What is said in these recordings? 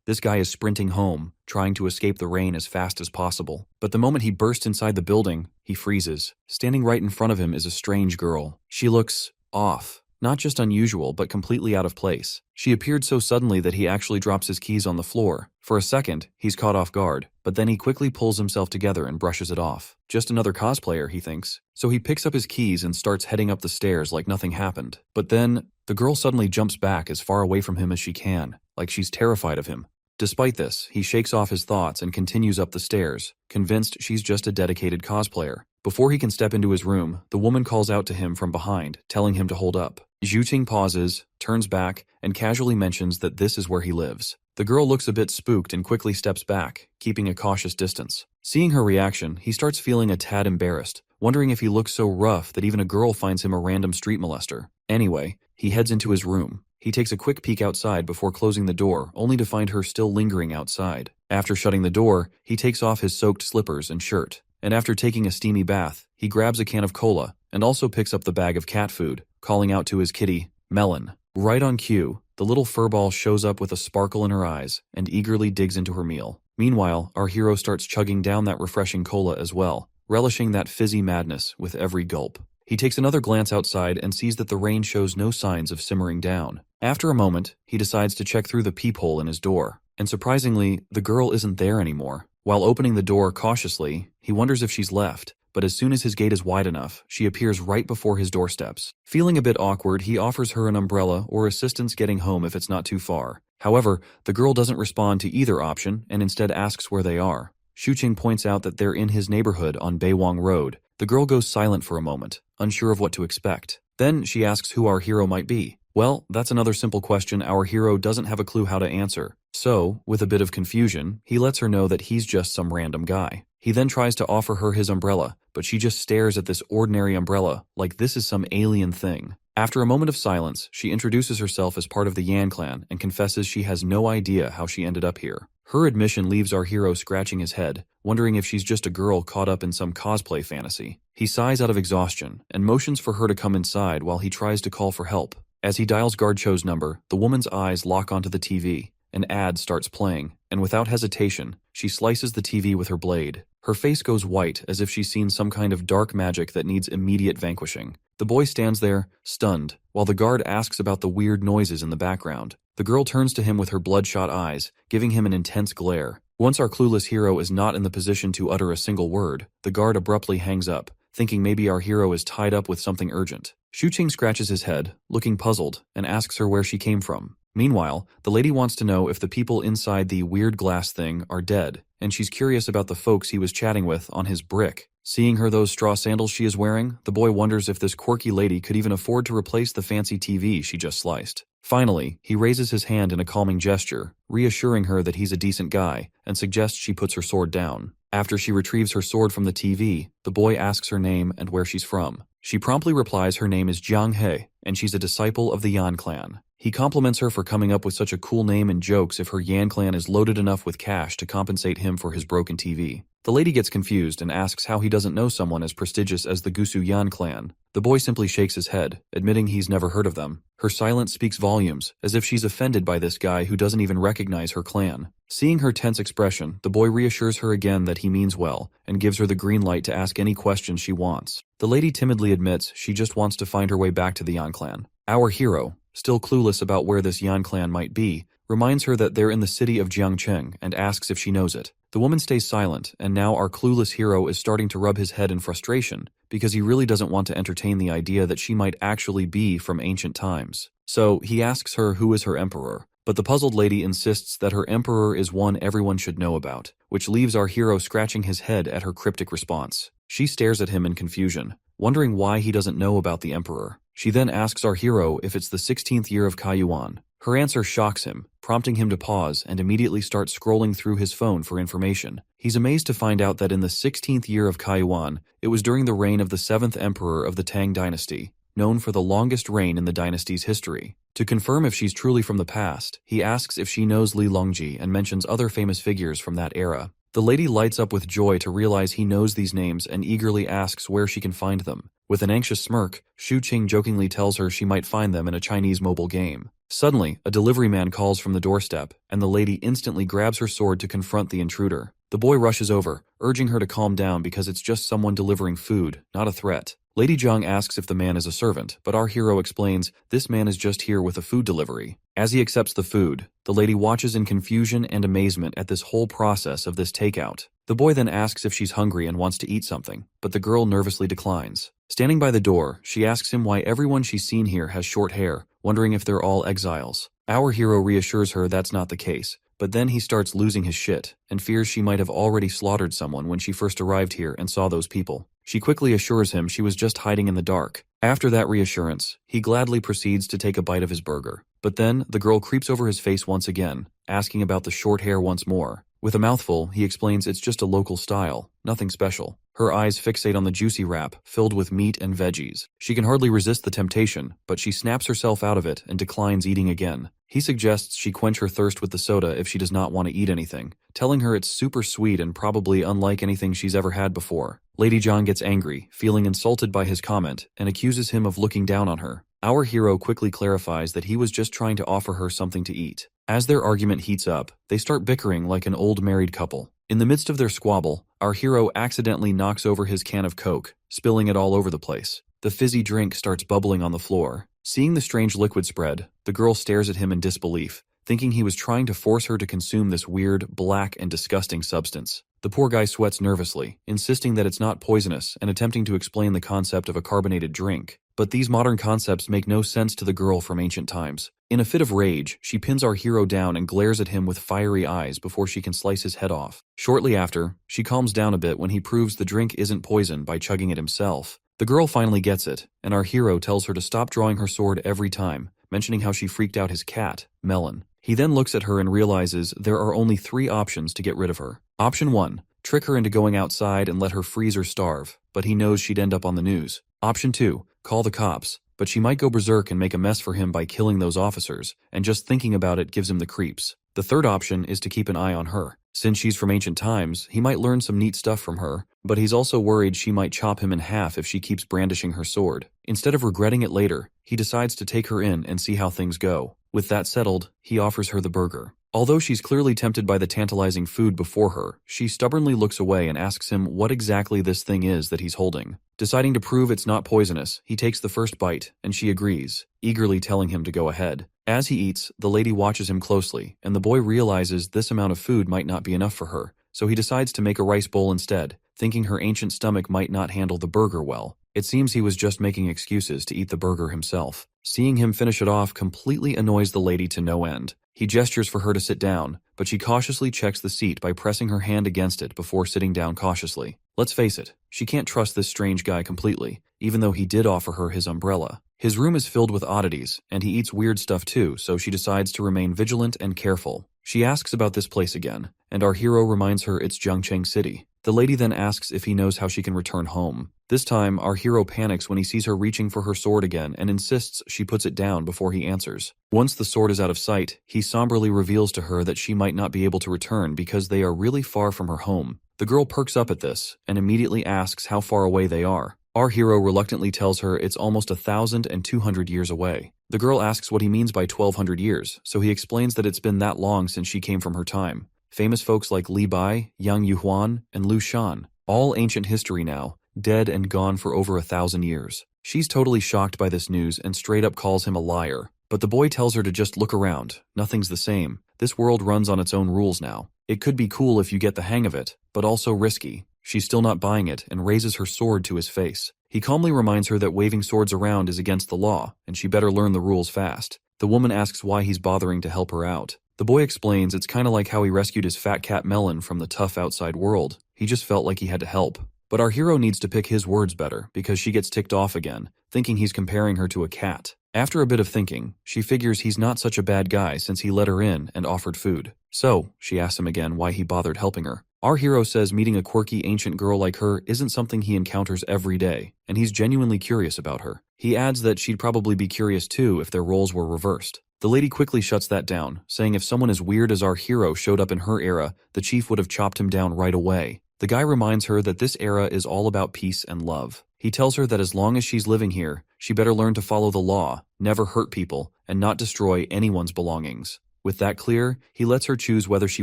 This guy is sprinting home, trying to escape the rain as fast as possible. But the moment he bursts inside the building, he freezes. Standing right in front of him is a strange girl. She looks off. Not just unusual, but completely out of place. She appeared so suddenly that he actually drops his keys on the floor. For a second, he's caught off guard, but then he quickly pulls himself together and brushes it off. Just another cosplayer, he thinks. So he picks up his keys and starts heading up the stairs like nothing happened. But then, the girl suddenly jumps back as far away from him as she can, like she's terrified of him. Despite this, he shakes off his thoughts and continues up the stairs, convinced she's just a dedicated cosplayer. Before he can step into his room, the woman calls out to him from behind, telling him to hold up. Zhuqing pauses, turns back, and casually mentions that this is where he lives. The girl looks a bit spooked and quickly steps back, keeping a cautious distance. Seeing her reaction, he starts feeling a tad embarrassed, wondering if he looks so rough that even a girl finds him a random street molester. Anyway, he heads into his room. He takes a quick peek outside before closing the door, only to find her still lingering outside. After shutting the door, he takes off his soaked slippers and shirt. And after taking a steamy bath, he grabs a can of cola and also picks up the bag of cat food, calling out to his kitty, Melon. Right on cue, the little furball shows up with a sparkle in her eyes and eagerly digs into her meal. Meanwhile, our hero starts chugging down that refreshing cola as well, relishing that fizzy madness with every gulp. He takes another glance outside and sees that the rain shows no signs of simmering down. After a moment, he decides to check through the peephole in his door, and surprisingly, the girl isn't there anymore. While opening the door cautiously, he wonders if she's left, but as soon as his gate is wide enough, she appears right before his doorsteps. Feeling a bit awkward, he offers her an umbrella or assistance getting home if it's not too far. However, the girl doesn't respond to either option and instead asks where they are. Shuqing points out that they're in his neighborhood on Beiwang Road. The girl goes silent for a moment, unsure of what to expect. Then she asks who our hero might be. Well, that's another simple question our hero doesn't have a clue how to answer. So, with a bit of confusion, he lets her know that he's just some random guy. He then tries to offer her his umbrella, but she just stares at this ordinary umbrella like this is some alien thing. After a moment of silence, she introduces herself as part of the Yan clan and confesses she has no idea how she ended up here. Her admission leaves our hero scratching his head, wondering if she's just a girl caught up in some cosplay fantasy. He sighs out of exhaustion and motions for her to come inside while he tries to call for help. As he dials Guard Cho's number, the woman's eyes lock onto the TV. An ad starts playing, and without hesitation, she slices the TV with her blade. Her face goes white as if she's seen some kind of dark magic that needs immediate vanquishing. The boy stands there, stunned, while the guard asks about the weird noises in the background. The girl turns to him with her bloodshot eyes, giving him an intense glare. Once our clueless hero is not in the position to utter a single word, the guard abruptly hangs up, thinking maybe our hero is tied up with something urgent. Shuqing scratches his head, looking puzzled, and asks her where she came from. Meanwhile, the lady wants to know if the people inside the weird glass thing are dead, and she's curious about the folks he was chatting with on his brick. Seeing her those straw sandals she is wearing, the boy wonders if this quirky lady could even afford to replace the fancy TV she just sliced. Finally, he raises his hand in a calming gesture, reassuring her that he's a decent guy, and suggests she puts her sword down. After she retrieves her sword from the TV, the boy asks her name and where she's from. She promptly replies her name is Jiang He, and she's a disciple of the Yan clan. He compliments her for coming up with such a cool name and jokes if her Yan clan is loaded enough with cash to compensate him for his broken TV. The lady gets confused and asks how he doesn't know someone as prestigious as the Gusu Yan clan. The boy simply shakes his head, admitting he's never heard of them. Her silence speaks volumes, as if she's offended by this guy who doesn't even recognize her clan. Seeing her tense expression, the boy reassures her again that he means well, and gives her the green light to ask any questions she wants. The lady timidly admits she just wants to find her way back to the Yan clan. Our hero, still clueless about where this Yan clan might be, reminds her that they're in the city of Jiangcheng and asks if she knows it. The woman stays silent, and now our clueless hero is starting to rub his head in frustration because he really doesn't want to entertain the idea that she might actually be from ancient times. So he asks her who is her emperor, but the puzzled lady insists that her emperor is one everyone should know about, which leaves our hero scratching his head at her cryptic response. She stares at him in confusion, wondering why he doesn't know about the emperor. She then asks our hero if it's the 16th year of Kaiyuan. Her answer shocks him, prompting him to pause and immediately start scrolling through his phone for information. He's amazed to find out that in the 16th year of Kaiyuan, it was during the reign of the 7th emperor of the Tang dynasty, known for the longest reign in the dynasty's history. To confirm if she's truly from the past, he asks if she knows Li Longji and mentions other famous figures from that era. The lady lights up with joy to realize he knows these names and eagerly asks where she can find them. With an anxious smirk, Shuqing jokingly tells her she might find them in a Chinese mobile game. Suddenly, a delivery man calls from the doorstep, and the lady instantly grabs her sword to confront the intruder. The boy rushes over, urging her to calm down because it's just someone delivering food, not a threat. Lady Zhang asks if the man is a servant, but our hero explains this man is just here with a food delivery. As he accepts the food, the lady watches in confusion and amazement at this whole process of this takeout. The boy then asks if she's hungry and wants to eat something, but the girl nervously declines. Standing by the door, she asks him why everyone she's seen here has short hair, wondering if they're all exiles. Our hero reassures her that's not the case, but then he starts losing his shit and fears she might have already slaughtered someone when she first arrived here and saw those people. She quickly assures him she was just hiding in the dark. After that reassurance, he gladly proceeds to take a bite of his burger. But then, the girl creeps over his face once again, asking about the short hair once more. With a mouthful, he explains it's just a local style, nothing special. Her eyes fixate on the juicy wrap, filled with meat and veggies. She can hardly resist the temptation, but she snaps herself out of it and declines eating again. He suggests she quench her thirst with the soda if she does not want to eat anything, telling her it's super sweet and probably unlike anything she's ever had before. Lady Zhang gets angry, feeling insulted by his comment, and accuses him of looking down on her. Our hero quickly clarifies that he was just trying to offer her something to eat. As their argument heats up, they start bickering like an old married couple. In the midst of their squabble, our hero accidentally knocks over his can of Coke, spilling it all over the place. The fizzy drink starts bubbling on the floor. Seeing the strange liquid spread, the girl stares at him in disbelief, thinking he was trying to force her to consume this weird, black, and disgusting substance. The poor guy sweats nervously, insisting that it's not poisonous and attempting to explain the concept of a carbonated drink. But these modern concepts make no sense to the girl from ancient times. In a fit of rage, she pins our hero down and glares at him with fiery eyes before she can slice his head off. Shortly after, she calms down a bit when he proves the drink isn't poison by chugging it himself. The girl finally gets it, and our hero tells her to stop drawing her sword every time, mentioning how she freaked out his cat, Melon. He then looks at her and realizes there are only 3 options to get rid of her. Option 1, trick her into going outside and let her freeze or starve, but he knows she'd end up on the news. Option 2, call the cops, but she might go berserk and make a mess for him by killing those officers, and just thinking about it gives him the creeps. The third option is to keep an eye on her. Since she's from ancient times, he might learn some neat stuff from her, but he's also worried she might chop him in half if she keeps brandishing her sword. Instead of regretting it later, he decides to take her in and see how things go. With that settled, he offers her the burger. Although she's clearly tempted by the tantalizing food before her, she stubbornly looks away and asks him what exactly this thing is that he's holding. Deciding to prove it's not poisonous, he takes the first bite, and she agrees, eagerly telling him to go ahead. As he eats, the lady watches him closely, and the boy realizes this amount of food might not be enough for her, so he decides to make a rice bowl instead, thinking her ancient stomach might not handle the burger well. It seems he was just making excuses to eat the burger himself. Seeing him finish it off completely annoys the lady to no end. He gestures for her to sit down, but she cautiously checks the seat by pressing her hand against it before sitting down cautiously. Let's face it, she can't trust this strange guy completely, even though he did offer her his umbrella. His room is filled with oddities, and he eats weird stuff too, so she decides to remain vigilant and careful. She asks about this place again, and our hero reminds her it's Jiangcheng City. The lady then asks if he knows how she can return home. This time, our hero panics when he sees her reaching for her sword again and insists she puts it down before he answers. Once the sword is out of sight, he somberly reveals to her that she might not be able to return because they are really far from her home. The girl perks up at this and immediately asks how far away they are. Our hero reluctantly tells her it's almost 1,200 years away. The girl asks what he means by 1,200 years, so he explains that it's been that long since she came from her time. Famous folks like Li Bai, Yang Yuhuan, and Lu Shan, all ancient history now, dead and gone for over 1,000 years. She's totally shocked by this news and straight up calls him a liar. But the boy tells her to just look around. Nothing's the same. This world runs on its own rules now. It could be cool if you get the hang of it, but also risky. She's still not buying it and raises her sword to his face. He calmly reminds her that waving swords around is against the law, and she better learn the rules fast. The woman asks why he's bothering to help her out. The boy explains it's kinda like how he rescued his fat cat Melon from the tough outside world. He just felt like he had to help. But our hero needs to pick his words better because she gets ticked off again, thinking he's comparing her to a cat. After a bit of thinking, she figures he's not such a bad guy since he let her in and offered food. So, she asks him again why he bothered helping her. Our hero says meeting a quirky ancient girl like her isn't something he encounters every day, and he's genuinely curious about her. He adds that she'd probably be curious too if their roles were reversed. The lady quickly shuts that down, saying if someone as weird as our hero showed up in her era, the chief would have chopped him down right away. The guy reminds her that this era is all about peace and love. He tells her that as long as she's living here, she better learn to follow the law, never hurt people, and not destroy anyone's belongings. With that clear, he lets her choose whether she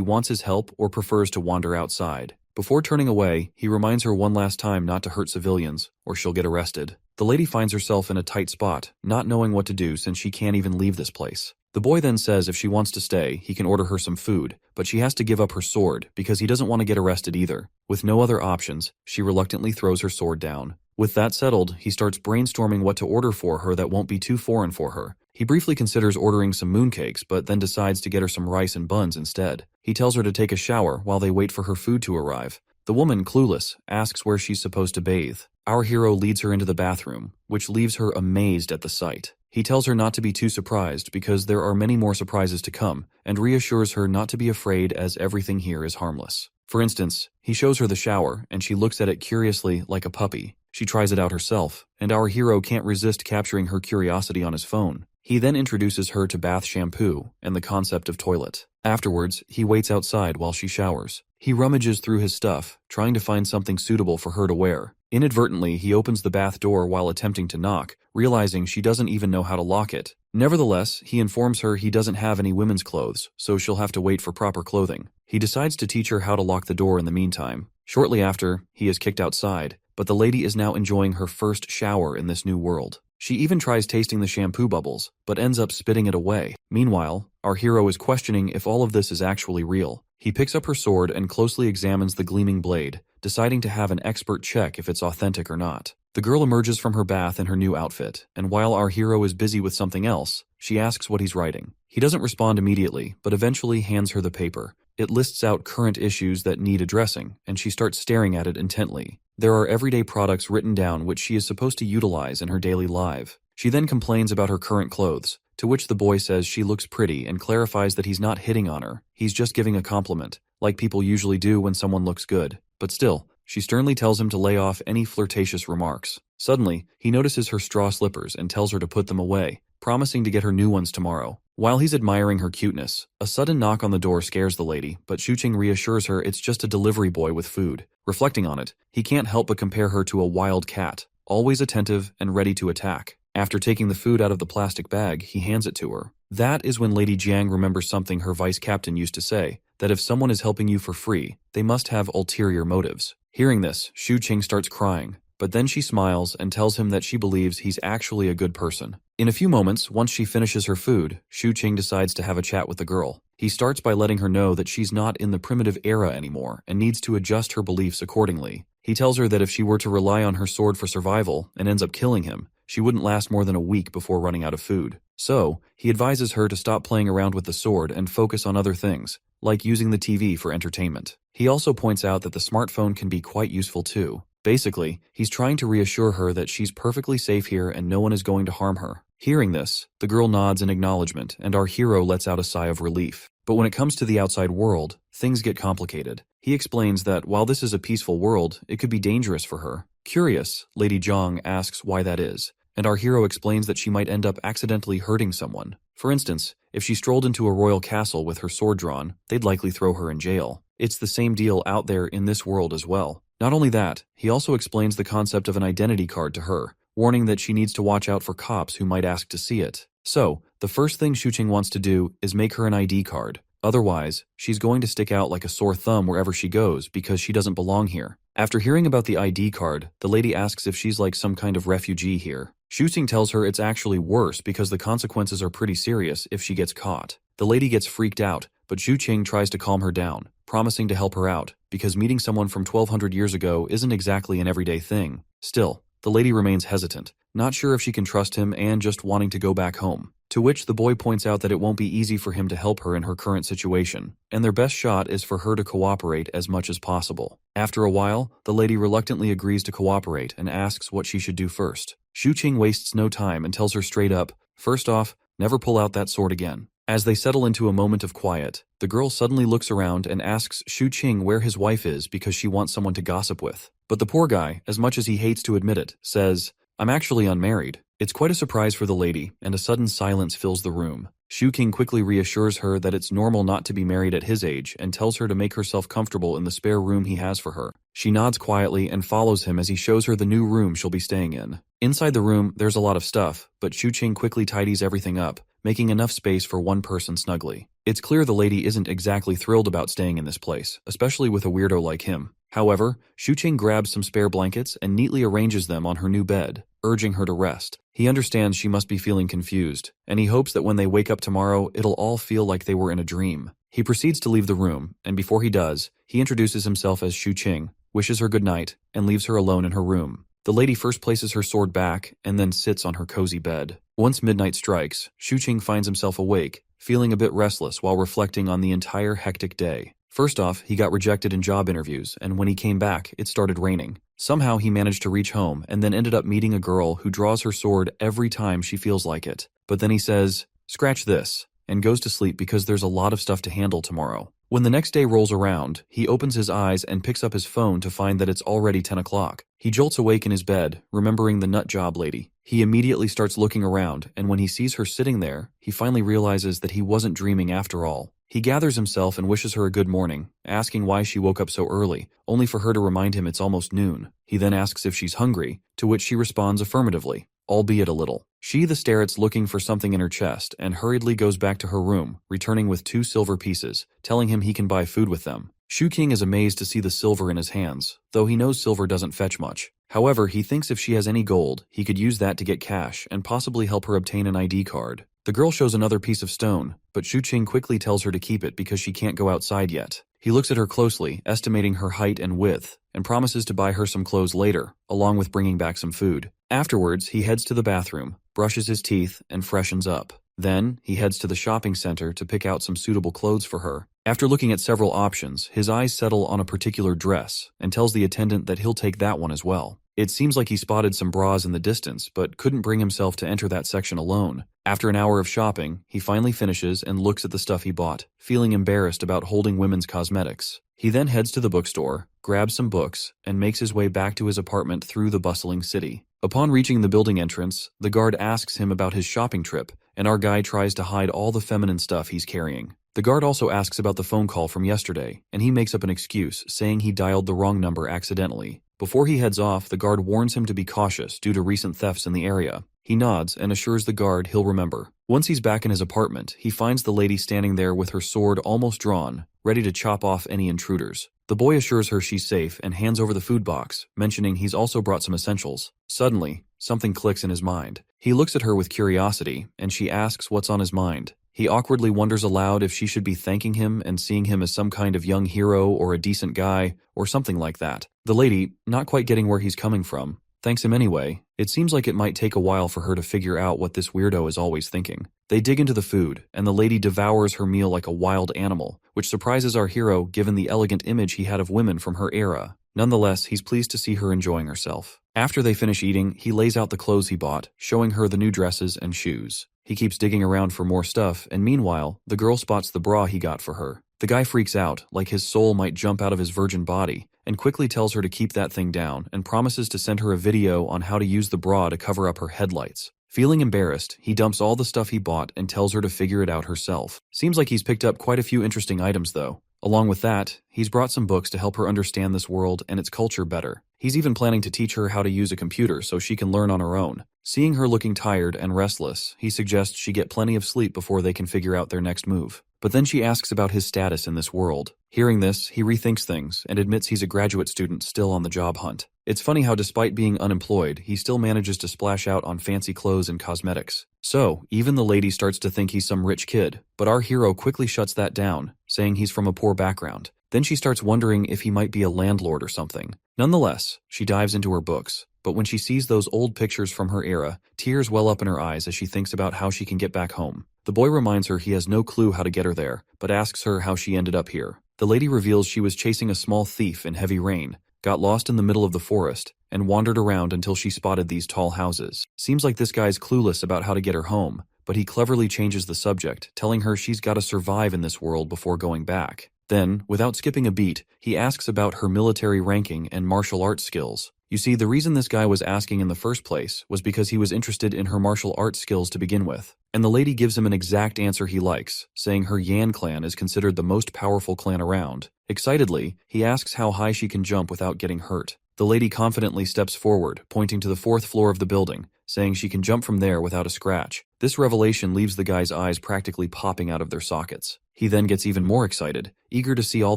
wants his help or prefers to wander outside. Before turning away, he reminds her one last time not to hurt civilians, or she'll get arrested. The lady finds herself in a tight spot, not knowing what to do since she can't even leave this place. The boy then says if she wants to stay, he can order her some food, but she has to give up her sword because he doesn't want to get arrested either. With no other options, she reluctantly throws her sword down. With that settled, he starts brainstorming what to order for her that won't be too foreign for her. He briefly considers ordering some mooncakes, but then decides to get her some rice and buns instead. He tells her to take a shower while they wait for her food to arrive. The woman, clueless, asks where she's supposed to bathe. Our hero leads her into the bathroom, which leaves her amazed at the sight. He tells her not to be too surprised because there are many more surprises to come, and reassures her not to be afraid as everything here is harmless. For instance, he shows her the shower, and she looks at it curiously like a puppy. She tries it out herself, and our hero can't resist capturing her curiosity on his phone. He then introduces her to bath shampoo and the concept of toilet. Afterwards, he waits outside while she showers. He rummages through his stuff, trying to find something suitable for her to wear. Inadvertently, he opens the bath door while attempting to knock, realizing she doesn't even know how to lock it. Nevertheless, he informs her he doesn't have any women's clothes, so she'll have to wait for proper clothing. He decides to teach her how to lock the door in the meantime. Shortly after, he is kicked outside, but the lady is now enjoying her first shower in this new world. She even tries tasting the shampoo bubbles, but ends up spitting it away. Meanwhile, our hero is questioning if all of this is actually real. He picks up her sword and closely examines the gleaming blade, deciding to have an expert check if it's authentic or not. The girl emerges from her bath in her new outfit, and while our hero is busy with something else, she asks what he's writing. He doesn't respond immediately, but eventually hands her the paper. It lists out current issues that need addressing, and she starts staring at it intently. There are everyday products written down which she is supposed to utilize in her daily life. She then complains about her current clothes, to which the boy says she looks pretty and clarifies that he's not hitting on her. He's just giving a compliment, like people usually do when someone looks good. But still, she sternly tells him to lay off any flirtatious remarks. Suddenly, he notices her straw slippers and tells her to put them away, promising to get her new ones tomorrow. While he's admiring her cuteness, a sudden knock on the door scares the lady, but Shuqing reassures her it's just a delivery boy with food. Reflecting on it, he can't help but compare her to a wild cat, always attentive and ready to attack. After taking the food out of the plastic bag, he hands it to her. That is when Lady Jiang remembers something her vice captain used to say, that if someone is helping you for free, they must have ulterior motives. Hearing this, Shuqing starts crying, but then she smiles and tells him that she believes he's actually a good person. In a few moments, once she finishes her food, Shuqing decides to have a chat with the girl. He starts by letting her know that she's not in the primitive era anymore and needs to adjust her beliefs accordingly. He tells her that if she were to rely on her sword for survival and ends up killing him, she wouldn't last more than a week before running out of food. So, he advises her to stop playing around with the sword and focus on other things, like using the TV for entertainment. He also points out that the smartphone can be quite useful too. Basically, he's trying to reassure her that she's perfectly safe here and no one is going to harm her. Hearing this, the girl nods in acknowledgement and our hero lets out a sigh of relief. But when it comes to the outside world, things get complicated. He explains that while this is a peaceful world, it could be dangerous for her. Curious, Lady Zhang asks why that is, and our hero explains that she might end up accidentally hurting someone. For instance, if she strolled into a royal castle with her sword drawn, they'd likely throw her in jail. It's the same deal out there in this world as well. Not only that, he also explains the concept of an identity card to her, warning that she needs to watch out for cops who might ask to see it. So, the first thing Shuqing wants to do is make her an ID card. Otherwise, she's going to stick out like a sore thumb wherever she goes because she doesn't belong here. After hearing about the ID card, the lady asks if she's like some kind of refugee here. Shuqing tells her it's actually worse because the consequences are pretty serious if she gets caught. The lady gets freaked out, but Shuqing tries to calm her down, promising to help her out, because meeting someone from 1200 years ago isn't exactly an everyday thing. Still, the lady remains hesitant, not sure if she can trust him and just wanting to go back home. To which the boy points out that it won't be easy for him to help her in her current situation, and their best shot is for her to cooperate as much as possible. After a while, the lady reluctantly agrees to cooperate and asks what she should do first. Shuqing wastes no time and tells her straight up, first off, never pull out that sword again. As they settle into a moment of quiet, the girl suddenly looks around and asks Shuqing where his wife is because she wants someone to gossip with. But the poor guy, as much as he hates to admit it, says, I'm actually unmarried. It's quite a surprise for the lady, and a sudden silence fills the room. Shu King quickly reassures her that it's normal not to be married at his age and tells her to make herself comfortable in the spare room he has for her. She nods quietly and follows him as he shows her the new room she'll be staying in. Inside the room, there's a lot of stuff, but Shu King quickly tidies everything up, making enough space for one person snugly. It's clear the lady isn't exactly thrilled about staying in this place, especially with a weirdo like him. However, Shu King grabs some spare blankets and neatly arranges them on her new bed, urging her to rest. He understands she must be feeling confused, and he hopes that when they wake up tomorrow, it'll all feel like they were in a dream. He proceeds to leave the room, and before he does, he introduces himself as Shu King, wishes her good night, and leaves her alone in her room. The lady first places her sword back and then sits on her cozy bed. Once midnight strikes, Shu King finds himself awake, feeling a bit restless while reflecting on the entire hectic day. First off, he got rejected in job interviews, and when he came back, it started raining. Somehow he managed to reach home and then ended up meeting a girl who draws her sword every time she feels like it. But then he says, "Scratch this," and goes to sleep because there's a lot of stuff to handle tomorrow. When the next day rolls around, he opens his eyes and picks up his phone to find that it's already 10 o'clock. He jolts awake in his bed, remembering the nut job lady. He immediately starts looking around, and when he sees her sitting there, he finally realizes that he wasn't dreaming after all. He gathers himself and wishes her a good morning, asking why she woke up so early, only for her to remind him it's almost noon. He then asks if she's hungry, to which she responds affirmatively, albeit a little. She starts looking for something in her chest and hurriedly goes back to her room, returning with 2 silver pieces, telling him he can buy food with them. Shu King is amazed to see the silver in his hands, though he knows silver doesn't fetch much. However, he thinks if she has any gold, he could use that to get cash and possibly help her obtain an ID card. The girl shows another piece of stone, but Shu King quickly tells her to keep it because she can't go outside yet. He looks at her closely, estimating her height and width, and promises to buy her some clothes later, along with bringing back some food. Afterwards, he heads to the bathroom, brushes his teeth, and freshens up. Then, he heads to the shopping center to pick out some suitable clothes for her. After looking at several options, his eyes settle on a particular dress, and tells the attendant that he'll take that one as well. It seems like he spotted some bras in the distance, but couldn't bring himself to enter that section alone. After an hour of shopping, he finally finishes and looks at the stuff he bought, feeling embarrassed about holding women's cosmetics. He then heads to the bookstore, grabs some books, and makes his way back to his apartment through the bustling city. Upon reaching the building entrance, the guard asks him about his shopping trip, and our guy tries to hide all the feminine stuff he's carrying. The guard also asks about the phone call from yesterday, and he makes up an excuse, saying he dialed the wrong number accidentally. Before he heads off, the guard warns him to be cautious due to recent thefts in the area. He nods and assures the guard he'll remember. Once he's back in his apartment, he finds the lady standing there with her sword almost drawn, ready to chop off any intruders. The boy assures her she's safe and hands over the food box, mentioning he's also brought some essentials. Suddenly, something clicks in his mind. He looks at her with curiosity, and she asks what's on his mind. He awkwardly wonders aloud if she should be thanking him and seeing him as some kind of young hero or a decent guy, or something like that. The lady, not quite getting where he's coming from, thanks him anyway. It seems like it might take a while for her to figure out what this weirdo is always thinking. They dig into the food, and the lady devours her meal like a wild animal, which surprises our hero given the elegant image he had of women from her era. Nonetheless, he's pleased to see her enjoying herself. After they finish eating, he lays out the clothes he bought, showing her the new dresses and shoes. He keeps digging around for more stuff, and meanwhile, the girl spots the bra he got for her. The guy freaks out, like his soul might jump out of his virgin body, and quickly tells her to keep that thing down and promises to send her a video on how to use the bra to cover up her headlights. Feeling embarrassed, he dumps all the stuff he bought and tells her to figure it out herself. Seems like he's picked up quite a few interesting items though. Along with that, he's brought some books to help her understand this world and its culture better. He's even planning to teach her how to use a computer so she can learn on her own. Seeing her looking tired and restless, he suggests she get plenty of sleep before they can figure out their next move. But then she asks about his status in this world. Hearing this, he rethinks things and admits he's a graduate student still on the job hunt. It's funny how despite being unemployed, he still manages to splash out on fancy clothes and cosmetics. So, even the lady starts to think he's some rich kid, but our hero quickly shuts that down, saying he's from a poor background. Then she starts wondering if he might be a landlord or something. Nonetheless, she dives into her books, but when she sees those old pictures from her era, tears well up in her eyes as she thinks about how she can get back home. The boy reminds her he has no clue how to get her there, but asks her how she ended up here. The lady reveals she was chasing a small thief in heavy rain, got lost in the middle of the forest, and wandered around until she spotted these tall houses. Seems like this guy's clueless about how to get her home, but he cleverly changes the subject, telling her she's got to survive in this world before going back. Then, without skipping a beat, he asks about her military ranking and martial arts skills. You see, the reason this guy was asking in the first place was because he was interested in her martial arts skills to begin with. And the lady gives him an exact answer he likes, saying her Yan clan is considered the most powerful clan around. Excitedly, he asks how high she can jump without getting hurt. The lady confidently steps forward, pointing to the 4th floor of the building, saying she can jump from there without a scratch. This revelation leaves the guy's eyes practically popping out of their sockets. He then gets even more excited, eager to see all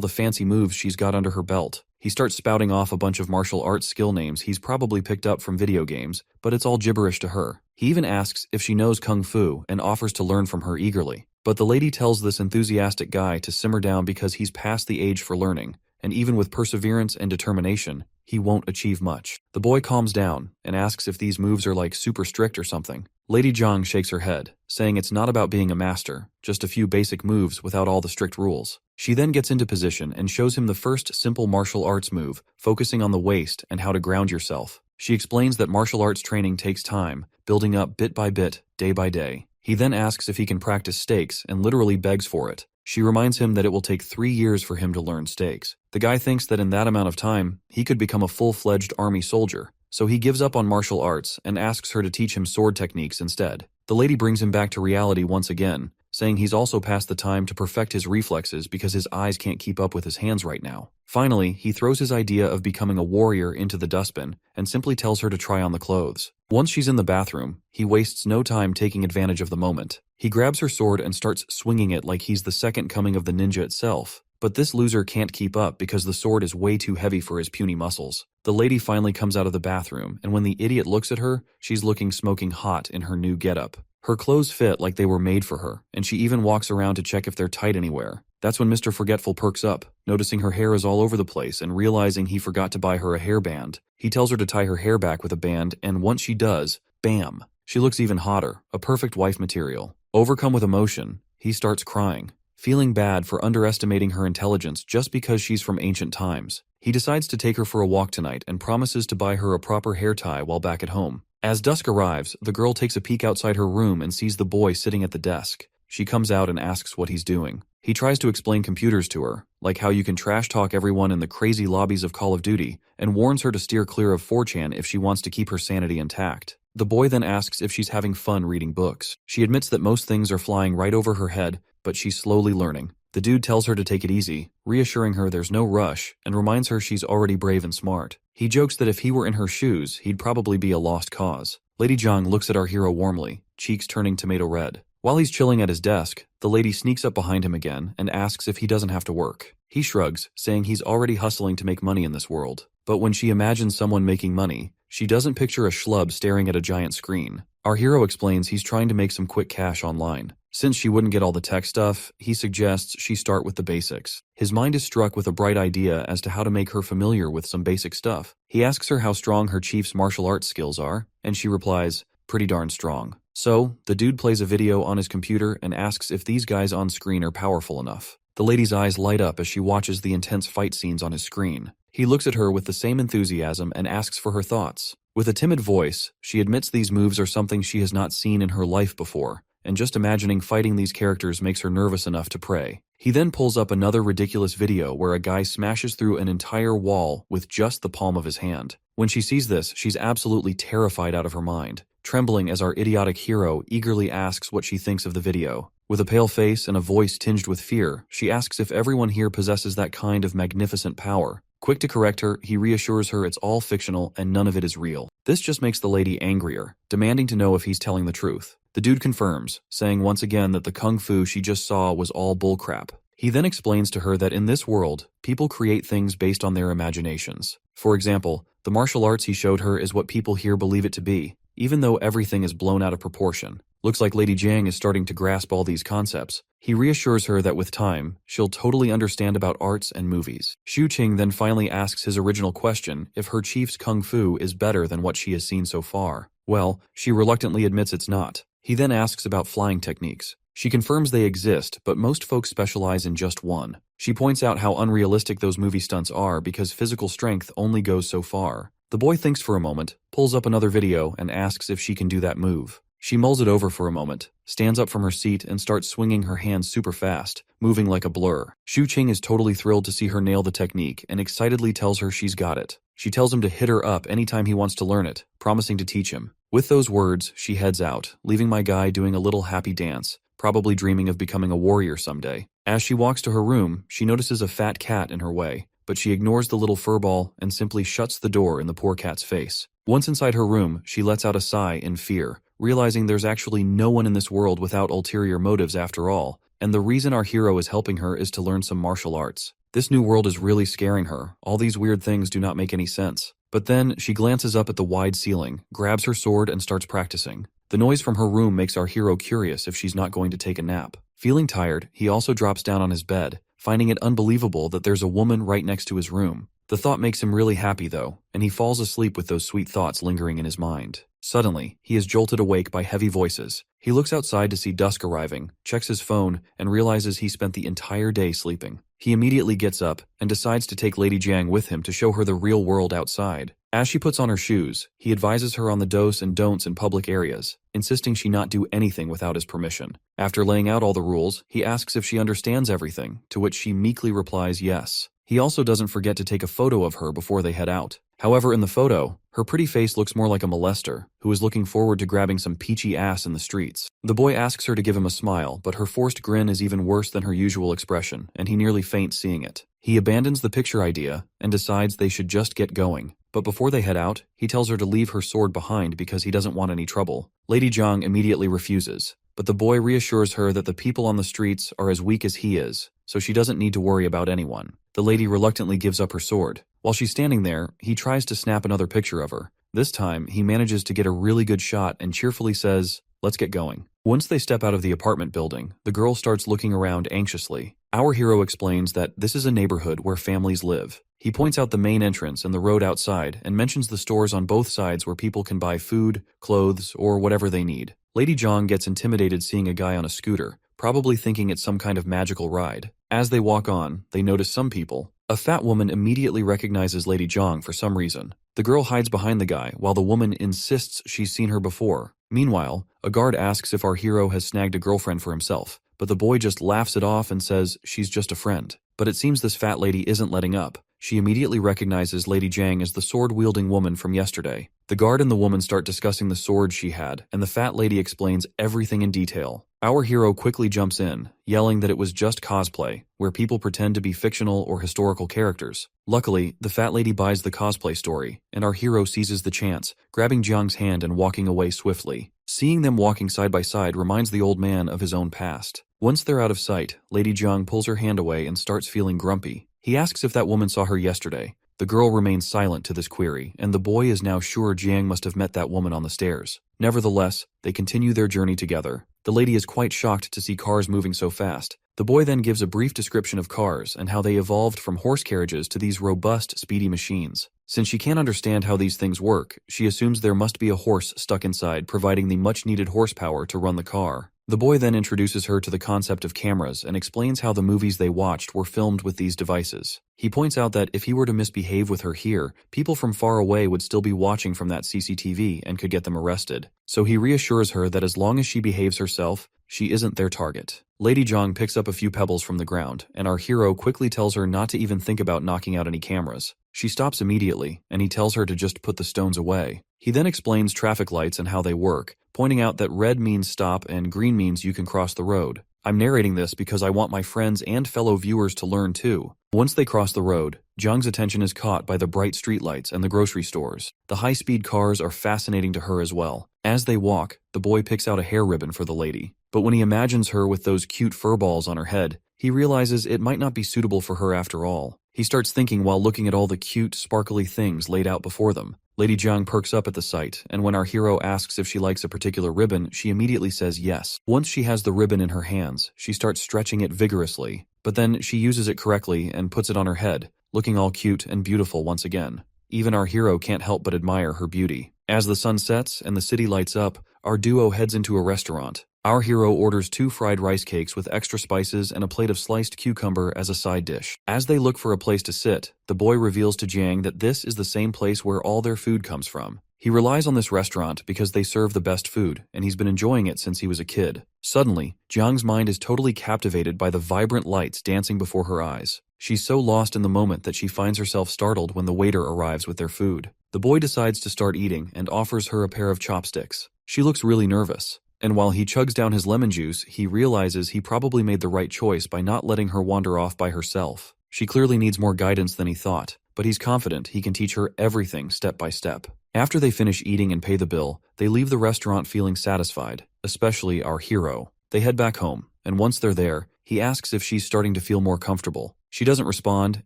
the fancy moves she's got under her belt. He starts spouting off a bunch of martial arts skill names he's probably picked up from video games, but it's all gibberish to her. He even asks if she knows kung fu and offers to learn from her eagerly. But the lady tells this enthusiastic guy to simmer down because he's past the age for learning, and even with perseverance and determination, he won't achieve much. The boy calms down and asks if these moves are like super strict or something. Lady Zhang shakes her head, saying it's not about being a master, just a few basic moves without all the strict rules. She then gets into position and shows him the first simple martial arts move, focusing on the waist and how to ground yourself. She explains that martial arts training takes time, building up bit by bit, day by day. He then asks if he can practice stakes and literally begs for it. She reminds him that it will take 3 years for him to learn stakes. The guy thinks that in that amount of time, he could become a full-fledged army soldier, so he gives up on martial arts and asks her to teach him sword techniques instead. The lady brings him back to reality once again, saying he's also past the time to perfect his reflexes because his eyes can't keep up with his hands right now. Finally, he throws his idea of becoming a warrior into the dustbin and simply tells her to try on the clothes. Once she's in the bathroom, he wastes no time taking advantage of the moment. He grabs her sword and starts swinging it like he's the second coming of the ninja itself. But this loser can't keep up because the sword is way too heavy for his puny muscles. The lady finally comes out of the bathroom, and when the idiot looks at her, she's looking smoking hot in her new getup. Her clothes fit like they were made for her, and she even walks around to check if they're tight anywhere. That's when Mr. Forgetful perks up, noticing her hair is all over the place and realizing he forgot to buy her a hairband. He tells her to tie her hair back with a band, and once she does, bam! She looks even hotter, a perfect wife material. Overcome with emotion, he starts crying, feeling bad for underestimating her intelligence just because she's from ancient times. He decides to take her for a walk tonight and promises to buy her a proper hair tie while back at home. As dusk arrives, the girl takes a peek outside her room and sees the boy sitting at the desk. She comes out and asks what he's doing. He tries to explain computers to her, like how you can trash talk everyone in the crazy lobbies of Call of Duty, and warns her to steer clear of 4chan if she wants to keep her sanity intact. The boy then asks if she's having fun reading books. She admits that most things are flying right over her head, but she's slowly learning. The dude tells her to take it easy, reassuring her there's no rush, and reminds her she's already brave and smart. He jokes that if he were in her shoes, he'd probably be a lost cause. Lady Zhang looks at our hero warmly, cheeks turning tomato red. While he's chilling at his desk, the lady sneaks up behind him again and asks if he doesn't have to work. He shrugs, saying he's already hustling to make money in this world. But when she imagines someone making money, she doesn't picture a schlub staring at a giant screen. Our hero explains he's trying to make some quick cash online. Since she wouldn't get all the tech stuff, he suggests she start with the basics. His mind is struck with a bright idea as to how to make her familiar with some basic stuff. He asks her how strong her chief's martial arts skills are, and she replies, pretty darn strong. So, the dude plays a video on his computer and asks if these guys on screen are powerful enough. The lady's eyes light up as she watches the intense fight scenes on his screen. He looks at her with the same enthusiasm and asks for her thoughts. With a timid voice, she admits these moves are something she has not seen in her life before, and just imagining fighting these characters makes her nervous enough to pray. He then pulls up another ridiculous video where a guy smashes through an entire wall with just the palm of his hand. When she sees this, she's absolutely terrified out of her mind, trembling as our idiotic hero eagerly asks what she thinks of the video. With a pale face and a voice tinged with fear, she asks if everyone here possesses that kind of magnificent power. Quick to correct her, he reassures her it's all fictional and none of it is real. This just makes the lady angrier, demanding to know if he's telling the truth. The dude confirms, saying once again that the kung fu she just saw was all bullcrap. He then explains to her that in this world, people create things based on their imaginations. For example, the martial arts he showed her is what people here believe it to be, even though everything is blown out of proportion. Looks like Lady Jiang is starting to grasp all these concepts. He reassures her that with time, she'll totally understand about arts and movies. Xu Qing then finally asks his original question if her chief's kung fu is better than what she has seen so far. Well, she reluctantly admits it's not. He then asks about flying techniques. She confirms they exist, but most folks specialize in just one. She points out how unrealistic those movie stunts are because physical strength only goes so far. The boy thinks for a moment, pulls up another video, and asks if she can do that move. She mulls it over for a moment, stands up from her seat, and starts swinging her hands super fast, moving like a blur. Xu Qing is totally thrilled to see her nail the technique and excitedly tells her she's got it. She tells him to hit her up anytime he wants to learn it, promising to teach him. With those words, she heads out, leaving my guy doing a little happy dance, probably dreaming of becoming a warrior someday. As she walks to her room, she notices a fat cat in her way, but she ignores the little furball and simply shuts the door in the poor cat's face. Once inside her room, she lets out a sigh in fear, realizing there's actually no one in this world without ulterior motives after all, and the reason our hero is helping her is to learn some martial arts. This new world is really scaring her. All these weird things do not make any sense. But then, she glances up at the wide ceiling, grabs her sword, and starts practicing. The noise from her room makes our hero curious if she's not going to take a nap. Feeling tired, he also drops down on his bed, finding it unbelievable that there's a woman right next to his room. The thought makes him really happy though, and he falls asleep with those sweet thoughts lingering in his mind. Suddenly, he is jolted awake by heavy voices. He looks outside to see dusk arriving, checks his phone, and realizes he spent the entire day sleeping. He immediately gets up and decides to take Lady Jiang with him to show her the real world outside. As she puts on her shoes, he advises her on the do's and don'ts in public areas, insisting she not do anything without his permission. After laying out all the rules, he asks if she understands everything, to which she meekly replies yes. He also doesn't forget to take a photo of her before they head out. However, in the photo, her pretty face looks more like a molester, who is looking forward to grabbing some peachy ass in the streets. The boy asks her to give him a smile, but her forced grin is even worse than her usual expression, and he nearly faints seeing it. He abandons the picture idea, and decides they should just get going. But before they head out, he tells her to leave her sword behind because he doesn't want any trouble. Lady Jiang immediately refuses, but the boy reassures her that the people on the streets are as weak as he is, so she doesn't need to worry about anyone. The lady reluctantly gives up her sword. While she's standing there, he tries to snap another picture of her. This time, he manages to get a really good shot and cheerfully says, "Let's get going." Once they step out of the apartment building, the girl starts looking around anxiously. Our hero explains that this is a neighborhood where families live. He points out the main entrance and the road outside and mentions the stores on both sides where people can buy food, clothes, or whatever they need. Lady Jiang gets intimidated seeing a guy on a scooter, probably thinking it's some kind of magical ride. As they walk on, they notice some people. A fat woman immediately recognizes Lady Jiang for some reason. The girl hides behind the guy while the woman insists she's seen her before. Meanwhile, a guard asks if our hero has snagged a girlfriend for himself, but the boy just laughs it off and says she's just a friend. But it seems this fat lady isn't letting up. She immediately recognizes Lady Jiang as the sword-wielding woman from yesterday. The guard and the woman start discussing the sword she had, and the fat lady explains everything in detail. Our hero quickly jumps in, yelling that it was just cosplay, where people pretend to be fictional or historical characters. Luckily, the fat lady buys the cosplay story, and our hero seizes the chance, grabbing Jiang's hand and walking away swiftly. Seeing them walking side by side reminds the old man of his own past. Once they're out of sight, Lady Jiang pulls her hand away and starts feeling grumpy. He asks if that woman saw her yesterday. The girl remains silent to this query, and the boy is now sure Jiang must have met that woman on the stairs. Nevertheless, they continue their journey together. The lady is quite shocked to see cars moving so fast. The boy then gives a brief description of cars and how they evolved from horse carriages to these robust, speedy machines. Since she can't understand how these things work, she assumes there must be a horse stuck inside providing the much-needed horsepower to run the car. The boy then introduces her to the concept of cameras and explains how the movies they watched were filmed with these devices. He points out that if he were to misbehave with her here, people from far away would still be watching from that CCTV and could get them arrested. So he reassures her that as long as she behaves herself, she isn't their target. Lady Jiang picks up a few pebbles from the ground, and our hero quickly tells her not to even think about knocking out any cameras. She stops immediately, and he tells her to just put the stones away. He then explains traffic lights and how they work, pointing out that red means stop and green means you can cross the road. I'm narrating this because I want my friends and fellow viewers to learn too. Once they cross the road, Jiang's attention is caught by the bright streetlights and the grocery stores. The high-speed cars are fascinating to her as well. As they walk, the boy picks out a hair ribbon for the lady. But when he imagines her with those cute fur balls on her head, he realizes it might not be suitable for her after all. He starts thinking while looking at all the cute, sparkly things laid out before them. Lady Jiang perks up at the sight, and when our hero asks if she likes a particular ribbon, she immediately says yes. Once she has the ribbon in her hands, she starts stretching it vigorously, but then she uses it correctly and puts it on her head, looking all cute and beautiful once again. Even our hero can't help but admire her beauty. As the sun sets and the city lights up, our duo heads into a restaurant. Our hero orders 2 fried rice cakes with extra spices and a plate of sliced cucumber as a side dish. As they look for a place to sit, the boy reveals to Jiang that this is the same place where all their food comes from. He relies on this restaurant because they serve the best food, and he's been enjoying it since he was a kid. Suddenly, Jiang's mind is totally captivated by the vibrant lights dancing before her eyes. She's so lost in the moment that she finds herself startled when the waiter arrives with their food. The boy decides to start eating and offers her a pair of chopsticks. She looks really nervous, and while he chugs down his lemon juice, he realizes he probably made the right choice by not letting her wander off by herself. She clearly needs more guidance than he thought, but he's confident he can teach her everything step by step. After they finish eating and pay the bill, they leave the restaurant feeling satisfied, especially our hero. They head back home, and once they're there, he asks if she's starting to feel more comfortable. She doesn't respond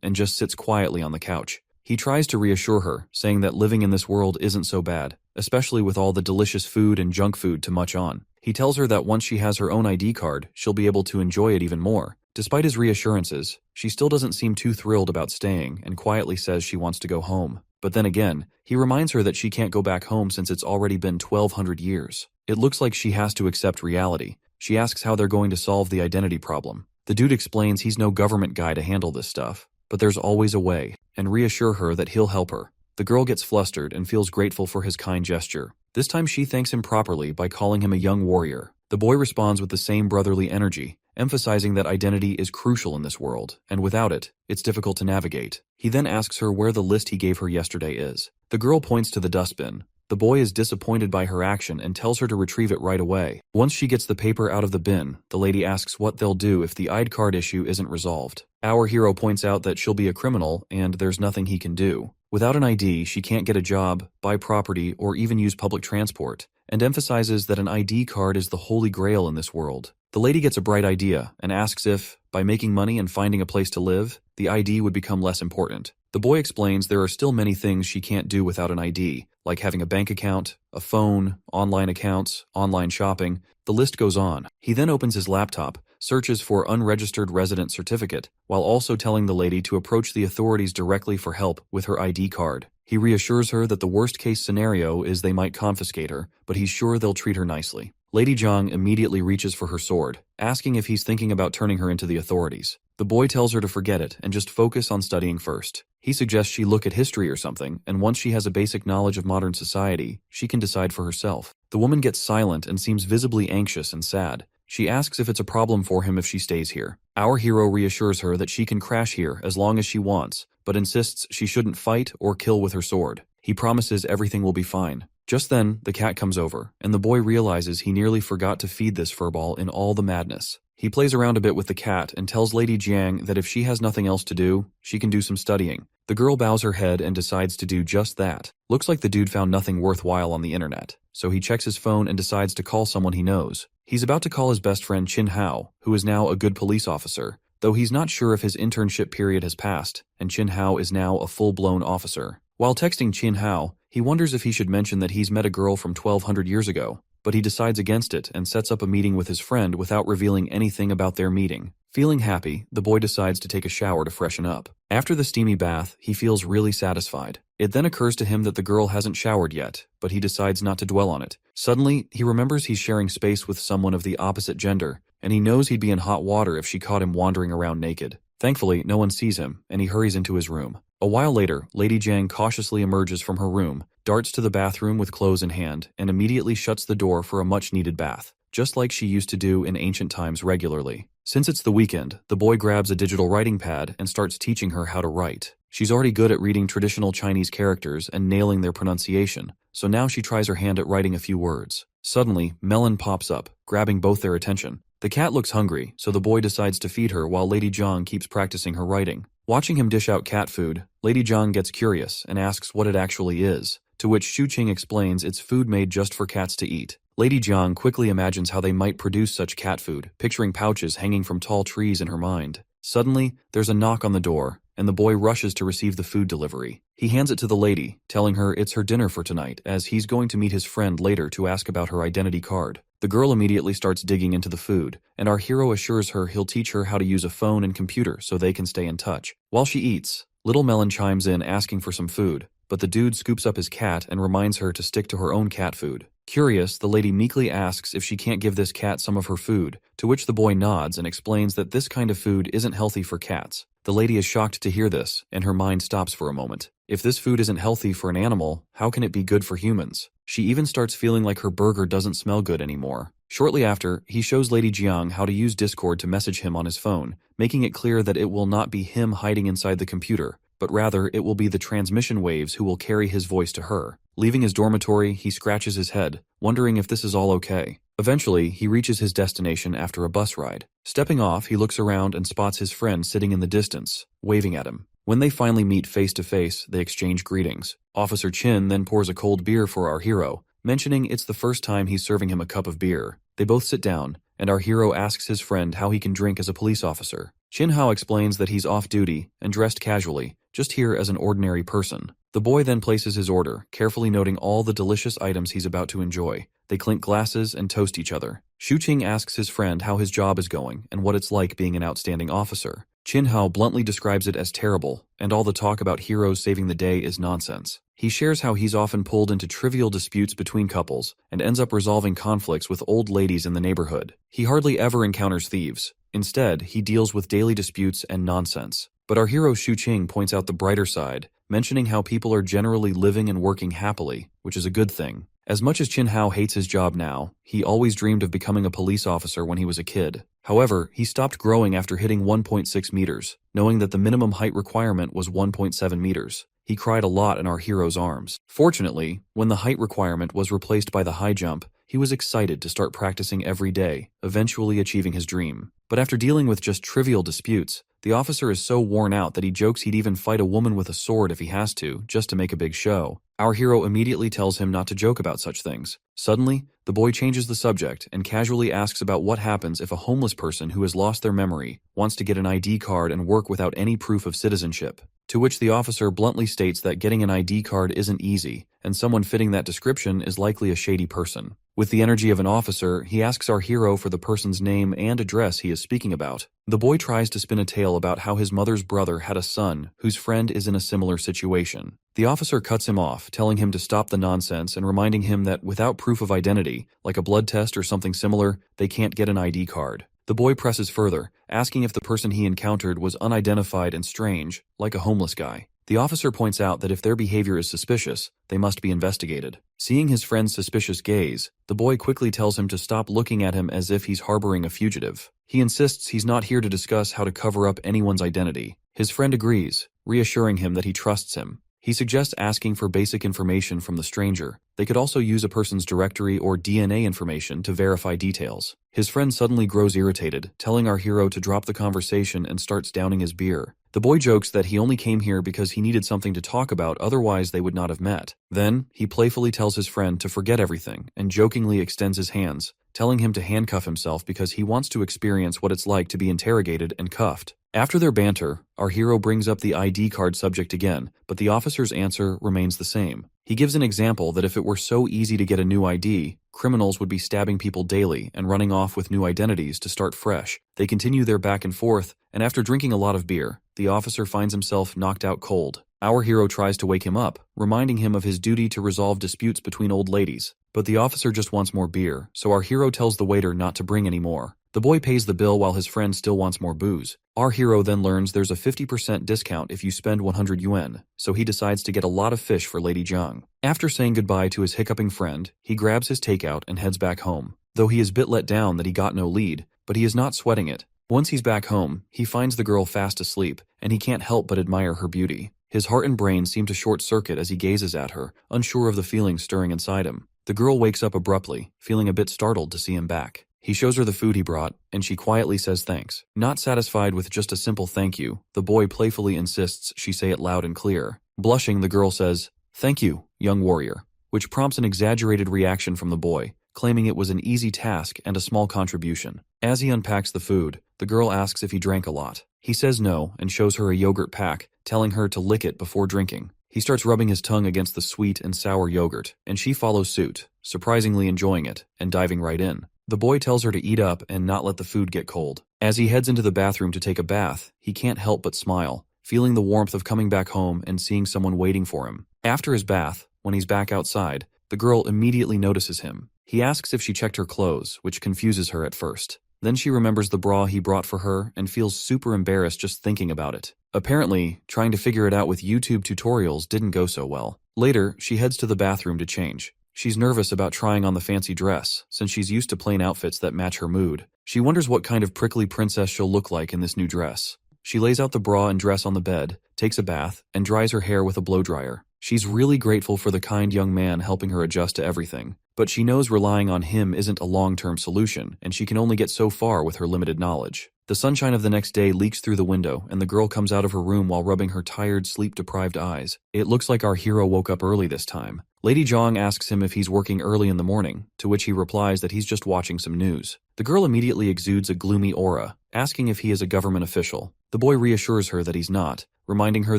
and just sits quietly on the couch. He tries to reassure her, saying that living in this world isn't so bad, especially with all the delicious food and junk food to munch on. He tells her that once she has her own ID card, she'll be able to enjoy it even more. Despite his reassurances, she still doesn't seem too thrilled about staying and quietly says she wants to go home. But then again, he reminds her that she can't go back home since it's already been 1,200 years. It looks like she has to accept reality. She asks how they're going to solve the identity problem. The dude explains he's no government guy to handle this stuff, but there's always a way, and reassure her that he'll help her. The girl gets flustered and feels grateful for his kind gesture. This time she thanks him properly by calling him a young warrior. The boy responds with the same brotherly energy, emphasizing that identity is crucial in this world, and without it, it's difficult to navigate. He then asks her where the list he gave her yesterday is. The girl points to the dustbin. The boy is disappointed by her action and tells her to retrieve it right away. Once she gets the paper out of the bin, the lady asks what they'll do if the ID card issue isn't resolved. Our hero points out that she'll be a criminal and there's nothing he can do. Without an ID, she can't get a job, buy property, or even use public transport, and emphasizes that an ID card is the holy grail in this world. The lady gets a bright idea and asks if, by making money and finding a place to live, the ID would become less important. The boy explains there are still many things she can't do without an ID, like having a bank account, a phone, online accounts, online shopping, the list goes on. He then opens his laptop, searches for unregistered resident certificate, while also telling the lady to approach the authorities directly for help with her ID card. He reassures her that the worst-case scenario is they might confiscate her, but he's sure they'll treat her nicely. Lady Jiang immediately reaches for her sword, asking if he's thinking about turning her into the authorities. The boy tells her to forget it and just focus on studying first. He suggests she look at history or something, and once she has a basic knowledge of modern society, she can decide for herself. The woman gets silent and seems visibly anxious and sad. She asks if it's a problem for him if she stays here. Our hero reassures her that she can crash here as long as she wants, but insists she shouldn't fight or kill with her sword. He promises everything will be fine. Just then, the cat comes over, and the boy realizes he nearly forgot to feed this furball in all the madness. He plays around a bit with the cat and tells Lady Jiang that if she has nothing else to do, she can do some studying. The girl bows her head and decides to do just that. Looks like the dude found nothing worthwhile on the internet, so he checks his phone and decides to call someone he knows. He's about to call his best friend Chin Hao, who is now a good police officer, though he's not sure if his internship period has passed, and Chin Hao is now a full-blown officer. While texting Chin Hao, he wonders if he should mention that he's met a girl from 1,200 years ago, but he decides against it and sets up a meeting with his friend without revealing anything about their meeting. Feeling happy, the boy decides to take a shower to freshen up. After the steamy bath, he feels really satisfied. It then occurs to him that the girl hasn't showered yet, but he decides not to dwell on it. Suddenly, he remembers he's sharing space with someone of the opposite gender, and he knows he'd be in hot water if she caught him wandering around naked. Thankfully, no one sees him, and he hurries into his room. A while later, Lady Jiang cautiously emerges from her room, darts to the bathroom with clothes in hand, and immediately shuts the door for a much-needed bath, just like she used to do in ancient times regularly. Since it's the weekend, the boy grabs a digital writing pad and starts teaching her how to write. She's already good at reading traditional Chinese characters and nailing their pronunciation, so now she tries her hand at writing a few words. Suddenly, Melon pops up, grabbing both their attention. The cat looks hungry, so the boy decides to feed her while Lady Jiang keeps practicing her writing. Watching him dish out cat food, Lady Jiang gets curious and asks what it actually is, to which Shu Qing explains it's food made just for cats to eat. Lady Jiang quickly imagines how they might produce such cat food, picturing pouches hanging from tall trees in her mind. Suddenly, there's a knock on the door, and the boy rushes to receive the food delivery. He hands it to the lady, telling her it's her dinner for tonight, as he's going to meet his friend later to ask about her identity card. The girl immediately starts digging into the food, and our hero assures her he'll teach her how to use a phone and computer so they can stay in touch. While she eats, Little Melon chimes in asking for some food, but the dude scoops up his cat and reminds her to stick to her own cat food. Curious, the lady meekly asks if she can't give this cat some of her food, to which the boy nods and explains that this kind of food isn't healthy for cats. The lady is shocked to hear this, and her mind stops for a moment. If this food isn't healthy for an animal, how can it be good for humans? She even starts feeling like her burger doesn't smell good anymore. Shortly after, he shows Lady Jiang how to use Discord to message him on his phone, making it clear that it will not be him hiding inside the computer, but rather it will be the transmission waves who will carry his voice to her. Leaving his dormitory, he scratches his head, wondering if this is all okay. Eventually, he reaches his destination after a bus ride. Stepping off, he looks around and spots his friend sitting in the distance, waving at him. When they finally meet face to face, they exchange greetings. Officer Chin then pours a cold beer for our hero, mentioning it's the first time he's serving him a cup of beer. They both sit down, and our hero asks his friend how he can drink as a police officer. Chin Hao explains that he's off duty and dressed casually, just here as an ordinary person. The boy then places his order, carefully noting all the delicious items he's about to enjoy. They clink glasses and toast each other. Shu Qing asks his friend how his job is going and what it's like being an outstanding officer. Chin Hao bluntly describes it as terrible, and all the talk about heroes saving the day is nonsense. He shares how he's often pulled into trivial disputes between couples and ends up resolving conflicts with old ladies in the neighborhood. He hardly ever encounters thieves. Instead, he deals with daily disputes and nonsense. But our hero Shu Qing points out the brighter side, mentioning how people are generally living and working happily, which is a good thing. As much as Chin Hao hates his job now, he always dreamed of becoming a police officer when he was a kid. However, he stopped growing after hitting 1.6 meters, knowing that the minimum height requirement was 1.7 meters. He cried a lot in our hero's arms. Fortunately, when the height requirement was replaced by the high jump, he was excited to start practicing every day, eventually achieving his dream. But after dealing with just trivial disputes, the officer is so worn out that he jokes he'd even fight a woman with a sword if he has to, just to make a big show. Our hero immediately tells him not to joke about such things. Suddenly, the boy changes the subject and casually asks about what happens if a homeless person who has lost their memory wants to get an ID card and work without any proof of citizenship. To which the officer bluntly states that getting an ID card isn't easy, and someone fitting that description is likely a shady person. With the energy of an officer, he asks our hero for the person's name and address he is speaking about. The boy tries to spin a tale about how his mother's brother had a son whose friend is in a similar situation. The officer cuts him off, telling him to stop the nonsense and reminding him that without proof of identity, like a blood test or something similar, they can't get an ID card. The boy presses further, asking if the person he encountered was unidentified and strange, like a homeless guy. The officer points out that if their behavior is suspicious, they must be investigated. Seeing his friend's suspicious gaze, the boy quickly tells him to stop looking at him as if he's harboring a fugitive. He insists he's not here to discuss how to cover up anyone's identity. His friend agrees, reassuring him that he trusts him. He suggests asking for basic information from the stranger. They could also use a person's directory or DNA information to verify details. His friend suddenly grows irritated, telling our hero to drop the conversation and starts downing his beer. The boy jokes that he only came here because he needed something to talk about, otherwise they would not have met. Then, he playfully tells his friend to forget everything and jokingly extends his hands, telling him to handcuff himself because he wants to experience what it's like to be interrogated and cuffed. After their banter, our hero brings up the ID card subject again, but the officer's answer remains the same. He gives an example that if it were so easy to get a new ID, criminals would be stabbing people daily and running off with new identities to start fresh. They continue their back and forth, and after drinking a lot of beer, the officer finds himself knocked out cold. Our hero tries to wake him up, reminding him of his duty to resolve disputes between old ladies. But the officer just wants more beer, so our hero tells the waiter not to bring any more. The boy pays the bill while his friend still wants more booze. Our hero then learns there's a 50% discount if you spend 100 yuan, so he decides to get a lot of fish for Lady Jiang. After saying goodbye to his hiccuping friend, he grabs his takeout and heads back home. Though he is a bit let down that he got no lead, but he is not sweating it. Once he's back home, he finds the girl fast asleep, and he can't help but admire her beauty. His heart and brain seem to short-circuit as he gazes at her, unsure of the feelings stirring inside him. The girl wakes up abruptly, feeling a bit startled to see him back. He shows her the food he brought, and she quietly says thanks. Not satisfied with just a simple thank you, the boy playfully insists she say it loud and clear. Blushing, the girl says, "Thank you, young warrior," which prompts an exaggerated reaction from the boy, claiming it was an easy task and a small contribution. As he unpacks the food, the girl asks if he drank a lot. He says no and shows her a yogurt pack, telling her to lick it before drinking. He starts rubbing his tongue against the sweet and sour yogurt, and she follows suit, surprisingly enjoying it and diving right in. The boy tells her to eat up and not let the food get cold. As he heads into the bathroom to take a bath, he can't help but smile, feeling the warmth of coming back home and seeing someone waiting for him. After his bath, when he's back outside, the girl immediately notices him. He asks if she checked her clothes, which confuses her at first. Then she remembers the bra he brought for her and feels super embarrassed just thinking about it. Apparently, trying to figure it out with YouTube tutorials didn't go so well. Later, she heads to the bathroom to change. She's nervous about trying on the fancy dress, since she's used to plain outfits that match her mood. She wonders what kind of prickly princess she'll look like in this new dress. She lays out the bra and dress on the bed, takes a bath, and dries her hair with a blow dryer. She's really grateful for the kind young man helping her adjust to everything, but she knows relying on him isn't a long-term solution, and she can only get so far with her limited knowledge. The sunshine of the next day leaks through the window, and the girl comes out of her room while rubbing her tired, sleep-deprived eyes. It looks like our hero woke up early this time. Lady Zhang asks him if he's working early in the morning, to which he replies that he's just watching some news. The girl immediately exudes a gloomy aura, asking if he is a government official. The boy reassures her that he's not, reminding her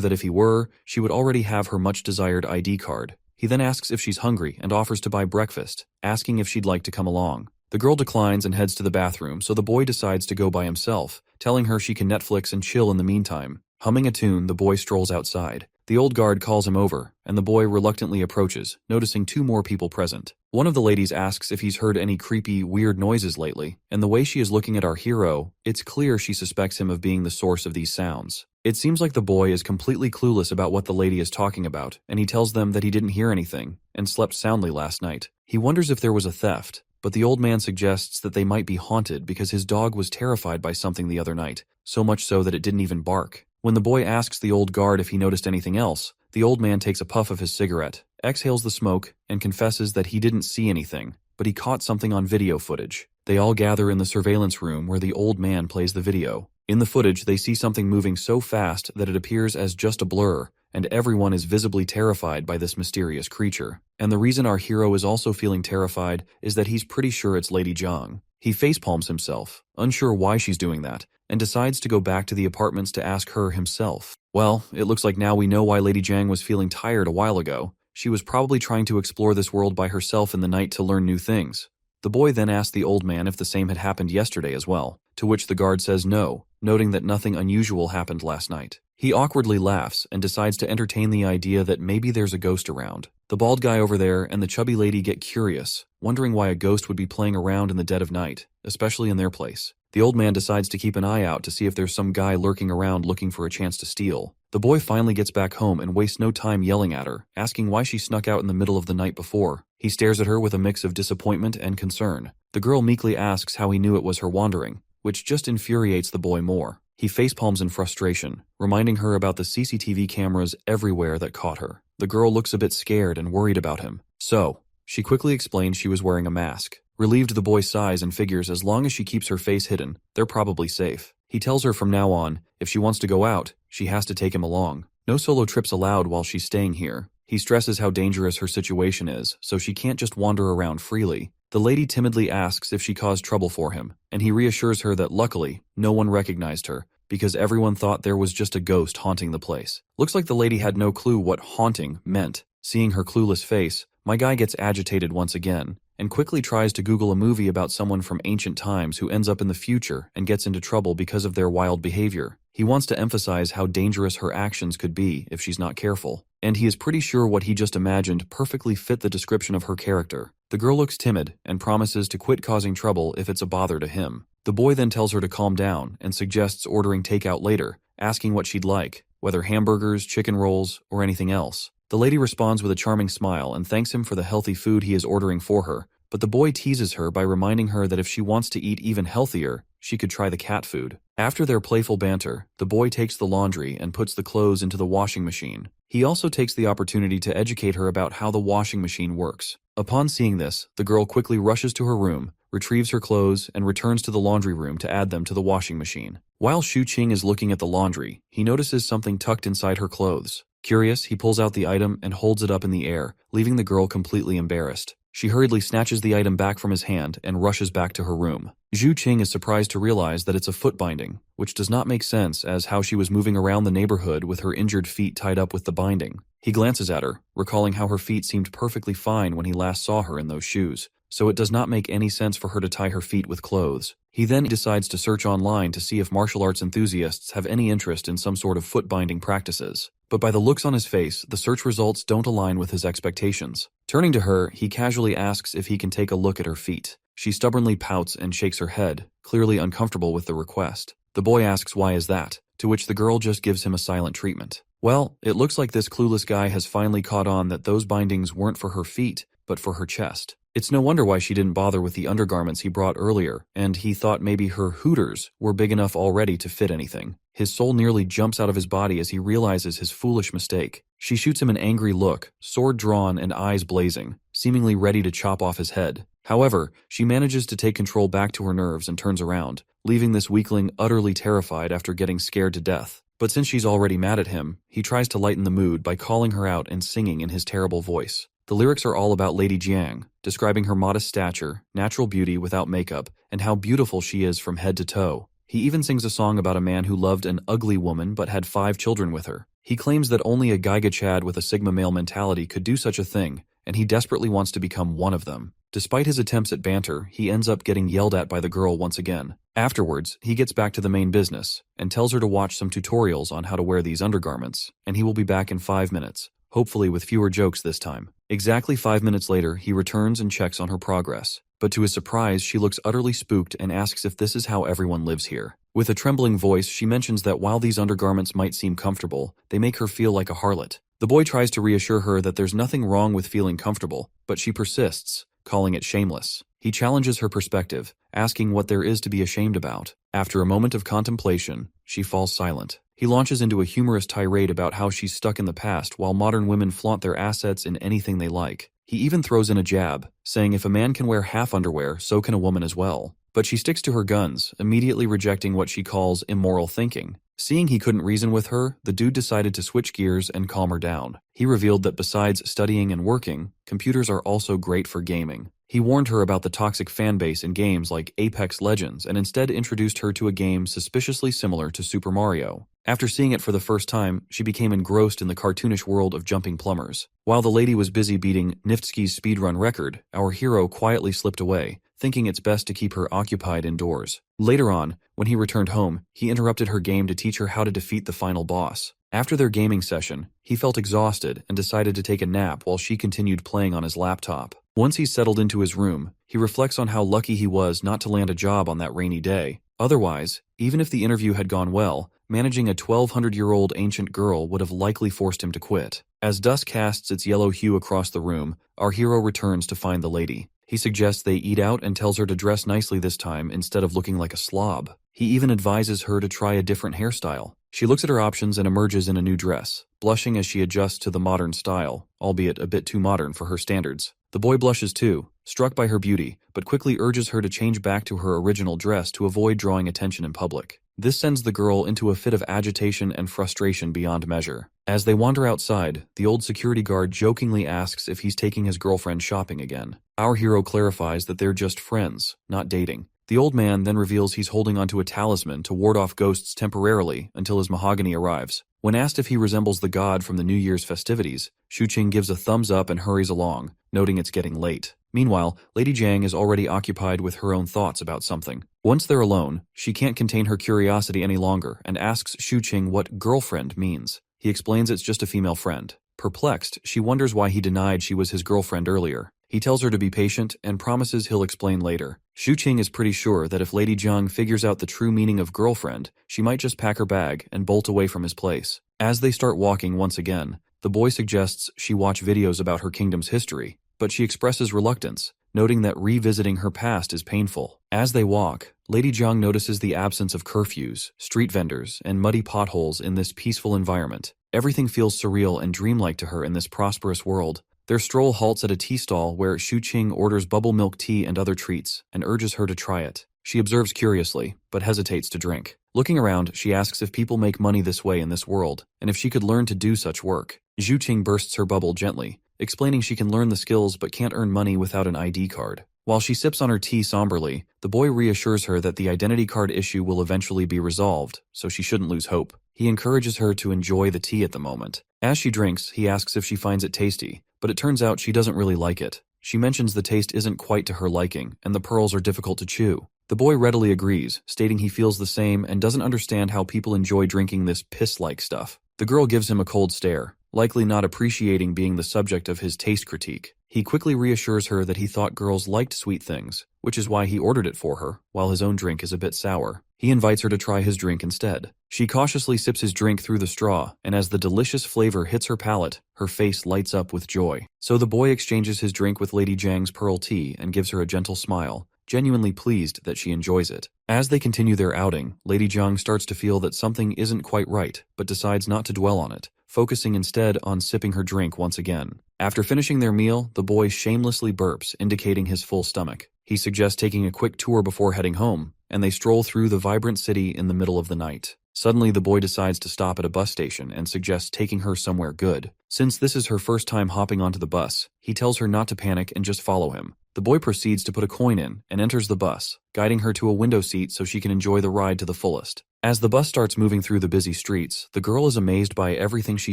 that if he were, she would already have her much-desired ID card. He then asks if she's hungry and offers to buy breakfast, asking if she'd like to come along. The girl declines and heads to the bathroom, so the boy decides to go by himself, telling her she can Netflix and chill in the meantime. Humming a tune, the boy strolls outside. The old guard calls him over, and the boy reluctantly approaches, noticing 2 more people present. One of the ladies asks if he's heard any creepy, weird noises lately, and the way she is looking at our hero, it's clear she suspects him of being the source of these sounds. It seems like the boy is completely clueless about what the lady is talking about, and he tells them that he didn't hear anything, and slept soundly last night. He wonders if there was a theft, but the old man suggests that they might be haunted because his dog was terrified by something the other night, so much so that it didn't even bark. When the boy asks the old guard if he noticed anything else, the old man takes a puff of his cigarette, exhales the smoke, and confesses that he didn't see anything, but he caught something on video footage. They all gather in the surveillance room where the old man plays the video. In the footage, they see something moving so fast that it appears as just a blur, and everyone is visibly terrified by this mysterious creature. And the reason our hero is also feeling terrified is that he's pretty sure it's Lady Zhang. He facepalms himself, unsure why she's doing that, and decides to go back to the apartments to ask her himself. Well, it looks like now we know why Lady Zhang was feeling tired a while ago. She was probably trying to explore this world by herself in the night to learn new things. The boy then asked the old man if the same had happened yesterday as well, to which the guard says no, noting that nothing unusual happened last night. He awkwardly laughs and decides to entertain the idea that maybe there's a ghost around. The bald guy over there and the chubby lady get curious, wondering why a ghost would be playing around in the dead of night, especially in their place. The old man decides to keep an eye out to see if there's some guy lurking around looking for a chance to steal. The boy finally gets back home and wastes no time yelling at her, asking why she snuck out in the middle of the night before. He stares at her with a mix of disappointment and concern. The girl meekly asks how he knew it was her wandering, which just infuriates the boy more. He facepalms in frustration, reminding her about the CCTV cameras everywhere that caught her. The girl looks a bit scared and worried about him. So, she quickly explains she was wearing a mask. Relieved, the boy sighs and figures as long as she keeps her face hidden, they're probably safe. He tells her from now on, if she wants to go out, she has to take him along. No solo trips allowed while she's staying here. He stresses how dangerous her situation is, so she can't just wander around freely. The lady timidly asks if she caused trouble for him, and he reassures her that luckily, no one recognized her, because everyone thought there was just a ghost haunting the place. Looks like the lady had no clue what haunting meant. Seeing her clueless face, my guy gets agitated once again, and quickly tries to Google a movie about someone from ancient times who ends up in the future and gets into trouble because of their wild behavior. He wants to emphasize how dangerous her actions could be if she's not careful, and he is pretty sure what he just imagined perfectly fit the description of her character. The girl looks timid and promises to quit causing trouble if it's a bother to him. The boy then tells her to calm down and suggests ordering takeout later, asking what she'd like, whether hamburgers, chicken rolls, or anything else. The lady responds with a charming smile and thanks him for the healthy food he is ordering for her, but the boy teases her by reminding her that if she wants to eat even healthier, she could try the cat food. After their playful banter, the boy takes the laundry and puts the clothes into the washing machine. He also takes the opportunity to educate her about how the washing machine works. Upon seeing this, the girl quickly rushes to her room, retrieves her clothes, and returns to the laundry room to add them to the washing machine. While Shu Qing is looking at the laundry, he notices something tucked inside her clothes. Curious, he pulls out the item and holds it up in the air, leaving the girl completely embarrassed. She hurriedly snatches the item back from his hand and rushes back to her room. Zhu Qing is surprised to realize that it's a foot binding, which does not make sense as how she was moving around the neighborhood with her injured feet tied up with the binding. He glances at her, recalling how her feet seemed perfectly fine when he last saw her in those shoes, so it does not make any sense for her to tie her feet with clothes. He then decides to search online to see if martial arts enthusiasts have any interest in some sort of foot binding practices. But by the looks on his face, the search results don't align with his expectations. Turning to her, he casually asks if he can take a look at her feet. She stubbornly pouts and shakes her head, clearly uncomfortable with the request. The boy asks why is that, to which the girl just gives him a silent treatment. Well, it looks like this clueless guy has finally caught on that those bindings weren't for her feet, but for her chest. It's no wonder why she didn't bother with the undergarments he brought earlier, and he thought maybe her hooters were big enough already to fit anything. His soul nearly jumps out of his body as he realizes his foolish mistake. She shoots him an angry look, sword drawn and eyes blazing, seemingly ready to chop off his head. However, she manages to take control back to her nerves and turns around, leaving this weakling utterly terrified after getting scared to death. But since she's already mad at him, he tries to lighten the mood by calling her out and singing in his terrible voice. The lyrics are all about Lady Jiang, describing her modest stature, natural beauty without makeup, and how beautiful she is from head to toe. He even sings a song about a man who loved an ugly woman but had 5 children with her. He claims that only a Gaiga Chad with a Sigma male mentality could do such a thing, and he desperately wants to become one of them. Despite his attempts at banter, he ends up getting yelled at by the girl once again. Afterwards, he gets back to the main business, and tells her to watch some tutorials on how to wear these undergarments, and he will be back in 5 minutes, hopefully with fewer jokes this time. Exactly 5 minutes later, he returns and checks on her progress. But to his surprise, she looks utterly spooked and asks if this is how everyone lives here. With a trembling voice, she mentions that while these undergarments might seem comfortable, they make her feel like a harlot. The boy tries to reassure her that there's nothing wrong with feeling comfortable, but she persists, calling it shameless. He challenges her perspective, asking what there is to be ashamed about. After a moment of contemplation, she falls silent. He launches into a humorous tirade about how she's stuck in the past while modern women flaunt their assets in anything they like. He even throws in a jab, saying if a man can wear half underwear, so can a woman as well. But she sticks to her guns, immediately rejecting what she calls immoral thinking. Seeing he couldn't reason with her, the dude decided to switch gears and calm her down. He revealed that besides studying and working, computers are also great for gaming. He warned her about the toxic fanbase in games like Apex Legends and instead introduced her to a game suspiciously similar to Super Mario. After seeing it for the first time, she became engrossed in the cartoonish world of jumping plumbers. While the lady was busy beating Niftsky's speedrun record, our hero quietly slipped away, thinking it's best to keep her occupied indoors. Later on, when he returned home, he interrupted her game to teach her how to defeat the final boss. After their gaming session, he felt exhausted and decided to take a nap while she continued playing on his laptop. Once he settled into his room, he reflects on how lucky he was not to land a job on that rainy day. Otherwise, even if the interview had gone well, managing a 1,200-year-old ancient girl would have likely forced him to quit. As dusk casts its yellow hue across the room, our hero returns to find the lady. He suggests they eat out and tells her to dress nicely this time instead of looking like a slob. He even advises her to try a different hairstyle. She looks at her options and emerges in a new dress, blushing as she adjusts to the modern style, albeit a bit too modern for her standards. The boy blushes too, struck by her beauty, but quickly urges her to change back to her original dress to avoid drawing attention in public. This sends the girl into a fit of agitation and frustration beyond measure. As they wander outside, the old security guard jokingly asks if he's taking his girlfriend shopping again. Our hero clarifies that they're just friends, not dating. The old man then reveals he's holding onto a talisman to ward off ghosts temporarily until his mahogany arrives. When asked if he resembles the god from the New Year's festivities, Shuqing gives a thumbs up and hurries along, noting it's getting late. Meanwhile, Lady Jiang is already occupied with her own thoughts about something. Once they're alone, she can't contain her curiosity any longer and asks Shuqing what girlfriend means. He explains it's just a female friend. Perplexed, she wonders why he denied she was his girlfriend earlier. He tells her to be patient and promises he'll explain later. Shuqing is pretty sure that if Lady Jiang figures out the true meaning of girlfriend, she might just pack her bag and bolt away from his place. As they start walking once again, the boy suggests she watch videos about her kingdom's history, but she expresses reluctance, noting that revisiting her past is painful. As they walk, Lady Jiang notices the absence of curfews, street vendors, and muddy potholes in this peaceful environment. Everything feels surreal and dreamlike to her in this prosperous world. Their stroll halts at a tea stall where Shuqing orders bubble milk tea and other treats and urges her to try it. She observes curiously, but hesitates to drink. Looking around, she asks if people make money this way in this world, and if she could learn to do such work. Shuqing bursts her bubble gently, explaining she can learn the skills but can't earn money without an ID card. While she sips on her tea somberly, the boy reassures her that the identity card issue will eventually be resolved, so she shouldn't lose hope. He encourages her to enjoy the tea at the moment. As she drinks, he asks if she finds it tasty, but it turns out she doesn't really like it. She mentions the taste isn't quite to her liking, and the pearls are difficult to chew. The boy readily agrees, stating he feels the same and doesn't understand how people enjoy drinking this piss-like stuff. The girl gives him a cold stare, likely not appreciating being the subject of his taste critique. He quickly reassures her that he thought girls liked sweet things, which is why he ordered it for her, while his own drink is a bit sour. He invites her to try his drink instead. She cautiously sips his drink through the straw, and as the delicious flavor hits her palate, her face lights up with joy. So the boy exchanges his drink with Lady Jiang's pearl tea and gives her a gentle smile, genuinely pleased that she enjoys it. As they continue their outing, Lady Jiang starts to feel that something isn't quite right, but decides not to dwell on it, focusing instead on sipping her drink once again. After finishing their meal, the boy shamelessly burps, indicating his full stomach. He suggests taking a quick tour before heading home, and they stroll through the vibrant city in the middle of the night. Suddenly, the boy decides to stop at a bus station and suggests taking her somewhere good. Since this is her first time hopping onto the bus, he tells her not to panic and just follow him. The boy proceeds to put a coin in and enters the bus, guiding her to a window seat so she can enjoy the ride to the fullest. As the bus starts moving through the busy streets, the girl is amazed by everything she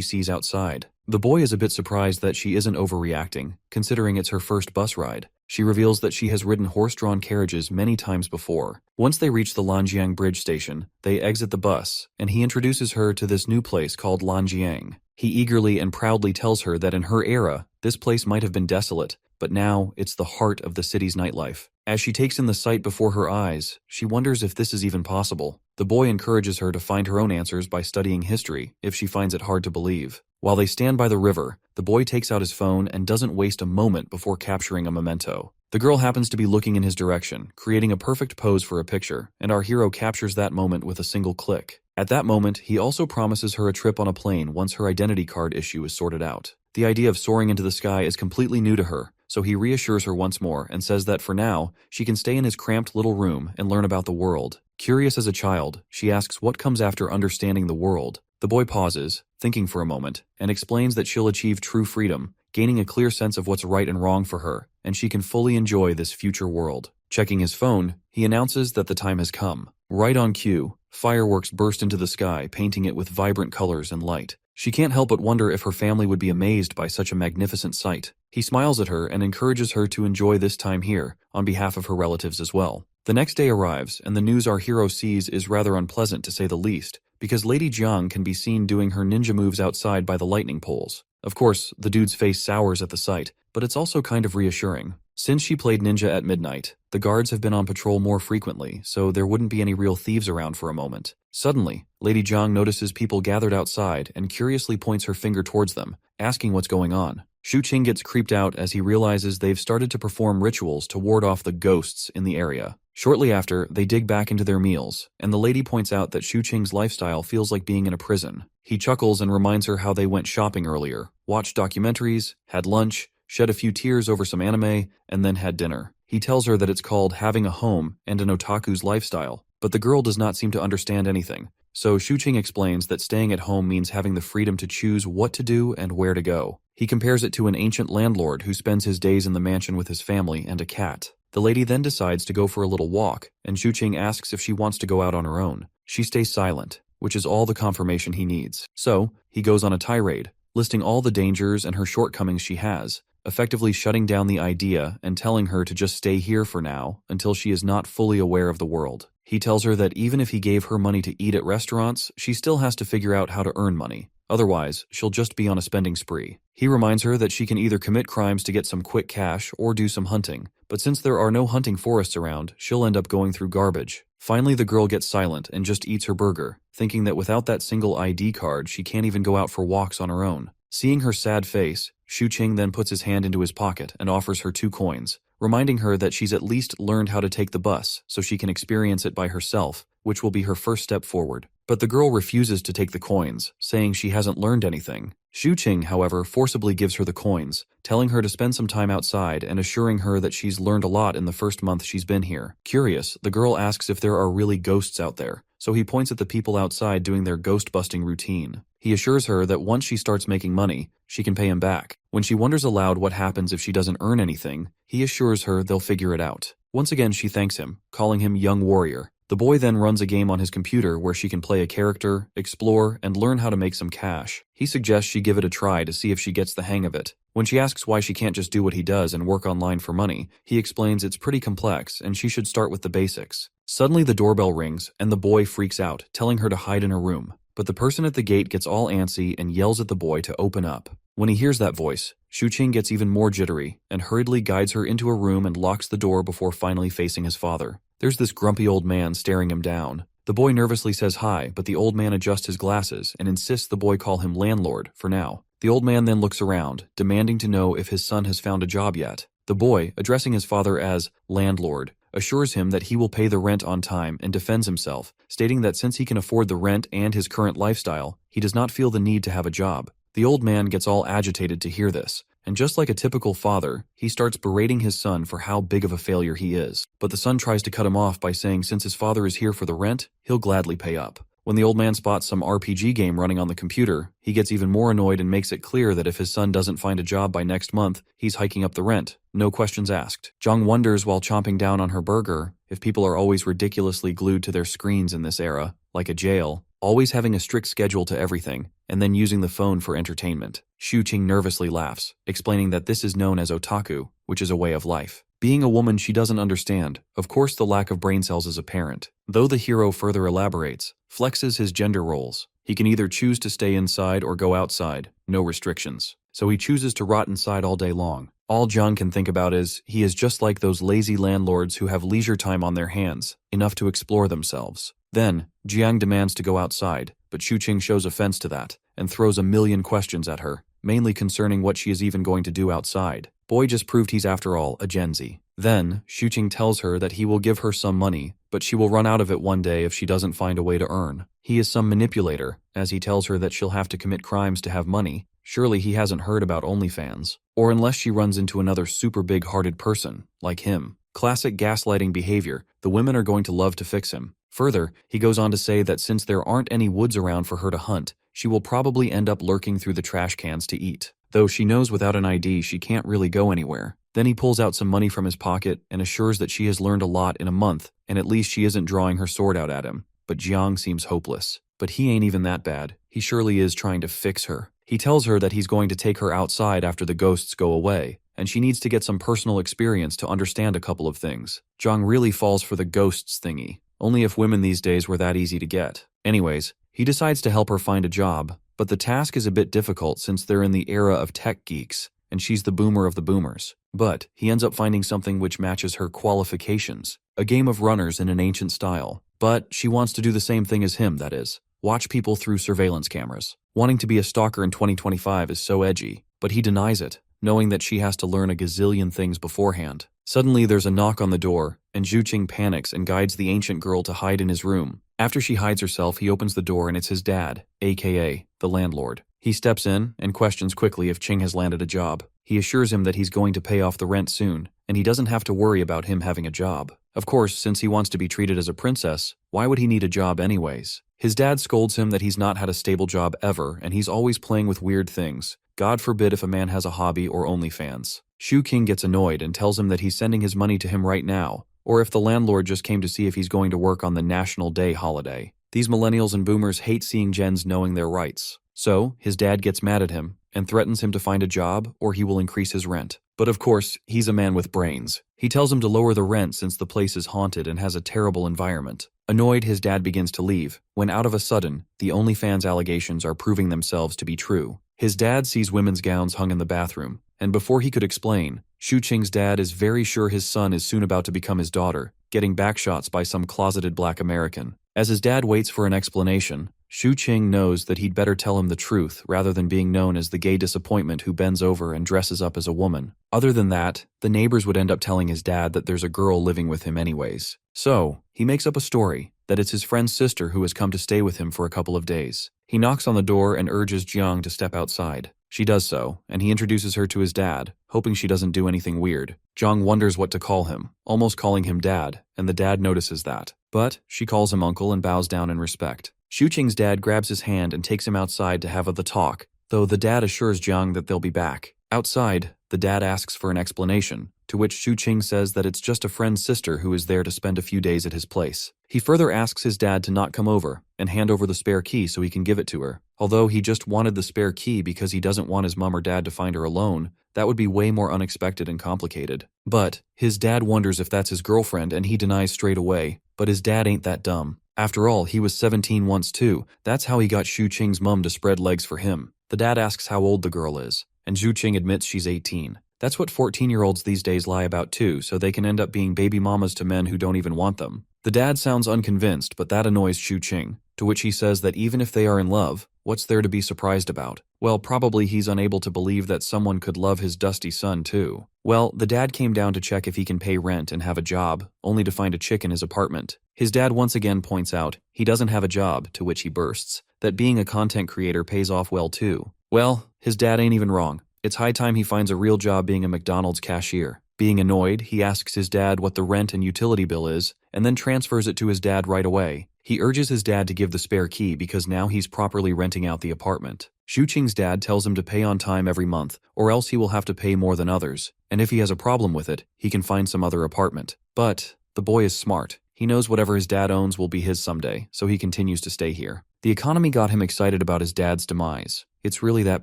sees outside. The boy is a bit surprised that she isn't overreacting, considering it's her first bus ride. She reveals that she has ridden horse-drawn carriages many times before. Once they reach the Lanjiang bridge station, they exit the bus, and he introduces her to this new place called Lanjiang. He eagerly and proudly tells her that in her era, this place might have been desolate, but now it's the heart of the city's nightlife. As she takes in the sight before her eyes, she wonders if this is even possible. The boy encourages her to find her own answers by studying history, if she finds it hard to believe. While they stand by the river, the boy takes out his phone and doesn't waste a moment before capturing a memento. The girl happens to be looking in his direction, creating a perfect pose for a picture, and our hero captures that moment with a single click. At that moment, he also promises her a trip on a plane once her identity card issue is sorted out. The idea of soaring into the sky is completely new to her, so he reassures her once more and says that for now, she can stay in his cramped little room and learn about the world. Curious as a child, she asks what comes after understanding the world. The boy pauses, thinking for a moment, and explains that she'll achieve true freedom, gaining a clear sense of what's right and wrong for her, and she can fully enjoy this future world. Checking his phone, he announces that the time has come. Right on cue, fireworks burst into the sky, painting it with vibrant colors and light. She can't help but wonder if her family would be amazed by such a magnificent sight. He smiles at her and encourages her to enjoy this time here, on behalf of her relatives as well. The next day arrives, and the news our hero sees is rather unpleasant to say the least, because Lady Jiang can be seen doing her ninja moves outside by the lightning poles. Of course, the dude's face sours at the sight, but it's also kind of reassuring. Since she played ninja at midnight, the guards have been on patrol more frequently, so there wouldn't be any real thieves around for a moment. Suddenly, Lady Jiang notices people gathered outside and curiously points her finger towards them, asking what's going on. Shu Qing gets creeped out as he realizes they've started to perform rituals to ward off the ghosts in the area. Shortly after, they dig back into their meals, and the lady points out that Shu Qing's lifestyle feels like being in a prison. He chuckles and reminds her how they went shopping earlier, watched documentaries, had lunch, shed a few tears over some anime, and then had dinner. He tells her that it's called having a home and an otaku's lifestyle, but the girl does not seem to understand anything. So Shu Qing explains that staying at home means having the freedom to choose what to do and where to go. He compares it to an ancient landlord who spends his days in the mansion with his family and a cat. The lady then decides to go for a little walk, and Shu Qing asks if she wants to go out on her own. She stays silent, which is all the confirmation he needs. So, he goes on a tirade, listing all the dangers and her shortcomings she has, effectively shutting down the idea and telling her to just stay here for now until she is not fully aware of the world. He tells her that even if he gave her money to eat at restaurants, she still has to figure out how to earn money. Otherwise, she'll just be on a spending spree. He reminds her that she can either commit crimes to get some quick cash or do some hunting, but since there are no hunting forests around, she'll end up going through garbage. Finally, the girl gets silent and just eats her burger, thinking that without that single ID card, she can't even go out for walks on her own. Seeing her sad face, Shu Qing then puts his hand into his pocket and offers her 2 coins, reminding her that she's at least learned how to take the bus so she can experience it by herself, which will be her first step forward. But the girl refuses to take the coins, saying she hasn't learned anything. Shu Qing, however, forcibly gives her the coins, telling her to spend some time outside and assuring her that she's learned a lot in the first month she's been here. Curious, the girl asks if there are really ghosts out there, so he points at the people outside doing their ghost-busting routine. He assures her that once she starts making money, she can pay him back. When she wonders aloud what happens if she doesn't earn anything, he assures her they'll figure it out. Once again, she thanks him, calling him Young Warrior. The boy then runs a game on his computer where she can play a character, explore, and learn how to make some cash. He suggests she give it a try to see if she gets the hang of it. When she asks why she can't just do what he does and work online for money, he explains it's pretty complex and she should start with the basics. Suddenly the doorbell rings and the boy freaks out, telling her to hide in her room. But the person at the gate gets all antsy and yells at the boy to open up. When he hears that voice, Shuqing gets even more jittery and hurriedly guides her into a room and locks the door before finally facing his father. There's this grumpy old man staring him down. The boy nervously says hi, but the old man adjusts his glasses and insists the boy call him landlord for now. The old man then looks around, demanding to know if his son has found a job yet. The boy, addressing his father as landlord, assures him that he will pay the rent on time and defends himself, stating that since he can afford the rent and his current lifestyle, he does not feel the need to have a job. The old man gets all agitated to hear this, and just like a typical father, he starts berating his son for how big of a failure he is. But the son tries to cut him off by saying since his father is here for the rent, he'll gladly pay up. When the old man spots some RPG game running on the computer, he gets even more annoyed and makes it clear that if his son doesn't find a job by next month, he's hiking up the rent. No questions asked. Jung wonders while chomping down on her burger if people are always ridiculously glued to their screens in this era, like a jail, always having a strict schedule to everything, and then using the phone for entertainment. Shuqing nervously laughs, explaining that this is known as otaku, which is a way of life. Being a woman she doesn't understand, of course the lack of brain cells is apparent. Though the hero further elaborates, flexes his gender roles. He can either choose to stay inside or go outside, no restrictions. So he chooses to rot inside all day long. All Jung can think about is, he is just like those lazy landlords who have leisure time on their hands, enough to explore themselves. Then, Jiang demands to go outside, but Shuqing shows offense to that, and throws a million questions at her, mainly concerning what she is even going to do outside. Boy just proved he's after all a Gen Z. Then, Shuqing tells her that he will give her some money, but she will run out of it one day if she doesn't find a way to earn. He is some manipulator, as he tells her that she'll have to commit crimes to have money. Surely he hasn't heard about OnlyFans. Or unless she runs into another super big-hearted person, like him. Classic gaslighting behavior, the women are going to love to fix him. Further, he goes on to say that since there aren't any woods around for her to hunt, she will probably end up lurking through the trash cans to eat. Though she knows without an ID she can't really go anywhere. Then he pulls out some money from his pocket and assures that she has learned a lot in a month, and at least she isn't drawing her sword out at him. But Jiang seems hopeless. But he ain't even that bad. He surely is trying to fix her. He tells her that he's going to take her outside after the ghosts go away, and she needs to get some personal experience to understand a couple of things. Jiang really falls for the ghosts thingy. Only if women these days were that easy to get. Anyways, he decides to help her find a job, but the task is a bit difficult since they're in the era of tech geeks, and she's the boomer of the boomers. But he ends up finding something which matches her qualifications, a game of runners in an ancient style. But she wants to do the same thing as him, that is, watch people through surveillance cameras. Wanting to be a stalker in 2025 is so edgy, but he denies it, knowing that she has to learn a gazillion things beforehand. Suddenly there's a knock on the door, and Shuqing panics and guides the ancient girl to hide in his room. After she hides herself, he opens the door and it's his dad, aka the landlord. He steps in and questions quickly if Qing has landed a job. He assures him that he's going to pay off the rent soon, and he doesn't have to worry about him having a job. Of course, since he wants to be treated as a princess, why would he need a job anyways? His dad scolds him that he's not had a stable job ever and he's always playing with weird things. God forbid if a man has a hobby or OnlyFans. Shuqing gets annoyed and tells him that he's sending his money to him right now, or if the landlord just came to see if he's going to work on the National Day holiday. These millennials and boomers hate seeing gens knowing their rights. So, his dad gets mad at him and threatens him to find a job or he will increase his rent. But of course, he's a man with brains. He tells him to lower the rent since the place is haunted and has a terrible environment. Annoyed, his dad begins to leave, when out of a sudden, the OnlyFans allegations are proving themselves to be true. His dad sees women's gowns hung in the bathroom, and before he could explain, Shuqing's dad is very sure his son is soon about to become his daughter, getting backshots by some closeted black American. As his dad waits for an explanation, Shuqing knows that he'd better tell him the truth rather than being known as the gay disappointment who bends over and dresses up as a woman. Other than that, the neighbors would end up telling his dad that there's a girl living with him anyways. So, he makes up a story that it's his friend's sister who has come to stay with him for a couple of days. He knocks on the door and urges Jiang to step outside. She does so, and he introduces her to his dad, hoping she doesn't do anything weird. Jiang wonders what to call him, almost calling him dad, and the dad notices that. But she calls him uncle and bows down in respect. Shuqing's dad grabs his hand and takes him outside to have the talk, though the dad assures Jiang that they'll be back. Outside, the dad asks for an explanation, to which Shuqing says that it's just a friend's sister who is there to spend a few days at his place. He further asks his dad to not come over and hand over the spare key so he can give it to her. Although he just wanted the spare key because he doesn't want his mom or dad to find her alone, that would be way more unexpected and complicated. But his dad wonders if that's his girlfriend and he denies straight away, but his dad ain't that dumb. After all, he was 17 once too. That's how he got Shuqing's mum to spread legs for him. The dad asks how old the girl is, and Zhu Qing admits she's 18. That's what 14-year-olds these days lie about too, so they can end up being baby mamas to men who don't even want them. The dad sounds unconvinced, but that annoys Zhu Qing, to which he says that even if they are in love, what's there to be surprised about? Well, probably he's unable to believe that someone could love his dusty son too. Well, the dad came down to check if he can pay rent and have a job, only to find a chick in his apartment. His dad once again points out he doesn't have a job, to which he bursts that being a content creator pays off well too. Well, his dad ain't even wrong. It's high time he finds a real job being a McDonald's cashier. Being annoyed, he asks his dad what the rent and utility bill is, and then transfers it to his dad right away. He urges his dad to give the spare key because now he's properly renting out the apartment. Zhu Qing's dad tells him to pay on time every month, or else he will have to pay more than others, and if he has a problem with it, he can find some other apartment. But the boy is smart. He knows whatever his dad owns will be his someday, so he continues to stay here. The economy got him excited about his dad's demise. It's really that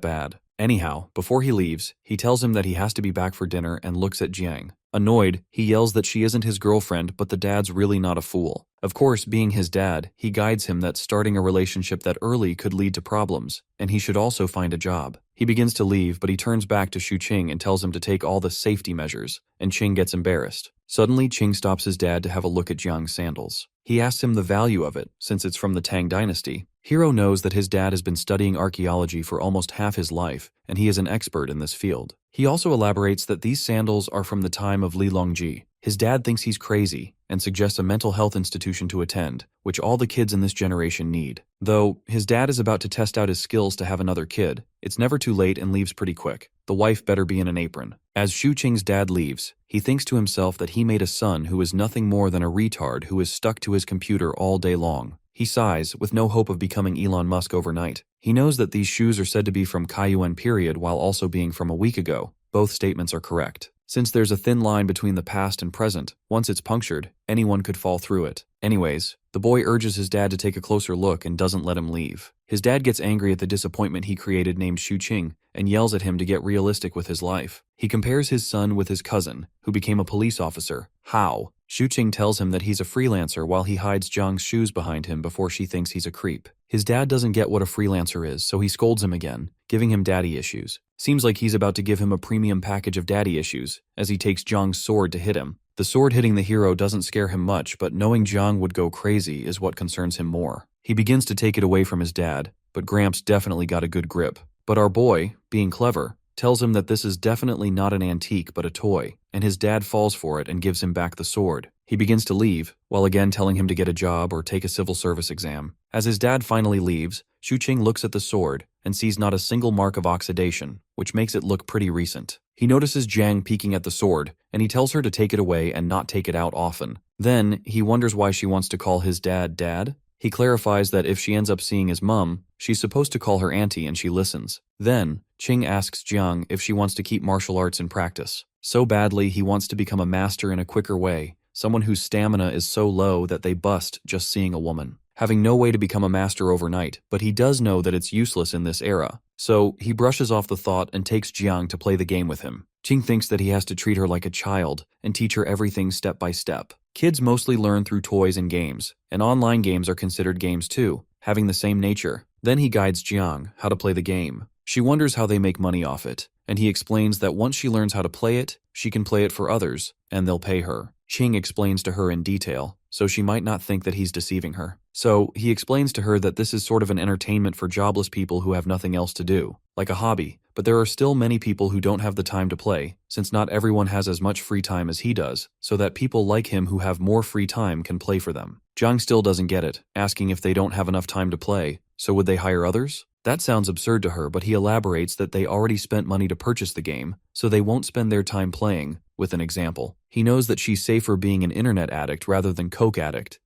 bad. Anyhow, before he leaves, he tells him that he has to be back for dinner and looks at Jiang. Annoyed, he yells that she isn't his girlfriend, but the dad's really not a fool. Of course, being his dad, he guides him that starting a relationship that early could lead to problems, and he should also find a job. He begins to leave, but he turns back to Zhu Qing and tells him to take all the safety measures, and Qing gets embarrassed. Suddenly, Qing stops his dad to have a look at Jiang's sandals. He asks him the value of it, since it's from the Tang dynasty. Hiro knows that his dad has been studying archaeology for almost half his life, and he is an expert in this field. He also elaborates that these sandals are from the time of Li Longji. His dad thinks he's crazy, and suggests a mental health institution to attend, which all the kids in this generation need. Though his dad is about to test out his skills to have another kid, it's never too late and leaves pretty quick. The wife better be in an apron. As Zhu Qing's dad leaves, he thinks to himself that he made a son who is nothing more than a retard who is stuck to his computer all day long. He sighs, with no hope of becoming Elon Musk overnight. He knows that these shoes are said to be from Kaiyuan period while also being from a week ago. Both statements are correct. Since there's a thin line between the past and present, once it's punctured, anyone could fall through it. Anyways, the boy urges his dad to take a closer look and doesn't let him leave. His dad gets angry at the disappointment he created named Zhu Qing and yells at him to get realistic with his life. He compares his son with his cousin, who became a police officer. How? Zhu Qing tells him that he's a freelancer while he hides Jiang's shoes behind him before she thinks he's a creep. His dad doesn't get what a freelancer is, so he scolds him again, giving him daddy issues. Seems like he's about to give him a premium package of daddy issues, as he takes Jiang's sword to hit him. The sword hitting the hero doesn't scare him much, but knowing Jiang would go crazy is what concerns him more. He begins to take it away from his dad, but Gramps definitely got a good grip. But our boy, being clever, tells him that this is definitely not an antique but a toy, and his dad falls for it and gives him back the sword. He begins to leave, while again telling him to get a job or take a civil service exam. As his dad finally leaves, Zhu Qing looks at the sword and sees not a single mark of oxidation, which makes it look pretty recent. He notices Jiang peeking at the sword, and he tells her to take it away and not take it out often. Then, he wonders why she wants to call his dad Dad. He clarifies that if she ends up seeing his mum, she's supposed to call her auntie and she listens. Then, Qing asks Jiang if she wants to keep martial arts in practice. So badly, he wants to become a master in a quicker way, someone whose stamina is so low that they bust just seeing a woman. Having no way to become a master overnight, but he does know that it's useless in this era. So, he brushes off the thought and takes Jiang to play the game with him. Qing thinks that he has to treat her like a child and teach her everything step by step. Kids mostly learn through toys and games, and online games are considered games too, having the same nature. Then he guides Jiang how to play the game. She wonders how they make money off it, and he explains that once she learns how to play it, she can play it for others, and they'll pay her. Qing explains to her in detail, so she might not think that he's deceiving her. So, he explains to her that this is sort of an entertainment for jobless people who have nothing else to do, like a hobby, but there are still many people who don't have the time to play, since not everyone has as much free time as he does, so that people like him who have more free time can play for them. Jiang still doesn't get it, asking if they don't have enough time to play, so would they hire others? That sounds absurd to her, but he elaborates that they already spent money to purchase the game, so they won't spend their time playing, with an example. He knows that she's safer being an internet addict rather than coke addict.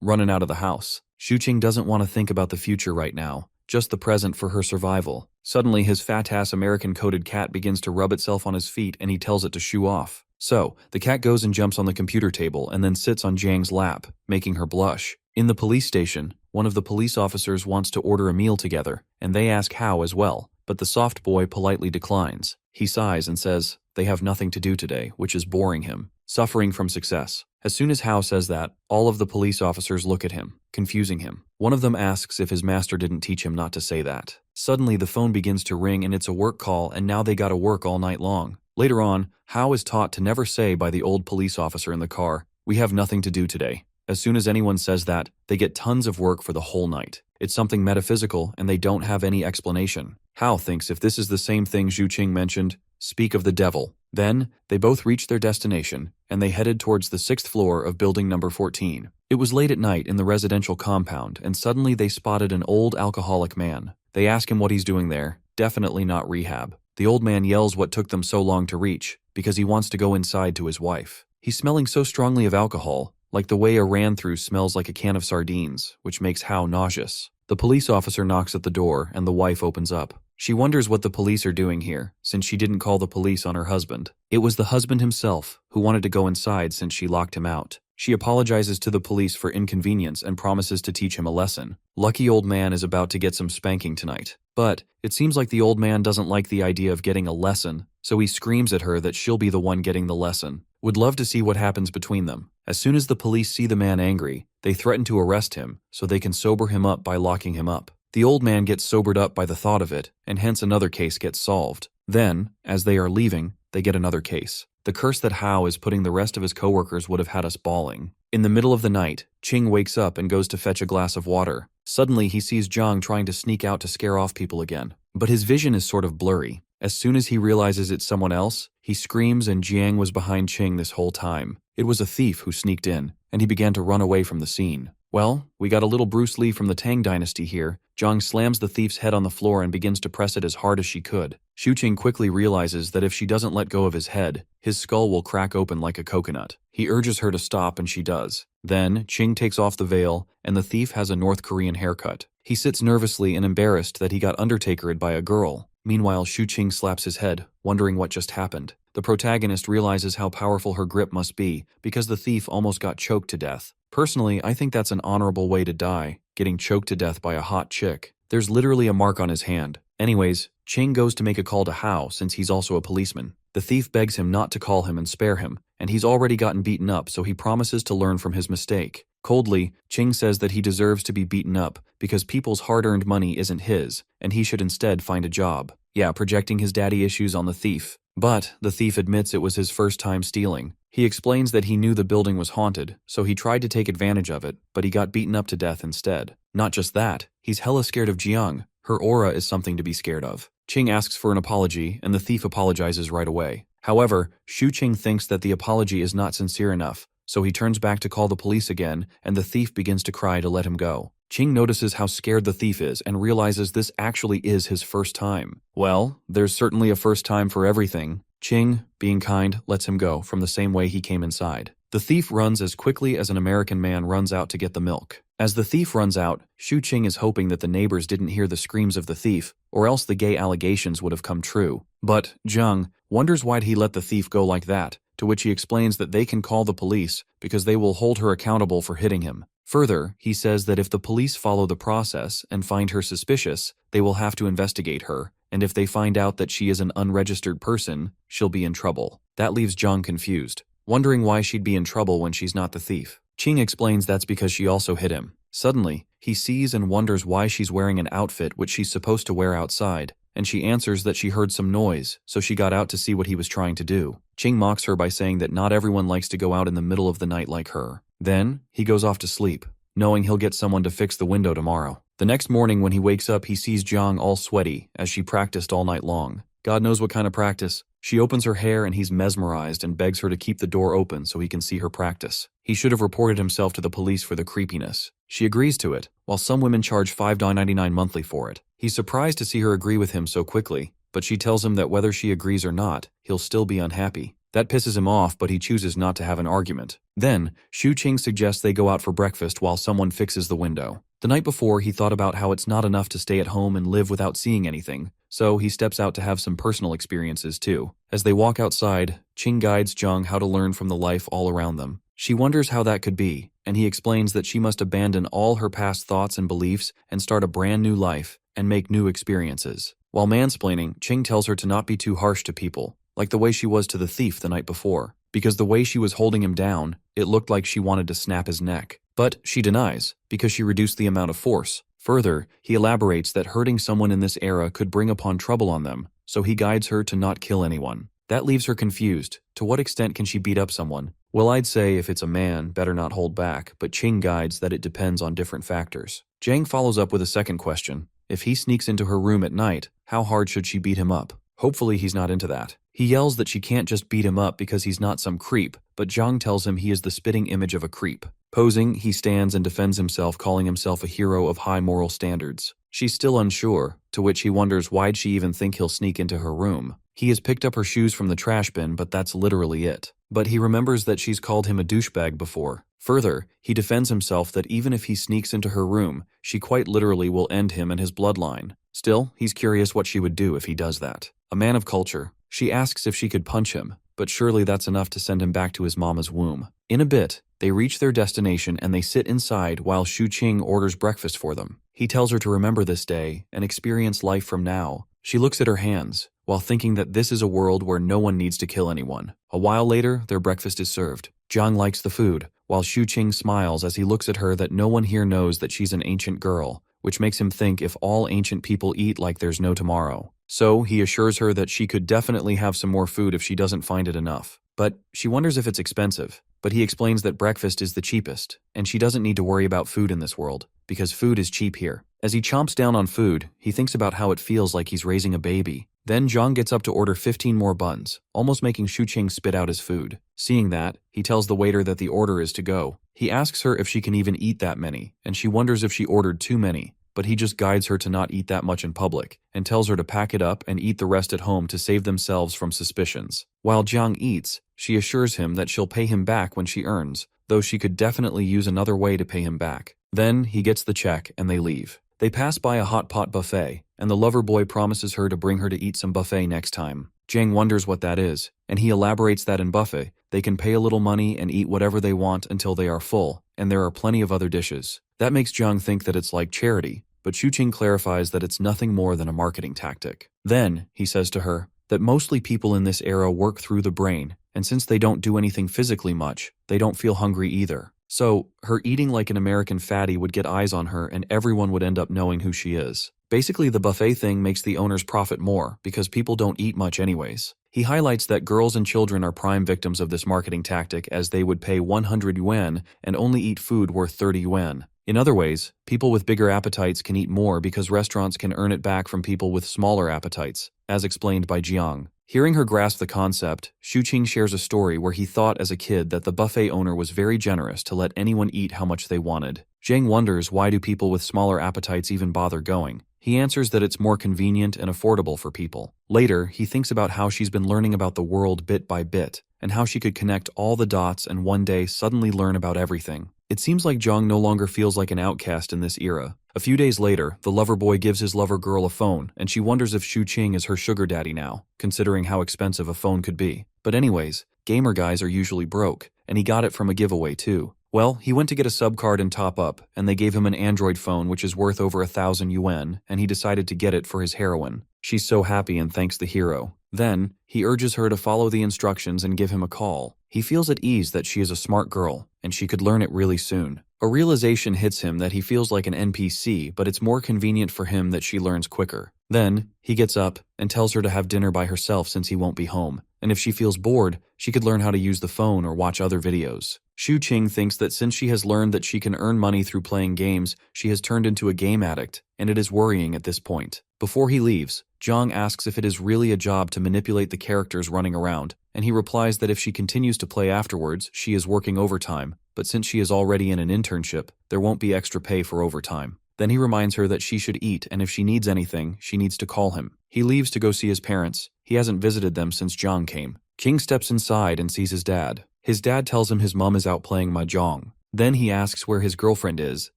Running out of the house. Zhu Qing doesn't want to think about the future right now, just the present for her survival. Suddenly, his fat-ass American-coated cat begins to rub itself on his feet and he tells it to shoo off. So, the cat goes and jumps on the computer table and then sits on Jiang's lap, making her blush. In the police station, one of the police officers wants to order a meal together, and they ask how as well, but the soft boy politely declines. He sighs and says they have nothing to do today, which is boring him. Suffering from success. As soon as Hao says that, all of the police officers look at him, confusing him. One of them asks if his master didn't teach him not to say that. Suddenly the phone begins to ring and it's a work call, and now they gotta work all night long. Later on, Hao is taught to never say by the old police officer in the car, "We have nothing to do today." As soon as anyone says that, they get tons of work for the whole night. It's something metaphysical and they don't have any explanation. Hao thinks if this is the same thing Zhu Qing mentioned, speak of the devil. Then, they both reach their destination, and they headed towards the 6th floor of building number 14. It was late at night in the residential compound, and suddenly they spotted an old alcoholic man. They ask him what he's doing there. Definitely not rehab. The old man yells what took them so long to reach, because he wants to go inside to his wife. He's smelling so strongly of alcohol, like the way a ran-through smells like a can of sardines, which makes Hao nauseous. The police officer knocks at the door, and the wife opens up. She wonders what the police are doing here, since she didn't call the police on her husband. It was the husband himself, who wanted to go inside since she locked him out. She apologizes to the police for inconvenience and promises to teach him a lesson. Lucky old man is about to get some spanking tonight. But it seems like the old man doesn't like the idea of getting a lesson, so he screams at her that she'll be the one getting the lesson. Would love to see what happens between them. As soon as the police see the man angry, they threaten to arrest him so they can sober him up by locking him up. The old man gets sobered up by the thought of it, and hence another case gets solved. Then, as they are leaving, they get another case. The curse that Hao is putting the rest of his coworkers would have had us bawling. In the middle of the night, Qing wakes up and goes to fetch a glass of water. Suddenly, he sees Zhang trying to sneak out to scare off people again. But his vision is sort of blurry. As soon as he realizes it's someone else, he screams, and Jiang was behind Qing this whole time. It was a thief who sneaked in, and he began to run away from the scene. Well, we got a little Bruce Lee from the Tang Dynasty here. Zhang slams the thief's head on the floor and begins to press it as hard as she could. Xu Qing quickly realizes that if she doesn't let go of his head, his skull will crack open like a coconut. He urges her to stop, and she does. Then, Qing takes off the veil, and the thief has a North Korean haircut. He sits nervously and embarrassed that he got Undertakered by a girl. Meanwhile, Xu Qing slaps his head, wondering what just happened. The protagonist realizes how powerful her grip must be, because the thief almost got choked to death. Personally, I think that's an honorable way to die, getting choked to death by a hot chick. There's literally a mark on his hand. Anyways, Qing goes to make a call to Hao since he's also a policeman. The thief begs him not to call him and spare him, and he's already gotten beaten up, so he promises to learn from his mistake. Coldly, Qing says that he deserves to be beaten up because people's hard-earned money isn't his, and he should instead find a job. Yeah, projecting his daddy issues on the thief. But the thief admits it was his first time stealing. He explains that he knew the building was haunted, so he tried to take advantage of it, but he got beaten up to death instead. Not just that, he's hella scared of Jiang. Her aura is something to be scared of. Qing asks for an apology, and the thief apologizes right away. However, Xu Qing thinks that the apology is not sincere enough, so he turns back to call the police again, and the thief begins to cry to let him go. Qing notices how scared the thief is and realizes this actually is his first time. Well, there's certainly a first time for everything. Qing, being kind, lets him go from the same way he came inside. The thief runs as quickly as an American man runs out to get the milk. As the thief runs out, Xu Qing is hoping that the neighbors didn't hear the screams of the thief, or else the gay allegations would have come true. But Zhang wonders why'd he let the thief go like that, to which he explains that they can call the police because they will hold her accountable for hitting him. Further, he says that if the police follow the process and find her suspicious, they will have to investigate her, and if they find out that she is an unregistered person, she'll be in trouble. That leaves Zhang confused, wondering why she'd be in trouble when she's not the thief. Qing explains that's because she also hit him. Suddenly, he sees and wonders why she's wearing an outfit which she's supposed to wear outside, and she answers that she heard some noise, so she got out to see what he was trying to do. Qing mocks her by saying that not everyone likes to go out in the middle of the night like her. Then, he goes off to sleep, knowing he'll get someone to fix the window tomorrow. The next morning when he wakes up, he sees Zhang all sweaty, as she practiced all night long. God knows what kind of practice. She opens her hair and he's mesmerized and begs her to keep the door open so he can see her practice. He should have reported himself to the police for the creepiness. She agrees to it, while some women charge $5.99 monthly for it. He's surprised to see her agree with him so quickly, but she tells him that whether she agrees or not, he'll still be unhappy. That pisses him off, but he chooses not to have an argument. Then, Xu Qing suggests they go out for breakfast while someone fixes the window. The night before, he thought about how it's not enough to stay at home and live without seeing anything, so he steps out to have some personal experiences too. As they walk outside, Qing guides Zhang how to learn from the life all around them. She wonders how that could be, and he explains that she must abandon all her past thoughts and beliefs and start a brand new life and make new experiences. While mansplaining, Qing tells her to not be too harsh to people, like the way she was to the thief the night before. because the way she was holding him down, it looked like she wanted to snap his neck. But she denies, because she reduced the amount of force. Further, he elaborates that hurting someone in this era could bring upon trouble on them, so he guides her to not kill anyone. That leaves her confused. To what extent can she beat up someone? Well, I'd say if it's a man, better not hold back, but Ching guides that it depends on different factors. Jang follows up with a second question. If he sneaks into her room at night, how hard should she beat him up? Hopefully he's not into that. He yells that she can't just beat him up because he's not some creep, but Zhang tells him he is the spitting image of a creep. Posing, he stands and defends himself, calling himself a hero of high moral standards. She's still unsure, to which he wonders why'd she even think he'll sneak into her room. He has picked up her shoes from the trash bin, but that's literally it. But he remembers that she's called him a douchebag before. Further, he defends himself that even if he sneaks into her room, she quite literally will end him and his bloodline. Still, he's curious what she would do if he does that. A man of culture. She asks if she could punch him, but surely that's enough to send him back to his mama's womb. In a bit, they reach their destination and they sit inside while Shu Qing orders breakfast for them. He tells her to remember this day and experience life from now. She looks at her hands, while thinking that this is a world where no one needs to kill anyone. A while later, their breakfast is served. Zhang likes the food, while Shu Qing smiles as he looks at her that no one here knows that she's an ancient girl, which makes him think if all ancient people eat like there's no tomorrow. So he assures her that she could definitely have some more food if she doesn't find it enough. But she wonders if it's expensive. But he explains that breakfast is the cheapest, and she doesn't need to worry about food in this world, because food is cheap here. As he chomps down on food, he thinks about how it feels like he's raising a baby. Then Zhang gets up to order 15 more buns, almost making Shu Qing spit out his food. Seeing that, he tells the waiter that the order is to go. He asks her if she can even eat that many, and she wonders if she ordered too many. But he just guides her to not eat that much in public, and tells her to pack it up and eat the rest at home to save themselves from suspicions. While Zhang eats, she assures him that she'll pay him back when she earns, though she could definitely use another way to pay him back. Then he gets the check and they leave. They pass by a hot pot buffet, and the lover boy promises her to bring her to eat some buffet next time. Jang wonders what that is, and he elaborates that in buffet, they can pay a little money and eat whatever they want until they are full, and there are plenty of other dishes. That makes Zhang think that it's like charity, but Shu Qing clarifies that it's nothing more than a marketing tactic. Then, he says to her, that mostly people in this era work through the brain, and since they don't do anything physically much, they don't feel hungry either. So, her eating like an American fatty would get eyes on her and everyone would end up knowing who she is. Basically, the buffet thing makes the owners profit more, because people don't eat much anyways. He highlights that girls and children are prime victims of this marketing tactic, as they would pay 100 yuan and only eat food worth 30 yuan. In other ways, people with bigger appetites can eat more because restaurants can earn it back from people with smaller appetites, as explained by Jiang. Hearing her grasp the concept, Shu Qing shares a story where he thought as a kid that the buffet owner was very generous to let anyone eat how much they wanted. Zhang wonders why do people with smaller appetites even bother going. He answers that it's more convenient and affordable for people. Later, he thinks about how she's been learning about the world bit by bit, and how she could connect all the dots and one day suddenly learn about everything. It seems like Zhang no longer feels like an outcast in this era. A few days later, the lover boy gives his lover girl a phone, and she wonders if Shu Qing is her sugar daddy now, considering how expensive a phone could be. But anyways, gamer guys are usually broke, and he got it from a giveaway too. Well, he went to get a sub card and top up, and they gave him an Android phone which is worth over 1,000 yuan, and he decided to get it for his heroine. She's so happy and thanks the hero. Then, he urges her to follow the instructions and give him a call. He feels at ease that she is a smart girl, and she could learn it really soon. A realization hits him that he feels like an NPC, but it's more convenient for him that she learns quicker. Then, he gets up and tells her to have dinner by herself since he won't be home, and if she feels bored, she could learn how to use the phone or watch other videos. Shu Qing thinks that since she has learned that she can earn money through playing games, she has turned into a game addict, and it is worrying at this point. Before he leaves, Zhang asks if it is really a job to manipulate the characters running around, and he replies that if she continues to play afterwards, she is working overtime, but since she is already in an internship, there won't be extra pay for overtime. Then he reminds her that she should eat, and if she needs anything, she needs to call him. He leaves to go see his parents. He hasn't visited them since Zhang came. King steps inside and sees his dad. His dad tells him his mom is out playing mahjong. Then he asks where his girlfriend is,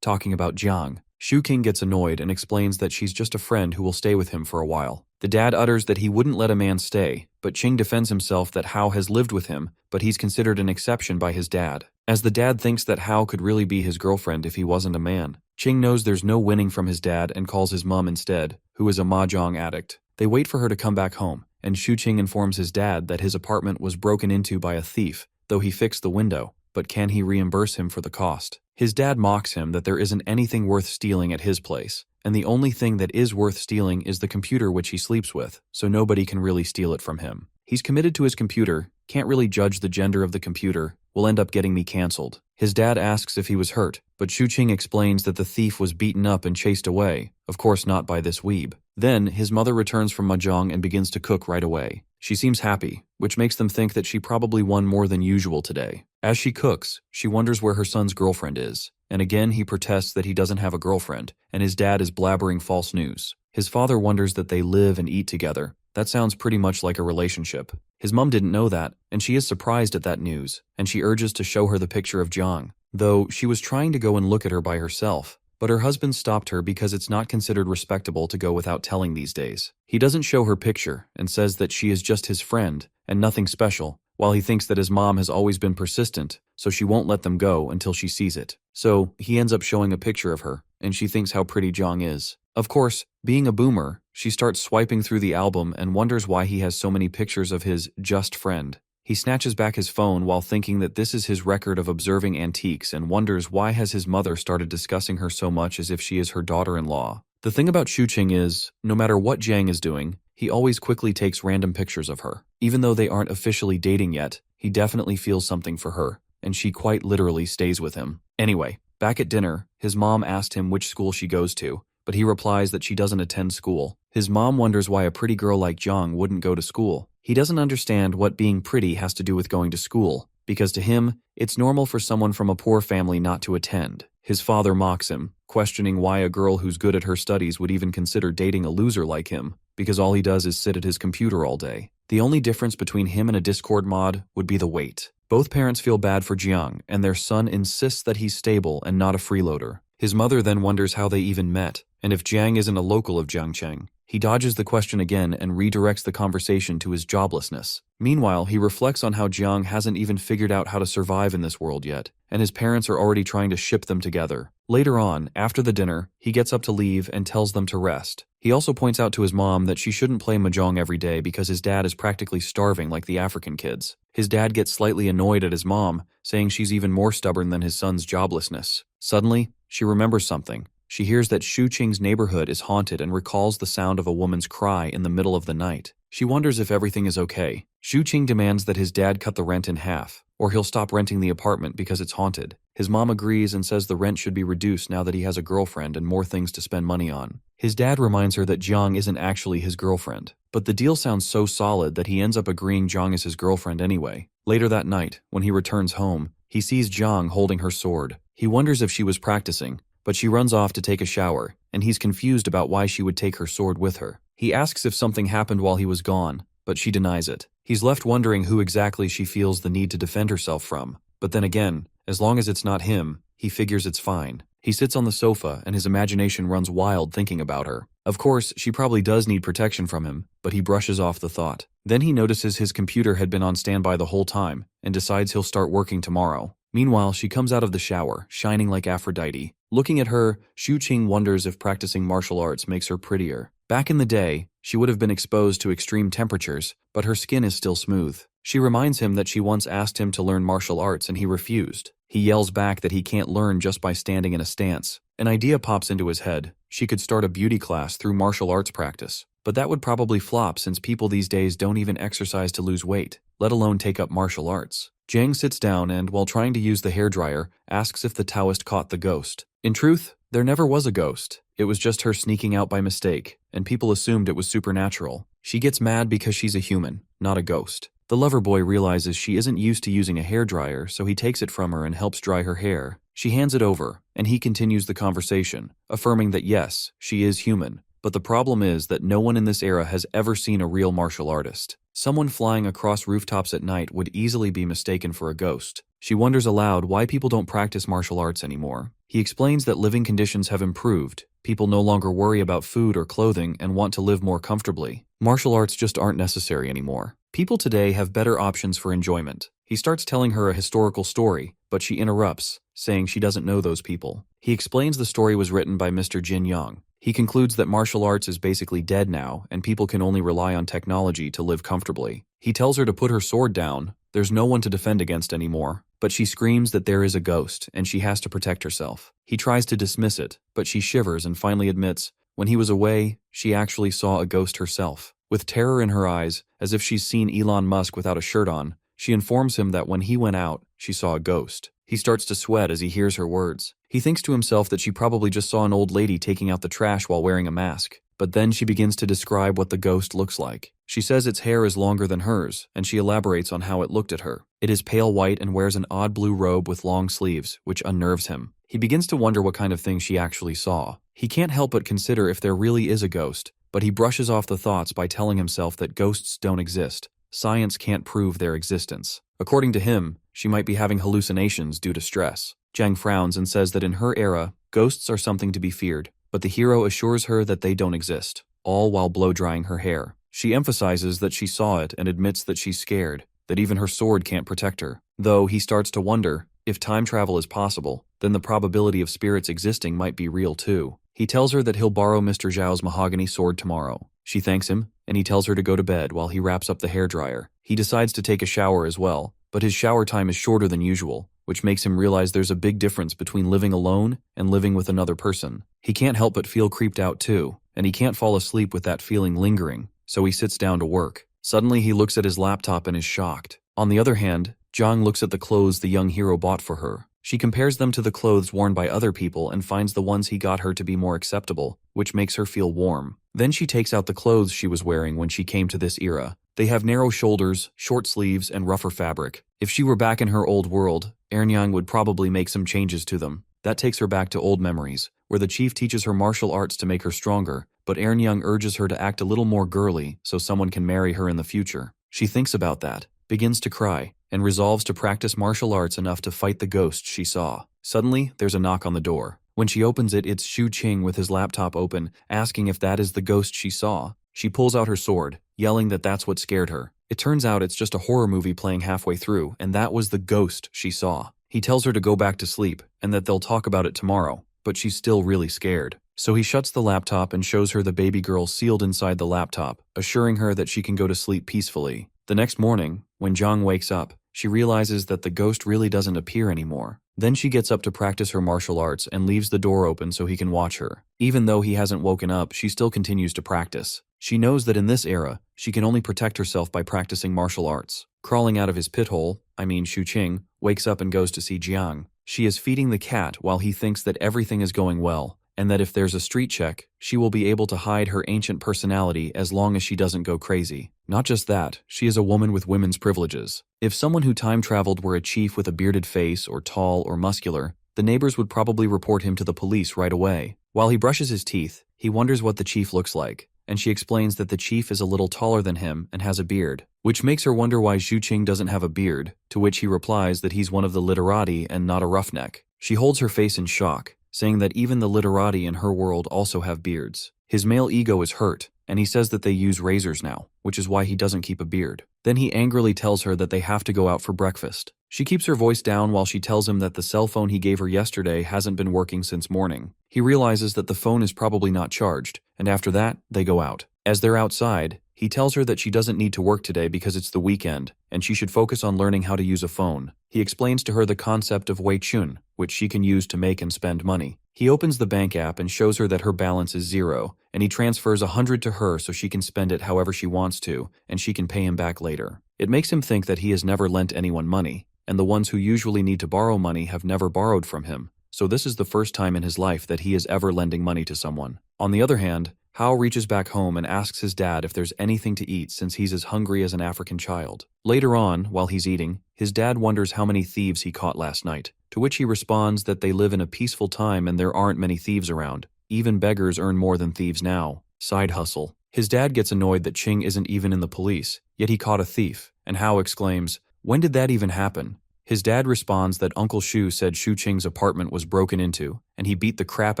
talking about Jiang. Shu Qing gets annoyed and explains that she's just a friend who will stay with him for a while. The dad utters that he wouldn't let a man stay, but Qing defends himself that Hao has lived with him, but he's considered an exception by his dad, as the dad thinks that Hao could really be his girlfriend if he wasn't a man. Qing knows there's no winning from his dad and calls his mom instead, who is a mahjong addict. They wait for her to come back home, and Shuqing informs his dad that his apartment was broken into by a thief, though he fixed the window, but can he reimburse him for the cost? His dad mocks him that there isn't anything worth stealing at his place, and the only thing that is worth stealing is the computer which he sleeps with, so nobody can really steal it from him. He's committed to his computer, can't really judge the gender of the computer, will end up getting me cancelled. His dad asks if he was hurt, but Shuqing explains that the thief was beaten up and chased away, of course not by this weeb. Then, his mother returns from mahjong and begins to cook right away. She seems happy, which makes them think that she probably won more than usual today. As she cooks, she wonders where her son's girlfriend is, and again he protests that he doesn't have a girlfriend, and his dad is blabbering false news. His father wonders that they live and eat together. That sounds pretty much like a relationship. His mom didn't know that, and she is surprised at that news, and she urges to show her the picture of Jiang, though she was trying to go and look at her by herself. But her husband stopped her because it's not considered respectable to go without telling these days. He doesn't show her picture and says that she is just his friend and nothing special, while he thinks that his mom has always been persistent, so she won't let them go until she sees it. So he ends up showing a picture of her, and she thinks how pretty Jiang is. Of course, being a boomer, she starts swiping through the album and wonders why he has so many pictures of his just friend. He snatches back his phone while thinking that this is his record of observing antiques and wonders why has his mother started discussing her so much as if she is her daughter-in-law. The thing about Shuqing is, no matter what Jiang is doing, he always quickly takes random pictures of her. Even though they aren't officially dating yet, he definitely feels something for her, and she quite literally stays with him. Anyway, back at dinner, his mom asked him which school she goes to, but he replies that she doesn't attend school. His mom wonders why a pretty girl like Jiang wouldn't go to school. He doesn't understand what being pretty has to do with going to school, because to him, it's normal for someone from a poor family not to attend. His father mocks him, questioning why a girl who's good at her studies would even consider dating a loser like him, because all he does is sit at his computer all day. The only difference between him and a Discord mod would be the weight. Both parents feel bad for Jiang, and their son insists that he's stable and not a freeloader. His mother then wonders how they even met, and if Jiang isn't a local of Jiangcheng. He dodges the question again and redirects the conversation to his joblessness. Meanwhile, he reflects on how Jiang hasn't even figured out how to survive in this world yet, and his parents are already trying to ship them together. Later on, after the dinner, he gets up to leave and tells them to rest. He also points out to his mom that she shouldn't play mahjong every day because his dad is practically starving like the African kids. His dad gets slightly annoyed at his mom, saying she's even more stubborn than his son's joblessness. Suddenly, she remembers something. She hears that Shuqing's neighborhood is haunted and recalls the sound of a woman's cry in the middle of the night. She wonders if everything is okay. Shuqing demands that his dad cut the rent in half, or he'll stop renting the apartment because it's haunted. His mom agrees and says the rent should be reduced now that he has a girlfriend and more things to spend money on. His dad reminds her that Jiang isn't actually his girlfriend, but the deal sounds so solid that he ends up agreeing Jiang is his girlfriend anyway. Later that night, when he returns home, he sees Jiang holding her sword. He wonders if she was practicing, but she runs off to take a shower, and he's confused about why she would take her sword with her. He asks if something happened while he was gone, but she denies it. He's left wondering who exactly she feels the need to defend herself from. But then again, as long as it's not him, he figures it's fine. He sits on the sofa and his imagination runs wild thinking about her. Of course, she probably does need protection from him, but he brushes off the thought. Then he notices his computer had been on standby the whole time, and decides he'll start working tomorrow. Meanwhile, she comes out of the shower, shining like Aphrodite. Looking at her, Shuqing wonders if practicing martial arts makes her prettier. Back in the day, she would have been exposed to extreme temperatures, but her skin is still smooth. She reminds him that she once asked him to learn martial arts and he refused. He yells back that he can't learn just by standing in a stance. An idea pops into his head. She could start a beauty class through martial arts practice. But that would probably flop since people these days don't even exercise to lose weight, let alone take up martial arts. Jiang sits down and, while trying to use the hairdryer, asks if the Taoist caught the ghost. In truth, there never was a ghost. It was just her sneaking out by mistake, and people assumed it was supernatural. She gets mad because she's a human, not a ghost. The lover boy realizes she isn't used to using a hairdryer, so he takes it from her and helps dry her hair. She hands it over, and he continues the conversation, affirming that yes, she is human. But the problem is that no one in this era has ever seen a real martial artist. Someone flying across rooftops at night would easily be mistaken for a ghost. She wonders aloud why people don't practice martial arts anymore. He explains that living conditions have improved. People no longer worry about food or clothing and want to live more comfortably. Martial arts just aren't necessary anymore. People today have better options for enjoyment. He starts telling her a historical story, but she interrupts, saying she doesn't know those people. He explains the story was written by Mr. Jin Yang. He concludes that martial arts is basically dead now and people can only rely on technology to live comfortably. He tells her to put her sword down, there's no one to defend against anymore, but she screams that there is a ghost and she has to protect herself. He tries to dismiss it, but she shivers and finally admits, when he was away, she actually saw a ghost herself. With terror in her eyes, as if she's seen Elon Musk without a shirt on, she informs him that when he went out, she saw a ghost. He starts to sweat as he hears her words. He thinks to himself that she probably just saw an old lady taking out the trash while wearing a mask. But then she begins to describe what the ghost looks like. She says its hair is longer than hers, and she elaborates on how it looked at her. It is pale white and wears an odd blue robe with long sleeves, which unnerves him. He begins to wonder what kind of thing she actually saw. He can't help but consider if there really is a ghost, but he brushes off the thoughts by telling himself that ghosts don't exist. Science can't prove their existence. According to him, she might be having hallucinations due to stress. Jang frowns and says that in her era, ghosts are something to be feared, but the hero assures her that they don't exist, all while blow-drying her hair. She emphasizes that she saw it and admits that she's scared, that even her sword can't protect her. Though he starts to wonder, if time travel is possible, then the probability of spirits existing might be real too. He tells her that he'll borrow Mr. Zhao's mahogany sword tomorrow. She thanks him, and he tells her to go to bed while he wraps up the hairdryer. He decides to take a shower as well, but his shower time is shorter than usual, which makes him realize there's a big difference between living alone and living with another person. He can't help but feel creeped out too, and he can't fall asleep with that feeling lingering, so he sits down to work. Suddenly he looks at his laptop and is shocked. On the other hand, Jang looks at the clothes the young hero bought for her. She compares them to the clothes worn by other people and finds the ones he got her to be more acceptable, which makes her feel warm. Then she takes out the clothes she was wearing when she came to this era. They have narrow shoulders, short sleeves, and rougher fabric. If she were back in her old world, Eunyoung would probably make some changes to them. That takes her back to old memories, where the chief teaches her martial arts to make her stronger, but Eunyoung urges her to act a little more girly so someone can marry her in the future. She thinks about that, begins to cry, and resolves to practice martial arts enough to fight the ghost she saw. Suddenly, there's a knock on the door. When she opens it, it's Xu Qing with his laptop open, asking if that is the ghost she saw. She pulls out her sword, yelling that that's what scared her. It turns out it's just a horror movie playing halfway through, and that was the ghost she saw. He tells her to go back to sleep, and that they'll talk about it tomorrow, but she's still really scared. So he shuts the laptop and shows her the baby girl sealed inside the laptop, assuring her that she can go to sleep peacefully. The next morning, when Jang wakes up, she realizes that the ghost really doesn't appear anymore. Then she gets up to practice her martial arts and leaves the door open so he can watch her. Even though he hasn't woken up, she still continues to practice. She knows that in this era, she can only protect herself by practicing martial arts. Crawling out of his pit hole, Xu Qing, wakes up and goes to see Jiang. She is feeding the cat while he thinks that everything is going well, and that if there's a street check, she will be able to hide her ancient personality as long as she doesn't go crazy. Not just that, she is a woman with women's privileges. If someone who time-traveled were a chief with a bearded face or tall or muscular, the neighbors would probably report him to the police right away. While he brushes his teeth, he wonders what the chief looks like, and she explains that the chief is a little taller than him and has a beard, which makes her wonder why Xu Qing doesn't have a beard, to which he replies that he's one of the literati and not a roughneck. She holds her face in shock, saying that even the literati in her world also have beards. His male ego is hurt, and he says that they use razors now, which is why he doesn't keep a beard. Then he angrily tells her that they have to go out for breakfast. She keeps her voice down while she tells him that the cell phone he gave her yesterday hasn't been working since morning. He realizes that the phone is probably not charged, and after that, they go out. As they're outside, he tells her that she doesn't need to work today because it's the weekend, and she should focus on learning how to use a phone. He explains to her the concept of Wei Chun, which she can use to make and spend money. He opens the bank app and shows her that her balance is 0, and he transfers 100 to her so she can spend it however she wants to, and she can pay him back later. It makes him think that he has never lent anyone money, and the ones who usually need to borrow money have never borrowed from him, so this is the first time in his life that he is ever lending money to someone. On the other hand, Hao reaches back home and asks his dad if there's anything to eat since he's as hungry as an African child. Later on, while he's eating, his dad wonders how many thieves he caught last night, to which he responds that they live in a peaceful time and there aren't many thieves around. Even beggars earn more than thieves now. Side hustle. His dad gets annoyed that Qing isn't even in the police, yet he caught a thief, and Hao exclaims, "When did that even happen?" His dad responds that Uncle Shu said Xu Qing's apartment was broken into, and he beat the crap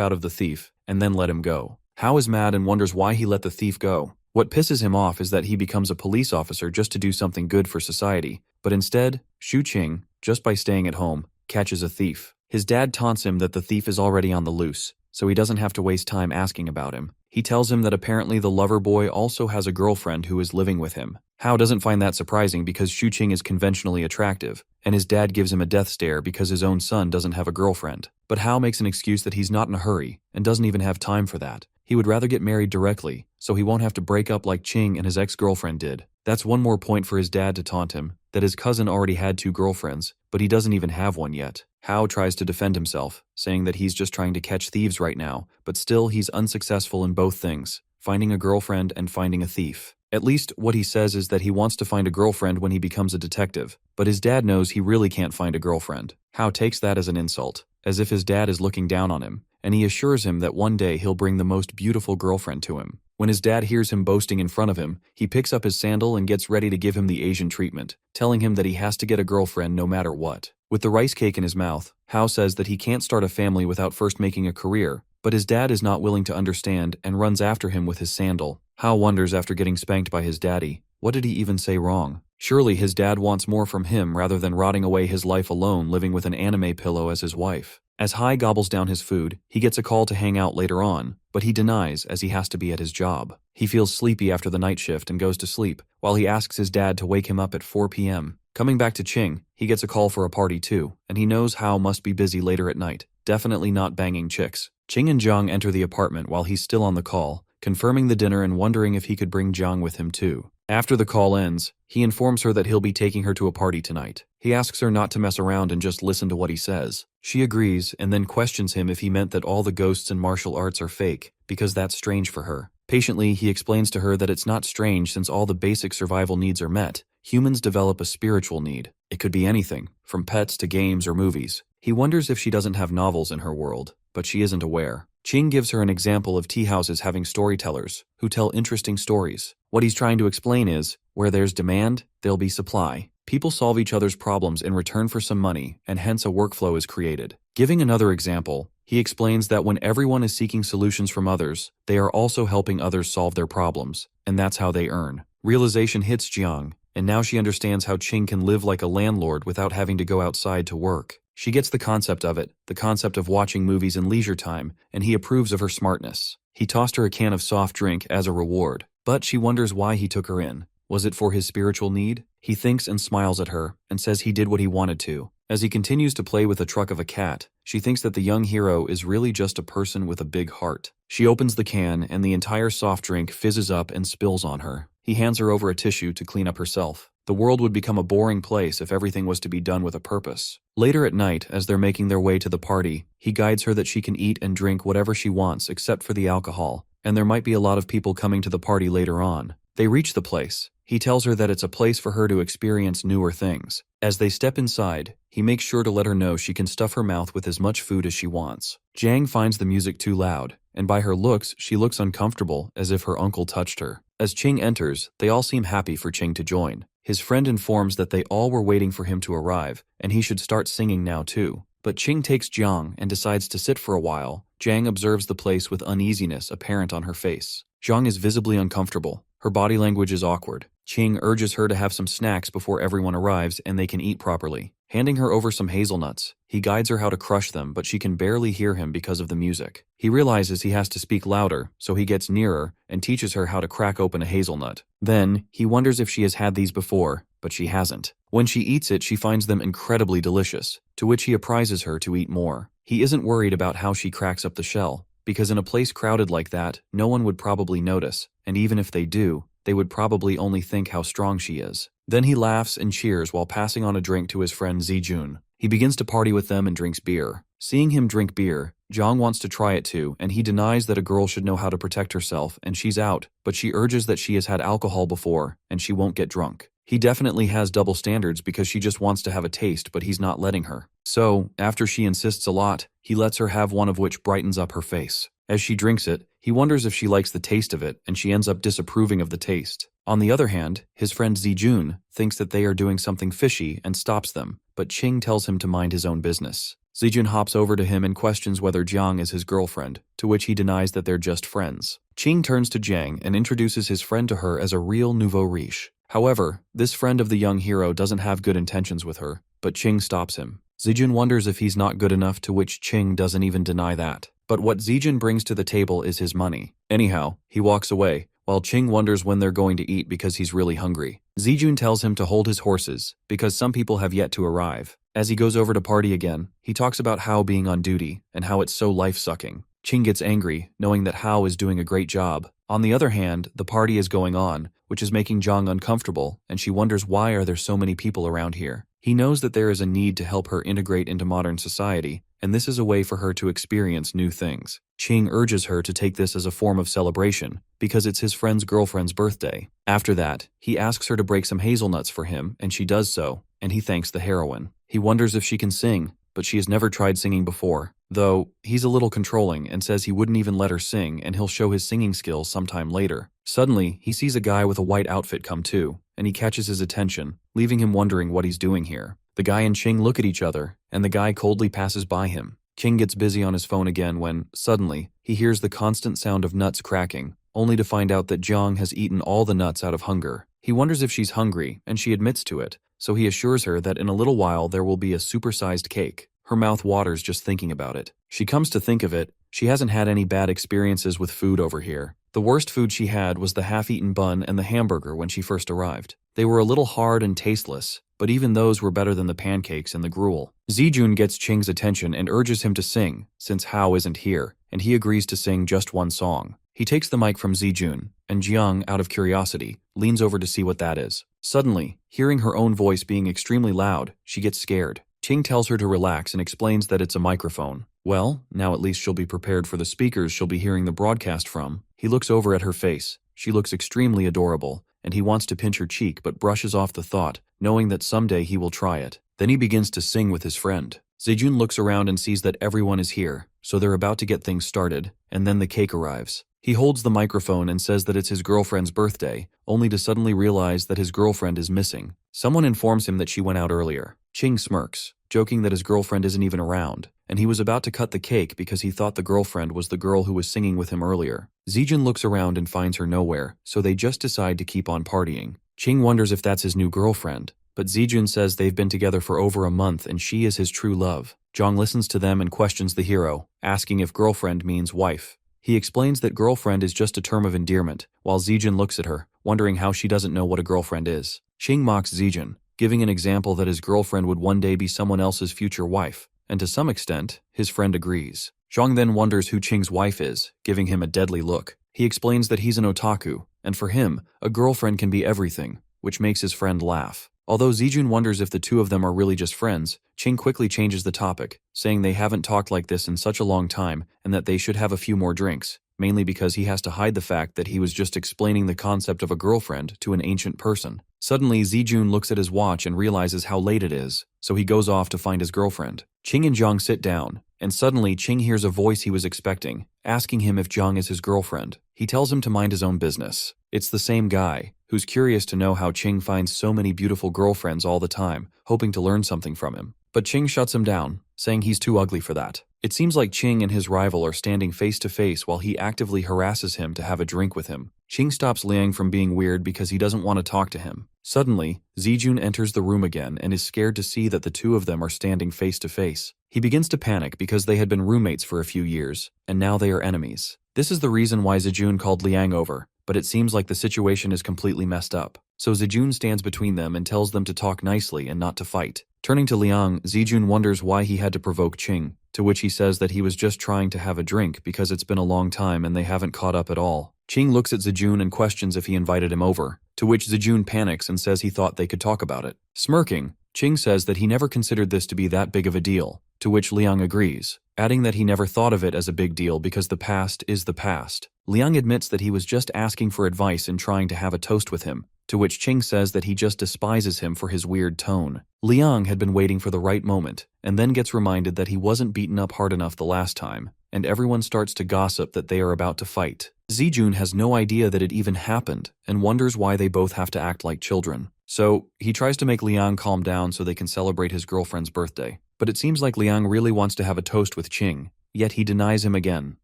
out of the thief, and then let him go. Hao is mad and wonders why he let the thief go. What pisses him off is that he becomes a police officer just to do something good for society, but instead, Xu Qing, just by staying at home, catches a thief. His dad taunts him that the thief is already on the loose, so he doesn't have to waste time asking about him. He tells him that apparently the lover boy also has a girlfriend who is living with him. Hao doesn't find that surprising because Xuqing is conventionally attractive, and his dad gives him a death stare because his own son doesn't have a girlfriend. But Hao makes an excuse that he's not in a hurry and doesn't even have time for that. He would rather get married directly, so he won't have to break up like Qing and his ex-girlfriend did. That's one more point for his dad to taunt him, that his cousin already had 2 girlfriends, but he doesn't even have one yet. Hao tries to defend himself, saying that he's just trying to catch thieves right now, but still he's unsuccessful in both things, finding a girlfriend and finding a thief. At least what he says is that he wants to find a girlfriend when he becomes a detective, but his dad knows he really can't find a girlfriend. Hao takes that as an insult, as if his dad is looking down on him, and he assures him that one day he'll bring the most beautiful girlfriend to him. When his dad hears him boasting in front of him, he picks up his sandal and gets ready to give him the Asian treatment, telling him that he has to get a girlfriend no matter what. With the rice cake in his mouth, Hao says that he can't start a family without first making a career, but his dad is not willing to understand and runs after him with his sandal. Hao wonders after getting spanked by his daddy, what did he even say wrong? Surely his dad wants more from him rather than rotting away his life alone living with an anime pillow as his wife. As Hai gobbles down his food, he gets a call to hang out later on, but he denies as he has to be at his job. He feels sleepy after the night shift and goes to sleep, while he asks his dad to wake him up at 4 p.m. Coming back to Qing, he gets a call for a party too, and he knows Hao must be busy later at night, definitely not banging chicks. Qing and Zhang enter the apartment while he's still on the call, confirming the dinner and wondering if he could bring Zhang with him too. After the call ends, he informs her that he'll be taking her to a party tonight. He asks her not to mess around and just listen to what he says. She agrees and then questions him if he meant that all the ghosts in martial arts are fake, because that's strange for her. Patiently, he explains to her that it's not strange since all the basic survival needs are met. Humans develop a spiritual need. It could be anything, from pets to games or movies. He wonders if she doesn't have novels in her world, but she isn't aware. Qing gives her an example of tea houses having storytellers who tell interesting stories. What he's trying to explain is, where there's demand, there'll be supply. People solve each other's problems in return for some money, and hence a workflow is created. Giving another example, he explains that when everyone is seeking solutions from others, they are also helping others solve their problems, and that's how they earn. Realization hits Jiang, and now she understands how Qing can live like a landlord without having to go outside to work. She gets the concept of it, the concept of watching movies in leisure time, and he approves of her smartness. He tossed her a can of soft drink as a reward, but she wonders why he took her in. Was it for his spiritual need? He thinks and smiles at her, and says he did what he wanted to. As he continues to play with the truck of a cat, she thinks that the young hero is really just a person with a big heart. She opens the can, and the entire soft drink fizzes up and spills on her. He hands her over a tissue to clean up herself. The world would become a boring place if everything was to be done with a purpose. Later at night, as they're making their way to the party, he guides her that she can eat and drink whatever she wants except for the alcohol, and there might be a lot of people coming to the party later on. They reach the place. He tells her that it's a place for her to experience newer things. As they step inside, he makes sure to let her know she can stuff her mouth with as much food as she wants. Jiang finds the music too loud, and by her looks, she looks uncomfortable as if her uncle touched her. As Qing enters, they all seem happy for Qing to join. His friend informs that they all were waiting for him to arrive, and he should start singing now too. But Qing takes Jiang and decides to sit for a while. Jiang observes the place with uneasiness apparent on her face. Jiang is visibly uncomfortable. Her body language is awkward. Qing urges her to have some snacks before everyone arrives and they can eat properly. Handing her over some hazelnuts, he guides her how to crush them, but she can barely hear him because of the music. He realizes he has to speak louder, so he gets nearer and teaches her how to crack open a hazelnut. Then, he wonders if she has had these before, but she hasn't. When she eats it, she finds them incredibly delicious, to which he apprises her to eat more. He isn't worried about how she cracks up the shell, because in a place crowded like that, no one would probably notice, and even if they do, they would probably only think how strong she is. Then he laughs and cheers while passing on a drink to his friend Zijun. He begins to party with them and drinks beer. Seeing him drink beer, Zhang wants to try it too, and he denies that a girl should know how to protect herself, and she's out, but she urges that she has had alcohol before, and she won't get drunk. He definitely has double standards because she just wants to have a taste, but he's not letting her. So, after she insists a lot, he lets her have one of which brightens up her face. As she drinks it, he wonders if she likes the taste of it, and she ends up disapproving of the taste. On the other hand, his friend Zijun thinks that they are doing something fishy and stops them, but Qing tells him to mind his own business. Zijun hops over to him and questions whether Jiang is his girlfriend, to which he denies that they're just friends. Qing turns to Jiang and introduces his friend to her as a real nouveau riche. However, this friend of the young hero doesn't have good intentions with her, but Qing stops him. Zijun wonders if he's not good enough, to which Qing doesn't even deny that. but what Zijun brings to the table is his money. Anyhow, he walks away, while Ching wonders when they're going to eat because he's really hungry. Zijun tells him to hold his horses, because some people have yet to arrive. As he goes over to party again, he talks about Hao being on duty, and how it's so life-sucking. Ching gets angry, knowing that Hao is doing a great job. On the other hand, the party is going on, which is making Zhang uncomfortable, and she wonders why are there so many people around here. He knows that there is a need to help her integrate into modern society, and this is a way for her to experience new things. Ching urges her to take this as a form of celebration, because it's his friend's girlfriend's birthday. After that, he asks her to break some hazelnuts for him, and she does so, and he thanks the heroine. He wonders if she can sing, but she has never tried singing before. Though, he's a little controlling and says he wouldn't even let her sing and he'll show his singing skills sometime later. Suddenly, he sees a guy with a white outfit come too, and he catches his attention, leaving him wondering what he's doing here. The guy and Ching look at each other, and the guy coldly passes by him. Ching gets busy on his phone again when, suddenly, he hears the constant sound of nuts cracking, only to find out that Zhang has eaten all the nuts out of hunger. He wonders if she's hungry, and she admits to it, so he assures her that in a little while there will be a supersized cake. Her mouth waters just thinking about it. She comes to think of it, she hasn't had any bad experiences with food over here. The worst food she had was the half-eaten bun and the hamburger when she first arrived. They were a little hard and tasteless, but even those were better than the pancakes and the gruel. Zijun gets Ching's attention and urges him to sing, since Hao isn't here, and he agrees to sing just one song. He takes the mic from Zijun, and Jiang, out of curiosity, leans over to see what that is. Suddenly, hearing her own voice being extremely loud, she gets scared. Ching tells her to relax and explains that it's a microphone. Well, now at least she'll be prepared for the speakers she'll be hearing the broadcast from. He looks over at her face. She looks extremely adorable, and he wants to pinch her cheek but brushes off the thought, knowing that someday he will try it. Then he begins to sing with his friend. Zijun looks around and sees that everyone is here, so they're about to get things started, and then the cake arrives. He holds the microphone and says that it's his girlfriend's birthday, only to suddenly realize that his girlfriend is missing. Someone informs him that she went out earlier. Ching smirks, joking that his girlfriend isn't even around, and he was about to cut the cake because he thought the girlfriend was the girl who was singing with him earlier. Zijun looks around and finds her nowhere, so they just decide to keep on partying. Ching wonders if that's his new girlfriend, but Zijun says they've been together for over a month and she is his true love. Zhang listens to them and questions the hero, asking if girlfriend means wife. He explains that girlfriend is just a term of endearment, while Zijun looks at her, wondering how she doesn't know what a girlfriend is. Ching mocks Zijun, giving an example that his girlfriend would one day be someone else's future wife, and to some extent, his friend agrees. Zhang then wonders who Ching's wife is, giving him a deadly look. He explains that he's an otaku, and for him, a girlfriend can be everything, which makes his friend laugh. Although Zijun wonders if the two of them are really just friends, Ching quickly changes the topic, saying they haven't talked like this in such a long time and that they should have a few more drinks, mainly because he has to hide the fact that he was just explaining the concept of a girlfriend to an ancient person. Suddenly, Zijun looks at his watch and realizes how late it is, so he goes off to find his girlfriend. Ching and Zhang sit down, and suddenly Ching hears a voice he was expecting, asking him if Zhang is his girlfriend. He tells him to mind his own business. It's the same guy, who's curious to know how Ching finds so many beautiful girlfriends all the time, hoping to learn something from him. But Ching shuts him down, saying he's too ugly for that. It seems like Ching and his rival are standing face to face while he actively harasses him to have a drink with him. Ching stops Liang from being weird because he doesn't want to talk to him. Suddenly, Zijun enters the room again and is scared to see that the two of them are standing face to face. He begins to panic because they had been roommates for a few years, and now they are enemies. This is the reason why Zijun called Liang over, but it seems like the situation is completely messed up. So Zijun stands between them and tells them to talk nicely and not to fight. Turning to Liang, Zijun wonders why he had to provoke Ching, to which he says that he was just trying to have a drink because it's been a long time and they haven't caught up at all. Ching looks at Zijun and questions if he invited him over, to which Zijun panics and says he thought they could talk about it. Smirking, Ching says that he never considered this to be that big of a deal, to which Liang agrees, adding that he never thought of it as a big deal because the past is the past. Liang admits that he was just asking for advice and trying to have a toast with him, to which Ching says that he just despises him for his weird tone. Liang had been waiting for the right moment, and then gets reminded that he wasn't beaten up hard enough the last time, and everyone starts to gossip that they are about to fight. Zijun has no idea that it even happened, and wonders why they both have to act like children. So, he tries to make Liang calm down so they can celebrate his girlfriend's birthday. But it seems like Liang really wants to have a toast with Ching, yet he denies him again.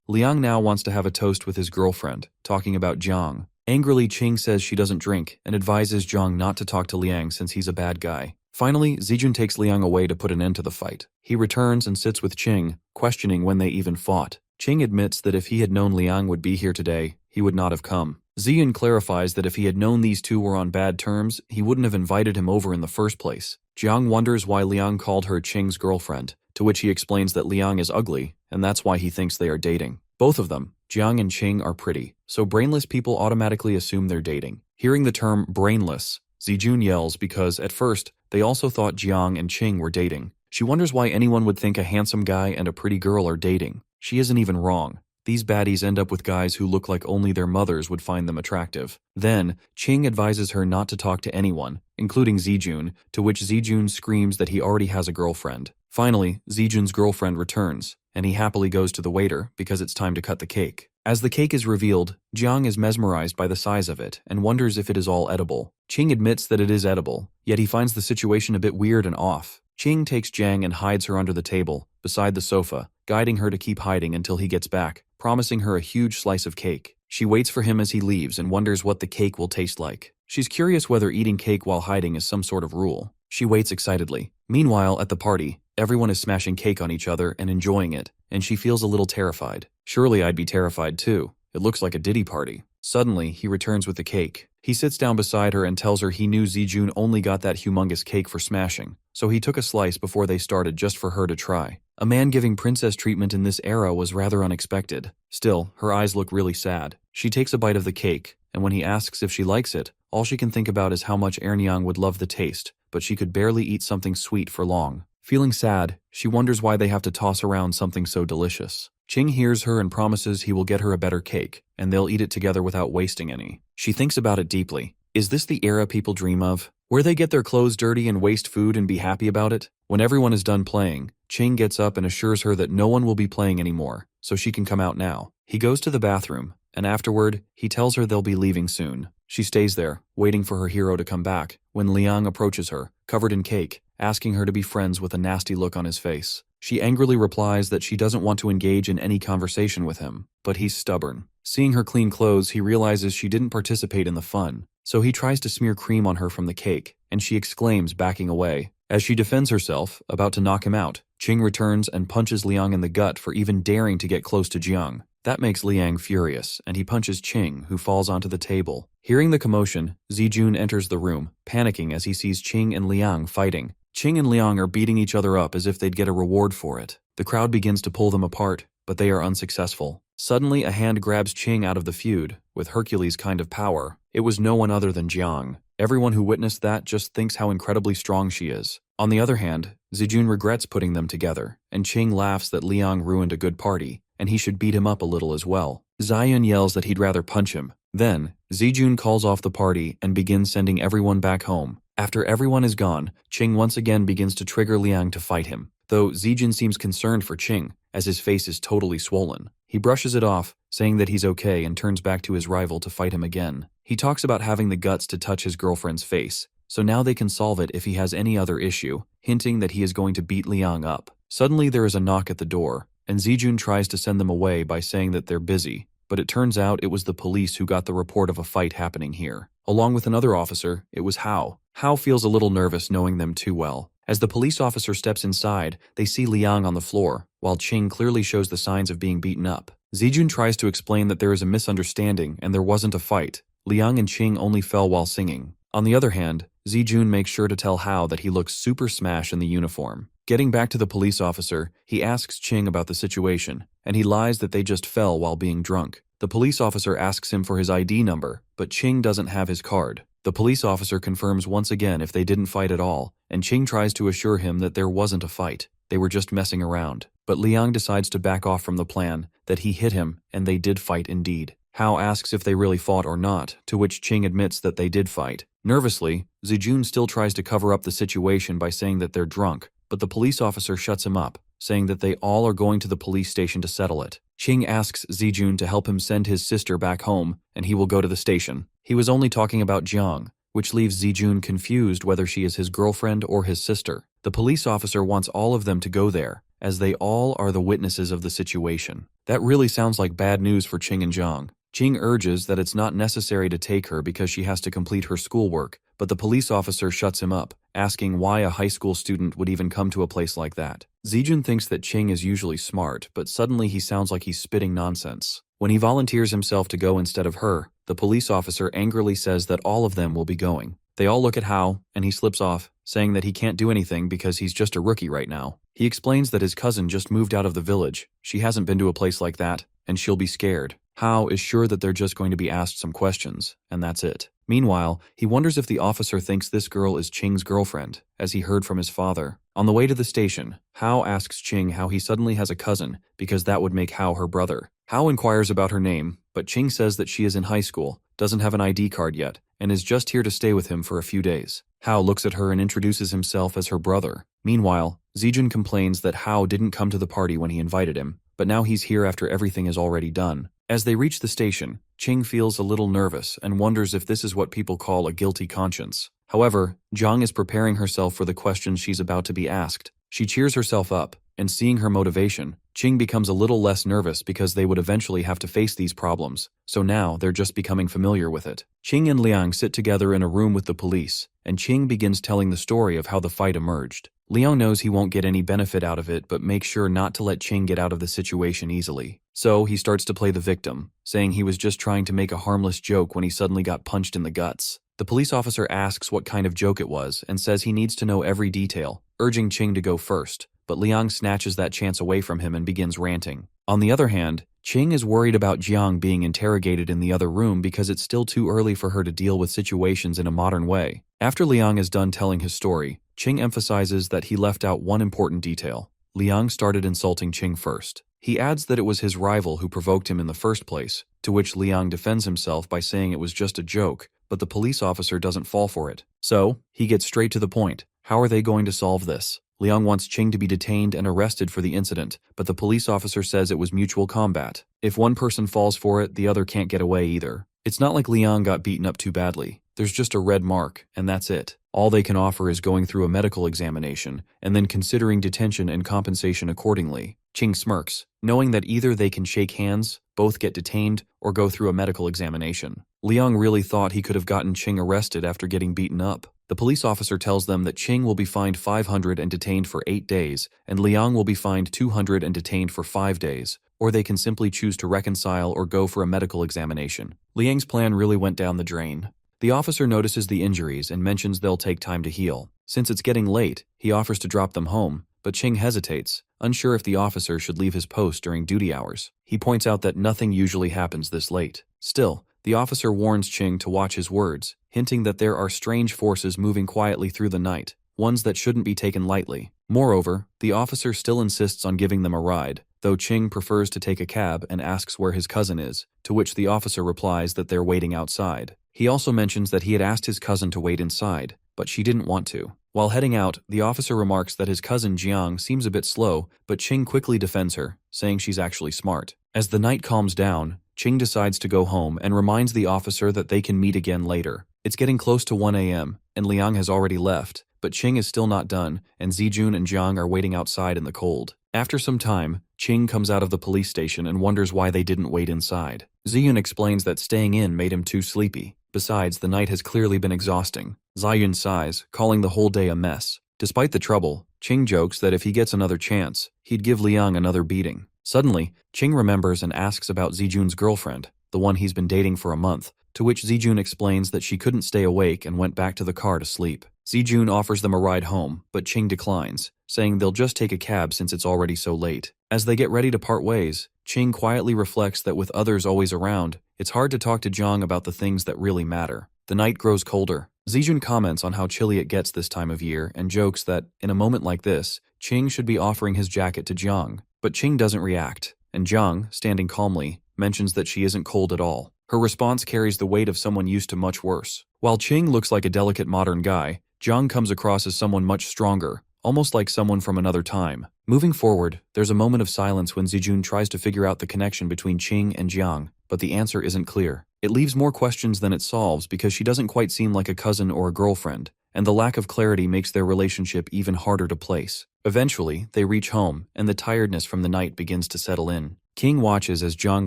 Liang now wants to have a toast with his girlfriend, talking about Zhang. Angrily, Ching says she doesn't drink and advises Zhang not to talk to Liang since he's a bad guy. Finally, Zijun takes Liang away to put an end to the fight. He returns and sits with Ching, questioning when they even fought. Ching admits that if he had known Liang would be here today, he would not have come. Ziyun clarifies that if he had known these two were on bad terms, he wouldn't have invited him over in the first place. Jiang wonders why Liang called her Ching's girlfriend, to which he explains that Liang is ugly, and that's why he thinks they are dating. Both of them, Jiang and Ching, are pretty, so brainless people automatically assume they're dating. Hearing the term brainless, Zijun yells because, at first, they also thought Jiang and Ching were dating. She wonders why anyone would think a handsome guy and a pretty girl are dating. She isn't even wrong. These baddies end up with guys who look like only their mothers would find them attractive. Then, Ching advises her not to talk to anyone, including Zijun, to which Zijun screams that he already has a girlfriend. Finally, Zijun's girlfriend returns, and he happily goes to the waiter because it's time to cut the cake. As the cake is revealed, Jiang is mesmerized by the size of it and wonders if it is all edible. Ching admits that it is edible, yet he finds the situation a bit weird and off. Ching takes Jiang and hides her under the table, beside the sofa, guiding her to keep hiding until he gets back, promising her a huge slice of cake. She waits for him as he leaves and wonders what the cake will taste like. She's curious whether eating cake while hiding is some sort of rule. She waits excitedly. Meanwhile, at the party, everyone is smashing cake on each other and enjoying it, and she feels a little terrified. Surely I'd be terrified too. It looks like a Diddy party. Suddenly, he returns with the cake. He sits down beside her and tells her he knew Zijun only got that humongous cake for smashing, so he took a slice before they started just for her to try. A man giving princess treatment in this era was rather unexpected. Still, her eyes look really sad. She takes a bite of the cake, and when he asks if she likes it, all she can think about is how much Ernyang would love the taste, but she could barely eat something sweet for long. Feeling sad, she wonders why they have to toss around something so delicious. Ching hears her and promises he will get her a better cake, and they'll eat it together without wasting any. She thinks about it deeply. Is this the era people dream of? Where they get their clothes dirty and waste food and be happy about it? When everyone is done playing, Ching gets up and assures her that no one will be playing anymore, so she can come out now. He goes to the bathroom, and afterward, he tells her they'll be leaving soon. She stays there, waiting for her hero to come back, when Liang approaches her, covered in cake, asking her to be friends with a nasty look on his face. She angrily replies that she doesn't want to engage in any conversation with him, but he's stubborn. Seeing her clean clothes, he realizes she didn't participate in the fun, so he tries to smear cream on her from the cake, and she exclaims, backing away. As she defends herself, about to knock him out, Ching returns and punches Liang in the gut for even daring to get close to Jiang. That makes Liang furious, and he punches Ching, who falls onto the table. Hearing the commotion, Zijun enters the room, panicking as he sees Ching and Liang fighting. Ching and Liang are beating each other up as if they'd get a reward for it. The crowd begins to pull them apart, but they are unsuccessful. Suddenly, a hand grabs Ching out of the feud, with Hercules kind of power. It was no one other than Jiang. Everyone who witnessed that just thinks how incredibly strong she is. On the other hand, Zijun regrets putting them together, and Ching laughs that Liang ruined a good party, and he should beat him up a little as well. Ziyun yells that he'd rather punch him. Then, Zijun calls off the party and begins sending everyone back home. After everyone is gone, Ching once again begins to trigger Liang to fight him, though Zijun seems concerned for Ching, as his face is totally swollen. He brushes it off, saying that he's okay, and turns back to his rival to fight him again. He talks about having the guts to touch his girlfriend's face, so now they can solve it if he has any other issue, hinting that he is going to beat Liang up. Suddenly there is a knock at the door, and Zijun tries to send them away by saying that they're busy, but it turns out it was the police who got the report of a fight happening here. Along with another officer, it was Hao. Hao feels a little nervous knowing them too well. As the police officer steps inside, they see Liang on the floor, while Ching clearly shows the signs of being beaten up. Zijun tries to explain that there is a misunderstanding and there wasn't a fight. Liang and Ching only fell while singing. On the other hand, Zijun makes sure to tell Hao that he looks super smash in the uniform. Getting back to the police officer, he asks Ching about the situation, and he lies that they just fell while being drunk. The police officer asks him for his ID number, but Ching doesn't have his card. The police officer confirms once again if they didn't fight at all, and Ching tries to assure him that there wasn't a fight. They were just messing around. But Liang decides to back off from the plan, that he hit him, and they did fight indeed. Hao asks if they really fought or not, to which Ching admits that they did fight. Nervously, Zijun still tries to cover up the situation by saying that they're drunk, but the police officer shuts him up, saying that they all are going to the police station to settle it. Ching asks Zijun to help him send his sister back home, and he will go to the station. He was only talking about Jiang, which leaves Zijun confused whether she is his girlfriend or his sister. The police officer wants all of them to go there, as they all are the witnesses of the situation. That really sounds like bad news for Ching and Jiang. Ching urges that it's not necessary to take her because she has to complete her schoolwork, but the police officer shuts him up, asking why a high school student would even come to a place like that. Zijun thinks that Ching is usually smart, but suddenly he sounds like he's spitting nonsense. When he volunteers himself to go instead of her, the police officer angrily says that all of them will be going. They all look at Hao, and he slips off, saying that he can't do anything because he's just a rookie right now. He explains that his cousin just moved out of the village, she hasn't been to a place like that, and she'll be scared. Hao is sure that they're just going to be asked some questions, and that's it. Meanwhile, he wonders if the officer thinks this girl is Ching's girlfriend, as he heard from his father. On the way to the station, Hao asks Ching how he suddenly has a cousin, because that would make Hao her brother. Hao inquires about her name, but Ching says that she is in high school, doesn't have an ID card yet, and is just here to stay with him for a few days. Hao looks at her and introduces himself as her brother. Meanwhile, Zijun complains that Hao didn't come to the party when he invited him, but now he's here after everything is already done. As they reach the station, Ching feels a little nervous and wonders if this is what people call a guilty conscience. However, Jiang is preparing herself for the questions she's about to be asked. She cheers herself up, and seeing her motivation, Ching becomes a little less nervous because they would eventually have to face these problems, so now they're just becoming familiar with it. Ching and Liang sit together in a room with the police, and Ching begins telling the story of how the fight emerged. Liang knows he won't get any benefit out of it but makes sure not to let Ching get out of the situation easily. So he starts to play the victim, saying he was just trying to make a harmless joke when he suddenly got punched in the guts. The police officer asks what kind of joke it was and says he needs to know every detail, urging Ching to go first, but Liang snatches that chance away from him and begins ranting. On the other hand, Ching is worried about Jiang being interrogated in the other room because it's still too early for her to deal with situations in a modern way. After Liang is done telling his story, Ching emphasizes that he left out one important detail. Liang started insulting Ching first. He adds that it was his rival who provoked him in the first place, to which Liang defends himself by saying it was just a joke, but the police officer doesn't fall for it. So, he gets straight to the point. How are they going to solve this? Liang wants Ching to be detained and arrested for the incident, but the police officer says it was mutual combat. If one person falls for it, the other can't get away either. It's not like Liang got beaten up too badly. There's just a red mark, and that's it. All they can offer is going through a medical examination, and then considering detention and compensation accordingly. Ching smirks, knowing that either they can shake hands, both get detained, or go through a medical examination. Liang really thought he could have gotten Ching arrested after getting beaten up. The police officer tells them that Ching will be fined 500 and detained for 8 days, and Liang will be fined 200 and detained for 5 days, or they can simply choose to reconcile or go for a medical examination. Liang's plan really went down the drain. The officer notices the injuries and mentions they'll take time to heal. Since it's getting late, he offers to drop them home, but Ching hesitates, unsure if the officer should leave his post during duty hours. He points out that nothing usually happens this late. Still, the officer warns Ching to watch his words, hinting that there are strange forces moving quietly through the night, ones that shouldn't be taken lightly. Moreover, the officer still insists on giving them a ride, though Ching prefers to take a cab and asks where his cousin is, to which the officer replies that they're waiting outside. He also mentions that he had asked his cousin to wait inside, but she didn't want to. While heading out, the officer remarks that his cousin Jiang seems a bit slow, but Ching quickly defends her, saying she's actually smart. As the night calms down, Ching decides to go home and reminds the officer that they can meet again later. It's getting close to 1 a.m., and Liang has already left, but Ching is still not done, and Zijun and Jiang are waiting outside in the cold. After some time, Ching comes out of the police station and wonders why they didn't wait inside. Ziyun explains that staying in made him too sleepy. Besides, the night has clearly been exhausting. Ziyun sighs, calling the whole day a mess. Despite the trouble, Ching jokes that if he gets another chance, he'd give Liang another beating. Suddenly, Ching remembers and asks about Zijun's girlfriend, the one he's been dating for a month, to which Zijun explains that she couldn't stay awake and went back to the car to sleep. Zijun offers them a ride home, but Ching declines, saying they'll just take a cab since it's already so late. As they get ready to part ways, Ching quietly reflects that with others always around, it's hard to talk to Jiang about the things that really matter. The night grows colder. Zijun comments on how chilly it gets this time of year and jokes that, in a moment like this, Ching should be offering his jacket to Jiang. But Ching doesn't react, and Jiang, standing calmly, mentions that she isn't cold at all. Her response carries the weight of someone used to much worse. While Ching looks like a delicate modern guy, Jiang comes across as someone much stronger, almost like someone from another time. Moving forward, there's a moment of silence when Zijun tries to figure out the connection between Ching and Jiang, but the answer isn't clear. It leaves more questions than it solves because she doesn't quite seem like a cousin or a girlfriend, and the lack of clarity makes their relationship even harder to place. Eventually, they reach home, and the tiredness from the night begins to settle in. King watches as Jiang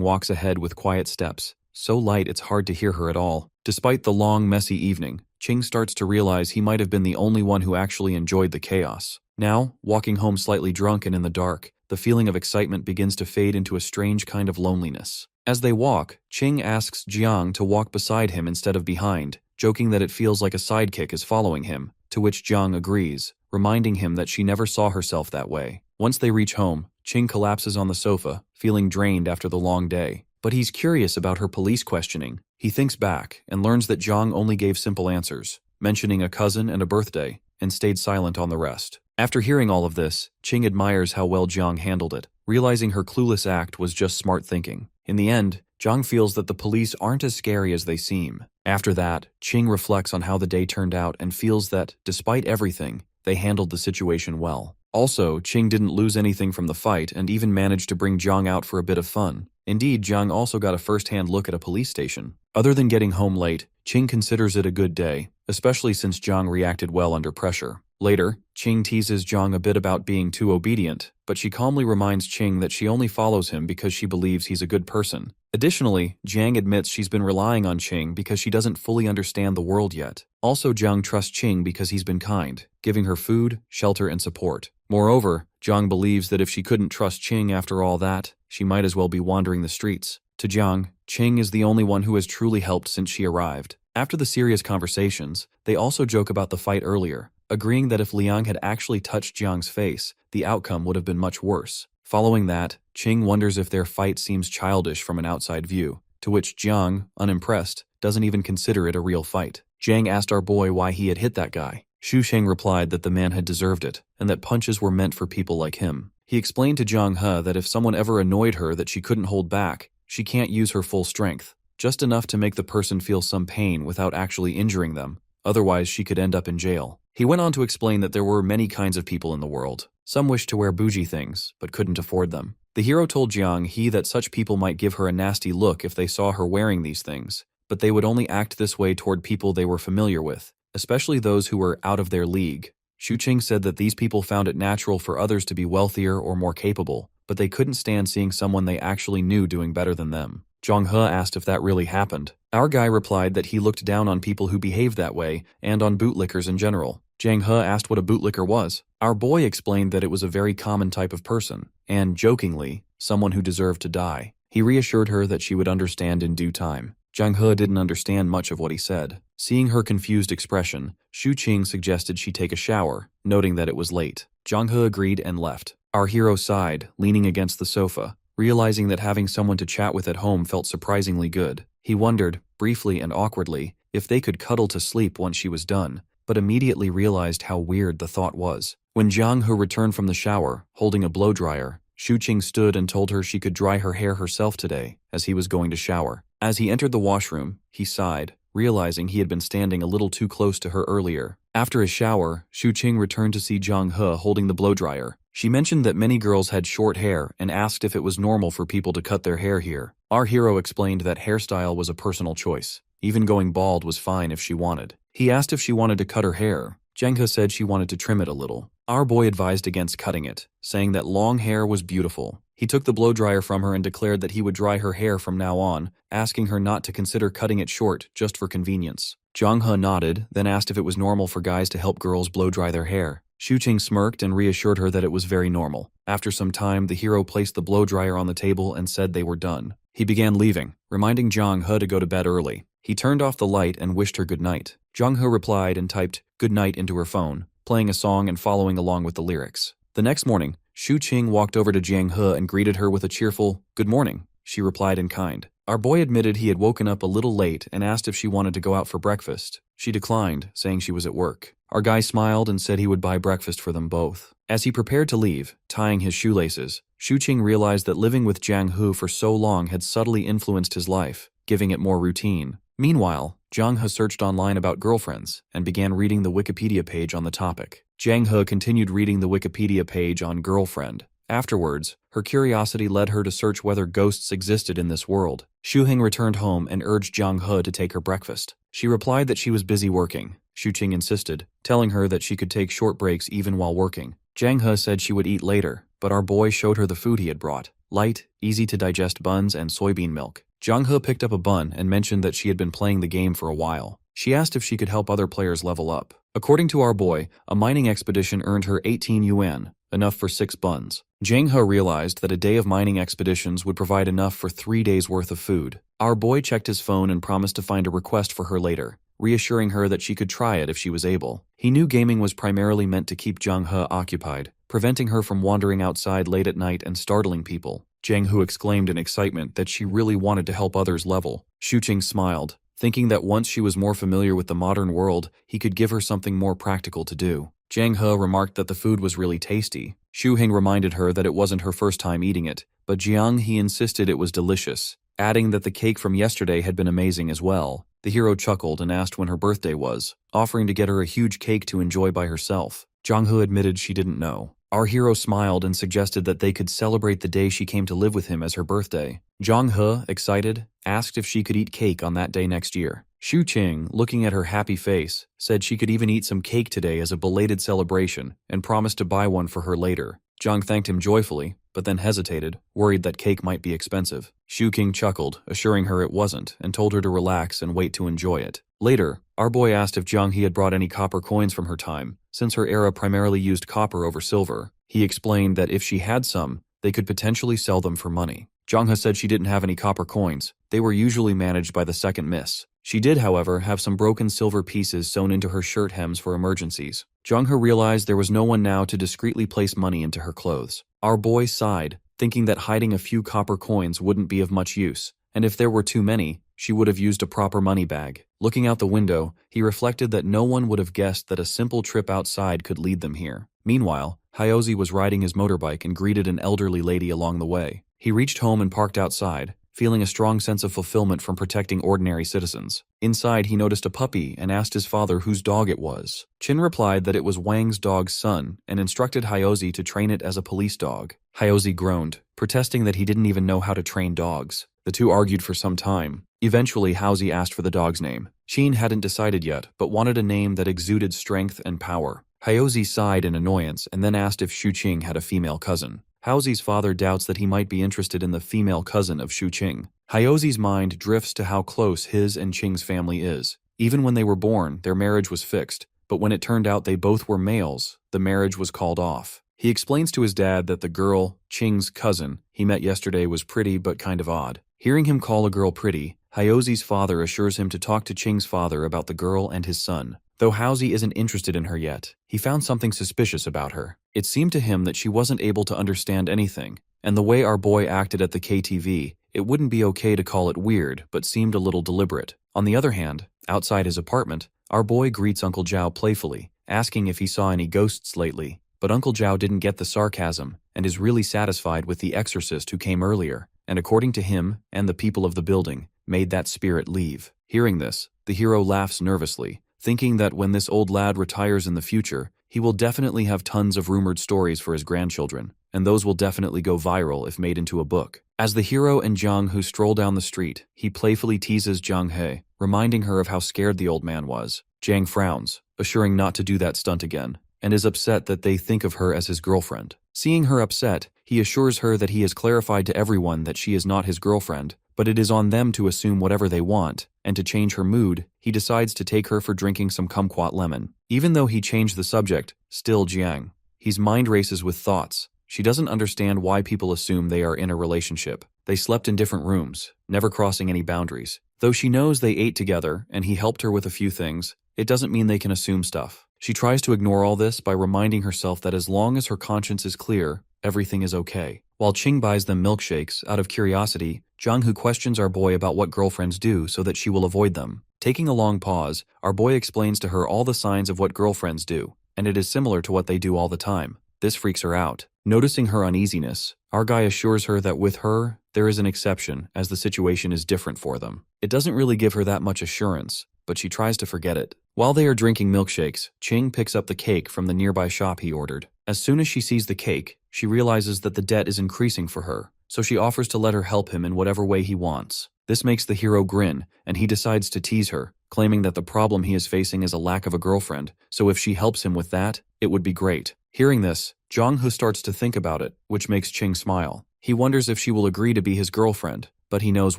walks ahead with quiet steps, so light it's hard to hear her at all. Despite the long, messy evening, Ching starts to realize he might have been the only one who actually enjoyed the chaos. Now, walking home slightly drunk and in the dark, the feeling of excitement begins to fade into a strange kind of loneliness. As they walk, Ching asks Jiang to walk beside him instead of behind, joking that it feels like a sidekick is following him, to which Jiang agrees, reminding him that she never saw herself that way. Once they reach home, Ching collapses on the sofa, feeling drained after the long day. But he's curious about her police questioning. He thinks back and learns that Jiang only gave simple answers, mentioning a cousin and a birthday, and stayed silent on the rest. After hearing all of this, Ching admires how well Jiang handled it, realizing her clueless act was just smart thinking. In the end, Jiang feels that the police aren't as scary as they seem. After that, Ching reflects on how the day turned out and feels that, despite everything, they handled the situation well. Also, Ching didn't lose anything from the fight and even managed to bring Jiang out for a bit of fun. Indeed, Jiang also got a first-hand look at a police station. Other than getting home late, Ching considers it a good day, especially since Jiang reacted well under pressure. Later, Ching teases Jiang a bit about being too obedient, but she calmly reminds Ching that she only follows him because she believes he's a good person. Additionally, Jiang admits she's been relying on Ching because she doesn't fully understand the world yet. Also, Jiang trusts Ching because he's been kind, giving her food, shelter, and support. Moreover, Jiang believes that if she couldn't trust Ching after all that, she might as well be wandering the streets. To Jiang, Ching is the only one who has truly helped since she arrived. After the serious conversations, they also joke about the fight earlier, agreeing that if Liang had actually touched Jiang's face, the outcome would have been much worse. Following that, Ching wonders if their fight seems childish from an outside view, to which Jiang, unimpressed, doesn't even consider it a real fight. Jiang asked our boy why he had hit that guy. Xu Sheng replied that the man had deserved it, and that punches were meant for people like him. He explained to Jiang He that if someone ever annoyed her that she couldn't hold back, she can't use her full strength, just enough to make the person feel some pain without actually injuring them, otherwise she could end up in jail. He went on to explain that there were many kinds of people in the world. Some wished to wear bougie things, but couldn't afford them. The hero told Jiang He that such people might give her a nasty look if they saw her wearing these things, but they would only act this way toward people they were familiar with, especially those who were out of their league. Xu Qing said that these people found it natural for others to be wealthier or more capable, but they couldn't stand seeing someone they actually knew doing better than them. Zhang He asked if that really happened. Our guy replied that he looked down on people who behaved that way and on bootlickers in general. Zhang He asked what a bootlicker was. Our boy explained that it was a very common type of person, and, jokingly, someone who deserved to die. He reassured her that she would understand in due time. Zhang He didn't understand much of what he said. Seeing her confused expression, Xu Qing suggested she take a shower, noting that it was late. Zhang He agreed and left. Our hero sighed, leaning against the sofa, realizing that having someone to chat with at home felt surprisingly good. He wondered, briefly and awkwardly, if they could cuddle to sleep once she was done, but immediately realized how weird the thought was. When Zhang He returned from the shower, holding a blow-dryer, Xu Qing stood and told her she could dry her hair herself today, as he was going to shower. As he entered the washroom, he sighed, realizing he had been standing a little too close to her earlier. After his shower, Xu Qing returned to see Zhang He holding the blow-dryer. She mentioned that many girls had short hair and asked if it was normal for people to cut their hair here. Our hero explained that hairstyle was a personal choice. Even going bald was fine if she wanted. He asked if she wanted to cut her hair. Zhang He said she wanted to trim it a little. Our boy advised against cutting it, saying that long hair was beautiful. He took the blow-dryer from her and declared that he would dry her hair from now on, asking her not to consider cutting it short just for convenience. Zhang He nodded, then asked if it was normal for guys to help girls blow-dry their hair. Xu Qing smirked and reassured her that it was very normal. After some time, the hero placed the blow-dryer on the table and said they were done. He began leaving, reminding Zhang He to go to bed early. He turned off the light and wished her good night. Zhang He replied and typed "good night" into her phone, playing a song and following along with the lyrics. The next morning, Xu Qing walked over to Jiang He and greeted her with a cheerful "good morning." She replied in kind. Our boy admitted he had woken up a little late and asked if she wanted to go out for breakfast. She declined, saying she was at work. Our guy smiled and said he would buy breakfast for them both. As he prepared to leave, tying his shoelaces, Xu Qing realized that living with Jiang He for so long had subtly influenced his life, giving it more routine. Meanwhile, Jiang He searched online about girlfriends and began reading the Wikipedia page on the topic. Jiang He continued reading the Wikipedia page on girlfriend. Afterwards, her curiosity led her to search whether ghosts existed in this world. Xu Hing returned home and urged Jiang He to take her breakfast. She replied that she was busy working. Xu Qing insisted, telling her that she could take short breaks even while working. Jiang He said she would eat later, but our boy showed her the food he had brought: light, easy-to-digest buns and soybean milk. Jiang He picked up a bun and mentioned that she had been playing the game for a while. She asked if she could help other players level up. According to our boy, a mining expedition earned her 18 yuan, enough for 6 buns. Jang He realized that a day of mining expeditions would provide enough for 3 days' worth of food. Our boy checked his phone and promised to find a request for her later, reassuring her that she could try it if she was able. He knew gaming was primarily meant to keep Jang He occupied, preventing her from wandering outside late at night and startling people. Jang He exclaimed in excitement that she really wanted to help others level. Shu Qing smiled, thinking that once she was more familiar with the modern world, he could give her something more practical to do. Jang He remarked that the food was really tasty. Shu Hing reminded her that it wasn't her first time eating it, but Jiang He insisted it was delicious, adding that the cake from yesterday had been amazing as well. The hero chuckled and asked when her birthday was, offering to get her a huge cake to enjoy by herself. Jang He admitted she didn't know. Our hero smiled and suggested that they could celebrate the day she came to live with him as her birthday. Jang He, excited, asked if she could eat cake on that day next year. Shu Qing, looking at her happy face, said she could even eat some cake today as a belated celebration and promised to buy one for her later. Jang thanked him joyfully, but then hesitated, worried that cake might be expensive. Shu Qing chuckled, assuring her it wasn't, and told her to relax and wait to enjoy it. Later, our boy asked if Jang He had brought any copper coins from her time, since her era primarily used copper over silver. He explained that if she had some, they could potentially sell them for money. Jang He said she didn't have any copper coins. They were usually managed by the second miss. She did, however, have some broken silver pieces sewn into her shirt hems for emergencies. Jang He realized there was no one now to discreetly place money into her clothes. Our boy sighed, thinking that hiding a few copper coins wouldn't be of much use, and if there were too many, she would have used a proper money bag. Looking out the window, he reflected that no one would have guessed that a simple trip outside could lead them here. Meanwhile, Hyozi was riding his motorbike and greeted an elderly lady along the way. He reached home and parked outside, feeling a strong sense of fulfillment from protecting ordinary citizens. Inside, he noticed a puppy and asked his father whose dog it was. Chin replied that it was Wang's dog's son and instructed Hyozi to train it as a police dog. Hyozi groaned, protesting that he didn't even know how to train dogs. The two argued for some time. Eventually, Hyozi asked for the dog's name. Chin hadn't decided yet, but wanted a name that exuded strength and power. Hyozi sighed in annoyance and then asked if Shu Qing had a female cousin. Hyozi's father doubts that he might be interested in the female cousin of Shu Qing. Hyozi's mind drifts to how close his and Qing's family is. Even when they were born, their marriage was fixed, but when it turned out they both were males, the marriage was called off. He explains to his dad that the girl, Qing's cousin, he met yesterday was pretty but kind of odd. Hearing him call a girl pretty, Hyozi's father assures him to talk to Qing's father about the girl and his son. Though Hyozi isn't interested in her yet, he found something suspicious about her. It seemed to him that she wasn't able to understand anything, and the way our boy acted at the KTV, it wouldn't be okay to call it weird, but seemed a little deliberate. On the other hand, outside his apartment, our boy greets Uncle Zhao playfully, asking if he saw any ghosts lately. But Uncle Zhao didn't get the sarcasm, and is really satisfied with the exorcist who came earlier, and according to him, and the people of the building, made that spirit leave. Hearing this, the hero laughs nervously, thinking that when this old lad retires in the future, he will definitely have tons of rumored stories for his grandchildren, and those will definitely go viral if made into a book. As the hero and Jiang He stroll down the street, he playfully teases Jiang He, reminding her of how scared the old man was. Jiang frowns, assuring not to do that stunt again, and is upset that they think of her as his girlfriend. Seeing her upset, he assures her that he has clarified to everyone that she is not his girlfriend, but it is on them to assume whatever they want, and to change her mood, he decides to take her for drinking some kumquat lemon. Even though he changed the subject, still Jiang. His mind races with thoughts. She doesn't understand why people assume they are in a relationship. They slept in different rooms, never crossing any boundaries. Though she knows they ate together and he helped her with a few things, it doesn't mean they can assume stuff. She tries to ignore all this by reminding herself that as long as her conscience is clear, everything is okay. While Qing buys them milkshakes, out of curiosity, Jiang He questions our boy about what girlfriends do so that she will avoid them. Taking a long pause, our boy explains to her all the signs of what girlfriends do, and it is similar to what they do all the time. This freaks her out. Noticing her uneasiness, our guy assures her that with her, there is an exception, as the situation is different for them. It doesn't really give her that much assurance, but she tries to forget it. While they are drinking milkshakes, Qing picks up the cake from the nearby shop he ordered. As soon as she sees the cake, she realizes that the debt is increasing for her, so she offers to let her help him in whatever way he wants. This makes the hero grin, and he decides to tease her, claiming that the problem he is facing is a lack of a girlfriend, so if she helps him with that, it would be great. Hearing this, Jiang He starts to think about it, which makes Qing smile. He wonders if she will agree to be his girlfriend, but he knows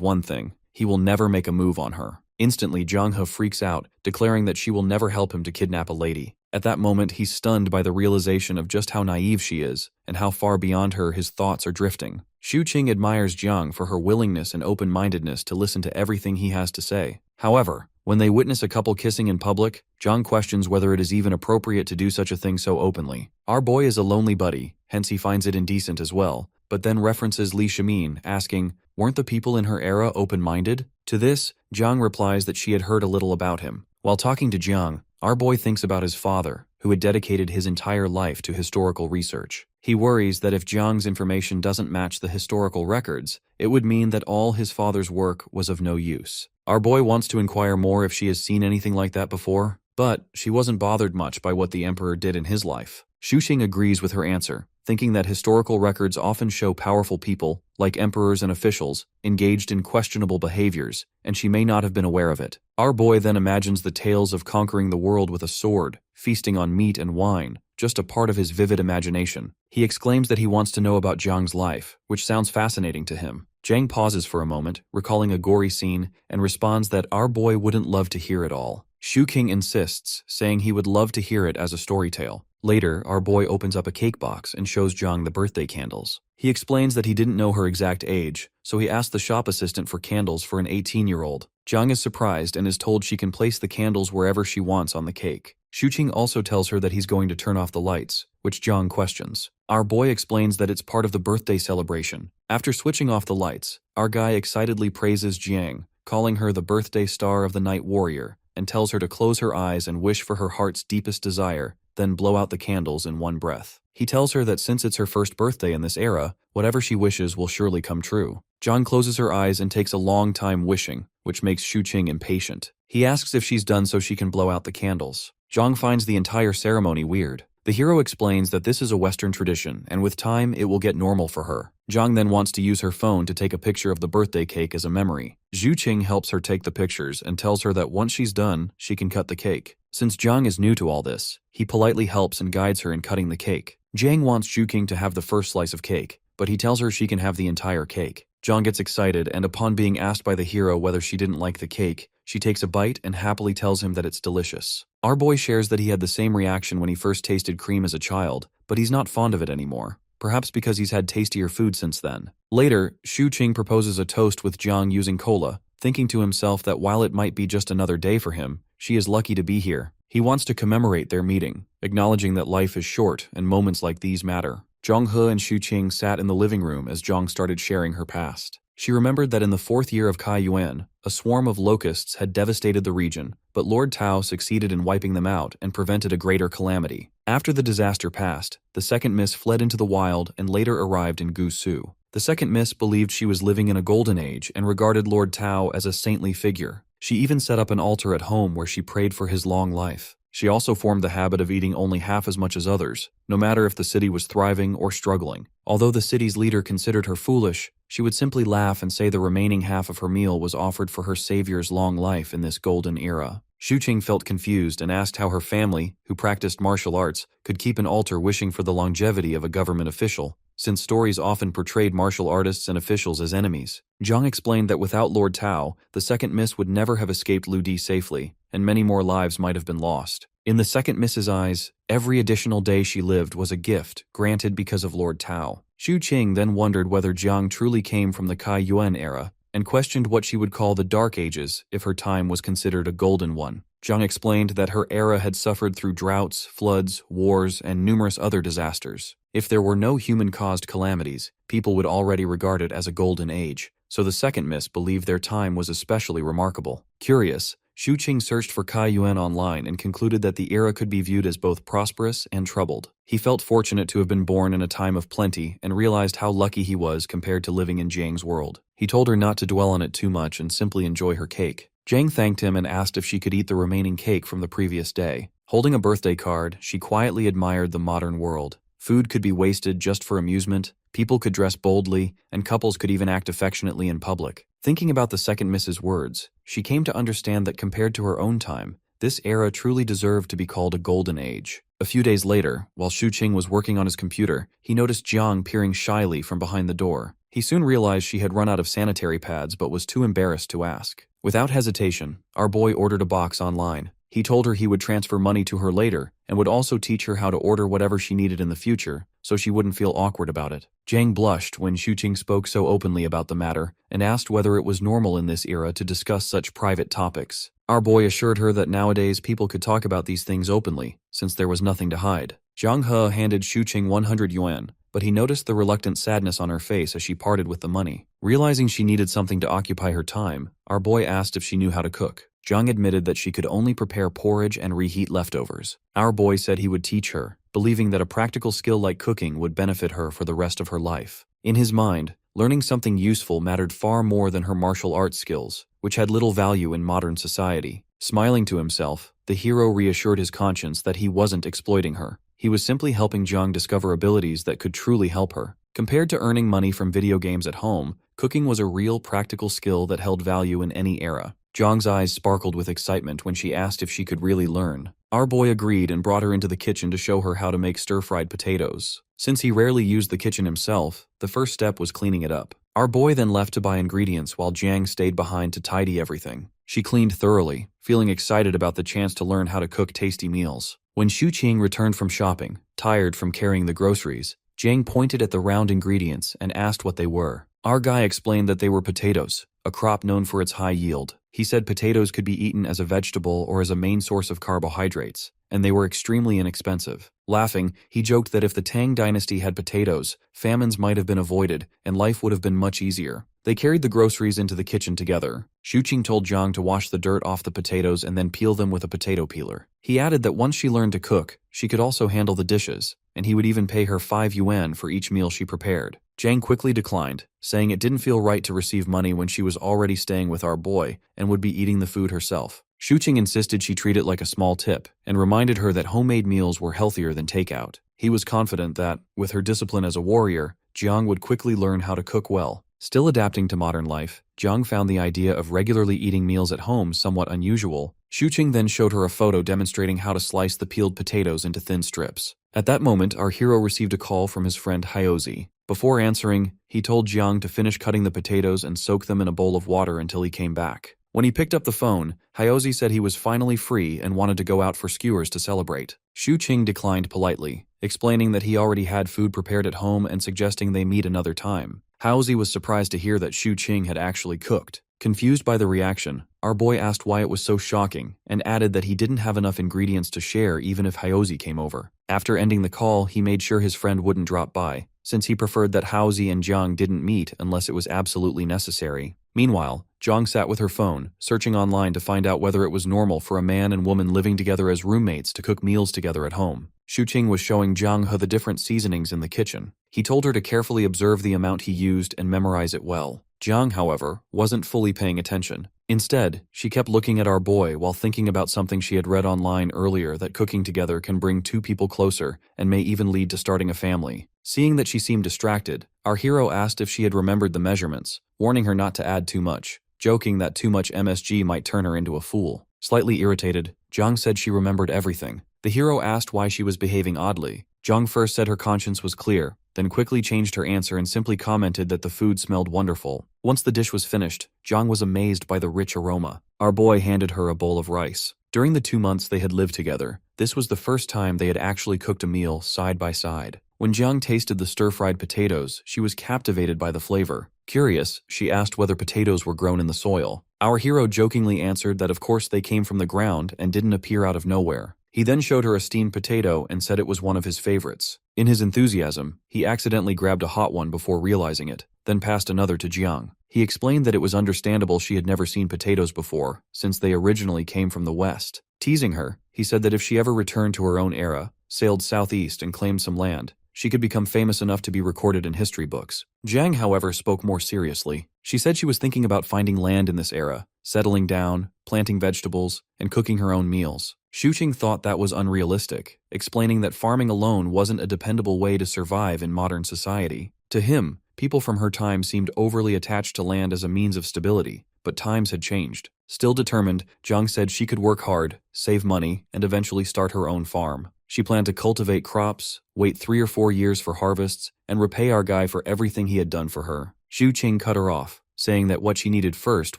one thing: he will never make a move on her. Instantly, Jong-ho freaks out, declaring that she will never help him to kidnap a lady. At that moment, he's stunned by the realization of just how naive she is, and how far beyond her his thoughts are drifting. Shu-ching admires Jiang for her willingness and open-mindedness to listen to everything he has to say. However, when they witness a couple kissing in public, Jiang questions whether it is even appropriate to do such a thing so openly. Our boy is a lonely buddy, hence he finds it indecent as well, but then references Li Shimin, asking, "Weren't the people in her era open-minded?" To this, Jiang replies that she had heard a little about him. While talking to Jiang, our boy thinks about his father, who had dedicated his entire life to historical research. He worries that if Jiang's information doesn't match the historical records, it would mean that all his father's work was of no use. Our boy wants to inquire more if she has seen anything like that before, but she wasn't bothered much by what the emperor did in his life. Shu-ching agrees with her answer, thinking that historical records often show powerful people, like emperors and officials, engaged in questionable behaviors, and she may not have been aware of it. Our boy then imagines the tales of conquering the world with a sword, feasting on meat and wine, just a part of his vivid imagination. He exclaims that he wants to know about Jiang's life, which sounds fascinating to him. Jiang pauses for a moment, recalling a gory scene, and responds that our boy wouldn't love to hear it all. Shu-king insists, saying he would love to hear it as a story tale. Later, our boy opens up a cake box and shows Jiang the birthday candles. He explains that he didn't know her exact age, so he asked the shop assistant for candles for an 18-year-old. Jiang is surprised and is told she can place the candles wherever she wants on the cake. Shu-ching also tells her that he's going to turn off the lights, which Jiang questions. Our boy explains that it's part of the birthday celebration. After switching off the lights, our guy excitedly praises Jiang, calling her the birthday star of the night warrior, and tells her to close her eyes and wish for her heart's deepest desire, then blow out the candles in one breath. He tells her that since it's her first birthday in this era, whatever she wishes will surely come true. Jiang closes her eyes and takes a long time wishing, which makes Shu-ching impatient. He asks if she's done so she can blow out the candles. Jiang finds the entire ceremony weird. The hero explains that this is a Western tradition, and with time, it will get normal for her. Jiang then wants to use her phone to take a picture of the birthday cake as a memory. Shu-ching helps her take the pictures and tells her that once she's done, she can cut the cake. Since Jiang is new to all this, he politely helps and guides her in cutting the cake. Jiang wants Shu-king to have the first slice of cake, but he tells her she can have the entire cake. Jiang gets excited, and upon being asked by the hero whether she didn't like the cake, she takes a bite and happily tells him that it's delicious. Our boy shares that he had the same reaction when he first tasted cream as a child, but he's not fond of it anymore, perhaps because he's had tastier food since then. Later, Shu-ching proposes a toast with Jiang using cola, thinking to himself that while it might be just another day for him, she is lucky to be here. He wants to commemorate their meeting, acknowledging that life is short and moments like these matter. Jong-he and Shu-ching sat in the living room as Jiang started sharing her past. She remembered that in the 4th year of Kai Yuan, a swarm of locusts had devastated the region, but Lord Tao succeeded in wiping them out and prevented a greater calamity. After the disaster passed, the second miss fled into the wild and later arrived in Gusu. The second miss believed she was living in a golden age and regarded Lord Tao as a saintly figure. She even set up an altar at home where she prayed for his long life. She also formed the habit of eating only half as much as others, no matter if the city was thriving or struggling. Although the city's leader considered her foolish, she would simply laugh and say the remaining half of her meal was offered for her savior's long life in this golden era. Shu-ching felt confused and asked how her family, who practiced martial arts, could keep an altar wishing for the longevity of a government official, since stories often portrayed martial artists and officials as enemies. Jiang explained that without Lord Tao, the second miss would never have escaped Ludi safely, and many more lives might have been lost. In the second miss's eyes, every additional day she lived was a gift granted because of Lord Tao. Shu-ching then wondered whether Jiang truly came from the Kai Yuan era, and questioned what she would call the Dark Ages if her time was considered a golden one. Jiang explained that her era had suffered through droughts, floods, wars, and numerous other disasters. If there were no human-caused calamities, people would already regard it as a golden age, so the second miss believed their time was especially remarkable. Curious, Shu-ching searched for Kai Yuan online and concluded that the era could be viewed as both prosperous and troubled. He felt fortunate to have been born in a time of plenty and realized how lucky he was compared to living in Jiang's world. He told her not to dwell on it too much and simply enjoy her cake. Jiang thanked him and asked if she could eat the remaining cake from the previous day. Holding a birthday card, she quietly admired the modern world. Food could be wasted just for amusement, people could dress boldly, and couples could even act affectionately in public. Thinking about the second miss's words, she came to understand that compared to her own time, this era truly deserved to be called a golden age. A few days later, while Shu-ching was working on his computer, he noticed Jiang peering shyly from behind the door. He soon realized she had run out of sanitary pads but was too embarrassed to ask. Without hesitation, our boy ordered a box online. He told her he would transfer money to her later and would also teach her how to order whatever she needed in the future so she wouldn't feel awkward about it. Jiang blushed when Xuqing spoke so openly about the matter and asked whether it was normal in this era to discuss such private topics. Our boy assured her that nowadays people could talk about these things openly, since there was nothing to hide. Jiang He handed Xuqing 100 yuan, but he noticed the reluctant sadness on her face as she parted with the money. Realizing she needed something to occupy her time, our boy asked if she knew how to cook. Jiang admitted that she could only prepare porridge and reheat leftovers. Our boy said he would teach her, believing that a practical skill like cooking would benefit her for the rest of her life. In his mind, learning something useful mattered far more than her martial arts skills, which had little value in modern society. Smiling to himself, the hero reassured his conscience that he wasn't exploiting her. He was simply helping Jiang discover abilities that could truly help her. Compared to earning money from video games at home, cooking was a real practical skill that held value in any era. Jiang's eyes sparkled with excitement when she asked if she could really learn. Our boy agreed and brought her into the kitchen to show her how to make stir-fried potatoes. Since he rarely used the kitchen himself, the first step was cleaning it up. Our boy then left to buy ingredients while Jiang stayed behind to tidy everything. She cleaned thoroughly, feeling excited about the chance to learn how to cook tasty meals. When Xuqing returned from shopping, tired from carrying the groceries, Jiang pointed at the round ingredients and asked what they were. Our guy explained that they were potatoes, a crop known for its high yield. He said potatoes could be eaten as a vegetable or as a main source of carbohydrates, and they were extremely inexpensive. Laughing, he joked that if the Tang dynasty had potatoes, famines might have been avoided and life would have been much easier. They carried the groceries into the kitchen together. Xuqing told Jiang to wash the dirt off the potatoes and then peel them with a potato peeler. He added that once she learned to cook, she could also handle the dishes, and he would even pay her 5 yuan for each meal she prepared. Jiang quickly declined, saying it didn't feel right to receive money when she was already staying with our boy and would be eating the food herself. Xuqing insisted she treat it like a small tip and reminded her that homemade meals were healthier than takeout. He was confident that, with her discipline as a warrior, Jiang would quickly learn how to cook well. Still adapting to modern life, Jiang found the idea of regularly eating meals at home somewhat unusual. Xuqing then showed her a photo demonstrating how to slice the peeled potatoes into thin strips. At that moment, our hero received a call from his friend Hyozi. Before answering, he told Jiang to finish cutting the potatoes and soak them in a bowl of water until he came back. When he picked up the phone, Hyozi said he was finally free and wanted to go out for skewers to celebrate. Xuqing declined politely, explaining that he already had food prepared at home and suggesting they meet another time. Hyozi was surprised to hear that Xuqing had actually cooked. Confused by the reaction, our boy asked why it was so shocking and added that he didn't have enough ingredients to share even if Hyozi came over. After ending the call, he made sure his friend wouldn't drop by, since he preferred that Hyozi and Jiang didn't meet unless it was absolutely necessary. Meanwhile, Jiang sat with her phone, searching online to find out whether it was normal for a man and woman living together as roommates to cook meals together at home. Xuqing was showing Jiang He the different seasonings in the kitchen. He told her to carefully observe the amount he used and memorize it well. Jiang, however, wasn't fully paying attention. Instead, she kept looking at our boy while thinking about something she had read online earlier, that cooking together can bring two people closer and may even lead to starting a family. Seeing that she seemed distracted, our hero asked if she had remembered the measurements, warning her not to add too much, joking that too much MSG might turn her into a fool. Slightly irritated, Jiang said she remembered everything. The hero asked why she was behaving oddly. Jiang first said her conscience was clear, then quickly changed her answer and simply commented that the food smelled wonderful. Once the dish was finished, Jiang was amazed by the rich aroma. Our boy handed her a bowl of rice. During the 2 months they had lived together, this was the first time they had actually cooked a meal side by side. When Jiang tasted the stir-fried potatoes, she was captivated by the flavor. Curious, she asked whether potatoes were grown in the soil. Our hero jokingly answered that of course they came from the ground and didn't appear out of nowhere. He then showed her a steamed potato and said it was one of his favorites. In his enthusiasm, he accidentally grabbed a hot one before realizing it, then passed another to Jiang. He explained that it was understandable she had never seen potatoes before, since they originally came from the West. Teasing her, he said that if she ever returned to her own era, sailed southeast and claimed some land, she could become famous enough to be recorded in history books. Jiang, however, spoke more seriously. She said she was thinking about finding land in this era, settling down, planting vegetables, and cooking her own meals. Xuqing thought that was unrealistic, explaining that farming alone wasn't a dependable way to survive in modern society. To him, people from her time seemed overly attached to land as a means of stability, but times had changed. Still determined, Jiang said she could work hard, save money, and eventually start her own farm. She planned to cultivate crops, wait 3 or 4 years for harvests, and repay our guy for everything he had done for her. Xuqing cut her off, saying that what she needed first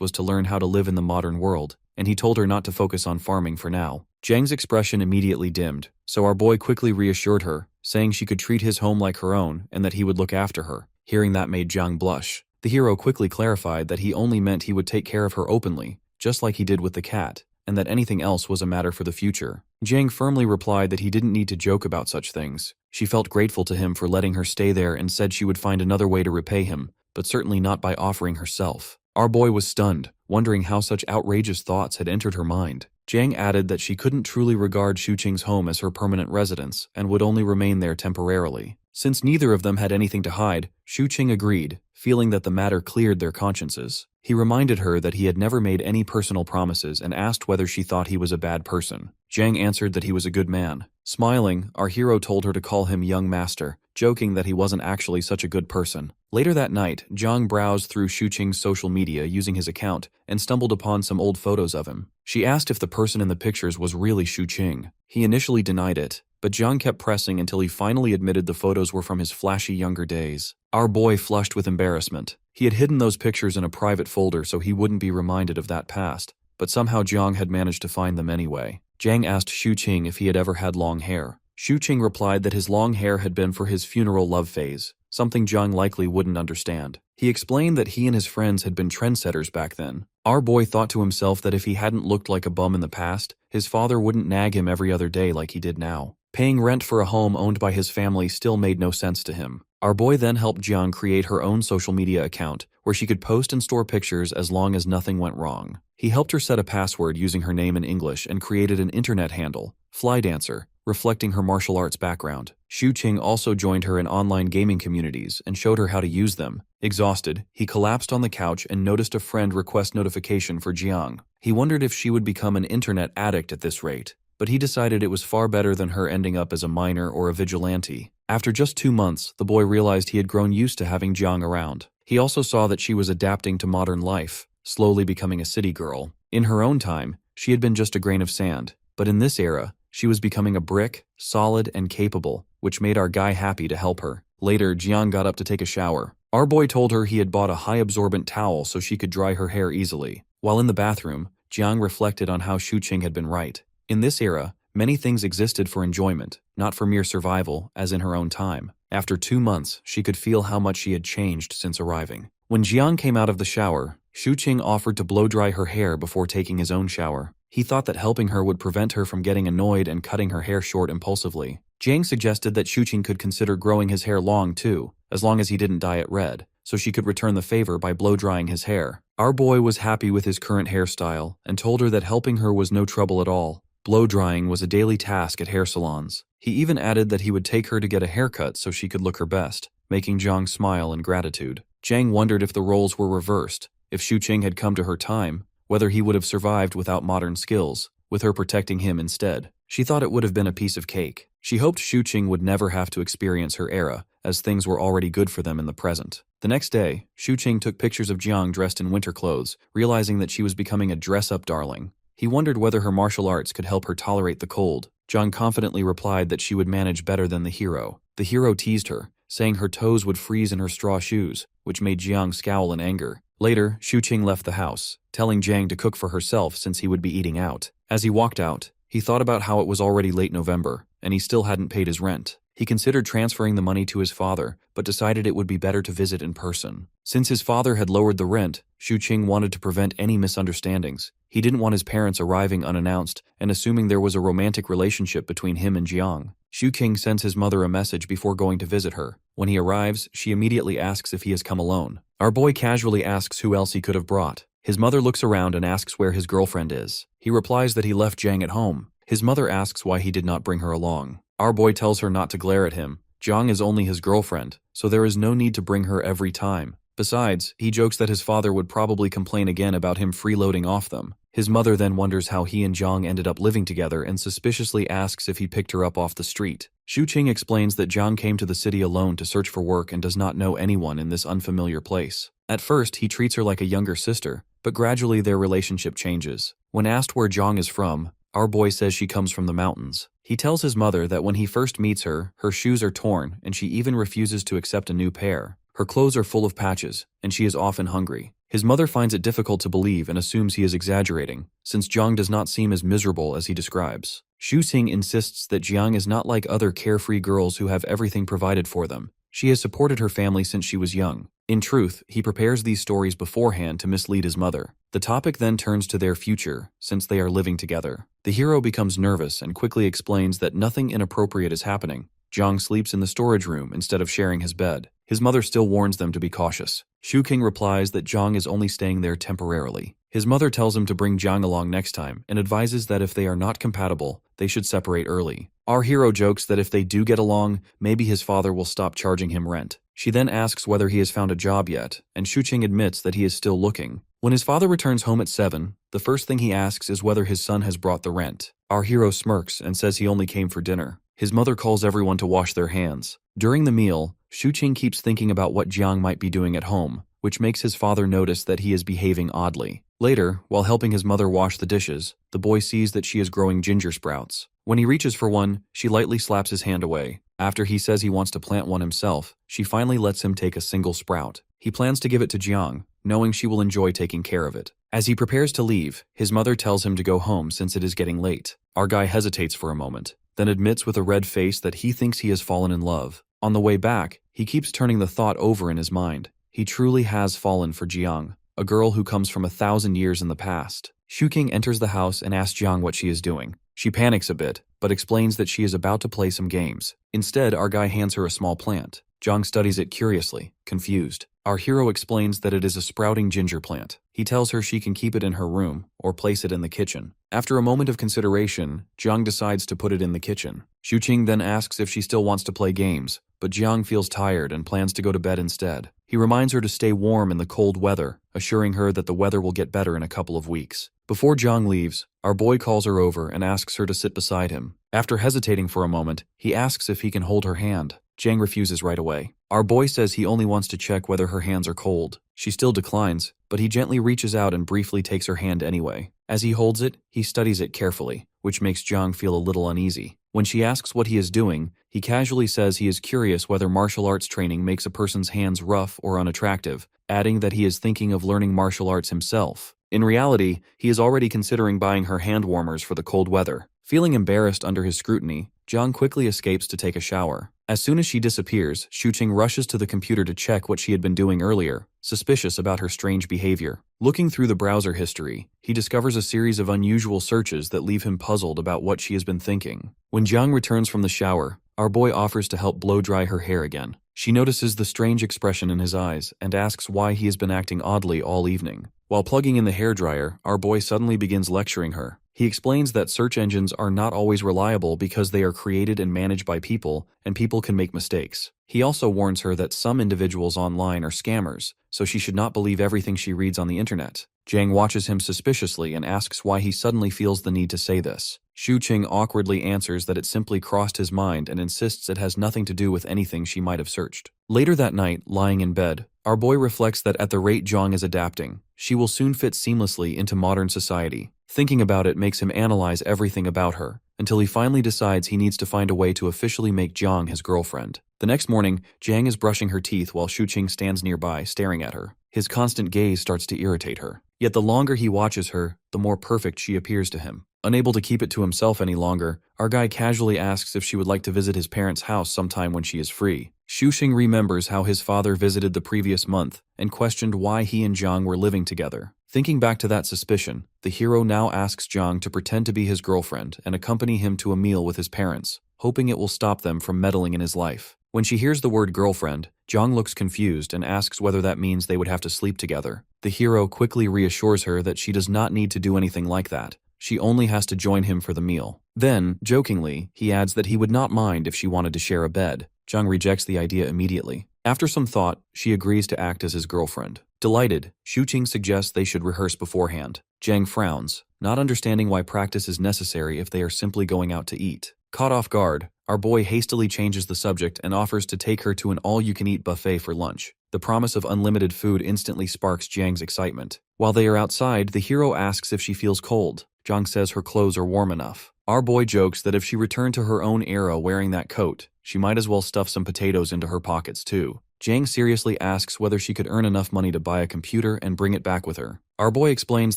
was to learn how to live in the modern world, and he told her not to focus on farming for now. Jiang's expression immediately dimmed, so our boy quickly reassured her, saying she could treat his home like her own and that he would look after her. Hearing that made Jiang blush. The hero quickly clarified that he only meant he would take care of her openly, just like he did with the cat, and that anything else was a matter for the future. Jiang firmly replied that he didn't need to joke about such things. She felt grateful to him for letting her stay there and said she would find another way to repay him, but certainly not by offering herself. Our boy was stunned, wondering how such outrageous thoughts had entered her mind. Jiang added that she couldn't truly regard Xuqing's home as her permanent residence and would only remain there temporarily. Since neither of them had anything to hide, Xuqing agreed, feeling that the matter cleared their consciences. He reminded her that he had never made any personal promises and asked whether she thought he was a bad person. Jiang answered that he was a good man. Smiling, our hero told her to call him young master, joking that he wasn't actually such a good person. Later that night, Jiang browsed through Xuqing's social media using his account and stumbled upon some old photos of him. She asked if the person in the pictures was really Xuqing. He initially denied it, but Jiang kept pressing until he finally admitted the photos were from his flashy younger days. Our boy flushed with embarrassment. He had hidden those pictures in a private folder so he wouldn't be reminded of that past, but somehow Jiang had managed to find them anyway. Jiang asked Xuqing if he had ever had long hair. Xuqing replied that his long hair had been for his funeral love phase, something Jiang likely wouldn't understand. He explained that he and his friends had been trendsetters back then. Our boy thought to himself that if he hadn't looked like a bum in the past, his father wouldn't nag him every other day like he did now. Paying rent for a home owned by his family still made no sense to him. Our boy then helped Jiang create her own social media account, where she could post and store pictures as long as nothing went wrong. He helped her set a password using her name in English and created an internet handle, Fly Dancer, reflecting her martial arts background. Xuqing also joined her in online gaming communities and showed her how to use them. Exhausted, he collapsed on the couch and noticed a friend request notification for Jiang. He wondered if she would become an internet addict at this rate, but he decided it was far better than her ending up as a miner or a vigilante. After just 2 months, the boy realized he had grown used to having Jiang around. He also saw that she was adapting to modern life, slowly becoming a city girl. In her own time, she had been just a grain of sand, but in this era, she was becoming a brick, solid and capable, which made our guy happy to help her. Later, Jiang got up to take a shower. Our boy told her he had bought a high-absorbent towel so she could dry her hair easily. While in the bathroom, Jiang reflected on how Xuqing had been right. In this era, many things existed for enjoyment, not for mere survival, as in her own time. After 2 months, she could feel how much she had changed since arriving. When Jiang came out of the shower, Xuqing offered to blow-dry her hair before taking his own shower. He thought that helping her would prevent her from getting annoyed and cutting her hair short impulsively. Jiang suggested that Xuqing could consider growing his hair long too, as long as he didn't dye it red, so she could return the favor by blow-drying his hair. Our boy was happy with his current hairstyle and told her that helping her was no trouble at all. Blow-drying was a daily task at hair salons. He even added that he would take her to get a haircut so she could look her best, making Jiang smile in gratitude. Jiang wondered if the roles were reversed, if Xuqing had come to her time, whether he would have survived without modern skills, with her protecting him instead. She thought it would have been a piece of cake. She hoped Xuqing would never have to experience her era, as things were already good for them in the present. The next day, Xuqing took pictures of Jiang dressed in winter clothes, realizing that she was becoming a dress-up darling. He wondered whether her martial arts could help her tolerate the cold. Jiang confidently replied that she would manage better than the hero. The hero teased her, saying her toes would freeze in her straw shoes, which made Jiang scowl in anger. Later, Xuqing left the house, telling Jiang to cook for herself since he would be eating out. As he walked out, he thought about how it was already late November, and he still hadn't paid his rent. He considered transferring the money to his father, but decided it would be better to visit in person. Since his father had lowered the rent, Xuqing wanted to prevent any misunderstandings. He didn't want his parents arriving unannounced and assuming there was a romantic relationship between him and Jiang. Xuqing sends his mother a message before going to visit her. When he arrives, she immediately asks if he has come alone. Our boy casually asks who else he could have brought. His mother looks around and asks where his girlfriend is. He replies that he left Jiang at home. His mother asks why he did not bring her along. Our boy tells her not to glare at him. Jiang is only his girlfriend, so there is no need to bring her every time. Besides, he jokes that his father would probably complain again about him freeloading off them. His mother then wonders how he and Jiang ended up living together and suspiciously asks if he picked her up off the street. Xuqing explains that Jiang came to the city alone to search for work and does not know anyone in this unfamiliar place. At first, he treats her like a younger sister, but gradually their relationship changes. When asked where Jiang is from, our boy says she comes from the mountains. He tells his mother that when he first meets her, her shoes are torn and she even refuses to accept a new pair. Her clothes are full of patches, and she is often hungry. His mother finds it difficult to believe and assumes he is exaggerating, since Jiang does not seem as miserable as he describes. Xu insists that Jiang is not like other carefree girls who have everything provided for them. She has supported her family since she was young. In truth, he prepares these stories beforehand to mislead his mother. The topic then turns to their future, since they are living together. The hero becomes nervous and quickly explains that nothing inappropriate is happening. Jiang sleeps in the storage room instead of sharing his bed. His mother still warns them to be cautious. Xu replies that Jiang is only staying there temporarily. His mother tells him to bring Jiang along next time and advises that if they are not compatible, they should separate early. Our hero jokes that if they do get along, maybe his father will stop charging him rent. She then asks whether he has found a job yet, and Xu admits that he is still looking. When his father returns home at 7, the first thing he asks is whether his son has brought the rent. Our hero smirks and says he only came for dinner. His mother calls everyone to wash their hands. During the meal, Xu keeps thinking about what Jiang might be doing at home, which makes his father notice that he is behaving oddly. Later, while helping his mother wash the dishes, the boy sees that she is growing ginger sprouts. When he reaches for one, she lightly slaps his hand away. After he says he wants to plant one himself, she finally lets him take a single sprout. He plans to give it to Jiang, knowing she will enjoy taking care of it. As he prepares to leave, his mother tells him to go home since it is getting late. Our guy hesitates for a moment, then admits with a red face that he thinks he has fallen in love. On the way back, he keeps turning the thought over in his mind. He truly has fallen for Jiang, a girl who comes from 1,000 years in the past. Xu enters the house and asks Jiang what she is doing. She panics a bit, but explains that she is about to play some games. Instead, our guy hands her a small plant. Jiang studies it curiously, confused. Our hero explains that it is a sprouting ginger plant. He tells her she can keep it in her room, or place it in the kitchen. After a moment of consideration, Jiang decides to put it in the kitchen. Xu then asks if she still wants to play games, but Jiang feels tired and plans to go to bed instead. He reminds her to stay warm in the cold weather, assuring her that the weather will get better in a couple of weeks. Before Jiang leaves, our boy calls her over and asks her to sit beside him. After hesitating for a moment, he asks if he can hold her hand. Jiang refuses right away. Our boy says he only wants to check whether her hands are cold. She still declines, but he gently reaches out and briefly takes her hand anyway. As he holds it, he studies it carefully, which makes Jiang feel a little uneasy. When she asks what he is doing, he casually says he is curious whether martial arts training makes a person's hands rough or unattractive, adding that he is thinking of learning martial arts himself. In reality, he is already considering buying her hand warmers for the cold weather. Feeling embarrassed under his scrutiny, Jiang quickly escapes to take a shower. As soon as she disappears, Xu rushes to the computer to check what she had been doing earlier, suspicious about her strange behavior. Looking through the browser history, he discovers a series of unusual searches that leave him puzzled about what she has been thinking. When Jiang returns from the shower, our boy offers to help blow dry her hair again. She notices the strange expression in his eyes and asks why he has been acting oddly all evening. While plugging in the hairdryer, our boy suddenly begins lecturing her. He explains that search engines are not always reliable because they are created and managed by people, and people can make mistakes. He also warns her that some individuals online are scammers, so she should not believe everything she reads on the internet. Jiang watches him suspiciously and asks why he suddenly feels the need to say this. Xu awkwardly answers that it simply crossed his mind and insists it has nothing to do with anything she might have searched. Later that night, lying in bed, our boy reflects that at the rate Jiang is adapting, she will soon fit seamlessly into modern society. Thinking about it makes him analyze everything about her, until he finally decides he needs to find a way to officially make Jiang his girlfriend. The next morning, Jiang is brushing her teeth while Xu stands nearby, staring at her. His constant gaze starts to irritate her. Yet the longer he watches her, the more perfect she appears to him. Unable to keep it to himself any longer, our guy casually asks if she would like to visit his parents' house sometime when she is free. Xu remembers how his father visited the previous month and questioned why he and Jiang were living together. Thinking back to that suspicion, the hero now asks Jiang to pretend to be his girlfriend and accompany him to a meal with his parents, hoping it will stop them from meddling in his life. When she hears the word girlfriend, Jiang looks confused and asks whether that means they would have to sleep together. The hero quickly reassures her that she does not need to do anything like that. She only has to join him for the meal. Then, jokingly, he adds that he would not mind if she wanted to share a bed. Jiang rejects the idea immediately. After some thought, she agrees to act as his girlfriend. Delighted, Xu suggests they should rehearse beforehand. Jiang frowns, not understanding why practice is necessary if they are simply going out to eat. Caught off guard, our boy hastily changes the subject and offers to take her to an all-you-can-eat buffet for lunch. The promise of unlimited food instantly sparks Jiang's excitement. While they are outside, the hero asks if she feels cold. Jiang says her clothes are warm enough. Our boy jokes that if she returned to her own era wearing that coat, she might as well stuff some potatoes into her pockets too. Jiang seriously asks whether she could earn enough money to buy a computer and bring it back with her. Our boy explains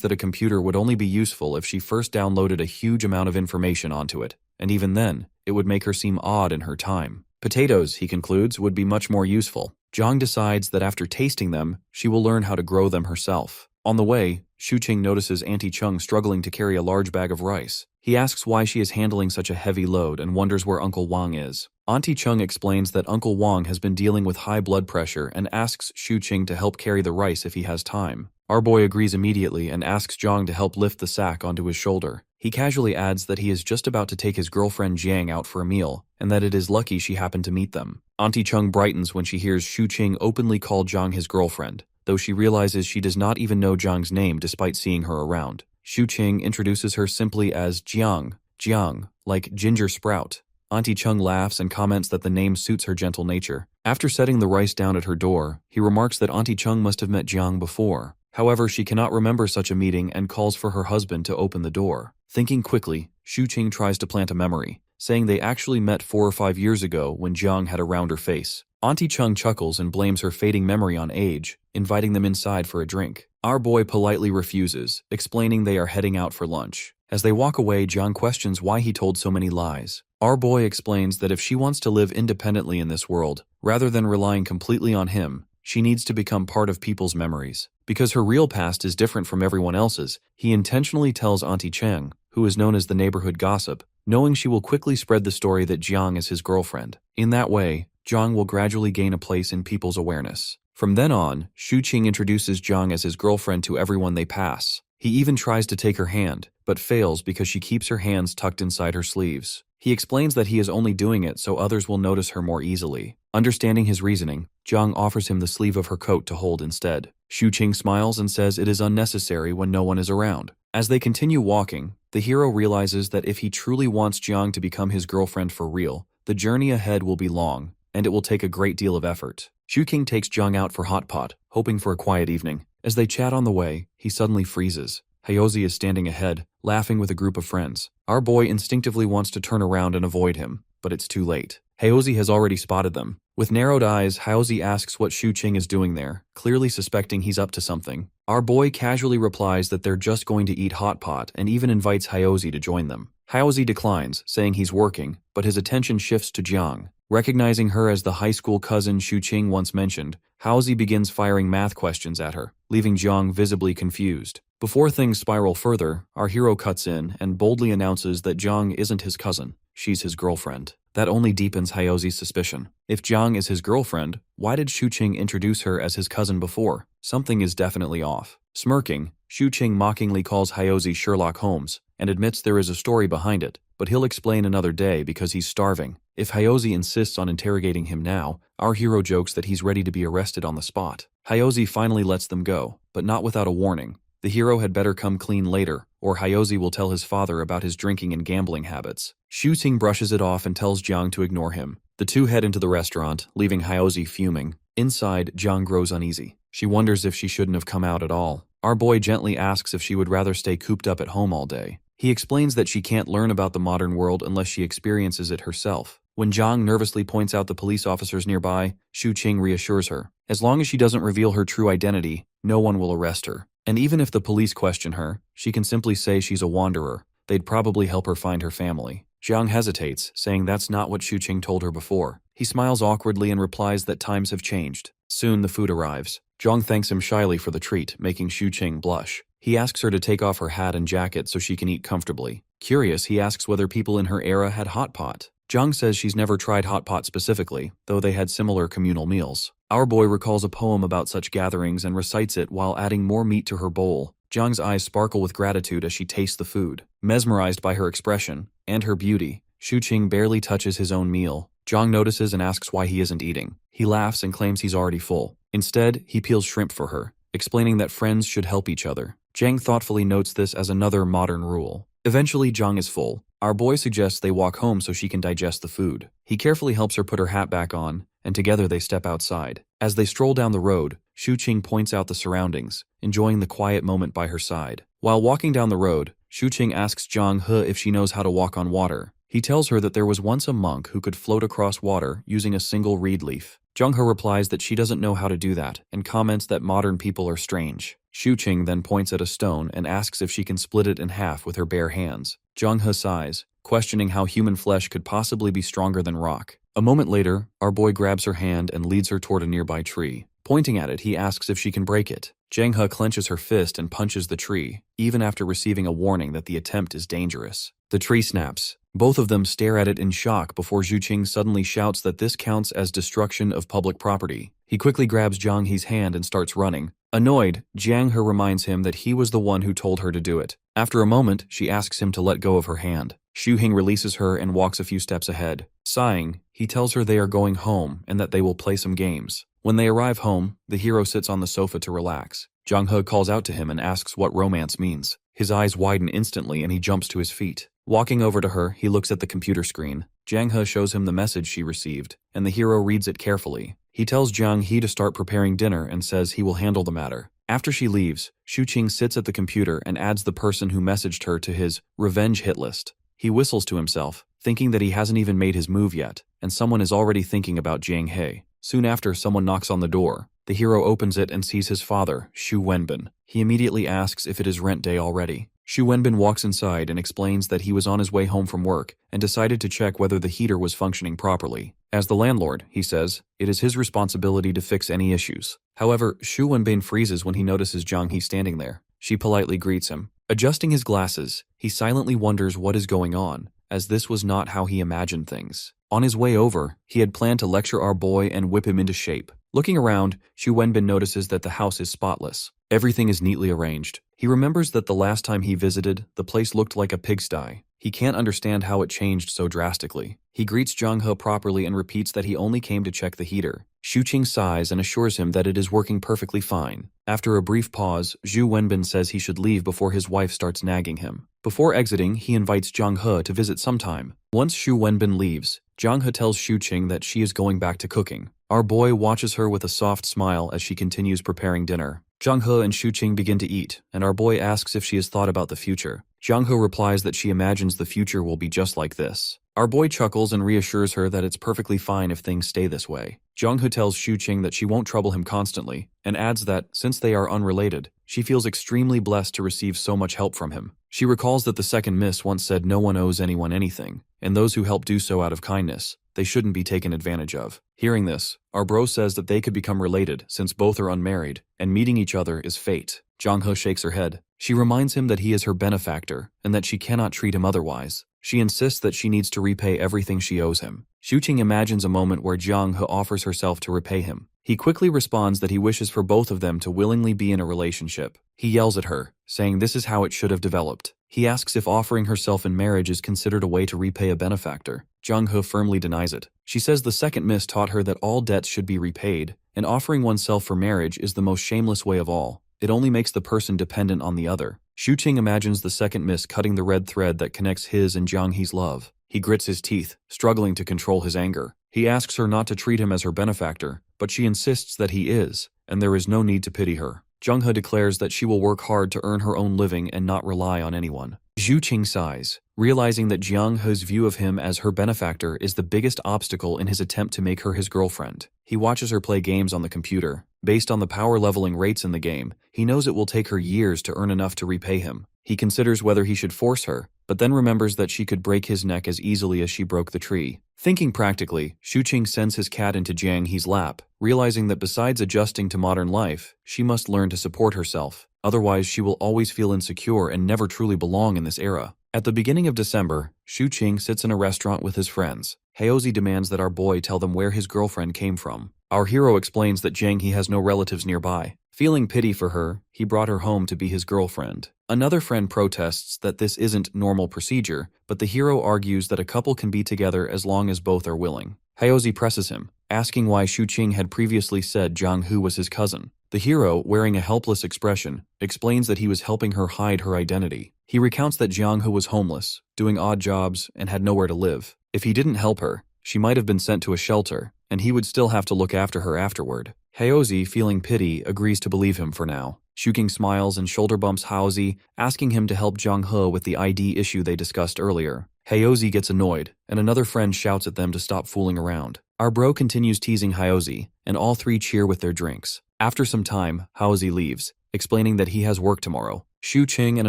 that a computer would only be useful if she first downloaded a huge amount of information onto it, and even then, it would make her seem odd in her time. Potatoes, he concludes, would be much more useful. Jiang decides that after tasting them, she will learn how to grow them herself. On the way, Shuqing notices Auntie Chung struggling to carry a large bag of rice. He asks why she is handling such a heavy load and wonders where Uncle Wang is. Auntie Chung explains that Uncle Wang has been dealing with high blood pressure and asks Shuqing to help carry the rice if he has time. Our boy agrees immediately and asks Jiang to help lift the sack onto his shoulder. He casually adds that he is just about to take his girlfriend Jiang out for a meal, and that it is lucky she happened to meet them. Auntie Chung brightens when she hears Shuqing openly call Jiang his girlfriend, though she realizes she does not even know Jiang's name despite seeing her around. Shuqing introduces her simply as Jiang, like ginger sprout. Auntie Chung laughs and comments that the name suits her gentle nature. After setting the rice down at her door, he remarks that Auntie Chung must have met Jiang before. However, she cannot remember such a meeting and calls for her husband to open the door. Thinking quickly, Shuqing tries to plant a memory, saying they actually met 4 or 5 years ago when Jiang had a rounder face. Auntie Chung chuckles and blames her fading memory on age, inviting them inside for a drink. Our boy politely refuses, explaining they are heading out for lunch. As they walk away, Jiang questions why he told so many lies. Our boy explains that if she wants to live independently in this world, rather than relying completely on him, she needs to become part of people's memories. Because her real past is different from everyone else's, he intentionally tells Auntie Cheng, who is known as the neighborhood gossip, knowing she will quickly spread the story that Jiang is his girlfriend. In that way, Jiang will gradually gain a place in people's awareness. From then on, Shuqing introduces Jiang as his girlfriend to everyone they pass. He even tries to take her hand, but fails because she keeps her hands tucked inside her sleeves. He explains that he is only doing it so others will notice her more easily. Understanding his reasoning, Jiang offers him the sleeve of her coat to hold instead. Shuqing smiles and says it is unnecessary when no one is around. As they continue walking, the hero realizes that if he truly wants Jiang to become his girlfriend for real, the journey ahead will be long, and it will take a great deal of effort. Shuqing takes Jiang out for hot pot, hoping for a quiet evening. As they chat on the way, he suddenly freezes. Hyozi is standing ahead, laughing with a group of friends. Our boy instinctively wants to turn around and avoid him, but it's too late. Hyozi has already spotted them. With narrowed eyes, Hyozi asks what Shuqing is doing there, clearly suspecting he's up to something. Our boy casually replies that they're just going to eat hot pot and even invites Hyozi to join them. Hyozi declines, saying he's working, but his attention shifts to Jiang. Recognizing her as the high school cousin Shuqing once mentioned, Hyozi begins firing math questions at her, leaving Jiang visibly confused. Before things spiral further, our hero cuts in and boldly announces that Jiang isn't his cousin, she's his girlfriend. That only deepens Hyozi's suspicion. If Jiang is his girlfriend, why did Shuqing introduce her as his cousin before? Something is definitely off. Smirking, Shuqing mockingly calls Hyozi Sherlock Holmes and admits there is a story behind it, but he'll explain another day because he's starving. If Hyozi insists on interrogating him now, our hero jokes that he's ready to be arrested on the spot. Hyozi finally lets them go, but not without a warning. The hero had better come clean later, or Hyozi will tell his father about his drinking and gambling habits. Shuqing brushes it off and tells Jiang to ignore him. The two head into the restaurant, leaving Hyozi fuming. Inside, Jiang grows uneasy. She wonders if she shouldn't have come out at all. Our boy gently asks if she would rather stay cooped up at home all day. He explains that she can't learn about the modern world unless she experiences it herself. When Jiang nervously points out the police officers nearby, Shuqing reassures her. As long as she doesn't reveal her true identity, no one will arrest her. And even if the police question her, she can simply say she's a wanderer. They'd probably help her find her family. Jiang hesitates, saying that's not what Shuqing told her before. He smiles awkwardly and replies that times have changed. Soon the food arrives. Jiang thanks him shyly for the treat, making Shuqing blush. He asks her to take off her hat and jacket so she can eat comfortably. Curious, he asks whether people in her era had hot pot. Jiang says she's never tried hot pot specifically, though they had similar communal meals. Our boy recalls a poem about such gatherings and recites it while adding more meat to her bowl. Jiang's eyes sparkle with gratitude as she tastes the food. Mesmerized by her expression and her beauty, Shuqing barely touches his own meal. Jiang notices and asks why he isn't eating. He laughs and claims he's already full. Instead, he peels shrimp for her, explaining that friends should help each other. Jiang thoughtfully notes this as another modern rule. Eventually, Jiang is full. Our boy suggests they walk home so she can digest the food. He carefully helps her put her hat back on, and together they step outside. As they stroll down the road, Shuqing points out the surroundings, enjoying the quiet moment by her side. While walking down the road, Shuqing asks Jiang He if she knows how to walk on water. He tells her that there was once a monk who could float across water using a single reed leaf. Jung-ho replies that she doesn't know how to do that and comments that modern people are strange. Shu-ching then points at a stone and asks if she can split it in half with her bare hands. Jung-ho sighs, questioning how human flesh could possibly be stronger than rock. A moment later, our boy grabs her hand and leads her toward a nearby tree. Pointing at it, he asks if she can break it. Jang-ho clenches her fist and punches the tree, even after receiving a warning that the attempt is dangerous. The tree snaps. Both of them stare at it in shock before Shu-ching suddenly shouts that this counts as destruction of public property. He quickly grabs Jang-he's hand and starts running. Annoyed, Jang-ho reminds him that he was the one who told her to do it. After a moment, she asks him to let go of her hand. Shu-hing releases her and walks a few steps ahead. Sighing, he tells her they are going home and that they will play some games. When they arrive home, the hero sits on the sofa to relax. Jung-ho calls out to him and asks what romance means. His eyes widen instantly and he jumps to his feet. Walking over to her, he looks at the computer screen. Jang-ho shows him the message she received, and the hero reads it carefully. He tells Jang-hee to start preparing dinner and says he will handle the matter. After she leaves, Shu-ching sits at the computer and adds the person who messaged her to his revenge hit list. He whistles to himself, thinking that he hasn't even made his move yet, and someone is already thinking about Jang-hae. Soon after, someone knocks on the door. The hero opens it and sees his father, Shu Wenbin. He immediately asks if it is rent day already. Shu Wenbin walks inside and explains that he was on his way home from work and decided to check whether the heater was functioning properly. As the landlord, he says, it is his responsibility to fix any issues. However, Shu Wenbin freezes when he notices Jang-hee standing there. She politely greets him. Adjusting his glasses, he silently wonders what is going on, as this was not how he imagined things. On his way over, he had planned to lecture our boy and whip him into shape. Looking around, Shu Wenbin notices that the house is spotless. Everything is neatly arranged. He remembers that the last time he visited, the place looked like a pigsty. He can't understand how it changed so drastically. He greets Jung-ho properly and repeats that he only came to check the heater. Shu-ching sighs and assures him that it is working perfectly fine. After a brief pause, Shu Wenbin says he should leave before his wife starts nagging him. Before exiting, he invites Jung-ho to visit sometime. Once Shu Wenbin leaves, Jung-ho tells Shu-ching that she is going back to cooking. Our boy watches her with a soft smile as she continues preparing dinner. Jung-ho and Shu-ching begin to eat, and our boy asks if she has thought about the future. Jung-ho replies that she imagines the future will be just like this. Our boy chuckles and reassures her that it's perfectly fine if things stay this way. Jung-ho tells Shu-ching that she won't trouble him constantly, and adds that, since they are unrelated, she feels extremely blessed to receive so much help from him. She recalls that the second miss once said no one owes anyone anything, and those who help do so out of kindness. They shouldn't be taken advantage of. Hearing this, our bro says that they could become related since both are unmarried, and meeting each other is fate. Jung-ho shakes her head. She reminds him that he is her benefactor and that she cannot treat him otherwise. She insists that she needs to repay everything she owes him. Shu-ching imagines a moment where Jung-ho offers herself to repay him. He quickly responds that he wishes for both of them to willingly be in a relationship. He yells at her, saying this is how it should have developed. He asks if offering herself in marriage is considered a way to repay a benefactor. Jung-ho firmly denies it. She says the second miss taught her that all debts should be repaid, and offering oneself for marriage is the most shameless way of all. It only makes the person dependent on the other. Shu-ching imagines the second miss cutting the red thread that connects his and Jang-hee's love. He grits his teeth, struggling to control his anger. He asks her not to treat him as her benefactor, but she insists that he is, and there is no need to pity her. Jung-ho declares that she will work hard to earn her own living and not rely on anyone. Shu-ching sighs, realizing that Jung-ho's view of him as her benefactor is the biggest obstacle in his attempt to make her his girlfriend. He watches her play games on the computer. Based on the power leveling rates in the game, he knows it will take her years to earn enough to repay him. He considers whether he should force her, but then remembers that she could break his neck as easily as she broke the tree. Thinking practically, Shu-ching sends his cat into Jang-hee's lap, realizing that besides adjusting to modern life, she must learn to support herself. Otherwise, she will always feel insecure and never truly belong in this era. At the beginning of December, Shu-ching sits in a restaurant with his friends. Haozi demands that our boy tell them where his girlfriend came from. Our hero explains that Jang-hee has no relatives nearby. Feeling pity for her, he brought her home to be his girlfriend. Another friend protests that this isn't normal procedure, but the hero argues that a couple can be together as long as both are willing. Haozi presses him, asking why Shu-ching had previously said Jang-hoo was his cousin. The hero, wearing a helpless expression, explains that he was helping her hide her identity. He recounts that Jang-hoo was homeless, doing odd jobs, and had nowhere to live. If he didn't help her, she might have been sent to a shelter, and he would still have to look after her afterward. Haozi, feeling pity, agrees to believe him for now. Shu-ching smiles and shoulder bumps Haozi, asking him to help Jung-ho with the ID issue they discussed earlier. Haozi gets annoyed, and another friend shouts at them to stop fooling around. Our bro continues teasing Hyozi, and all three cheer with their drinks. After some time, Hyozi leaves, explaining that he has work tomorrow. Shu Qing and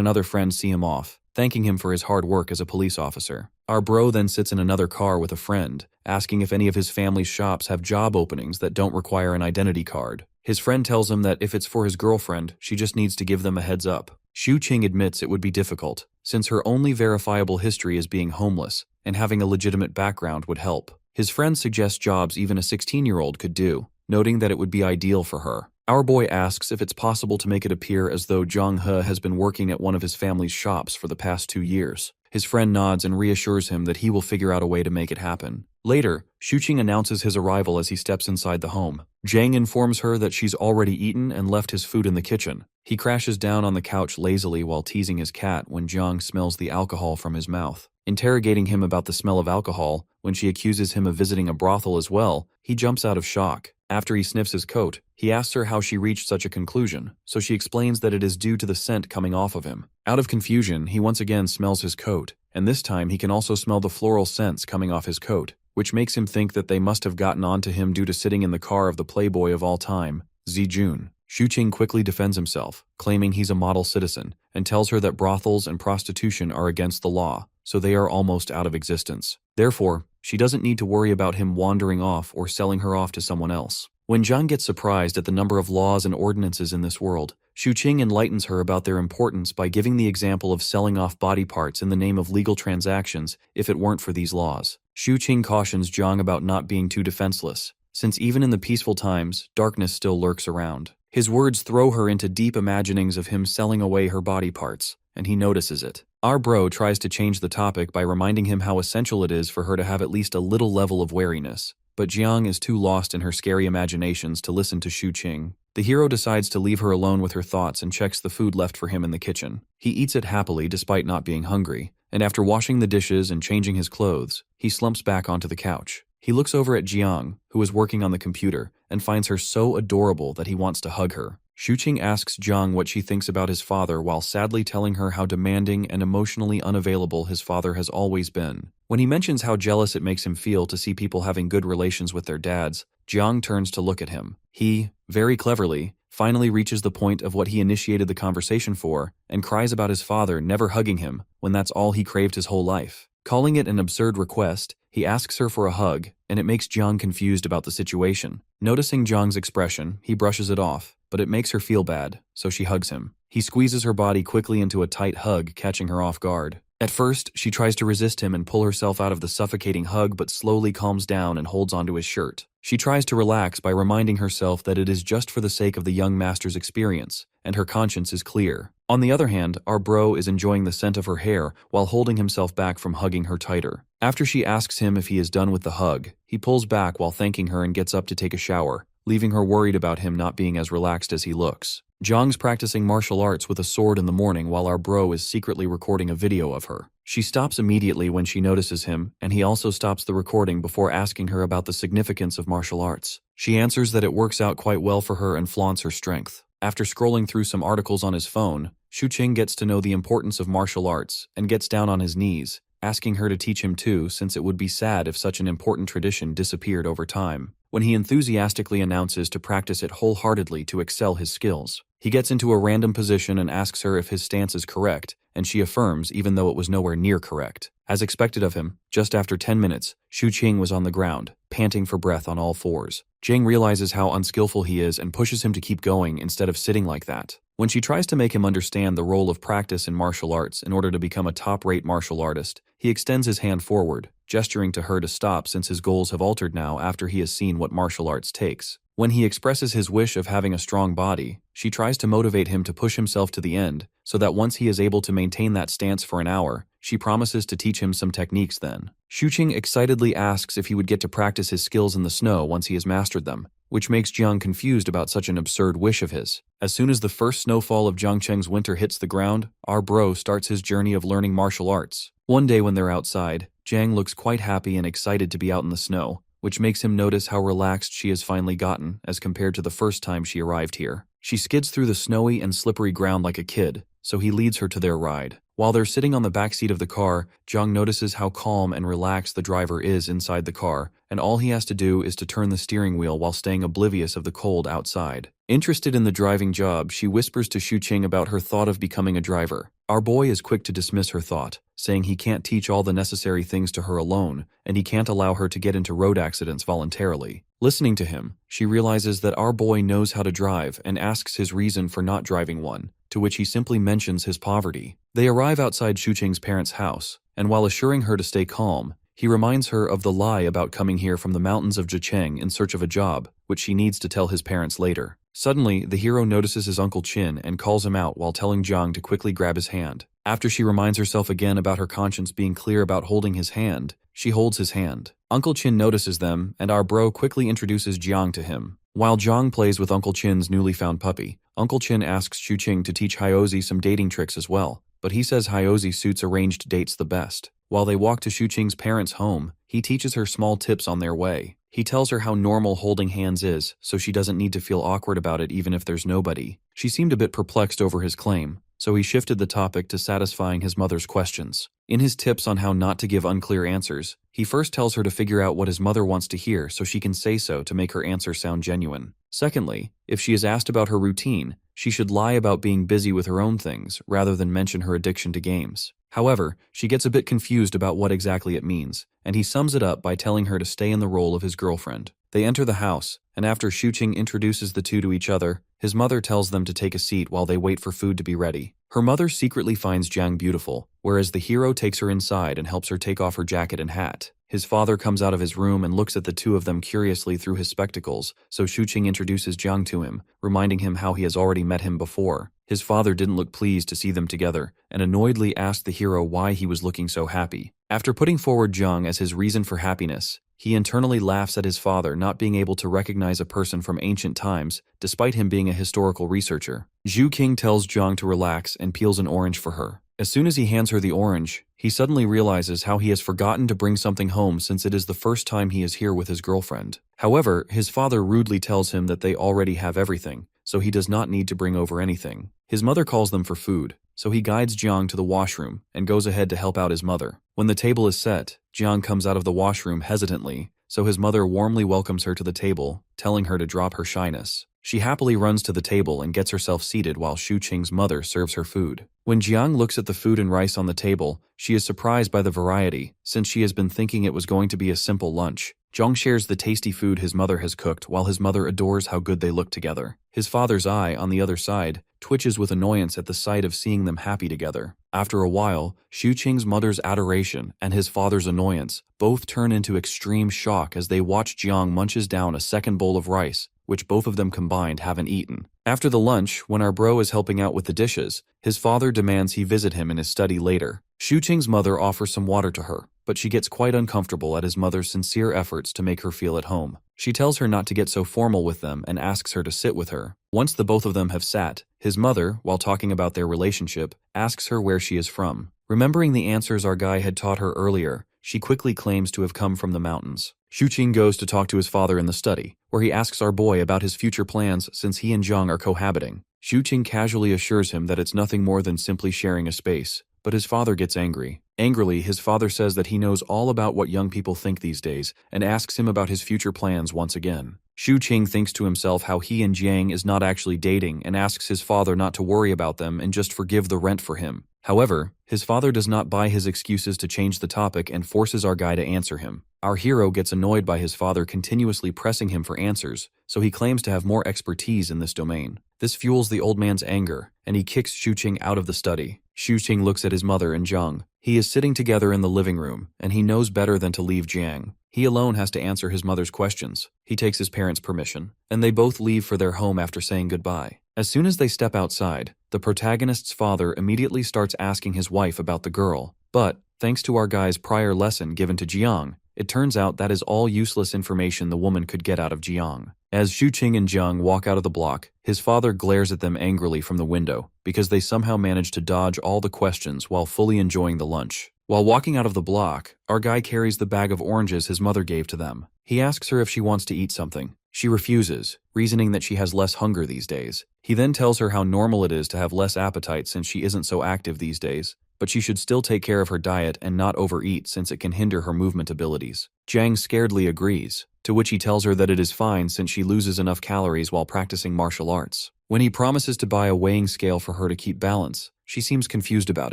another friend see him off, thanking him for his hard work as a police officer. Our bro then sits in another car with a friend, asking if any of his family's shops have job openings that don't require an identity card. His friend tells him that if it's for his girlfriend, she just needs to give them a heads up. Shu Qing admits it would be difficult, since her only verifiable history is being homeless, and having a legitimate background would help. His friend suggests jobs even a 16-year-old could do, noting that it would be ideal for her. Our boy asks if it's possible to make it appear as though Zhang He has been working at one of his family's shops for the past 2 years. His friend nods and reassures him that he will figure out a way to make it happen. Later, Shu Qing announces his arrival as he steps inside the home. Zhang informs her that she's already eaten and left his food in the kitchen. He crashes down on the couch lazily while teasing his cat when Zhang smells the alcohol from his mouth. Interrogating him about the smell of alcohol, when she accuses him of visiting a brothel as well, he jumps out of shock. After he sniffs his coat, he asks her how she reached such a conclusion, so she explains that it is due to the scent coming off of him. Out of confusion, he once again smells his coat, and this time he can also smell the floral scents coming off his coat, which makes him think that they must have gotten onto him due to sitting in the car of the playboy of all time, Zijun. Shu Qing quickly defends himself, claiming he's a model citizen, and tells her that brothels and prostitution are against the law, so they are almost out of existence. Therefore, she doesn't need to worry about him wandering off or selling her off to someone else. When Zhang gets surprised at the number of laws and ordinances in this world, Shu Qing enlightens her about their importance by giving the example of selling off body parts in the name of legal transactions if it weren't for these laws. Shu Qing cautions Zhang about not being too defenseless, since even in the peaceful times, darkness still lurks around. His words throw her into deep imaginings of him selling away her body parts, and he notices it. Our bro tries to change the topic by reminding him how essential it is for her to have at least a little level of wariness, but Jiang is too lost in her scary imaginations to listen to Shu Qing. The hero decides to leave her alone with her thoughts and checks the food left for him in the kitchen. He eats it happily despite not being hungry, and after washing the dishes and changing his clothes, he slumps back onto the couch. He looks over at Jiang, who is working on the computer, and finds her so adorable that he wants to hug her. Shu Qing asks Jiang what she thinks about his father while sadly telling her how demanding and emotionally unavailable his father has always been. When he mentions how jealous it makes him feel to see people having good relations with their dads, Jiang turns to look at him. He, very cleverly, finally reaches the point of what he initiated the conversation for and cries about his father never hugging him when that's all he craved his whole life. Calling it an absurd request, he asks her for a hug, and it makes Jiang confused about the situation. Noticing Jiang's expression, he brushes it off, but it makes her feel bad, so she hugs him. He squeezes her body quickly into a tight hug, catching her off guard. At first, she tries to resist him and pull herself out of the suffocating hug but slowly calms down and holds onto his shirt. She tries to relax by reminding herself that it is just for the sake of the young master's experience, and her conscience is clear. On the other hand, our bro is enjoying the scent of her hair while holding himself back from hugging her tighter. After she asks him if he is done with the hug, he pulls back while thanking her and gets up to take a shower, leaving her worried about him not being as relaxed as he looks. Jiang's practicing martial arts with a sword in the morning while our bro is secretly recording a video of her. She stops immediately when she notices him, and he also stops the recording before asking her about the significance of martial arts. She answers that it works out quite well for her and flaunts her strength. After scrolling through some articles on his phone, Shu Qing gets to know the importance of martial arts and gets down on his knees, asking her to teach him too, since it would be sad if such an important tradition disappeared over time. When he enthusiastically announces to practice it wholeheartedly to excel his skills, he gets into a random position and asks her if his stance is correct, and she affirms even though it was nowhere near correct. As expected of him, just after 10 minutes, Shu Qing was on the ground, panting for breath on all fours. Jiang realizes how unskillful he is and pushes him to keep going instead of sitting like that. When she tries to make him understand the role of practice in martial arts in order to become a top-rate martial artist, he extends his hand forward, gesturing to her to stop since his goals have altered now after he has seen what martial arts takes. When he expresses his wish of having a strong body, she tries to motivate him to push himself to the end, so that once he is able to maintain that stance for an hour, she promises to teach him some techniques then. Shu Qing excitedly asks if he would get to practice his skills in the snow once he has mastered them, which makes Jiang confused about such an absurd wish of his. As soon as the first snowfall of Jiangcheng's winter hits the ground, our bro starts his journey of learning martial arts. One day when they're outside, Jiang looks quite happy and excited to be out in the snow, which makes him notice how relaxed she has finally gotten as compared to the first time she arrived here. She skids through the snowy and slippery ground like a kid, so he leads her to their ride. While they're sitting on the back seat of the car, Jiang notices how calm and relaxed the driver is inside the car, and all he has to do is to turn the steering wheel while staying oblivious of the cold outside. Interested in the driving job, she whispers to Xuqing about her thought of becoming a driver. Our boy is quick to dismiss her thought, saying he can't teach all the necessary things to her alone, and he can't allow her to get into road accidents voluntarily. Listening to him, she realizes that our boy knows how to drive and asks his reason for not driving one, to which he simply mentions his poverty. They arrive outside Xuqing's parents' house, and while assuring her to stay calm, he reminds her of the lie about coming here from the mountains of Zhicheng in search of a job, which she needs to tell his parents later. Suddenly, the hero notices his Uncle Qin and calls him out while telling Jiang to quickly grab his hand. After she reminds herself again about her conscience being clear about holding his hand, she holds his hand. Uncle Qin notices them, and our bro quickly introduces Jiang to him. While Jiang plays with Uncle Qin's newly found puppy, Uncle Qin asks Xuqing to teach Hyozi some dating tricks as well, but he says Hyozi suits arranged dates the best. While they walk to Xuqing's parents' home, he teaches her small tips on their way. He tells her how normal holding hands is, so she doesn't need to feel awkward about it even if there's nobody. She seemed a bit perplexed over his claim, so he shifted the topic to satisfying his mother's questions. In his tips on how not to give unclear answers, he first tells her to figure out what his mother wants to hear so she can say so to make her answer sound genuine. Secondly, if she is asked about her routine, she should lie about being busy with her own things rather than mention her addiction to games. However, she gets a bit confused about what exactly it means, and he sums it up by telling her to stay in the role of his girlfriend. They enter the house, and after Xuqing introduces the two to each other, his mother tells them to take a seat while they wait for food to be ready. Her mother secretly finds Jiang beautiful, whereas the hero takes her inside and helps her take off her jacket and hat. His father comes out of his room and looks at the two of them curiously through his spectacles, so Xuqing introduces Jiang to him, reminding him how he has already met him before. His father didn't look pleased to see them together, and annoyedly asked the hero why he was looking so happy. After putting forward Jiang as his reason for happiness, he internally laughs at his father not being able to recognize a person from ancient times, despite him being a historical researcher. Zhu King tells Jiang to relax and peels an orange for her. As soon as he hands her the orange, he suddenly realizes how he has forgotten to bring something home since it is the first time he is here with his girlfriend. However, his father rudely tells him that they already have everything, so he does not need to bring over anything. His mother calls them for food, so he guides Jiang to the washroom and goes ahead to help out his mother. When the table is set, Jiang comes out of the washroom hesitantly, so his mother warmly welcomes her to the table, telling her to drop her shyness. She happily runs to the table and gets herself seated while Xuqing's mother serves her food. When Jiang looks at the food and rice on the table, she is surprised by the variety, since she has been thinking it was going to be a simple lunch. Jiang shares the tasty food his mother has cooked while his mother adores how good they look together. His father's eye, on the other side, twitches with annoyance at the sight of seeing them happy together. After a while, Xuqing's mother's adoration and his father's annoyance both turn into extreme shock as they watch Jiang munches down a second bowl of rice, which both of them combined haven't eaten. After the lunch, when our bro is helping out with the dishes, his father demands he visit him in his study later. Xuqing's mother offers some water to her, but she gets quite uncomfortable at his mother's sincere efforts to make her feel at home. She tells her not to get so formal with them and asks her to sit with her. Once the both of them have sat, his mother, while talking about their relationship, asks her where she is from. Remembering the answers our guy had taught her earlier, she quickly claims to have come from the mountains. Xuqing goes to talk to his father in the study, where he asks our boy about his future plans since he and Jiang are cohabiting. Xuqing casually assures him that it's nothing more than simply sharing a space, but his father gets angry. Angrily, his father says that he knows all about what young people think these days and asks him about his future plans once again. Xuqing thinks to himself how he and Jiang is not actually dating and asks his father not to worry about them and just forgive the rent for him. However, his father does not buy his excuses to change the topic and forces our guy to answer him. Our hero gets annoyed by his father continuously pressing him for answers, so he claims to have more expertise in this domain. This fuels the old man's anger, and he kicks Xuqing out of the study. Xuqing looks at his mother and Jiang. He is sitting together in the living room, and he knows better than to leave Jiang. He alone has to answer his mother's questions. He takes his parents' permission, and they both leave for their home after saying goodbye. As soon as they step outside, the protagonist's father immediately starts asking his wife about the girl. But, thanks to our guy's prior lesson given to Jiang, it turns out that is all useless information the woman could get out of Jiang. As Xuqing and Jiang walk out of the block, his father glares at them angrily from the window because they somehow managed to dodge all the questions while fully enjoying the lunch. While walking out of the block, our guy carries the bag of oranges his mother gave to them. He asks her if she wants to eat something, She refuses, reasoning that she has less hunger these days. He then tells her how normal it is to have less appetite since she isn't so active these days, but she should still take care of her diet and not overeat since it can hinder her movement abilities. Jang scaredly agrees, to which he tells her that it is fine since she loses enough calories while practicing martial arts. When he promises to buy a weighing scale for her to keep balance, she seems confused about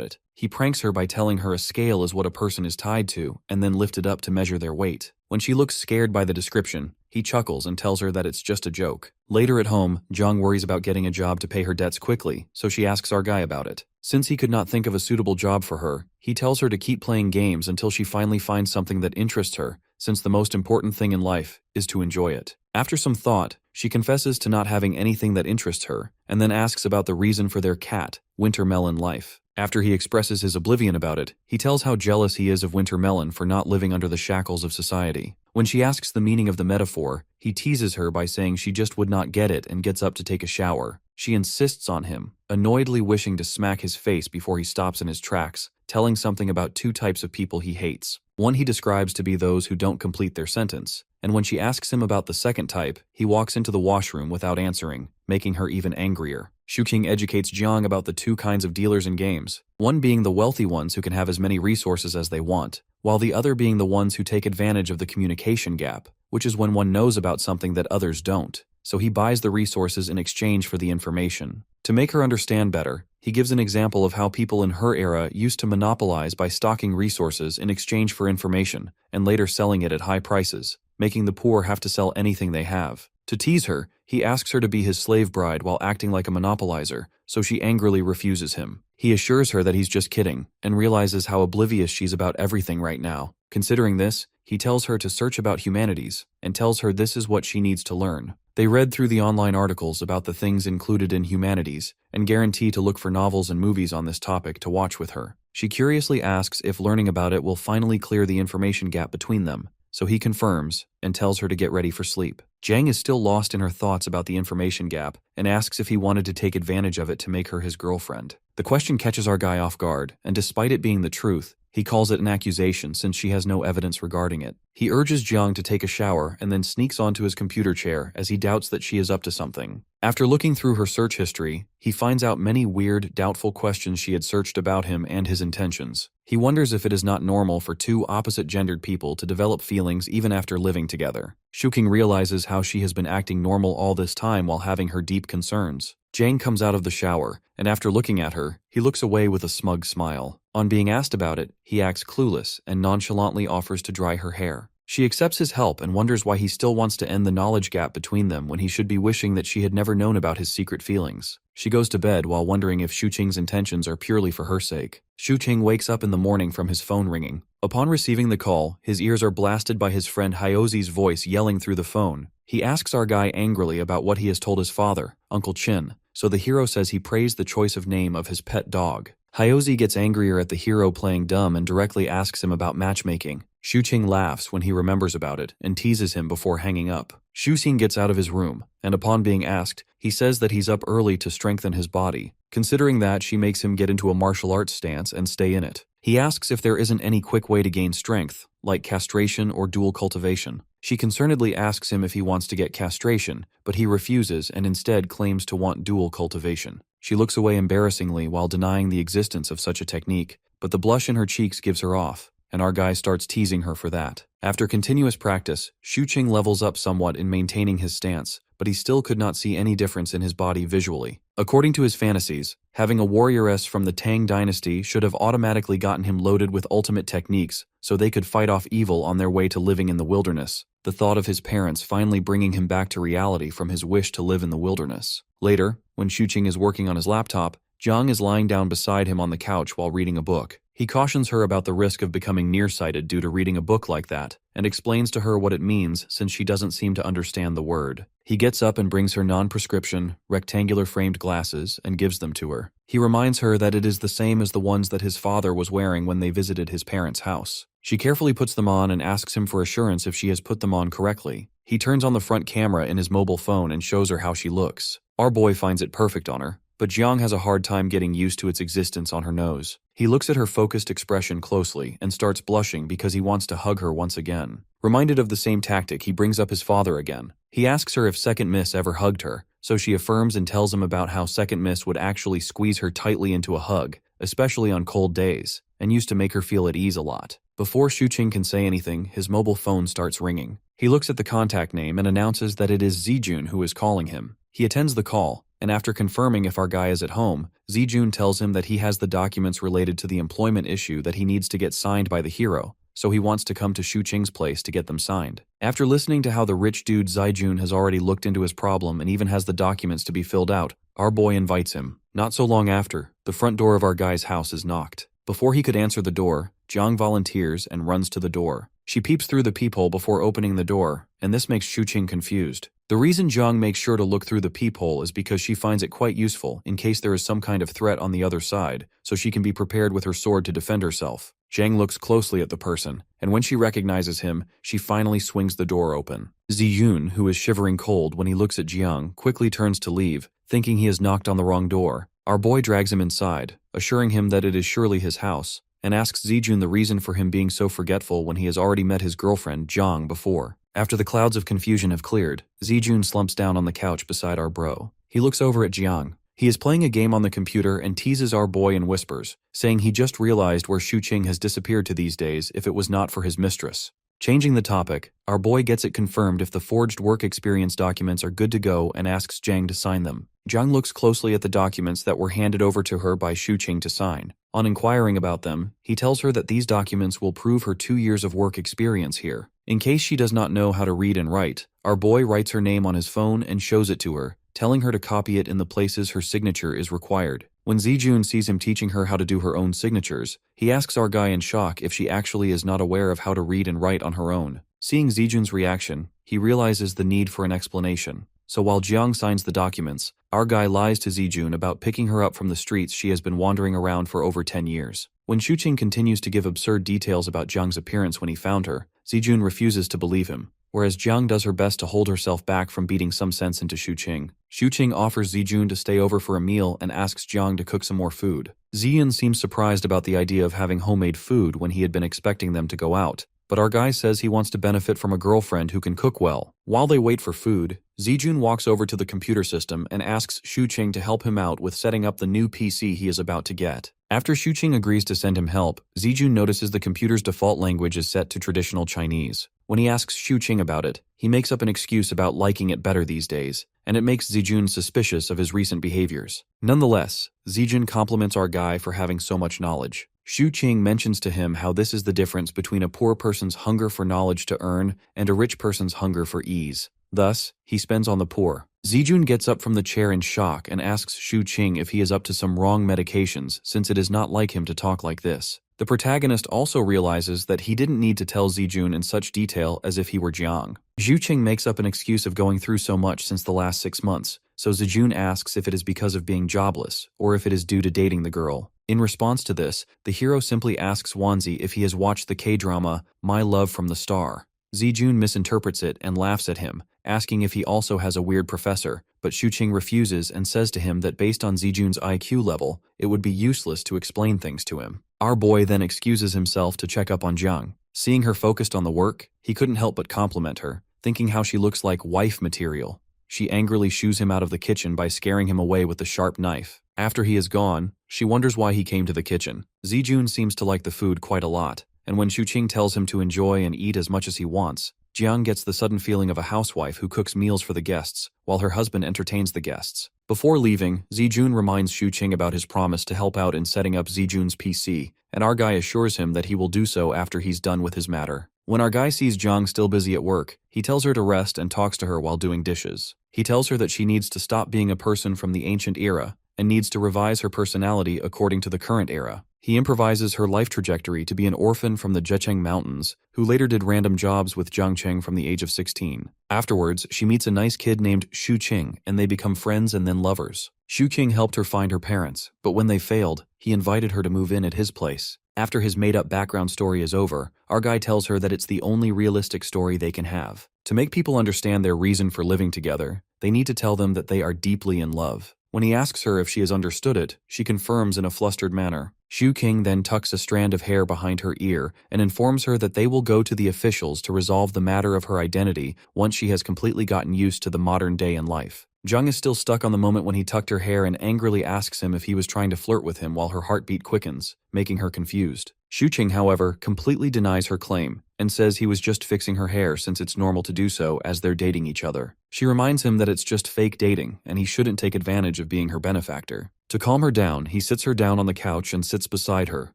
it. He pranks her by telling her a scale is what a person is tied to and then lifted up to measure their weight. When she looks scared by the description, he chuckles and tells her that it's just a joke. Later at home, Jung worries about getting a job to pay her debts quickly, so she asks our guy about it. Since he could not think of a suitable job for her, he tells her to keep playing games until she finally finds something that interests her, since the most important thing in life is to enjoy it. After some thought, she confesses to not having anything that interests her, and then asks about the reason for their cat, Winter Melon life. After he expresses his oblivion about it, he tells how jealous he is of Winter Melon for not living under the shackles of society. When she asks the meaning of the metaphor, he teases her by saying she just would not get it and gets up to take a shower. She insists on him, annoyedly wishing to smack his face before he stops in his tracks, telling something about two types of people he hates. One he describes to be those who don't complete their sentence, and when she asks him about the second type, he walks into the washroom without answering, making her even angrier. Shuqing educates Jiang about the two kinds of dealers in games, one being the wealthy ones who can have as many resources as they want, while the other being the ones who take advantage of the communication gap, which is when one knows about something that others don't, so he buys the resources in exchange for the information. To make her understand better, he gives an example of how people in her era used to monopolize by stocking resources in exchange for information and later selling it at high prices, making the poor have to sell anything they have. To tease her, he asks her to be his slave bride while acting like a monopolizer, so she angrily refuses him. He assures her that he's just kidding, and realizes how oblivious she's about everything right now. Considering this, he tells her to search about humanities, and tells her this is what she needs to learn. They read through the online articles about the things included in humanities, and guarantee to look for novels and movies on this topic to watch with her. She curiously asks if learning about it will finally clear the information gap between them, so he confirms and tells her to get ready for sleep. Jang is still lost in her thoughts about the information gap and asks if he wanted to take advantage of it to make her his girlfriend. The question catches our guy off guard, and despite it being the truth, he calls it an accusation since she has no evidence regarding it. He urges Jiang to take a shower and then sneaks onto his computer chair as he doubts that she is up to something. After looking through her search history, he finds out many weird, doubtful questions she had searched about him and his intentions. He wonders if it is not normal for two opposite-gendered people to develop feelings even after living together. Shuqing realizes how she has been acting normal all this time while having her deep concerns. Jang comes out of the shower, and after looking at her, he looks away with a smug smile. On being asked about it, he acts clueless and nonchalantly offers to dry her hair. She accepts his help and wonders why he still wants to end the knowledge gap between them when he should be wishing that she had never known about his secret feelings. She goes to bed while wondering if Shuqing's intentions are purely for her sake. Shuqing wakes up in the morning from his phone ringing. Upon receiving the call, his ears are blasted by his friend Hyozi's voice yelling through the phone. He asks our guy angrily about what he has told his father, Uncle Chin, so the hero says he praised the choice of name of his pet dog. Hyozi gets angrier at the hero playing dumb and directly asks him about matchmaking. Shuqing laughs when he remembers about it and teases him before hanging up. Shuqing gets out of his room, and upon being asked, he says that he's up early to strengthen his body. Considering that, she makes him get into a martial arts stance and stay in it. He asks if there isn't any quick way to gain strength, like castration or dual cultivation. She concernedly asks him if he wants to get castration, but he refuses and instead claims to want dual cultivation. She looks away embarrassingly while denying the existence of such a technique, but the blush in her cheeks gives her off, and our guy starts teasing her for that. After continuous practice, Shuqing levels up somewhat in maintaining his stance, but he still could not see any difference in his body visually. According to his fantasies, having a warrioress from the Tang dynasty should have automatically gotten him loaded with ultimate techniques so they could fight off evil on their way to living in the wilderness, the thought of his parents finally bringing him back to reality from his wish to live in the wilderness. Later, when Shuqing is working on his laptop, Jiang is lying down beside him on the couch while reading a book. He cautions her about the risk of becoming nearsighted due to reading a book like that, and explains to her what it means since she doesn't seem to understand the word. He gets up and brings her non-prescription, rectangular-framed glasses and gives them to her. He reminds her that it is the same as the ones that his father was wearing when they visited his parents' house. She carefully puts them on and asks him for assurance if she has put them on correctly. He turns on the front camera in his mobile phone and shows her how she looks. Our boy finds it perfect on her, but Jiang has a hard time getting used to its existence on her nose. He looks at her focused expression closely and starts blushing because he wants to hug her once again. Reminded of the same tactic, he brings up his father again. He asks her if Second Miss ever hugged her, so she affirms and tells him about how Second Miss would actually squeeze her tightly into a hug, especially on cold days, and used to make her feel at ease a lot. Before Shuqing can say anything, his mobile phone starts ringing. He looks at the contact name and announces that it is Zijun who is calling him. He attends the call, and after confirming if our guy is at home, Zijun tells him that he has the documents related to the employment issue that he needs to get signed by the hero, so he wants to come to Shuqing's place to get them signed. After listening to how the rich dude Zijun has already looked into his problem and even has the documents to be filled out, our boy invites him. Not so long after, the front door of our guy's house is knocked. Before he could answer the door, Jiang volunteers and runs to the door. She peeps through the peephole before opening the door, and this makes Shuqing confused. The reason Jiang makes sure to look through the peephole is because she finds it quite useful in case there is some kind of threat on the other side, so she can be prepared with her sword to defend herself. Jiang looks closely at the person, and when she recognizes him, she finally swings the door open. Zijun, who is shivering cold when he looks at Jiang, quickly turns to leave, thinking he has knocked on the wrong door. Our boy drags him inside, assuring him that it is surely his house, and asks Zijun the reason for him being so forgetful when he has already met his girlfriend, Jiang, before. After the clouds of confusion have cleared, Zijun slumps down on the couch beside our bro. He looks over at Jiang. He is playing a game on the computer and teases our boy in whispers, saying he just realized where Shuqing has disappeared to these days if it was not for his mistress. Changing the topic, our boy gets it confirmed if the forged work experience documents are good to go and asks Jiang to sign them. Jiang looks closely at the documents that were handed over to her by Shuqing to sign. On inquiring about them, he tells her that these documents will prove her 2 years of work experience here. In case she does not know how to read and write, our boy writes her name on his phone and shows it to her, telling her to copy it in the places her signature is required. When Zijun sees him teaching her how to do her own signatures, he asks our guy in shock if she actually is not aware of how to read and write on her own. Seeing Zijun's reaction, he realizes the need for an explanation. So while Jiang signs the documents, our guy lies to Zijun about picking her up from the streets she has been wandering around for over 10 years. When Shuqing continues to give absurd details about Jiang's appearance when he found her, Zijun refuses to believe him, whereas Jiang does her best to hold herself back from beating some sense into Shuqing. Shuqing offers Zijun to stay over for a meal and asks Jiang to cook some more food. Zijun seems surprised about the idea of having homemade food when he had been expecting them to go out, but our guy says he wants to benefit from a girlfriend who can cook well. While they wait for food, Zijun walks over to the computer system and asks Shuqing to help him out with setting up the new PC he is about to get. After Shuqing agrees to send him help, Zijun notices the computer's default language is set to traditional Chinese. When he asks Shuqing about it, he makes up an excuse about liking it better these days, and it makes Zijun suspicious of his recent behaviors. Nonetheless, Zijun compliments our guy for having so much knowledge. Shuqing mentions to him how this is the difference between a poor person's hunger for knowledge to earn and a rich person's hunger for ease. Thus, he spends on the poor. Zijun gets up from the chair in shock and asks Shuqing if he is up to some wrong medications since it is not like him to talk like this. The protagonist also realizes that he didn't need to tell Zijun in such detail as if he were Jiang. Shuqing makes up an excuse of going through so much since the last 6 months, so Zijun asks if it is because of being jobless or if it is due to dating the girl. In response to this, the hero simply asks Wanzi if he has watched the K-drama My Love from the Star. Zijun misinterprets it and laughs at him, asking if he also has a weird professor, but Shuqing refuses and says to him that based on Zijun's IQ level, it would be useless to explain things to him. Our boy then excuses himself to check up on Jiang. Seeing her focused on the work, he couldn't help but compliment her, thinking how she looks like wife material. She angrily shoos him out of the kitchen by scaring him away with the sharp knife. After he is gone, she wonders why he came to the kitchen. Zijun seems to like the food quite a lot, and when Shuqing tells him to enjoy and eat as much as he wants, Jiang gets the sudden feeling of a housewife who cooks meals for the guests, while her husband entertains the guests. Before leaving, Zijun reminds Shuqing about his promise to help out in setting up Zijun's PC, and our guy assures him that he will do so after he's done with his matter. When our guy sees Jiang still busy at work, he tells her to rest and talks to her while doing dishes. He tells her that she needs to stop being a person from the ancient era and needs to revise her personality according to the current era. He improvises her life trajectory to be an orphan from the Zhejiang Mountains, who later did random jobs with Jiang Cheng from the age of 16. Afterwards, she meets a nice kid named Shuqing, and they become friends and then lovers. Shuqing helped her find her parents, but when they failed, he invited her to move in at his place. After his made-up background story is over, our guy tells her that it's the only realistic story they can have. To make people understand their reason for living together, they need to tell them that they are deeply in love. When he asks her if she has understood it, she confirms in a flustered manner. Shu King then tucks a strand of hair behind her ear and informs her that they will go to the officials to resolve the matter of her identity once she has completely gotten used to the modern day in life. Jung is still stuck on the moment when he tucked her hair and angrily asks him if he was trying to flirt with him while her heartbeat quickens, making her confused. Shuqing, however, completely denies her claim and says he was just fixing her hair since it's normal to do so as they're dating each other. She reminds him that it's just fake dating and he shouldn't take advantage of being her benefactor. To calm her down, he sits her down on the couch and sits beside her,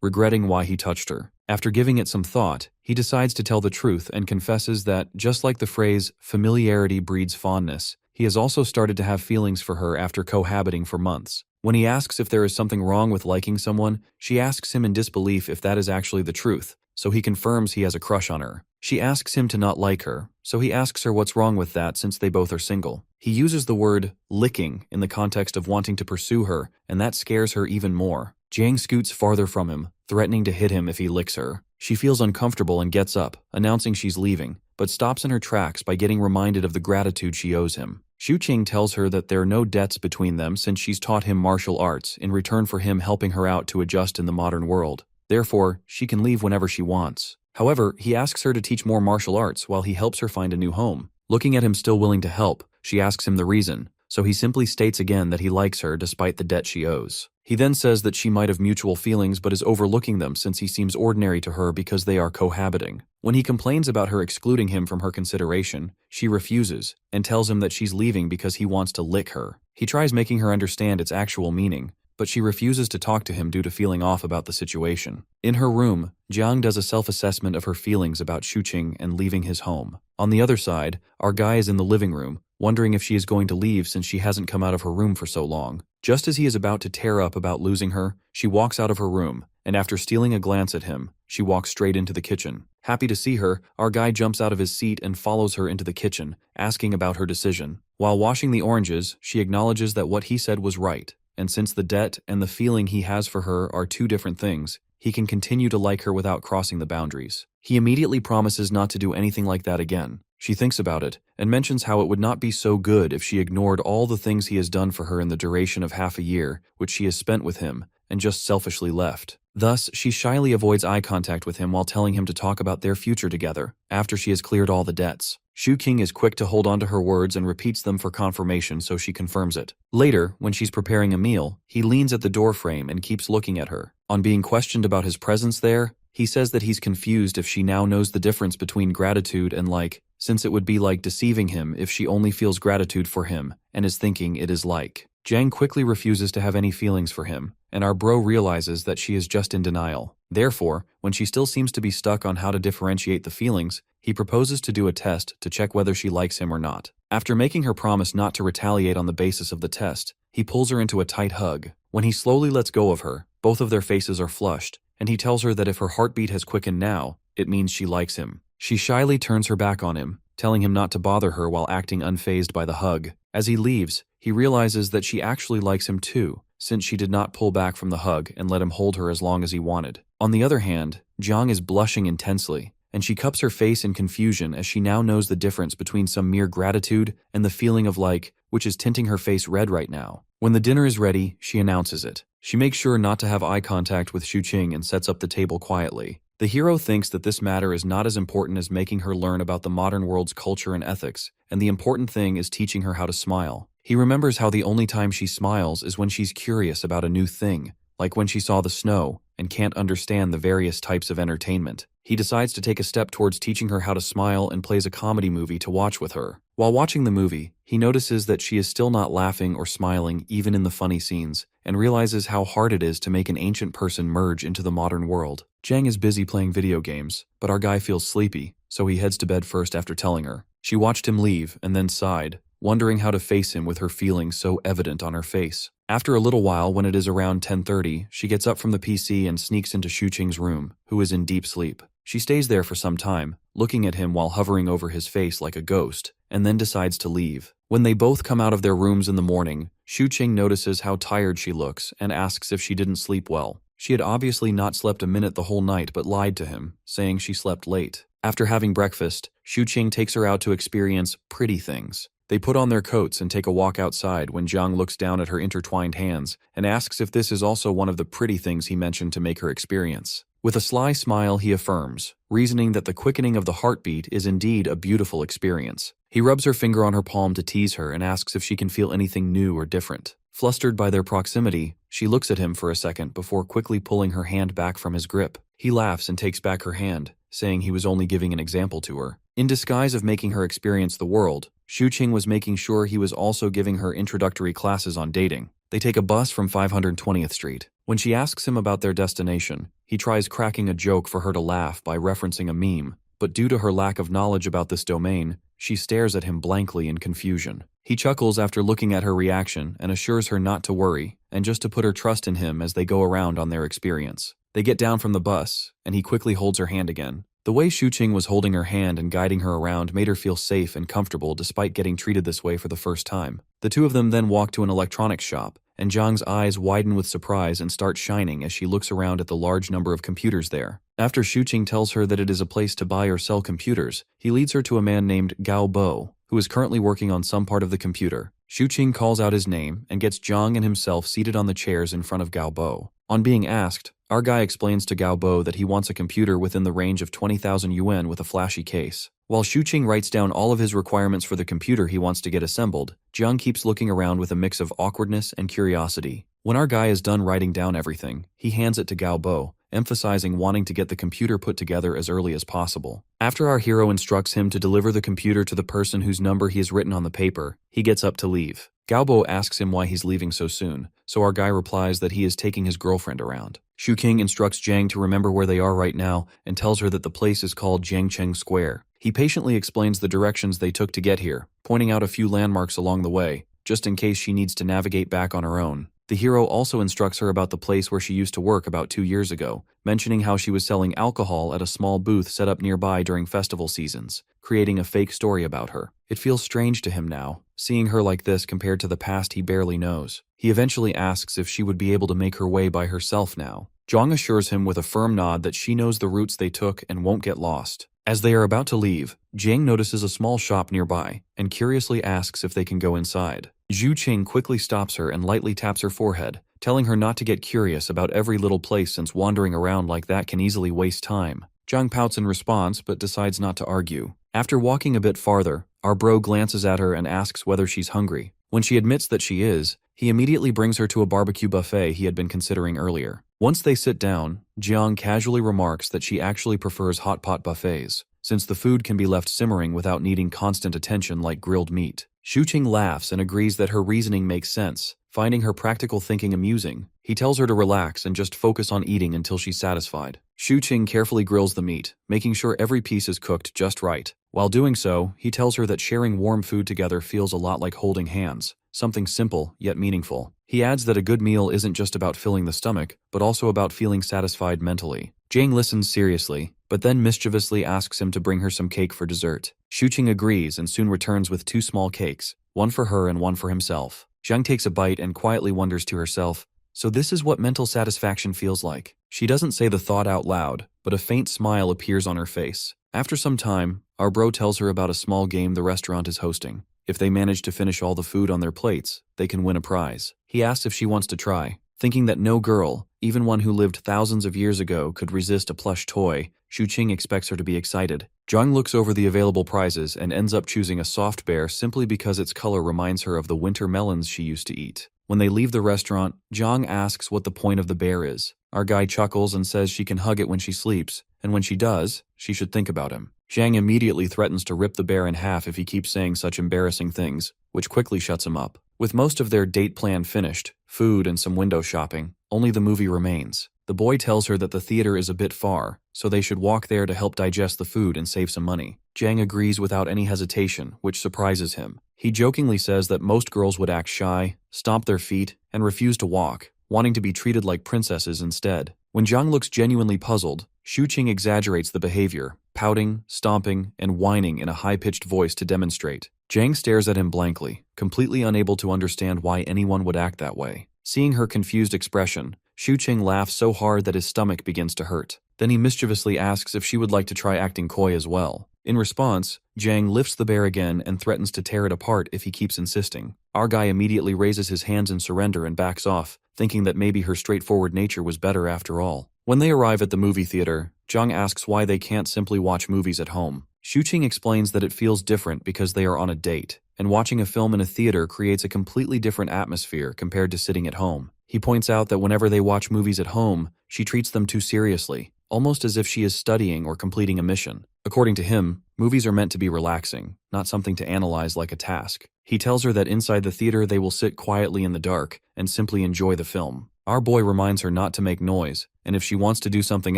regretting why he touched her. After giving it some thought, he decides to tell the truth and confesses that, just like the phrase, familiarity breeds fondness, he has also started to have feelings for her after cohabiting for months. When he asks if there is something wrong with liking someone, she asks him in disbelief if that is actually the truth, so he confirms he has a crush on her. She asks him to not like her, so he asks her what's wrong with that since they both are single. He uses the word licking in the context of wanting to pursue her, and that scares her even more. Jiang scoots farther from him, threatening to hit him if he licks her. She feels uncomfortable and gets up, announcing she's leaving, but stops in her tracks by getting reminded of the gratitude she owes him. Shuqing tells her that there are no debts between them since she's taught him martial arts in return for him helping her out to adjust in the modern world. Therefore, she can leave whenever she wants. However, he asks her to teach more martial arts while he helps her find a new home. Looking at him still willing to help, she asks him the reason, so he simply states again that he likes her despite the debt she owes. He then says that she might have mutual feelings but is overlooking them since he seems ordinary to her because they are cohabiting. When he complains about her excluding him from her consideration, she refuses and tells him that she's leaving because he wants to lick her. He tries making her understand its actual meaning, but she refuses to talk to him due to feeling off about the situation. In her room, Jiang does a self-assessment of her feelings about Shuqing and leaving his home. On the other side, our guy is in the living room, wondering if she is going to leave since she hasn't come out of her room for so long. Just as he is about to tear up about losing her, she walks out of her room, and after stealing a glance at him, she walks straight into the kitchen. Happy to see her, our guy jumps out of his seat and follows her into the kitchen, asking about her decision. While washing the oranges, she acknowledges that what he said was right, and since the debt and the feeling he has for her are two different things, he can continue to like her without crossing the boundaries. He immediately promises not to do anything like that again. She thinks about it, and mentions how it would not be so good if she ignored all the things he has done for her in the duration of half a year, which she has spent with him, and just selfishly left. Thus, she shyly avoids eye contact with him while telling him to talk about their future together, after she has cleared all the debts. Shuqing is quick to hold on to her words and repeats them for confirmation so she confirms it. Later, when she's preparing a meal, he leans at the doorframe and keeps looking at her. On being questioned about his presence there, he says that he's confused if she now knows the difference between gratitude and like, since it would be like deceiving him if she only feels gratitude for him and is thinking it is like. Jiang quickly refuses to have any feelings for him, and our bro realizes that she is just in denial. Therefore, when she still seems to be stuck on how to differentiate the feelings, he proposes to do a test to check whether she likes him or not. After making her promise not to retaliate on the basis of the test, he pulls her into a tight hug. When he slowly lets go of her, both of their faces are flushed, and he tells her that if her heartbeat has quickened now, it means she likes him. She shyly turns her back on him, telling him not to bother her while acting unfazed by the hug. As he leaves, he realizes that she actually likes him too, since she did not pull back from the hug and let him hold her as long as he wanted. On the other hand, Jiang is blushing intensely, and she cups her face in confusion as she now knows the difference between some mere gratitude and the feeling of like, which is tinting her face red right now. When the dinner is ready, she announces it. She makes sure not to have eye contact with Shuqing and sets up the table quietly. The hero thinks that this matter is not as important as making her learn about the modern world's culture and ethics, and the important thing is teaching her how to smile. He remembers how the only time she smiles is when she's curious about a new thing, like when she saw the snow and can't understand the various types of entertainment. He decides to take a step towards teaching her how to smile and plays a comedy movie to watch with her. While watching the movie, he notices that she is still not laughing or smiling even in the funny scenes, and realizes how hard it is to make an ancient person merge into the modern world. Jiang is busy playing video games, but our guy feels sleepy, so he heads to bed first after telling her. She watched him leave and then sighed, wondering how to face him with her feelings so evident on her face. After a little while, when it is around 10:30, she gets up from the PC and sneaks into Shuqing's room, who is in deep sleep. She stays there for some time, looking at him while hovering over his face like a ghost, and then decides to leave. When they both come out of their rooms in the morning, Shuqing notices how tired she looks and asks if she didn't sleep well. She had obviously not slept a minute the whole night but lied to him, saying she slept late. After having breakfast, Shuqing takes her out to experience pretty things. They put on their coats and take a walk outside when Jiang looks down at her intertwined hands and asks if this is also one of the pretty things he mentioned to make her experience. With a sly smile, he affirms, reasoning that the quickening of the heartbeat is indeed a beautiful experience. He rubs her finger on her palm to tease her and asks if she can feel anything new or different. Flustered by their proximity, she looks at him for a second before quickly pulling her hand back from his grip. He laughs and takes back her hand, saying he was only giving an example to her. In disguise of making her experience the world, Xuqing was making sure he was also giving her introductory classes on dating. They take a bus from 520th Street. When she asks him about their destination, he tries cracking a joke for her to laugh by referencing a meme, but due to her lack of knowledge about this domain, she stares at him blankly in confusion. He chuckles after looking at her reaction and assures her not to worry and just to put her trust in him as they go around on their experience. They get down from the bus, and he quickly holds her hand again. The way Xuqing was holding her hand and guiding her around made her feel safe and comfortable despite getting treated this way for the first time. The two of them then walk to an electronics shop, and Jiang's eyes widen with surprise and start shining as she looks around at the large number of computers there. After Xuqing tells her that it is a place to buy or sell computers, he leads her to a man named Gao Bo, who is currently working on some part of the computer. Xuqing calls out his name and gets Jiang and himself seated on the chairs in front of Gao Bo. On being asked, our guy explains to Gao Bo that he wants a computer within the range of 20,000 yuan with a flashy case. While Xuqing writes down all of his requirements for the computer he wants to get assembled, Jiang keeps looking around with a mix of awkwardness and curiosity. When our guy is done writing down everything, he hands it to Gao Bo, emphasizing wanting to get the computer put together as early as possible. After our hero instructs him to deliver the computer to the person whose number he has written on the paper, he gets up to leave. Gao Bo asks him why he's leaving so soon, so our guy replies that he is taking his girlfriend around. Xuqing instructs Jiang to remember where they are right now and tells her that the place is called Jiangcheng Square. He patiently explains the directions they took to get here, pointing out a few landmarks along the way, just in case she needs to navigate back on her own. The hero also instructs her about the place where she used to work about 2 years ago, mentioning how she was selling alcohol at a small booth set up nearby during festival seasons, creating a fake story about her. It feels strange to him now, seeing her like this compared to the past he barely knows. He eventually asks if she would be able to make her way by herself now. Jiang assures him with a firm nod that she knows the routes they took and won't get lost. As they are about to leave, Jiang notices a small shop nearby and curiously asks if they can go inside. Xuqing quickly stops her and lightly taps her forehead, telling her not to get curious about every little place since wandering around like that can easily waste time. Jiang pouts in response but decides not to argue. After walking a bit farther, our bro glances at her and asks whether she's hungry. When she admits that she is, he immediately brings her to a barbecue buffet he had been considering earlier. Once they sit down, Jiang casually remarks that she actually prefers hot pot buffets, since the food can be left simmering without needing constant attention like grilled meat. Xuqing laughs and agrees that her reasoning makes sense, finding her practical thinking amusing. He tells her to relax and just focus on eating until she's satisfied. Xuqing carefully grills the meat, making sure every piece is cooked just right. While doing so, he tells her that sharing warm food together feels a lot like holding hands, something simple yet meaningful. He adds that a good meal isn't just about filling the stomach, but also about feeling satisfied mentally. Jiang listens seriously, but then mischievously asks him to bring her some cake for dessert. Xuqing agrees and soon returns with 2 small cakes, one for her and one for himself. Jiang takes a bite and quietly wonders to herself, so this is what mental satisfaction feels like. She doesn't say the thought out loud, but a faint smile appears on her face. After some time, our bro tells her about a small game the restaurant is hosting. If they manage to finish all the food on their plates, they can win a prize. He asks if she wants to try. Thinking that no girl, even one who lived thousands of years ago, could resist a plush toy, Xuqing expects her to be excited. Jiang looks over the available prizes and ends up choosing a soft bear simply because its color reminds her of the winter melons she used to eat. When they leave the restaurant, Jiang asks what the point of the bear is. Our guy chuckles and says she can hug it when she sleeps, and when she does, she should think about him. Jiang immediately threatens to rip the bear in half if he keeps saying such embarrassing things, which quickly shuts him up. With most of their date plan finished, food and some window shopping, only the movie remains. The boy tells her that the theater is a bit far, so they should walk there to help digest the food and save some money. Jiang agrees without any hesitation, which surprises him. He jokingly says that most girls would act shy, stomp their feet, and refuse to walk, wanting to be treated like princesses instead. When Jiang looks genuinely puzzled, Xuqing exaggerates the behavior, pouting, stomping, and whining in a high-pitched voice to demonstrate. Jiang stares at him blankly, completely unable to understand why anyone would act that way. Seeing her confused expression, Xuqing laughs so hard that his stomach begins to hurt. Then he mischievously asks if she would like to try acting coy as well. In response, Jang lifts the bear again and threatens to tear it apart if he keeps insisting. Our guy immediately raises his hands in surrender and backs off, thinking that maybe her straightforward nature was better after all. When they arrive at the movie theater, Jang asks why they can't simply watch movies at home. Shuqing explains that it feels different because they are on a date, and watching a film in a theater creates a completely different atmosphere compared to sitting at home. He points out that whenever they watch movies at home, she treats them too seriously, almost as if she is studying or completing a mission. According to him, movies are meant to be relaxing, not something to analyze like a task. He tells her that inside the theater they will sit quietly in the dark and simply enjoy the film. Our boy reminds her not to make noise, and if she wants to do something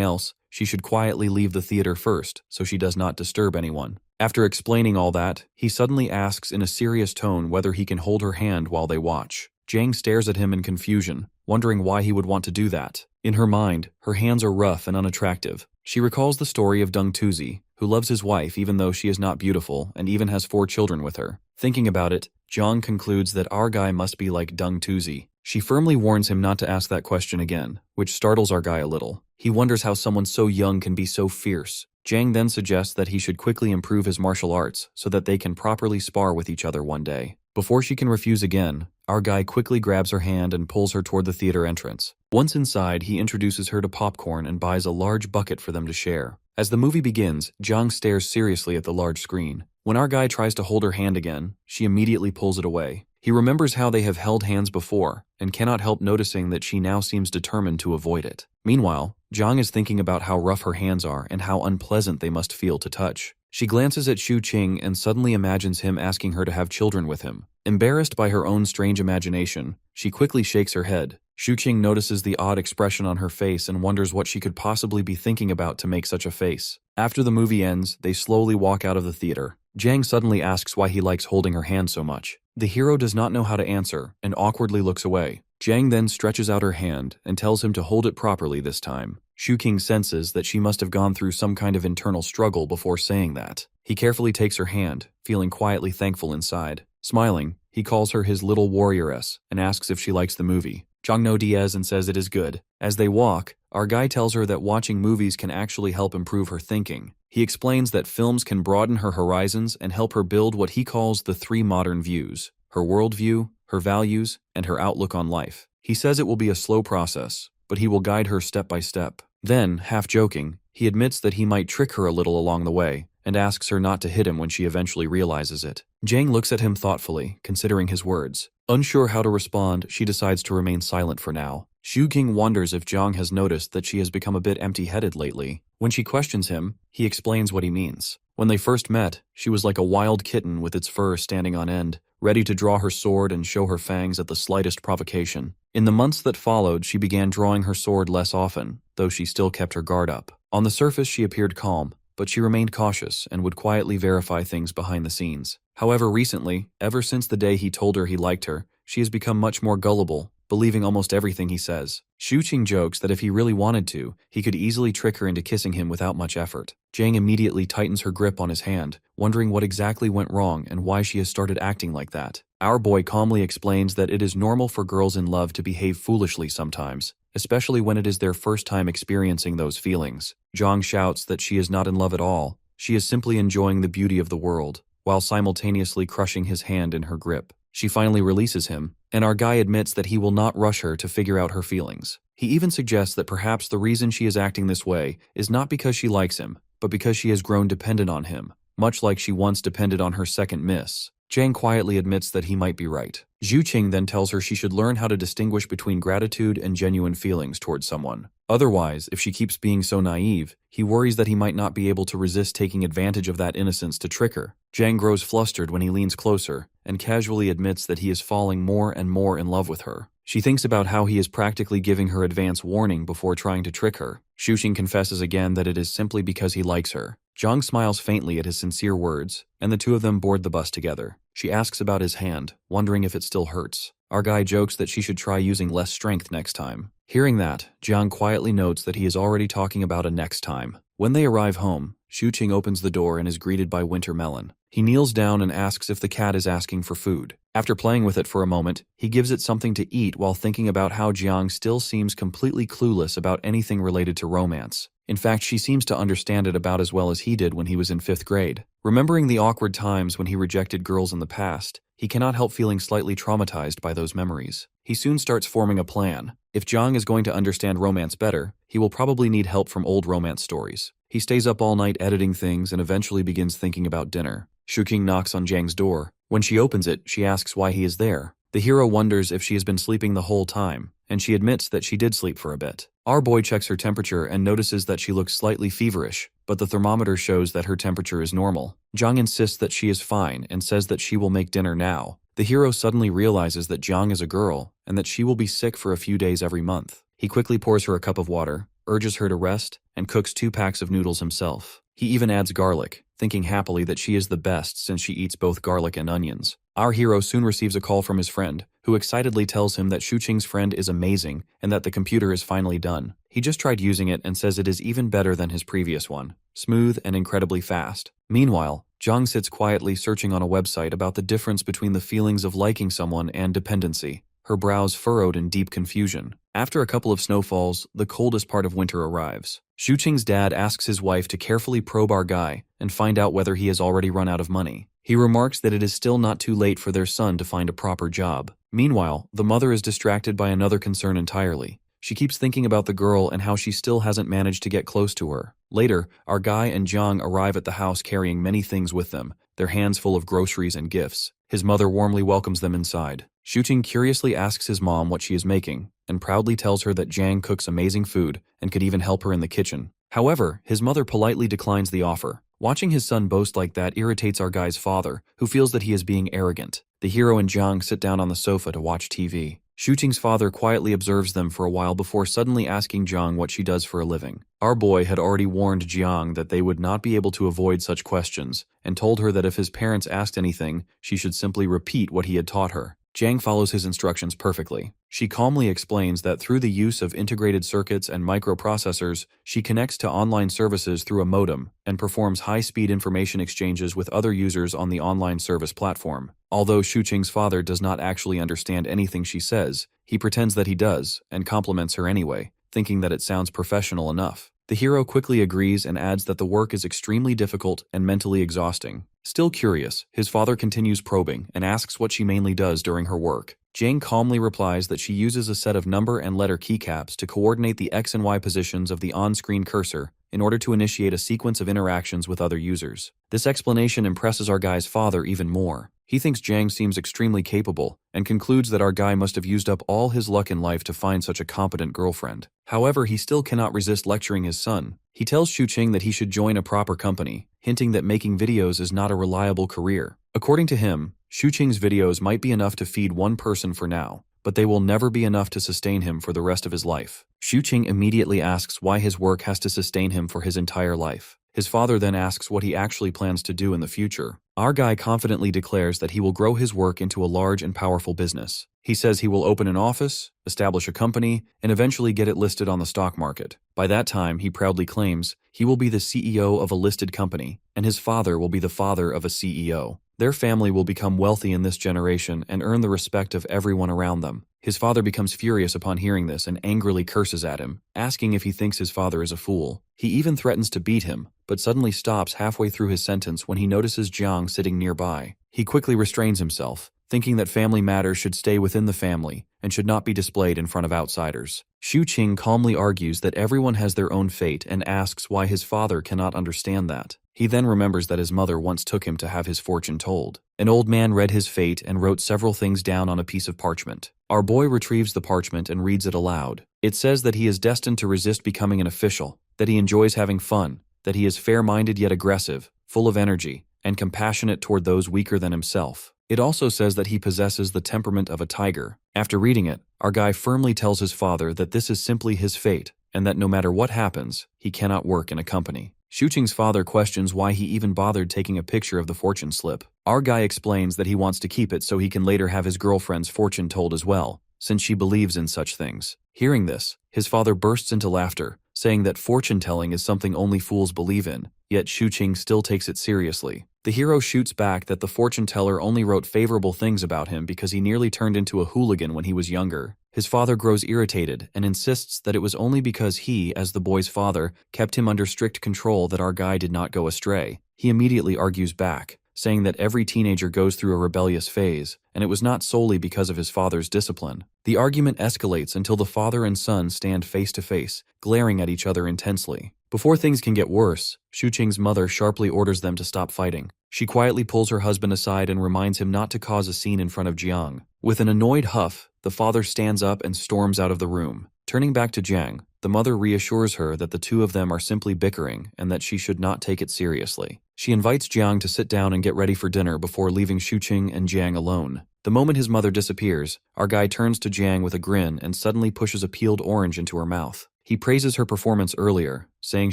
else, she should quietly leave the theater first so she does not disturb anyone. After explaining all that, he suddenly asks in a serious tone whether he can hold her hand while they watch. Jang stares at him in confusion, wondering why he would want to do that. In her mind, her hands are rough and unattractive. She recalls the story of Dung Tuzi, who loves his wife even though she is not beautiful and even has 4 children with her. Thinking about it, Jang concludes that our guy must be like Dung Tuzi. She firmly warns him not to ask that question again, which startles our guy a little. He wonders how someone so young can be so fierce. Jang then suggests that he should quickly improve his martial arts so that they can properly spar with each other one day. Before she can refuse again, our guy quickly grabs her hand and pulls her toward the theater entrance. Once inside, he introduces her to popcorn and buys a large bucket for them to share. As the movie begins, Jang stares seriously at the large screen. When our guy tries to hold her hand again, she immediately pulls it away. He remembers how they have held hands before, and cannot help noticing that she now seems determined to avoid it. Meanwhile, Jang is thinking about how rough her hands are and how unpleasant they must feel to touch. She glances at Shuqing and suddenly imagines him asking her to have children with him. Embarrassed by her own strange imagination, she quickly shakes her head. Shuqing notices the odd expression on her face and wonders what she could possibly be thinking about to make such a face. After the movie ends, they slowly walk out of the theater. Jang suddenly asks why he likes holding her hand so much. The hero does not know how to answer and awkwardly looks away. Jang then stretches out her hand and tells him to hold it properly this time. Shuqing senses that she must have gone through some kind of internal struggle before saying that. He carefully takes her hand, feeling quietly thankful inside. Smiling, he calls her his little warrioress and asks if she likes the movie. Jang nods and says it is good. As they walk, our guy tells her that watching movies can actually help improve her thinking. He explains that films can broaden her horizons and help her build what he calls the 3 modern views: her worldview, her values, and her outlook on life. He says it will be a slow process, but he will guide her step by step. Then, half joking, he admits that he might trick her a little along the way, and asks her not to hit him when she eventually realizes it. Jang looks at him thoughtfully, considering his words. Unsure how to respond, she decides to remain silent for now. Shuqing wonders if Jang has noticed that she has become a bit empty-headed lately. When she questions him, he explains what he means. When they first met, she was like a wild kitten with its fur standing on end, ready to draw her sword and show her fangs at the slightest provocation. In the months that followed, she began drawing her sword less often, though she still kept her guard up. On the surface, she appeared calm, but she remained cautious and would quietly verify things behind the scenes. However, recently, ever since the day he told her he liked her, she has become much more gullible, believing almost everything he says. Shuqing jokes that if he really wanted to, he could easily trick her into kissing him without much effort. Jang immediately tightens her grip on his hand, wondering what exactly went wrong and why she has started acting like that. Our boy calmly explains that it is normal for girls in love to behave foolishly sometimes, especially when it is their first time experiencing those feelings. Jang shouts that she is not in love at all. She is simply enjoying the beauty of the world, while simultaneously crushing his hand in her grip. She finally releases him, and our guy admits that he will not rush her to figure out her feelings. He even suggests that perhaps the reason she is acting this way is not because she likes him, but because she has grown dependent on him, much like she once depended on her second miss. Jang quietly admits that he might be right. Shuqing then tells her she should learn how to distinguish between gratitude and genuine feelings towards someone. Otherwise, if she keeps being so naive, he worries that he might not be able to resist taking advantage of that innocence to trick her. Jang grows flustered when he leans closer and casually admits that he is falling more and more in love with her. She thinks about how he is practically giving her advance warning before trying to trick her. Shuqing confesses again that it is simply because he likes her. Jang smiles faintly at his sincere words, and the two of them board the bus together. She asks about his hand, wondering if it still hurts. Our guy jokes that she should try using less strength next time. Hearing that, Jang quietly notes that he is already talking about a next time. When they arrive home, Shuqing opens the door and is greeted by Winter Melon. He kneels down and asks if the cat is asking for food. After playing with it for a moment, he gives it something to eat while thinking about how Jiang still seems completely clueless about anything related to romance. In fact, she seems to understand it about as well as he did when he was in 5th grade. Remembering the awkward times when he rejected girls in the past, he cannot help feeling slightly traumatized by those memories. He soon starts forming a plan. If Jiang is going to understand romance better, he will probably need help from old romance stories. He stays up all night editing things and eventually begins thinking about dinner. Shuqing knocks on Jiang's door. When she opens it, she asks why he is there. The hero wonders if she has been sleeping the whole time, and she admits that she did sleep for a bit. Our boy checks her temperature and notices that she looks slightly feverish, but the thermometer shows that her temperature is normal. Jiang insists that she is fine and says that she will make dinner now. The hero suddenly realizes that Jiang is a girl and that she will be sick for a few days every month. He quickly pours her a cup of water, urges her to rest, and cooks 2 packs of noodles himself. He even adds garlic, thinking happily that she is the best since she eats both garlic and onions. Our hero soon receives a call from his friend, who excitedly tells him that Shuqing's friend is amazing and that the computer is finally done. He just tried using it and says it is even better than his previous one, smooth and incredibly fast. Meanwhile, Jiang sits quietly searching on a website about the difference between the feelings of liking someone and dependency, her brows furrowed in deep confusion. After a couple of snowfalls, the coldest part of winter arrives. Shuqing's dad asks his wife to carefully probe our guy and find out whether he has already run out of money. He remarks that it is still not too late for their son to find a proper job. Meanwhile, the mother is distracted by another concern entirely. She keeps thinking about the girl and how she still hasn't managed to get close to her. Later, our guy and Jiang arrive at the house carrying many things with them, their hands full of groceries and gifts. His mother warmly welcomes them inside. Shuqing curiously asks his mom what she is making, and proudly tells her that Jiang cooks amazing food and could even help her in the kitchen. However, his mother politely declines the offer. Watching his son boast like that irritates our guy's father, who feels that he is being arrogant. The hero and Jiang sit down on the sofa to watch TV. Shuqing's father quietly observes them for a while before suddenly asking Jiang what she does for a living. Our boy had already warned Jiang that they would not be able to avoid such questions, and told her that if his parents asked anything, she should simply repeat what he had taught her. Jiang follows his instructions perfectly. She calmly explains that through the use of integrated circuits and microprocessors, she connects to online services through a modem and performs high-speed information exchanges with other users on the online service platform. Although Shuqing's father does not actually understand anything she says, he pretends that he does and compliments her anyway, thinking that it sounds professional enough. The hero quickly agrees and adds that the work is extremely difficult and mentally exhausting. Still curious, his father continues probing and asks what she mainly does during her work. Jiang calmly replies that she uses a set of number and letter keycaps to coordinate the X and Y positions of the on-screen cursor in order to initiate a sequence of interactions with other users. This explanation impresses our guy's father even more. He thinks Jiang seems extremely capable and concludes that our guy must have used up all his luck in life to find such a competent girlfriend. However, he still cannot resist lecturing his son. He tells Shuqing that he should join a proper company, hinting that making videos is not a reliable career. According to him, Shuqing's videos might be enough to feed one person for now, but they will never be enough to sustain him for the rest of his life. Shuqing immediately asks why his work has to sustain him for his entire life. His father then asks what he actually plans to do in the future. Our guy confidently declares that he will grow his work into a large and powerful business. He says he will open an office, establish a company, and eventually get it listed on the stock market. By that time, he proudly claims, he will be the CEO of a listed company, and his father will be the father of a CEO. Their family will become wealthy in this generation and earn the respect of everyone around them. His father becomes furious upon hearing this and angrily curses at him, asking if he thinks his father is a fool. He even threatens to beat him, but suddenly stops halfway through his sentence when he notices Jiang sitting nearby. He quickly restrains himself, thinking that family matters should stay within the family and should not be displayed in front of outsiders. Shuqing calmly argues that everyone has their own fate and asks why his father cannot understand that. He then remembers that his mother once took him to have his fortune told. An old man read his fate and wrote several things down on a piece of parchment. Our boy retrieves the parchment and reads it aloud. It says that he is destined to resist becoming an official, that he enjoys having fun, that he is fair-minded yet aggressive, full of energy, and compassionate toward those weaker than himself. It also says that he possesses the temperament of a tiger. After reading it, our guy firmly tells his father that this is simply his fate, and that no matter what happens, he cannot work in a company. Shuqing's father questions why he even bothered taking a picture of the fortune slip. Our guy explains that he wants to keep it so he can later have his girlfriend's fortune told as well, since she believes in such things. Hearing this, his father bursts into laughter, saying that fortune-telling is something only fools believe in, yet Shuqing still takes it seriously. The hero shoots back that the fortune teller only wrote favorable things about him because he nearly turned into a hooligan when he was younger. His father grows irritated and insists that it was only because he, as the boy's father, kept him under strict control that our guy did not go astray. He immediately argues back, saying that every teenager goes through a rebellious phase, and it was not solely because of his father's discipline. The argument escalates until the father and son stand face to face, glaring at each other intensely. Before things can get worse, Shuqing's mother sharply orders them to stop fighting. She quietly pulls her husband aside and reminds him not to cause a scene in front of Jiang. With an annoyed huff, the father stands up and storms out of the room. Turning back to Jiang, the mother reassures her that the two of them are simply bickering and that she should not take it seriously. She invites Jiang to sit down and get ready for dinner before leaving Shuqing and Jiang alone. The moment his mother disappears, our guy turns to Jiang with a grin and suddenly pushes a peeled orange into her mouth. He praises her performance earlier, saying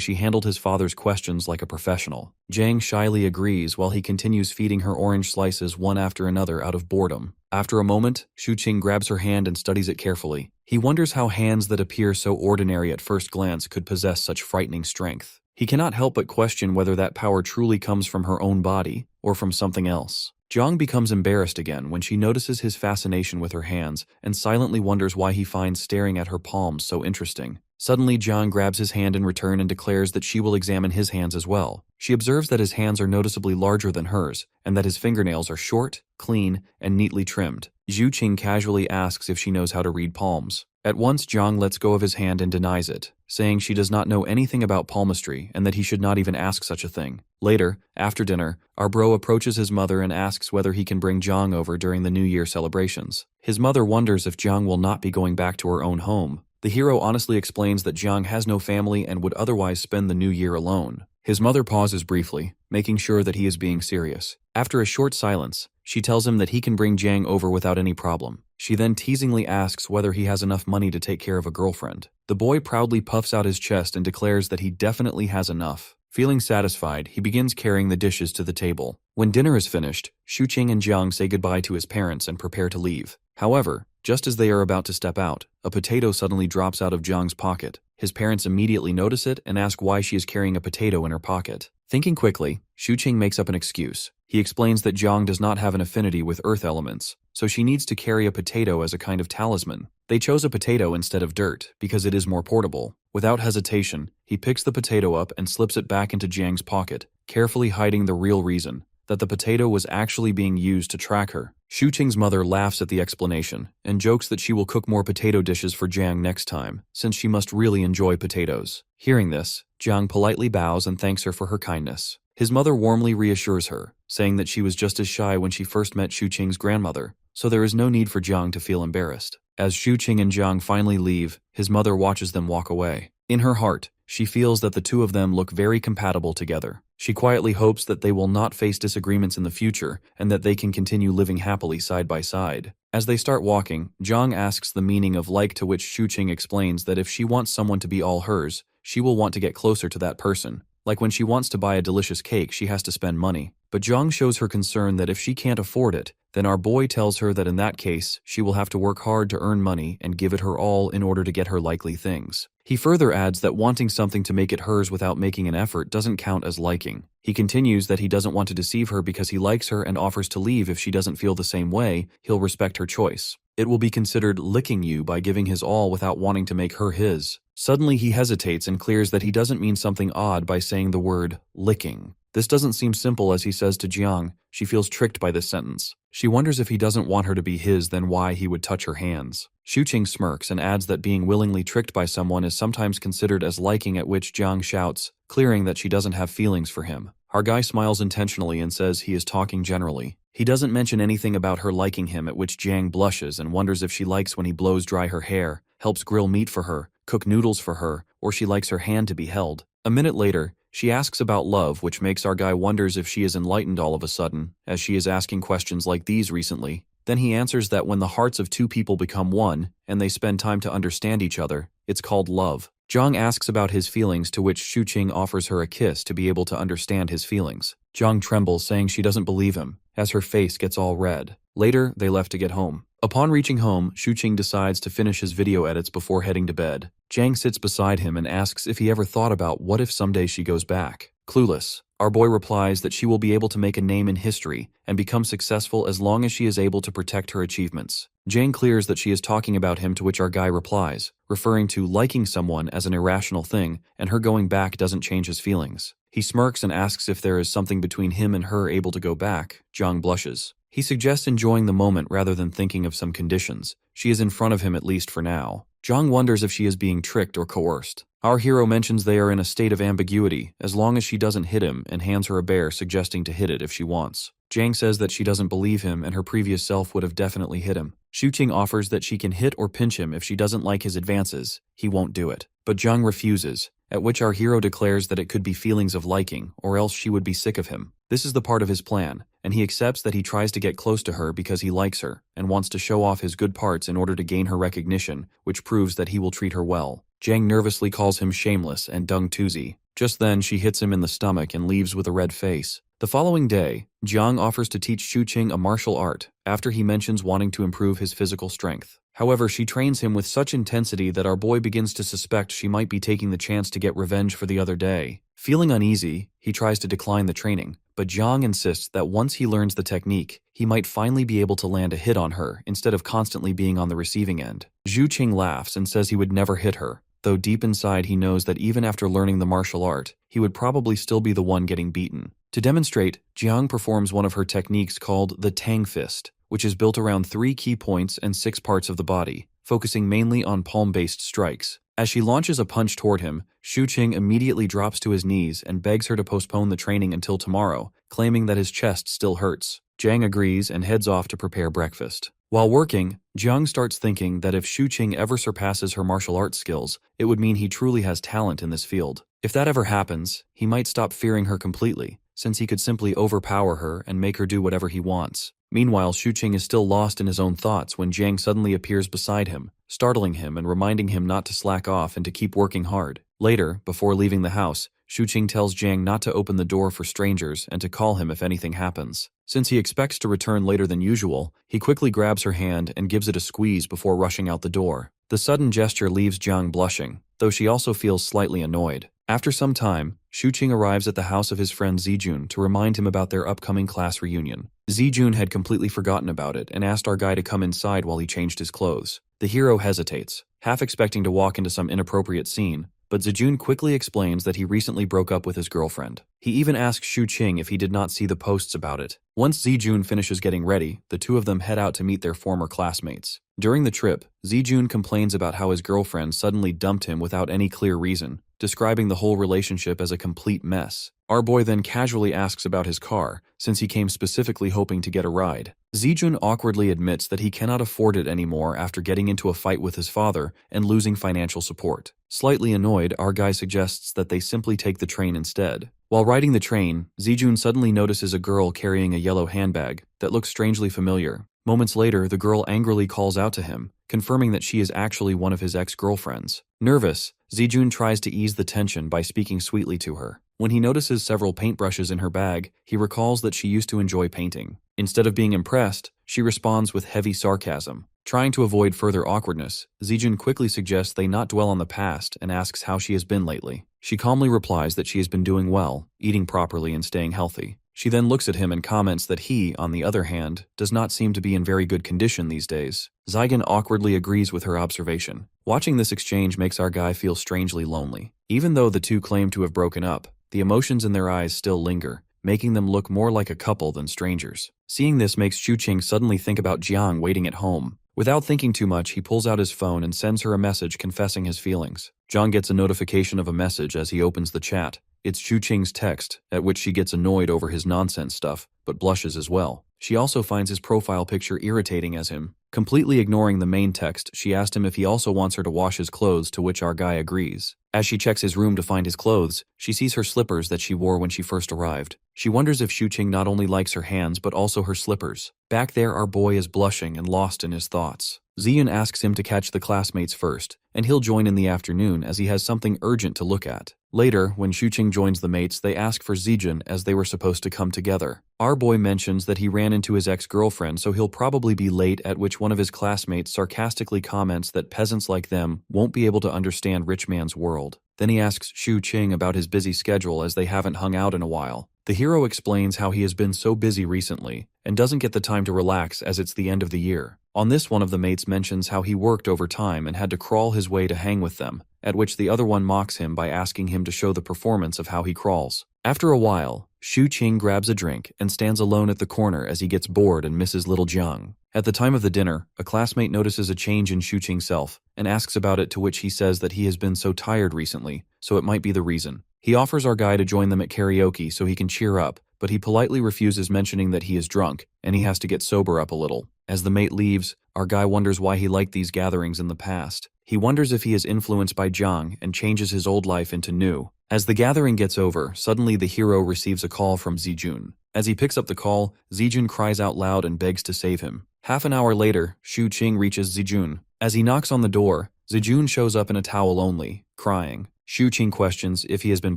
she handled his father's questions like a professional. Jiang shyly agrees while he continues feeding her orange slices one after another out of boredom. After a moment, Shuqing grabs her hand and studies it carefully. He wonders how hands that appear so ordinary at first glance could possess such frightening strength. He cannot help but question whether that power truly comes from her own body or from something else. Jiang becomes embarrassed again when she notices his fascination with her hands and silently wonders why he finds staring at her palms so interesting. Suddenly, Jiang grabs his hand in return and declares that she will examine his hands as well. She observes that his hands are noticeably larger than hers, and that his fingernails are short, clean, and neatly trimmed. Shuqing casually asks if she knows how to read palms. At once, Jiang lets go of his hand and denies it, saying she does not know anything about palmistry and that he should not even ask such a thing. Later, after dinner, our bro approaches his mother and asks whether he can bring Jiang over during the New Year celebrations. His mother wonders if Jiang will not be going back to her own home. The hero honestly explains that Jiang has no family and would otherwise spend the New Year alone. His mother pauses briefly, making sure that he is being serious. After a short silence, she tells him that he can bring Jiang over without any problem. She then teasingly asks whether he has enough money to take care of a girlfriend. The boy proudly puffs out his chest and declares that he definitely has enough. Feeling satisfied, he begins carrying the dishes to the table. When dinner is finished, Shuqing and Jiang say goodbye to his parents and prepare to leave. However, just as they are about to step out, a potato suddenly drops out of Jiang's pocket. His parents immediately notice it and ask why she is carrying a potato in her pocket. Thinking quickly, Shuqing makes up an excuse. He explains that Jiang does not have an affinity with earth elements, so she needs to carry a potato as a kind of talisman. They chose a potato instead of dirt because it is more portable. Without hesitation, he picks the potato up and slips it back into Jiang's pocket, carefully hiding the real reason, that the potato was actually being used to track her. Shuqing's mother laughs at the explanation and jokes that she will cook more potato dishes for Jiang next time, since she must really enjoy potatoes. Hearing this, Jiang politely bows and thanks her for her kindness. His mother warmly reassures her, saying that she was just as shy when she first met Shuqing's grandmother, so there is no need for Jiang to feel embarrassed. As Shuqing and Jiang finally leave, his mother watches them walk away. In her heart, she feels that the two of them look very compatible together. She quietly hopes that they will not face disagreements in the future and that they can continue living happily side by side. As they start walking, Jiang asks the meaning of like, to which Shuqing explains that if she wants someone to be all hers, she will want to get closer to that person. Like when she wants to buy a delicious cake, she has to spend money. But Jiang shows her concern that if she can't afford it, then our boy tells her that in that case, she will have to work hard to earn money and give it her all in order to get her likely things. He further adds that wanting something to make it hers without making an effort doesn't count as liking. He continues that he doesn't want to deceive her because he likes her and offers to leave if she doesn't feel the same way. He'll respect her choice. It will be considered licking you by giving his all without wanting to make her his. Suddenly he hesitates and clears that he doesn't mean something odd by saying the word licking. This doesn't seem simple as he says to Jiang. She feels tricked by this sentence. She wonders if he doesn't want her to be his, then why he would touch her hands. Shuqing smirks and adds that being willingly tricked by someone is sometimes considered as liking, at which Jiang shouts, clearing that she doesn't have feelings for him. Our guy smiles intentionally and says he is talking generally. He doesn't mention anything about her liking him, at which Jiang blushes and wonders if she likes when he blows dry her hair, helps grill meat for her, cook noodles for her, or she likes her hand to be held. A minute later, she asks about love, which makes our guy wonders if she is enlightened all of a sudden, as she is asking questions like these recently. Then he answers that when the hearts of two people become one, and they spend time to understand each other, it's called love. Jiang asks about his feelings, to which Shuqing offers her a kiss to be able to understand his feelings. Jiang trembles, saying she doesn't believe him, as her face gets all red. Later, they left to get home. Upon reaching home, Shuqing decides to finish his video edits before heading to bed. Jiang sits beside him and asks if he ever thought about what if someday she goes back. Clueless, our boy replies that she will be able to make a name in history and become successful as long as she is able to protect her achievements. Jang clears that she is talking about him, to which our guy replies, referring to liking someone as an irrational thing, and her going back doesn't change his feelings. He smirks and asks if there is something between him and her able to go back. Jang blushes. He suggests enjoying the moment rather than thinking of some conditions. She is in front of him, at least for now. Jang wonders if she is being tricked or coerced. Our hero mentions they are in a state of ambiguity as long as she doesn't hit him, and hands her a bear, suggesting to hit it if she wants. Jang says that she doesn't believe him and her previous self would have definitely hit him. Shuqing offers that she can hit or pinch him if she doesn't like his advances. He won't do it. But Jang refuses, at which our hero declares that it could be feelings of liking, or else she would be sick of him. This is the part of his plan, and he accepts that he tries to get close to her because he likes her and wants to show off his good parts in order to gain her recognition, which proves that he will treat her well. Jang nervously calls him shameless and dung tuzi. Just then, she hits him in the stomach and leaves with a red face. The following day, Jiang offers to teach Shuqing a martial art after he mentions wanting to improve his physical strength. However, she trains him with such intensity that our boy begins to suspect she might be taking the chance to get revenge for the other day. Feeling uneasy, he tries to decline the training, but Jiang insists that once he learns the technique, he might finally be able to land a hit on her instead of constantly being on the receiving end. Shuqing laughs and says he would never hit her, though deep inside he knows that even after learning the martial art, he would probably still be the one getting beaten. To demonstrate, Jiang performs one of her techniques called the Tang Fist, which is built around 3 key points and 6 parts of the body, focusing mainly on palm-based strikes. As she launches a punch toward him, Shuqing immediately drops to his knees and begs her to postpone the training until tomorrow, claiming that his chest still hurts. Jiang agrees and heads off to prepare breakfast. While working, Jiang starts thinking that if Shuqing ever surpasses her martial arts skills, it would mean he truly has talent in this field. If that ever happens, he might stop fearing her completely, since he could simply overpower her and make her do whatever he wants. Meanwhile, Shuqing is still lost in his own thoughts when Jiang suddenly appears beside him, startling him and reminding him not to slack off and to keep working hard. Later, before leaving the house, Shuqing tells Jiang not to open the door for strangers and to call him if anything happens. Since he expects to return later than usual, he quickly grabs her hand and gives it a squeeze before rushing out the door. The sudden gesture leaves Jiang blushing, though she also feels slightly annoyed. After some time, Shuqing arrives at the house of his friend Zijun to remind him about their upcoming class reunion. Zijun had completely forgotten about it and asked our guy to come inside while he changed his clothes. The hero hesitates, half expecting to walk into some inappropriate scene, but Zijun quickly explains that he recently broke up with his girlfriend. He even asks Shuqing if he did not see the posts about it. Once Zijun finishes getting ready, the two of them head out to meet their former classmates. During the trip, Zijun complains about how his girlfriend suddenly dumped him without any clear reason, describing the whole relationship as a complete mess. Our boy then casually asks about his car, since he came specifically hoping to get a ride. Zijun awkwardly admits that he cannot afford it anymore after getting into a fight with his father and losing financial support. Slightly annoyed, our guy suggests that they simply take the train instead. While riding the train, Zijun suddenly notices a girl carrying a yellow handbag that looks strangely familiar. Moments later, the girl angrily calls out to him, confirming that she is actually one of his ex-girlfriends. Nervous, Zijun tries to ease the tension by speaking sweetly to her. When he notices several paintbrushes in her bag, he recalls that she used to enjoy painting. Instead of being impressed, she responds with heavy sarcasm. Trying to avoid further awkwardness, Zijun quickly suggests they not dwell on the past and asks how she has been lately. She calmly replies that she has been doing well, eating properly and staying healthy. She then looks at him and comments that he, on the other hand, does not seem to be in very good condition these days. Zygon awkwardly agrees with her observation. Watching this exchange makes our guy feel strangely lonely. Even though the two claim to have broken up, the emotions in their eyes still linger, making them look more like a couple than strangers. Seeing this makes Shuqing suddenly think about Jiang waiting at home. Without thinking too much, he pulls out his phone and sends her a message confessing his feelings. Jiang gets a notification of a message as he opens the chat. It's Shuqing's text, at which she gets annoyed over his nonsense stuff, but blushes as well. She also finds his profile picture irritating as him. Completely ignoring the main text, she asked him if he also wants her to wash his clothes, to which our guy agrees. As she checks his room to find his clothes, she sees her slippers that she wore when she first arrived. She wonders if Shuqing not only likes her hands but also her slippers. Back there, our boy is blushing and lost in his thoughts. Zion asks him to catch the classmates first, and he'll join in the afternoon as he has something urgent to look at. Later, when Xuqing joins the mates, they ask for Zijun as they were supposed to come together. Our boy mentions that he ran into his ex-girlfriend, so he'll probably be late, at which one of his classmates sarcastically comments that peasants like them won't be able to understand rich man's world. Then he asks Xuqing about his busy schedule as they haven't hung out in a while. The hero explains how he has been so busy recently and doesn't get the time to relax as it's the end of the year. On this, one of the mates mentions how he worked overtime and had to crawl his way to hang with them, at which the other one mocks him by asking him to show the performance of how he crawls. After a while, Xuqing grabs a drink and stands alone at the corner as he gets bored and misses little Jiang. At the time of the dinner, a classmate notices a change in Xuqing's self and asks about it, to which he says that he has been so tired recently, so it might be the reason. He offers our guy to join them at karaoke so he can cheer up, but he politely refuses, mentioning that he is drunk and he has to get sober up a little. As the mate leaves, our guy wonders why he liked these gatherings in the past. He wonders if he is influenced by Jiang and changes his old life into new. As the gathering gets over, suddenly the hero receives a call from Zijun. As he picks up the call, Zijun cries out loud and begs to save him. Half an hour later, Xuqing reaches Zijun. As he knocks on the door, Zijun shows up in a towel only, crying. Xuqing questions if he has been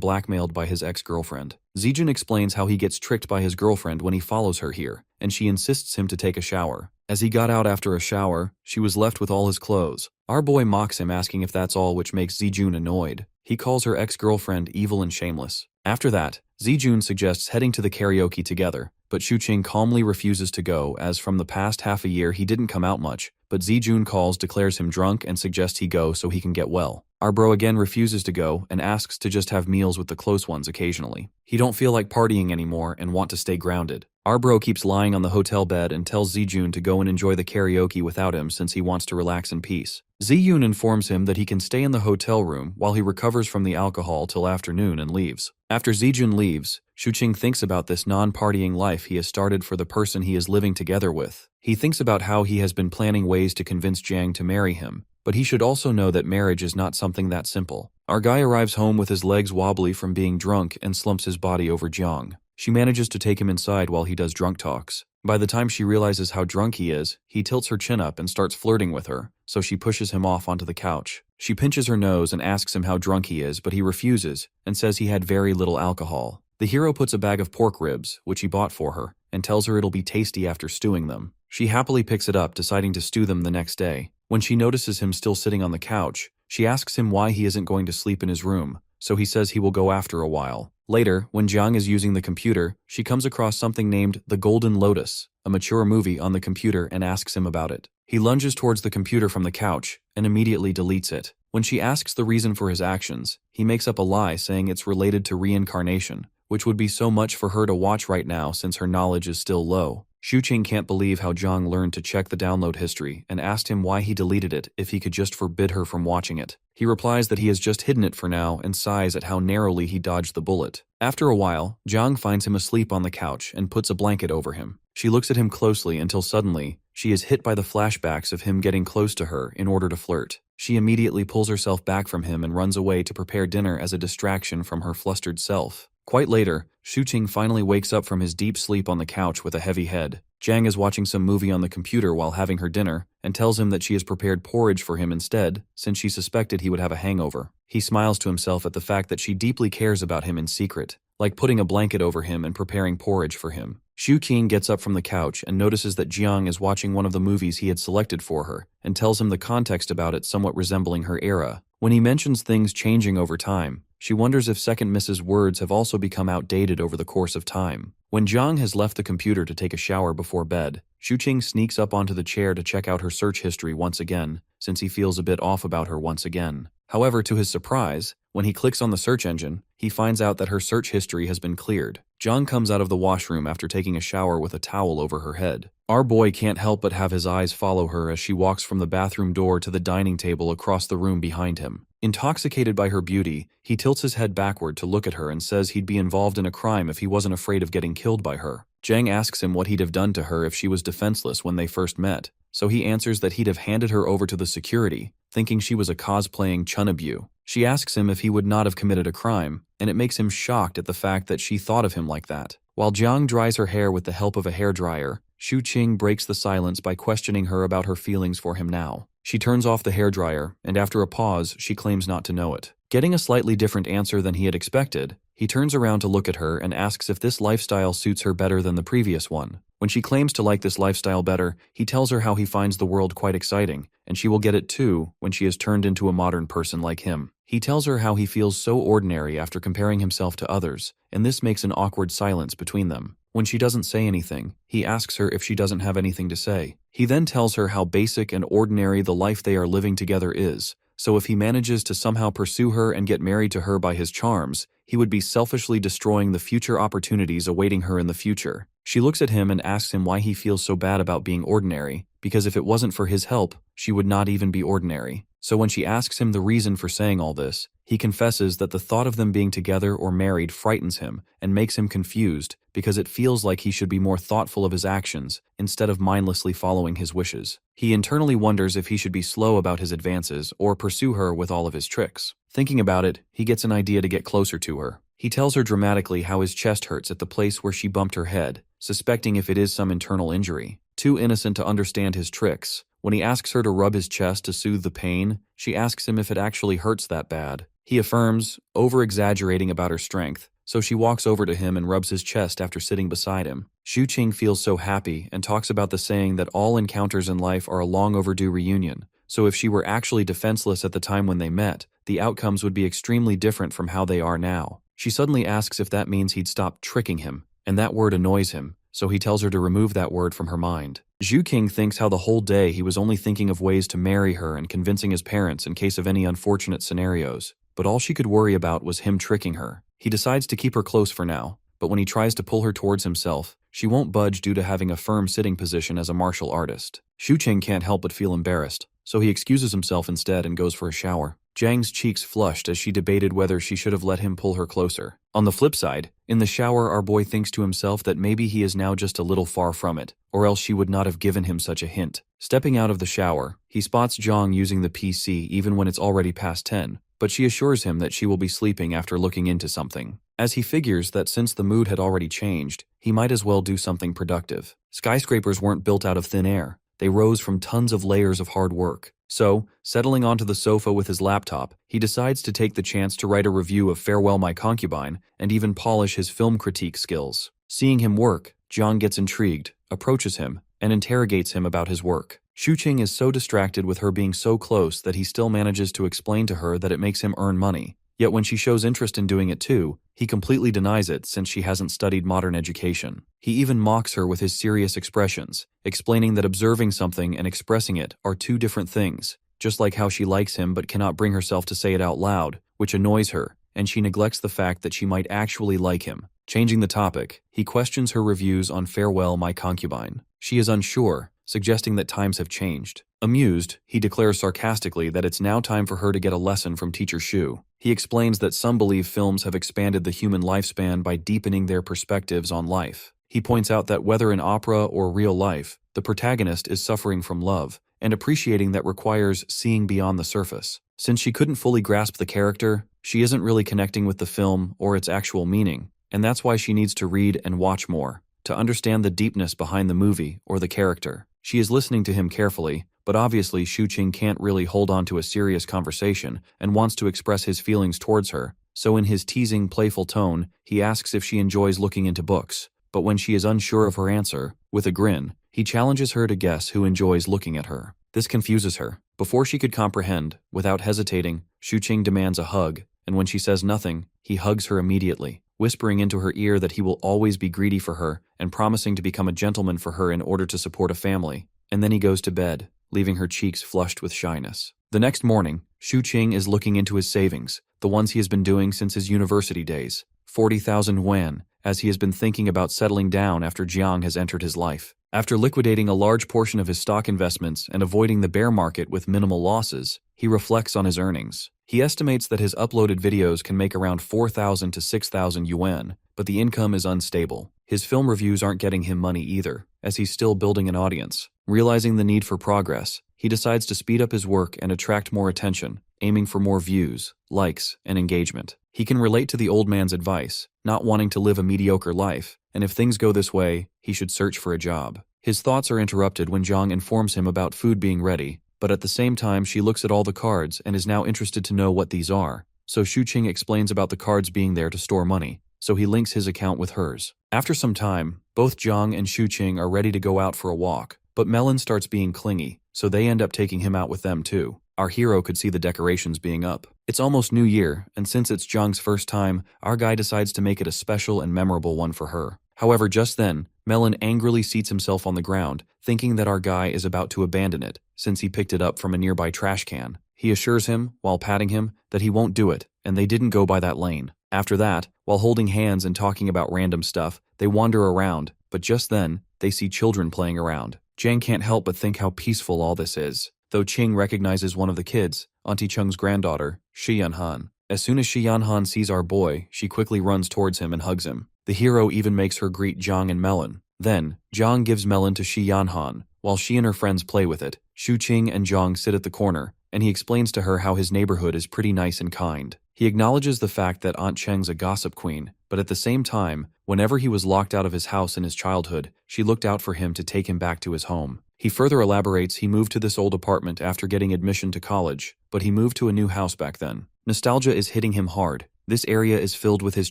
blackmailed by his ex-girlfriend. Zijun explains how he gets tricked by his girlfriend when he follows her here, and she insists him to take a shower. As he got out after a shower, she was left with all his clothes. Our boy mocks him, asking if that's all, which makes Zijun annoyed. He calls her ex-girlfriend evil and shameless. After that, Zijun suggests heading to the karaoke together, but Xuqing calmly refuses to go, as from the past half a year he didn't come out much, but Zijun calls, declares him drunk, and suggests he go so he can get well. Our bro again refuses to go and asks to just have meals with the close ones occasionally. He don't feel like partying anymore and want to stay grounded. Our bro keeps lying on the hotel bed and tells Zijun to go and enjoy the karaoke without him since he wants to relax in peace. Zijun informs him that he can stay in the hotel room while he recovers from the alcohol till afternoon and leaves. After Zijun leaves, Xuqing thinks about this non-partying life he has started for the person he is living together with. He thinks about how he has been planning ways to convince Jiang to marry him, but he should also know that marriage is not something that simple. Our guy arrives home with his legs wobbly from being drunk and slumps his body over Jiang. She manages to take him inside while he does drunk talks. By the time she realizes how drunk he is, he tilts her chin up and starts flirting with her, so she pushes him off onto the couch. She pinches her nose and asks him how drunk he is, but he refuses and says he had very little alcohol. The hero puts a bag of pork ribs, which he bought for her, and tells her it'll be tasty after stewing them. She happily picks it up, deciding to stew them the next day. When she notices him still sitting on the couch, she asks him why he isn't going to sleep in his room, so he says he will go after a while. Later, when Jiang is using the computer, she comes across something named The Golden Lotus, a mature movie, on the computer and asks him about it. He lunges towards the computer from the couch and immediately deletes it. When she asks the reason for his actions, he makes up a lie saying it's related to reincarnation, which would be so much for her to watch right now since her knowledge is still low. Xuqing can't believe how Jiang learned to check the download history and asked him why he deleted it if he could just forbid her from watching it. He replies that he has just hidden it for now and sighs at how narrowly he dodged the bullet. After a while, Jiang finds him asleep on the couch and puts a blanket over him. She looks at him closely until suddenly, she is hit by the flashbacks of him getting close to her in order to flirt. She immediately pulls herself back from him and runs away to prepare dinner as a distraction from her flustered self. Quite later, Xuqing finally wakes up from his deep sleep on the couch with a heavy head. Jiang is watching some movie on the computer while having her dinner and tells him that she has prepared porridge for him instead, since she suspected he would have a hangover. He smiles to himself at the fact that she deeply cares about him in secret, like putting a blanket over him and preparing porridge for him. Xuqing gets up from the couch and notices that Jiang is watching one of the movies he had selected for her and tells him the context about it somewhat resembling her era. When he mentions things changing over time, she wonders if Second Miss's words have also become outdated over the course of time. When Jiang has left the computer to take a shower before bed, Xuqing sneaks up onto the chair to check out her search history once again, since he feels a bit off about her once again. However, to his surprise, when he clicks on the search engine, he finds out that her search history has been cleared. Jiang comes out of the washroom after taking a shower with a towel over her head. Our boy can't help but have his eyes follow her as she walks from the bathroom door to the dining table across the room behind him. Intoxicated by her beauty, he tilts his head backward to look at her and says he'd be involved in a crime if he wasn't afraid of getting killed by her. Jiang asks him what he'd have done to her if she was defenseless when they first met, so he answers that he'd have handed her over to the security, thinking she was a cosplaying Chunabu. She asks him if he would not have committed a crime, and it makes him shocked at the fact that she thought of him like that. While Jiang dries her hair with the help of a hairdryer, Xuqing breaks the silence by questioning her about her feelings for him now. She turns off the hairdryer, and after a pause, she claims not to know it. Getting a slightly different answer than he had expected, he turns around to look at her and asks if this lifestyle suits her better than the previous one. When she claims to like this lifestyle better, he tells her how he finds the world quite exciting, and she will get it too when she is turned into a modern person like him. He tells her how he feels so ordinary after comparing himself to others, and this makes an awkward silence between them. When she doesn't say anything, he asks her if she doesn't have anything to say. He then tells her how basic and ordinary the life they are living together is, so if he manages to somehow pursue her and get married to her by his charms, he would be selfishly destroying the future opportunities awaiting her in the future. She looks at him and asks him why he feels so bad about being ordinary, because if it wasn't for his help, she would not even be ordinary. So when she asks him the reason for saying all this, he confesses that the thought of them being together or married frightens him and makes him confused because it feels like he should be more thoughtful of his actions instead of mindlessly following his wishes. He internally wonders if he should be slow about his advances or pursue her with all of his tricks. Thinking about it, he gets an idea to get closer to her. He tells her dramatically how his chest hurts at the place where she bumped her head, suspecting if it is some internal injury. Too innocent to understand his tricks, when he asks her to rub his chest to soothe the pain, she asks him if it actually hurts that bad. He affirms, over-exaggerating about her strength, so she walks over to him and rubs his chest after sitting beside him. Xu feels so happy and talks about the saying that all encounters in life are a long overdue reunion, so if she were actually defenseless at the time when they met, the outcomes would be extremely different from how they are now. She suddenly asks if that means he'd stop tricking him, and that word annoys him, so he tells her to remove that word from her mind. Xu thinks how the whole day he was only thinking of ways to marry her and convincing his parents in case of any unfortunate scenarios, but all she could worry about was him tricking her. He decides to keep her close for now, but when he tries to pull her towards himself, she won't budge due to having a firm sitting position as a martial artist. Xu can't help but feel embarrassed, so he excuses himself instead and goes for a shower. Jiang's cheeks flushed as she debated whether she should have let him pull her closer. On the flip side, in the shower our boy thinks to himself that maybe he is now just a little far from it, or else she would not have given him such a hint. Stepping out of the shower, he spots Jiang using the PC even when it's already past 10, but she assures him that she will be sleeping after looking into something. As he figures that since the mood had already changed, he might as well do something productive. Skyscrapers weren't built out of thin air. They rose from tons of layers of hard work. So, settling onto the sofa with his laptop, he decides to take the chance to write a review of Farewell My Concubine and even polish his film critique skills. Seeing him work, Jiang gets intrigued, approaches him, and interrogates him about his work. Xu is so distracted with her being so close that he still manages to explain to her that it makes him earn money. Yet when she shows interest in doing it too, he completely denies it since she hasn't studied modern education. He even mocks her with his serious expressions, explaining that observing something and expressing it are two different things, just like how she likes him but cannot bring herself to say it out loud, which annoys her, and she neglects the fact that she might actually like him. Changing the topic, he questions her reviews on Farewell My Concubine. She is unsure, suggesting that times have changed. Amused, he declares sarcastically that it's now time for her to get a lesson from Teacher Xu. He explains that some believe films have expanded the human lifespan by deepening their perspectives on life. He points out that whether in opera or real life, the protagonist is suffering from love, and appreciating that requires seeing beyond the surface. Since she couldn't fully grasp the character, she isn't really connecting with the film or its actual meaning, and that's why she needs to read and watch more, to understand the deepness behind the movie or the character. She is listening to him carefully, but obviously Xu can't really hold on to a serious conversation and wants to express his feelings towards her, so in his teasing, playful tone, he asks if she enjoys looking into books, but when she is unsure of her answer, with a grin, he challenges her to guess who enjoys looking at her. This confuses her. Before she could comprehend, without hesitating, Xu demands a hug, and when she says nothing, he hugs her immediately, whispering into her ear that he will always be greedy for her and promising to become a gentleman for her in order to support a family, and then he goes to bed, leaving her cheeks flushed with shyness. The next morning, Xu is looking into his savings, the ones he has been doing since his university days, 40,000 yuan, as he has been thinking about settling down after Jiang has entered his life. After liquidating a large portion of his stock investments and avoiding the bear market with minimal losses, he reflects on his earnings. He estimates that his uploaded videos can make around 4,000 to 6,000 yuan, but the income is unstable. His film reviews aren't getting him money either, as he's still building an audience. Realizing the need for progress, he decides to speed up his work and attract more attention, aiming for more views, likes, and engagement. He can relate to the old man's advice, not wanting to live a mediocre life, and if things go this way, he should search for a job. His thoughts are interrupted when Jiang informs him about food being ready, but at the same time she looks at all the cards and is now interested to know what these are, so Shuqing explains about the cards being there to store money, so he links his account with hers. After some time, both Jiang and Shuqing are ready to go out for a walk, but Melon starts being clingy, so they end up taking him out with them too. Our hero could see the decorations being up. It's almost New Year, and since it's Jiang's first time, our guy decides to make it a special and memorable one for her. However, just then, Melon angrily seats himself on the ground, thinking that our guy is about to abandon it, since he picked it up from a nearby trash can. He assures him, while patting him, that he won't do it, and they didn't go by that lane. After that, while holding hands and talking about random stuff, they wander around, but just then, they see children playing around. Jiang can't help but think how peaceful all this is, though Qing recognizes one of the kids, Auntie Cheng's granddaughter, Shi Yanhan. As soon as Shi Yanhan sees our boy, she quickly runs towards him and hugs him. The hero even makes her greet Jiang and Melon. Then, Jiang gives Melon to Shi Yanhan, while she and her friends play with it. Shuqing and Jiang sit at the corner, and he explains to her how his neighborhood is pretty nice and kind. He acknowledges the fact that Aunt Cheng's a gossip queen, but at the same time, whenever he was locked out of his house in his childhood, she looked out for him to take him back to his home. He further elaborates he moved to this old apartment after getting admission to college, but he moved to a new house back then. Nostalgia is hitting him hard. This area is filled with his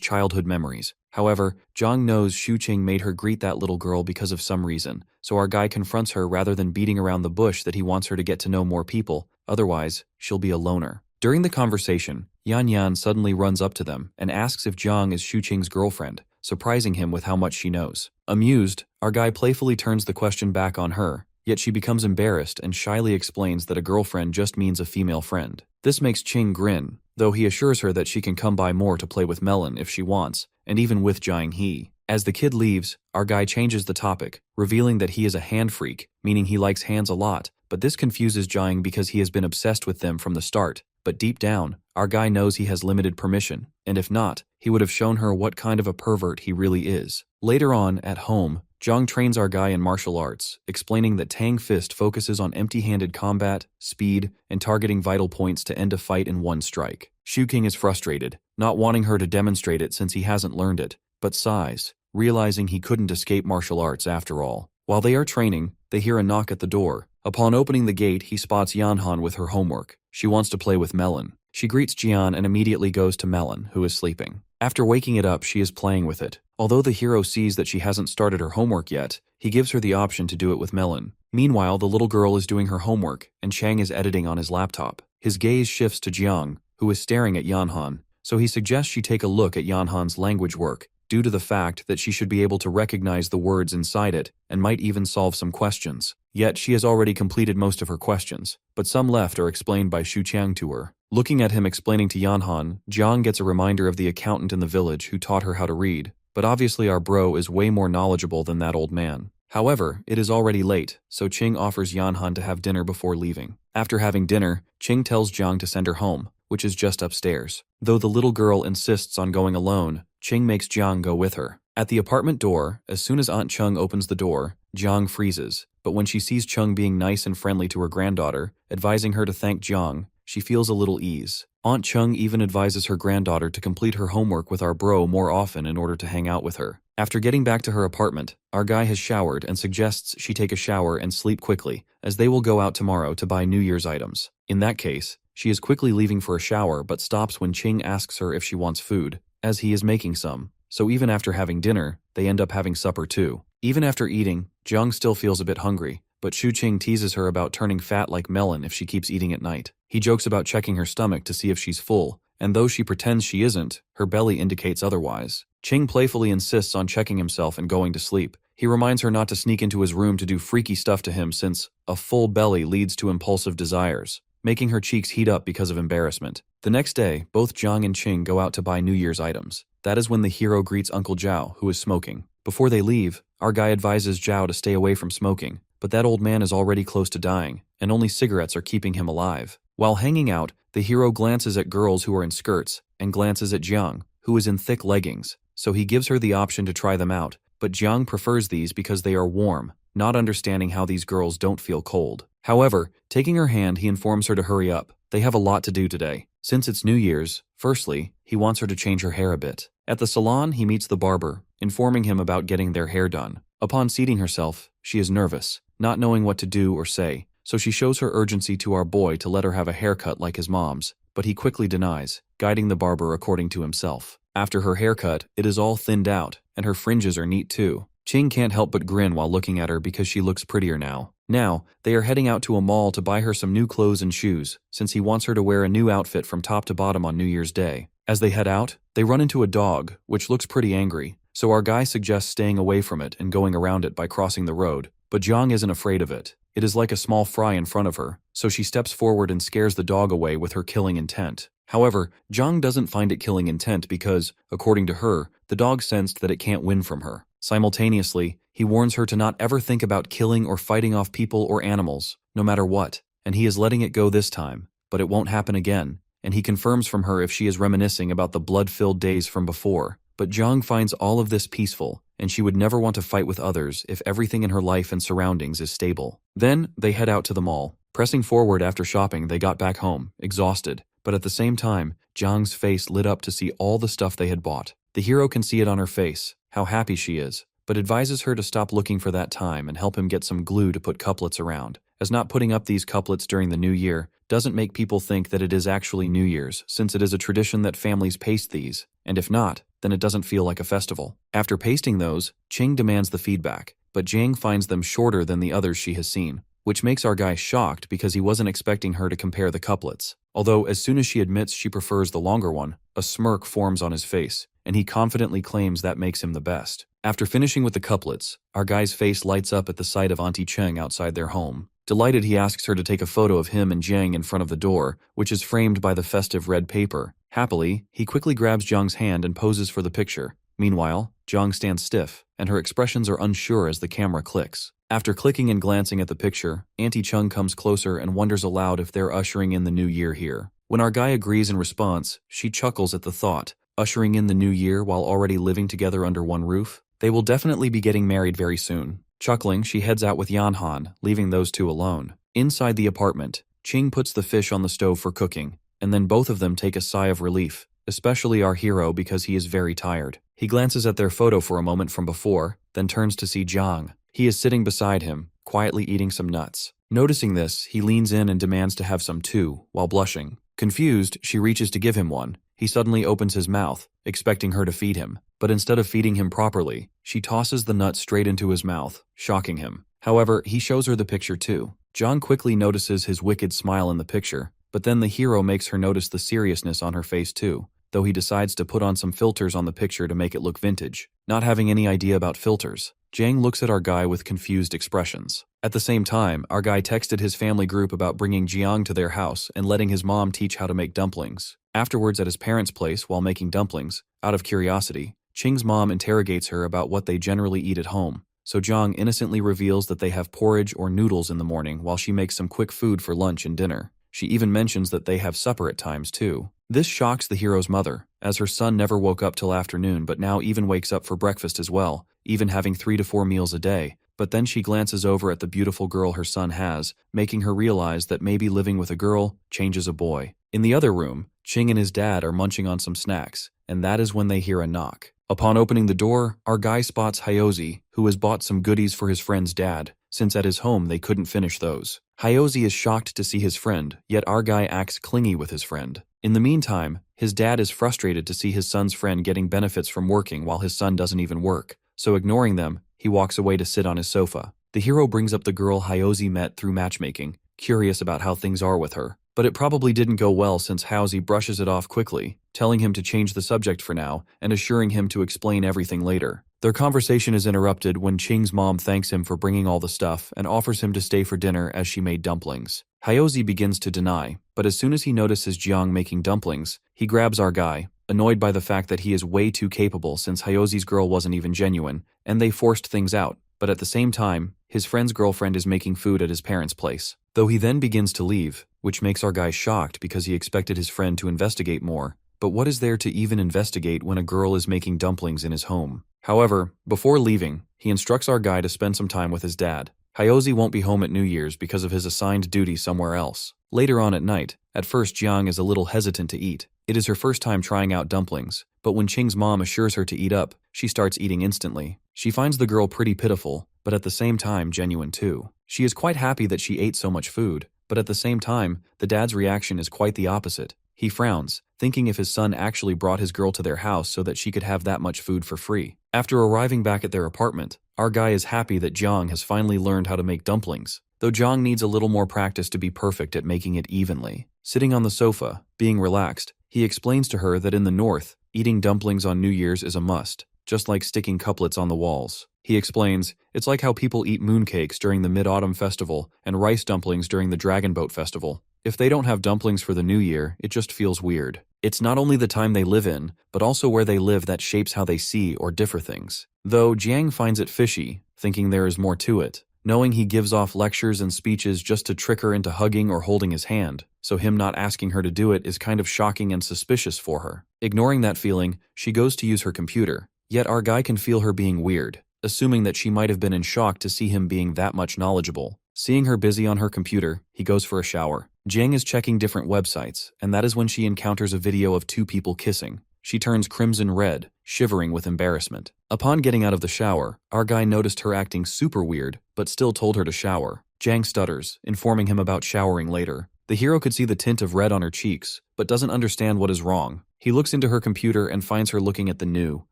childhood memories. However, Jiang knows Shuqing made her greet that little girl because of some reason, so our guy confronts her rather than beating around the bush that he wants her to get to know more people, otherwise, she'll be a loner. During the conversation, Yan Yan suddenly runs up to them and asks if Jiang is Shuqing's girlfriend, surprising him with how much she knows. Amused, our guy playfully turns the question back on her, yet she becomes embarrassed and shyly explains that a girlfriend just means a female friend. This makes Qing grin, though he assures her that she can come by more to play with Melon if she wants, and even with Jiang He. As the kid leaves, our guy changes the topic, revealing that he is a hand freak, meaning he likes hands a lot, but this confuses Jiang because he has been obsessed with them from the start. But deep down, our guy knows he has limited permission, and if not, he would have shown her what kind of a pervert he really is. Later on, at home, Jiang trains our guy in martial arts, explaining that Tang Fist focuses on empty-handed combat, speed, and targeting vital points to end a fight in one strike. Shuqing is frustrated, not wanting her to demonstrate it since he hasn't learned it, but sighs, realizing he couldn't escape martial arts after all. While they are training, they hear a knock at the door. Upon opening the gate, he spots Yanhan with her homework. She wants to play with Melon. She greets Jian and immediately goes to Melon, who is sleeping. After waking it up, she is playing with it. Although the hero sees that she hasn't started her homework yet, he gives her the option to do it with Melon. Meanwhile, the little girl is doing her homework, and Chang is editing on his laptop. His gaze shifts to Jiang, who is staring at Yanhan, so he suggests she take a look at Yanhan's language work, due to the fact that she should be able to recognize the words inside it and might even solve some questions. Yet she has already completed most of her questions, but some left are explained by Xu Qiang to her. Looking at him explaining to Yanhan, Jiang gets a reminder of the accountant in the village who taught her how to read, but obviously our bro is way more knowledgeable than that old man. However, it is already late, so Qing offers Yanhan to have dinner before leaving. After having dinner, Qing tells Jiang to send her home, which is just upstairs. Though the little girl insists on going alone, Qing makes Jiang go with her. At the apartment door, as soon as Aunt Chung opens the door, Jiang freezes, but when she sees Chung being nice and friendly to her granddaughter, advising her to thank Jiang, she feels a little ease. Aunt Chung even advises her granddaughter to complete her homework with our bro more often in order to hang out with her. After getting back to her apartment, our guy has showered and suggests she take a shower and sleep quickly, as they will go out tomorrow to buy New Year's items. In that case, she is quickly leaving for a shower but stops when Qing asks her if she wants food, as he is making some. So even after having dinner, they end up having supper too. Even after eating, Jiang still feels a bit hungry, but Xu Qing teases her about turning fat like Melon if she keeps eating at night. He jokes about checking her stomach to see if she's full, and though she pretends she isn't, her belly indicates otherwise. Qing playfully insists on checking himself and going to sleep. He reminds her not to sneak into his room to do freaky stuff to him since a full belly leads to impulsive desires, making her cheeks heat up because of embarrassment. The next day, both Jiang and Qing go out to buy New Year's items. That is when the hero greets Uncle Zhao, who is smoking. Before they leave, our guy advises Zhao to stay away from smoking, but that old man is already close to dying, and only cigarettes are keeping him alive. While hanging out, the hero glances at girls who are in skirts, and glances at Jiang, who is in thick leggings, so he gives her the option to try them out, but Jiang prefers these because they are warm, not understanding how these girls don't feel cold. However, taking her hand, he informs her to hurry up. They have a lot to do today. Since it's New Year's, firstly, he wants her to change her hair a bit. At the salon, he meets the barber, informing him about getting their hair done. Upon seating herself, she is nervous, not knowing what to do or say, so she shows her urgency to our boy to let her have a haircut like his mom's. but he quickly denies, guiding the barber according to himself. After her haircut, it is all thinned out, and her fringes are neat too. Ching can't help but grin while looking at her because she looks prettier now. Now, they are heading out to a mall to buy her some new clothes and shoes, since he wants her to wear a new outfit from top to bottom on New Year's Day. As they head out, they run into a dog, which looks pretty angry, so our guy suggests staying away from it and going around it by crossing the road. But Jiang isn't afraid of it. It is like a small fry in front of her, so she steps forward and scares the dog away with her killing intent. However, Jiang doesn't find it killing intent because, according to her, the dog sensed that it can't win from her. Simultaneously, he warns her to not ever think about killing or fighting off people or animals, no matter what, and he is letting it go this time, but it won't happen again, and he confirms from her if she is reminiscing about the blood-filled days from before. But Jiang finds all of this peaceful, and she would never want to fight with others if everything in her life and surroundings is stable. Then, they head out to the mall. Pressing forward after shopping, they got back home, exhausted, but at the same time, Jiang's face lit up to see all the stuff they had bought. The hero can see it on her face, how happy she is, but advises her to stop looking for that time and help him get some glue to put couplets around, as not putting up these couplets during the new year doesn't make people think that it is actually New Year's, since it is a tradition that families paste these, and if not, then it doesn't feel like a festival. After pasting those, Ching demands the feedback, but Jiang finds them shorter than the others she has seen, which makes our guy shocked because he wasn't expecting her to compare the couplets. Although as soon as she admits she prefers the longer one, a smirk forms on his face, and he confidently claims that makes him the best. After finishing with the couplets, our guy's face lights up at the sight of Auntie Cheng outside their home. Delighted, he asks her to take a photo of him and Jiang in front of the door, which is framed by the festive red paper. Happily, he quickly grabs Jiang's hand and poses for the picture. Meanwhile, Jiang stands stiff, and her expressions are unsure as the camera clicks. After clicking and glancing at the picture, Auntie Chung comes closer and wonders aloud if they're ushering in the new year here. When our guy agrees in response, she chuckles at the thought. Ushering in the new year while already living together under one roof? They will definitely be getting married very soon. Chuckling, she heads out with Yanhan, leaving those two alone. Inside the apartment, Ching puts the fish on the stove for cooking, and then both of them take a sigh of relief, especially our hero because he is very tired. He glances at their photo for a moment from before, then turns to see Jiang. He is sitting beside him, quietly eating some nuts. Noticing this, he leans in and demands to have some too, while blushing. Confused, she reaches to give him one. He suddenly opens his mouth, expecting her to feed him, but instead of feeding him properly, she tosses the nut straight into his mouth, shocking him. However, he shows her the picture too. Jiang quickly notices his wicked smile in the picture, but then the hero makes her notice the seriousness on her face too, though he decides to put on some filters on the picture to make it look vintage. Not having any idea about filters, Jiang looks at our guy with confused expressions. At the same time, our guy texted his family group about bringing Jiang to their house and letting his mom teach how to make dumplings. Afterwards, at his parents' place while making dumplings, out of curiosity, Ching's mom interrogates her about what they generally eat at home, so Jiang innocently reveals that they have porridge or noodles in the morning while she makes some quick food for lunch and dinner. She even mentions that they have supper at times too. This shocks the hero's mother, as her son never woke up till afternoon but now even wakes up for breakfast as well, even having 3 to 4 meals a day. But then she glances over at the beautiful girl her son has, making her realize that maybe living with a girl changes a boy. In the other room, Ching and his dad are munching on some snacks, and that is when they hear a knock. Upon opening the door, our guy spots Hyozi, who has bought some goodies for his friend's dad, since at his home they couldn't finish those. Hyozi is shocked to see his friend, yet our guy acts clingy with his friend. In the meantime, his dad is frustrated to see his son's friend getting benefits from working while his son doesn't even work, so ignoring them, he walks away to sit on his sofa. The hero brings up the girl Hyozi met through matchmaking, curious about how things are with her. But it probably didn't go well since Hyozi brushes it off quickly, telling him to change the subject for now and assuring him to explain everything later. Their conversation is interrupted when Ching's mom thanks him for bringing all the stuff and offers him to stay for dinner as she made dumplings. Hyozi begins to deny, but as soon as he notices Jiang making dumplings, he grabs our guy, annoyed by the fact that he is way too capable since Hyozi's girl wasn't even genuine, and they forced things out. But at the same time, his friend's girlfriend is making food at his parents' place. Though he then begins to leave, which makes our guy shocked because he expected his friend to investigate more. But what is there to even investigate when a girl is making dumplings in his home? However, before leaving, he instructs our guy to spend some time with his dad. Hyozi won't be home at New Year's because of his assigned duty somewhere else. Later on at night, at first Jiang is a little hesitant to eat. It is her first time trying out dumplings, but when Ching's mom assures her to eat up, she starts eating instantly. She finds the girl pretty pitiful, but at the same time genuine too. She is quite happy that she ate so much food, but at the same time, the dad's reaction is quite the opposite. He frowns, thinking if his son actually brought his girl to their house so that she could have that much food for free. After arriving back at their apartment, our guy is happy that Jiang has finally learned how to make dumplings, though Jiang needs a little more practice to be perfect at making it evenly. Sitting on the sofa, being relaxed, he explains to her that in the north, eating dumplings on New Year's is a must, just like sticking couplets on the walls. He explains, it's like how people eat mooncakes during the Mid-Autumn Festival and rice dumplings during the Dragon Boat Festival. If they don't have dumplings for the New Year, it just feels weird. It's not only the time they live in, but also where they live that shapes how they see or differ things. Though Jiang finds it fishy, thinking there is more to it, knowing he gives off lectures and speeches just to trick her into hugging or holding his hand, so him not asking her to do it is kind of shocking and suspicious for her. Ignoring that feeling, she goes to use her computer, yet our guy can feel her being weird, assuming that she might have been in shock to see him being that much knowledgeable. Seeing her busy on her computer, he goes for a shower. Jiang is checking different websites, and that is when she encounters a video of two people kissing. She turns crimson red, shivering with embarrassment. Upon getting out of the shower, our guy noticed her acting super weird, but still told her to shower. Jiang stutters, informing him about showering later. The hero could see the tint of red on her cheeks, but doesn't understand what is wrong. He looks into her computer and finds her looking at the new,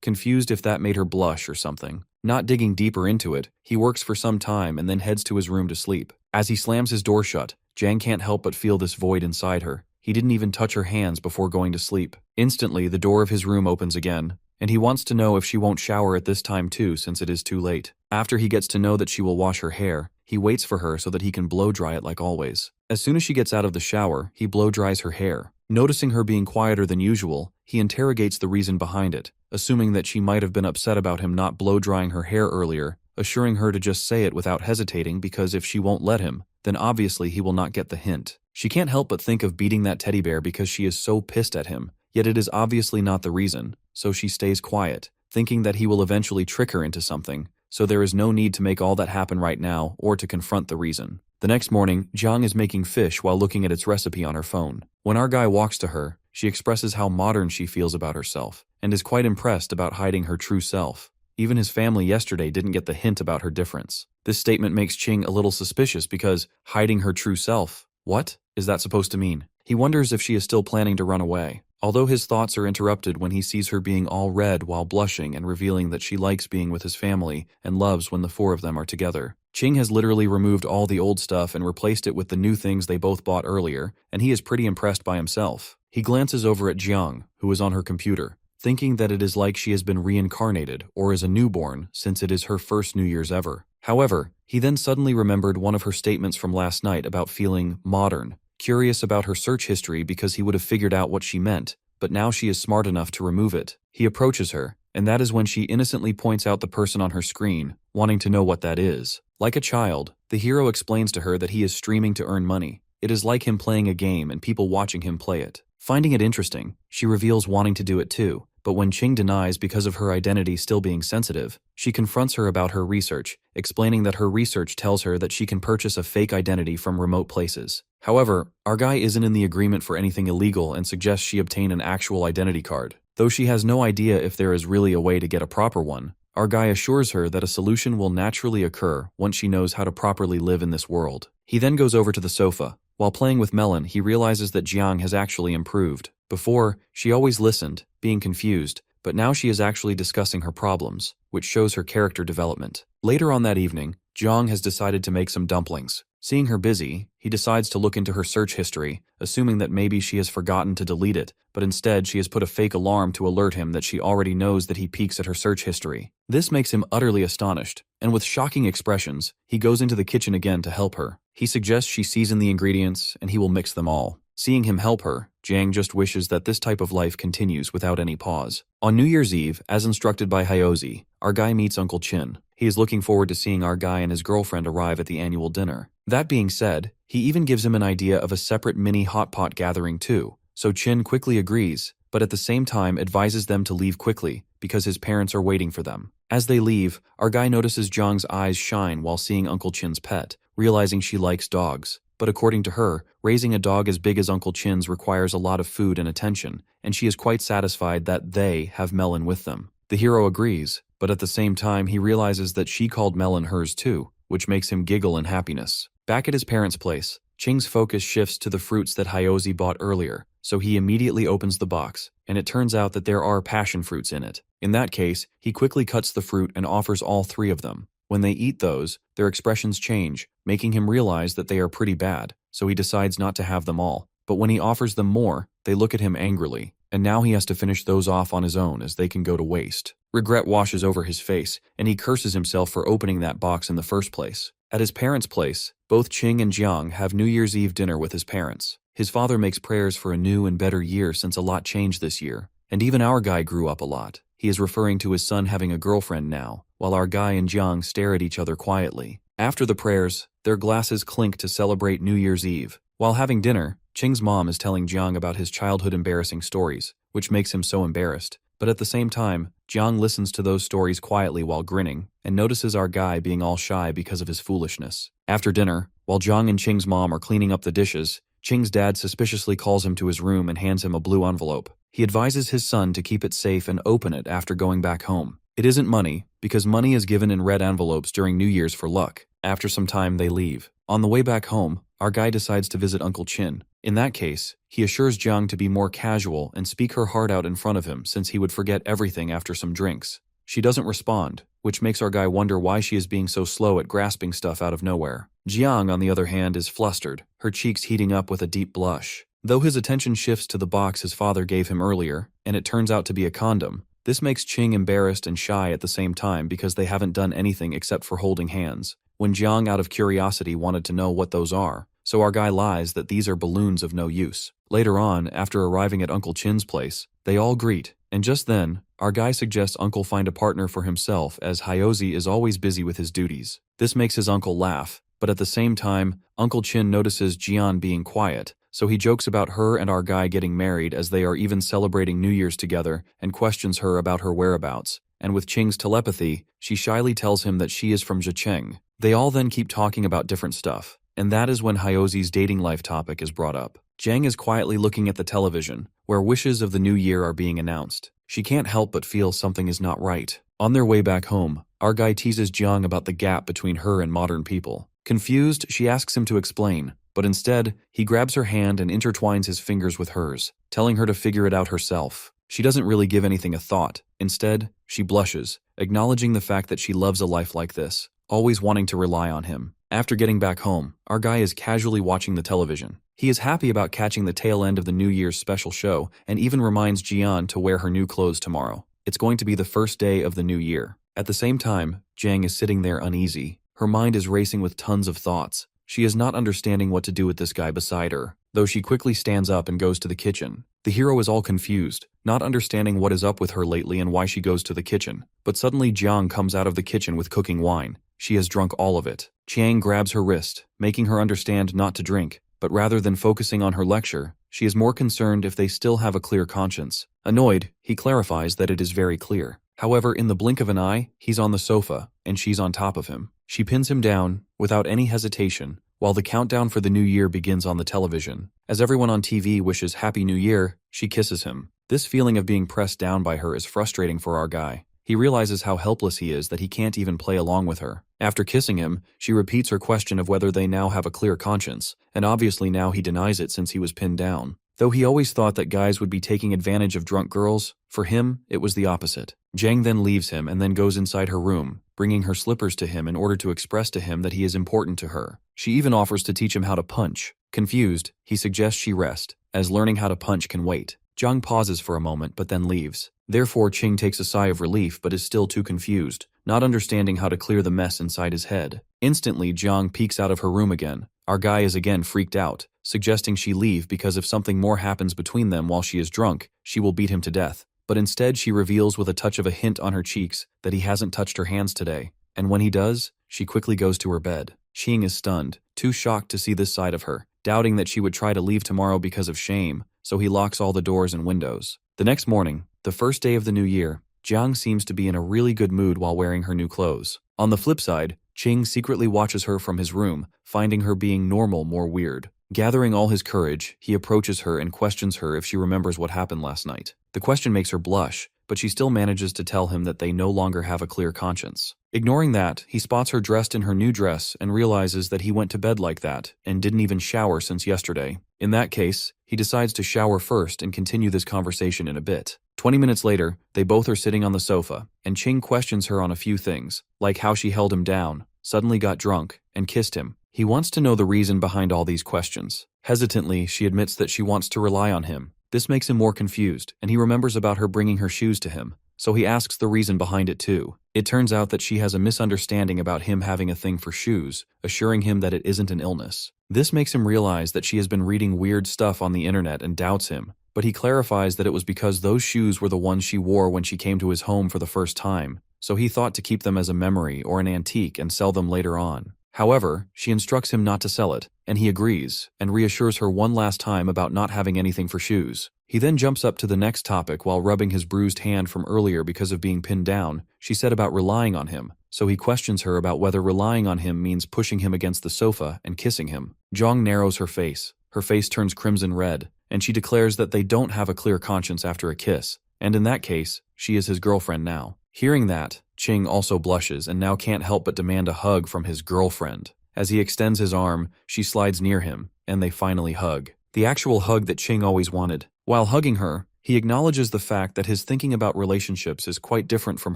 confused if that made her blush or something. Not digging deeper into it, he works for some time and then heads to his room to sleep. As he slams his door shut, Jiang can't help but feel this void inside her. He didn't even touch her hands before going to sleep. Instantly, the door of his room opens again, and he wants to know if she won't shower at this time too since it is too late. After he gets to know that she will wash her hair, he waits for her so that he can blow dry it like always. As soon as she gets out of the shower, he blow dries her hair. Noticing her being quieter than usual, he interrogates the reason behind it, assuming that she might have been upset about him not blow drying her hair earlier, assuring her to just say it without hesitating because if she won't let him, then obviously he will not get the hint. She can't help but think of beating that teddy bear because she is so pissed at him, yet it is obviously not the reason, so she stays quiet, thinking that he will eventually trick her into something, so there is no need to make all that happen right now or to confront the reason. The next morning, Jiang is making fish while looking at its recipe on her phone. When our guy walks to her, she expresses how modern she feels about herself, and is quite impressed about hiding her true self. Even his family yesterday didn't get the hint about her difference. This statement makes Ching a little suspicious because hiding her true self, what is that supposed to mean? He wonders if she is still planning to run away. Although his thoughts are interrupted when he sees her being all red while blushing and revealing that she likes being with his family and loves when the four of them are together. Ching has literally removed all the old stuff and replaced it with the new things they both bought earlier, and he is pretty impressed by himself. He glances over at Jiang, who is on her computer, thinking that it is like she has been reincarnated or is a newborn since it is her first New Year's ever. However, he then suddenly remembered one of her statements from last night about feeling modern, curious about her search history because he would have figured out what she meant, but now she is smart enough to remove it. He approaches her, and that is when she innocently points out the person on her screen, wanting to know what that is. Like a child, the hero explains to her that he is streaming to earn money. It is like him playing a game and people watching him play it. Finding it interesting, she reveals wanting to do it too, but when Ching denies because of her identity still being sensitive, she confronts her about her research, explaining that her research tells her that she can purchase a fake identity from remote places. However, our guy isn't in the agreement for anything illegal and suggests she obtain an actual identity card. Though she has no idea if there is really a way to get a proper one, our guy assures her that a solution will naturally occur once she knows how to properly live in this world. He then goes over to the sofa. While playing with Melon, he realizes that Jiang has actually improved. Before, she always listened, being confused, but now she is actually discussing her problems, which shows her character development. Later on that evening, Jiang has decided to make some dumplings. Seeing her busy, he decides to look into her search history, assuming that maybe she has forgotten to delete it, but instead she has put a fake alarm to alert him that she already knows that he peeks at her search history. This makes him utterly astonished, and with shocking expressions, he goes into the kitchen again to help her. He suggests she season the ingredients, and he will mix them all. Seeing him help her, Jiang just wishes that this type of life continues without any pause. On New Year's Eve, as instructed by Hyozi, our guy meets Uncle Chin. He is looking forward to seeing our guy and his girlfriend arrive at the annual dinner. That being said, he even gives him an idea of a separate mini hot pot gathering too, so Chin quickly agrees, but at the same time advises them to leave quickly because his parents are waiting for them. As they leave, our guy notices Jiang's eyes shine while seeing Uncle Chin's pet, realizing she likes dogs. But according to her, raising a dog as big as Uncle Chin's requires a lot of food and attention, and she is quite satisfied that they have Melon with them. The hero agrees, but at the same time he realizes that she called Melon hers too, which makes him giggle in happiness. Back at his parents' place, Ching's focus shifts to the fruits that Hyozi bought earlier, so he immediately opens the box, and it turns out that there are passion fruits in it. In that case, he quickly cuts the fruit and offers all 3 of them. When they eat those, their expressions change, making him realize that they are pretty bad, so he decides not to have them all. But when he offers them more, they look at him angrily, and now he has to finish those off on his own as they can go to waste. Regret washes over his face, and he curses himself for opening that box in the first place. At his parents' place, both Ching and Jiang have New Year's Eve dinner with his parents. His father makes prayers for a new and better year since a lot changed this year, and even our guy grew up a lot. He is referring to his son having a girlfriend now, while our guy and Jiang stare at each other quietly. After the prayers, their glasses clink to celebrate New Year's Eve. While having dinner, Ching's mom is telling Jiang about his childhood embarrassing stories, which makes him so embarrassed. But at the same time, Jiang listens to those stories quietly while grinning, and notices our guy being all shy because of his foolishness. After dinner, while Jiang and Ching's mom are cleaning up the dishes, Ching's dad suspiciously calls him to his room and hands him a blue envelope. He advises his son to keep it safe and open it after going back home. It isn't money, because money is given in red envelopes during New Year's for luck. After some time, they leave. On the way back home, our guy decides to visit Uncle Chin. In that case, he assures Jiang to be more casual and speak her heart out in front of him since he would forget everything after some drinks. She doesn't respond, which makes our guy wonder why she is being so slow at grasping stuff out of nowhere. Jiang, on the other hand, is flustered, her cheeks heating up with a deep blush. Though his attention shifts to the box his father gave him earlier, and it turns out to be a condom, this makes Ching embarrassed and shy at the same time because they haven't done anything except for holding hands. When Jiang, out of curiosity, wanted to know what those are, so our guy lies that these are balloons of no use. Later on, after arriving at Uncle Chin's place, they all greet, and just then, our guy suggests Uncle find a partner for himself as Hyozi is always busy with his duties. This makes his uncle laugh, but at the same time, Uncle Chin notices Jian being quiet, so he jokes about her and our guy getting married as they are even celebrating New Year's together and questions her about her whereabouts. And with Ching's telepathy, she shyly tells him that she is from Zhejiang. They all then keep talking about different stuff, and that is when Hyozi's dating life topic is brought up. Jiang is quietly looking at the television, where wishes of the new year are being announced. She can't help but feel something is not right. On their way back home, our guy teases Jiang about the gap between her and modern people. Confused, she asks him to explain, but instead, he grabs her hand and intertwines his fingers with hers, telling her to figure it out herself. She doesn't really give anything a thought. Instead, she blushes, acknowledging the fact that she loves a life like this, always wanting to rely on him. After getting back home, our guy is casually watching the television. He is happy about catching the tail end of the New Year's special show and even reminds Jian to wear her new clothes tomorrow. It's going to be the first day of the new year. At the same time, Jiang is sitting there uneasy. Her mind is racing with tons of thoughts. She is not understanding what to do with this guy beside her, though she quickly stands up and goes to the kitchen. The hero is all confused, not understanding what is up with her lately and why she goes to the kitchen. But suddenly Jiang comes out of the kitchen with cooking wine. She has drunk all of it. Chiang grabs her wrist, making her understand not to drink, but rather than focusing on her lecture, she is more concerned if they still have a clear conscience. Annoyed, he clarifies that it is very clear. However, in the blink of an eye, he's on the sofa, and she's on top of him. She pins him down, without any hesitation, while the countdown for the new year begins on the television. As everyone on TV wishes Happy New Year, she kisses him. This feeling of being pressed down by her is frustrating for our guy. He realizes how helpless he is that he can't even play along with her. After kissing him, she repeats her question of whether they now have a clear conscience, and obviously now he denies it since he was pinned down. Though he always thought that guys would be taking advantage of drunk girls, for him, it was the opposite. Jiang then leaves him and then goes inside her room, bringing her slippers to him in order to express to him that he is important to her. She even offers to teach him how to punch. Confused, he suggests she rest, as learning how to punch can wait. Jiang pauses for a moment but then leaves. Therefore, Ching takes a sigh of relief but is still too confused, not understanding how to clear the mess inside his head. Instantly, Jiang peeks out of her room again. Our guy is again freaked out, suggesting she leave because if something more happens between them while she is drunk, she will beat him to death. But instead she reveals with a touch of a hint on her cheeks that he hasn't touched her hands today, and when he does, she quickly goes to her bed. Ching is stunned, too shocked to see this side of her, doubting that she would try to leave tomorrow because of shame, so he locks all the doors and windows. The next morning, the first day of the new year, Jiang seems to be in a really good mood while wearing her new clothes. On the flip side, Ching secretly watches her from his room, finding her being normal more weird. Gathering all his courage, he approaches her and questions her if she remembers what happened last night. The question makes her blush, but she still manages to tell him that they no longer have a clear conscience. Ignoring that, he spots her dressed in her new dress and realizes that he went to bed like that and didn't even shower since yesterday. In that case, he decides to shower first and continue this conversation in a bit. 20 minutes later, they both are sitting on the sofa, and Ching questions her on a few things, like how she held him down, suddenly got drunk, and kissed him. He wants to know the reason behind all these questions. Hesitantly, she admits that she wants to rely on him. This makes him more confused, and he remembers about her bringing her shoes to him, so he asks the reason behind it too. It turns out that she has a misunderstanding about him having a thing for shoes, assuring him that it isn't an illness. This makes him realize that she has been reading weird stuff on the internet and doubts him, but he clarifies that it was because those shoes were the ones she wore when she came to his home for the first time, so he thought to keep them as a memory or an antique and sell them later on. However, she instructs him not to sell it, and he agrees, and reassures her one last time about not having anything for shoes. He then jumps up to the next topic while rubbing his bruised hand from earlier because of being pinned down. She said about relying on him, so he questions her about whether relying on him means pushing him against the sofa and kissing him. Jong narrows her face. Her face turns crimson red, and she declares that they don't have a clear conscience after a kiss, and in that case, she is his girlfriend now. Hearing that, Ching also blushes and now can't help but demand a hug from his girlfriend. As he extends his arm, she slides near him, and they finally hug. The actual hug that Ching always wanted. While hugging her, he acknowledges the fact that his thinking about relationships is quite different from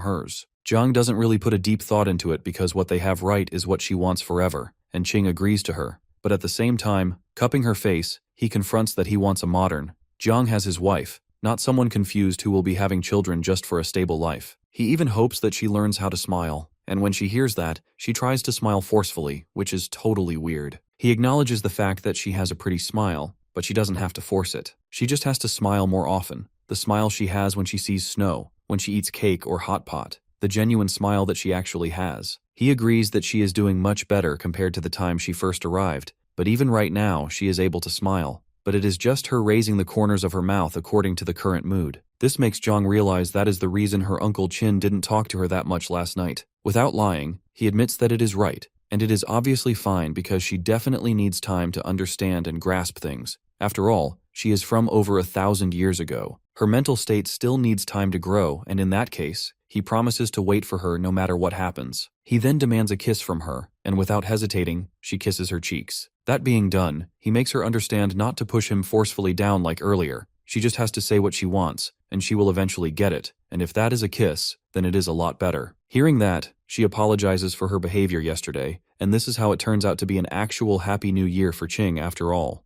hers. Jong doesn't really put a deep thought into it because what they have right is what she wants forever, and Ching agrees to her. But at the same time, cupping her face, he confronts that he wants a modern. Jong has his wife, not someone confused who will be having children just for a stable life. He even hopes that she learns how to smile, and when she hears that, she tries to smile forcefully, which is totally weird. He acknowledges the fact that she has a pretty smile, but she doesn't have to force it. She just has to smile more often. The smile she has when she sees snow, when she eats cake or hot pot. The genuine smile that she actually has. He agrees that she is doing much better compared to the time she first arrived, but even right now she is able to smile. But it is just her raising the corners of her mouth according to the current mood. This makes Jong realize that is the reason her Uncle Chin didn't talk to her that much last night. Without lying, he admits that it is right, and it is obviously fine because she definitely needs time to understand and grasp things. After all, she is from over 1,000 years ago. Her mental state still needs time to grow, and in that case, he promises to wait for her no matter what happens. He then demands a kiss from her, and without hesitating, she kisses her cheeks. That being done, he makes her understand not to push him forcefully down like earlier. She just has to say what she wants, and she will eventually get it, and if that is a kiss, then it is a lot better. Hearing that, she apologizes for her behavior yesterday, and this is how it turns out to be an actual Happy New Year for Ching after all.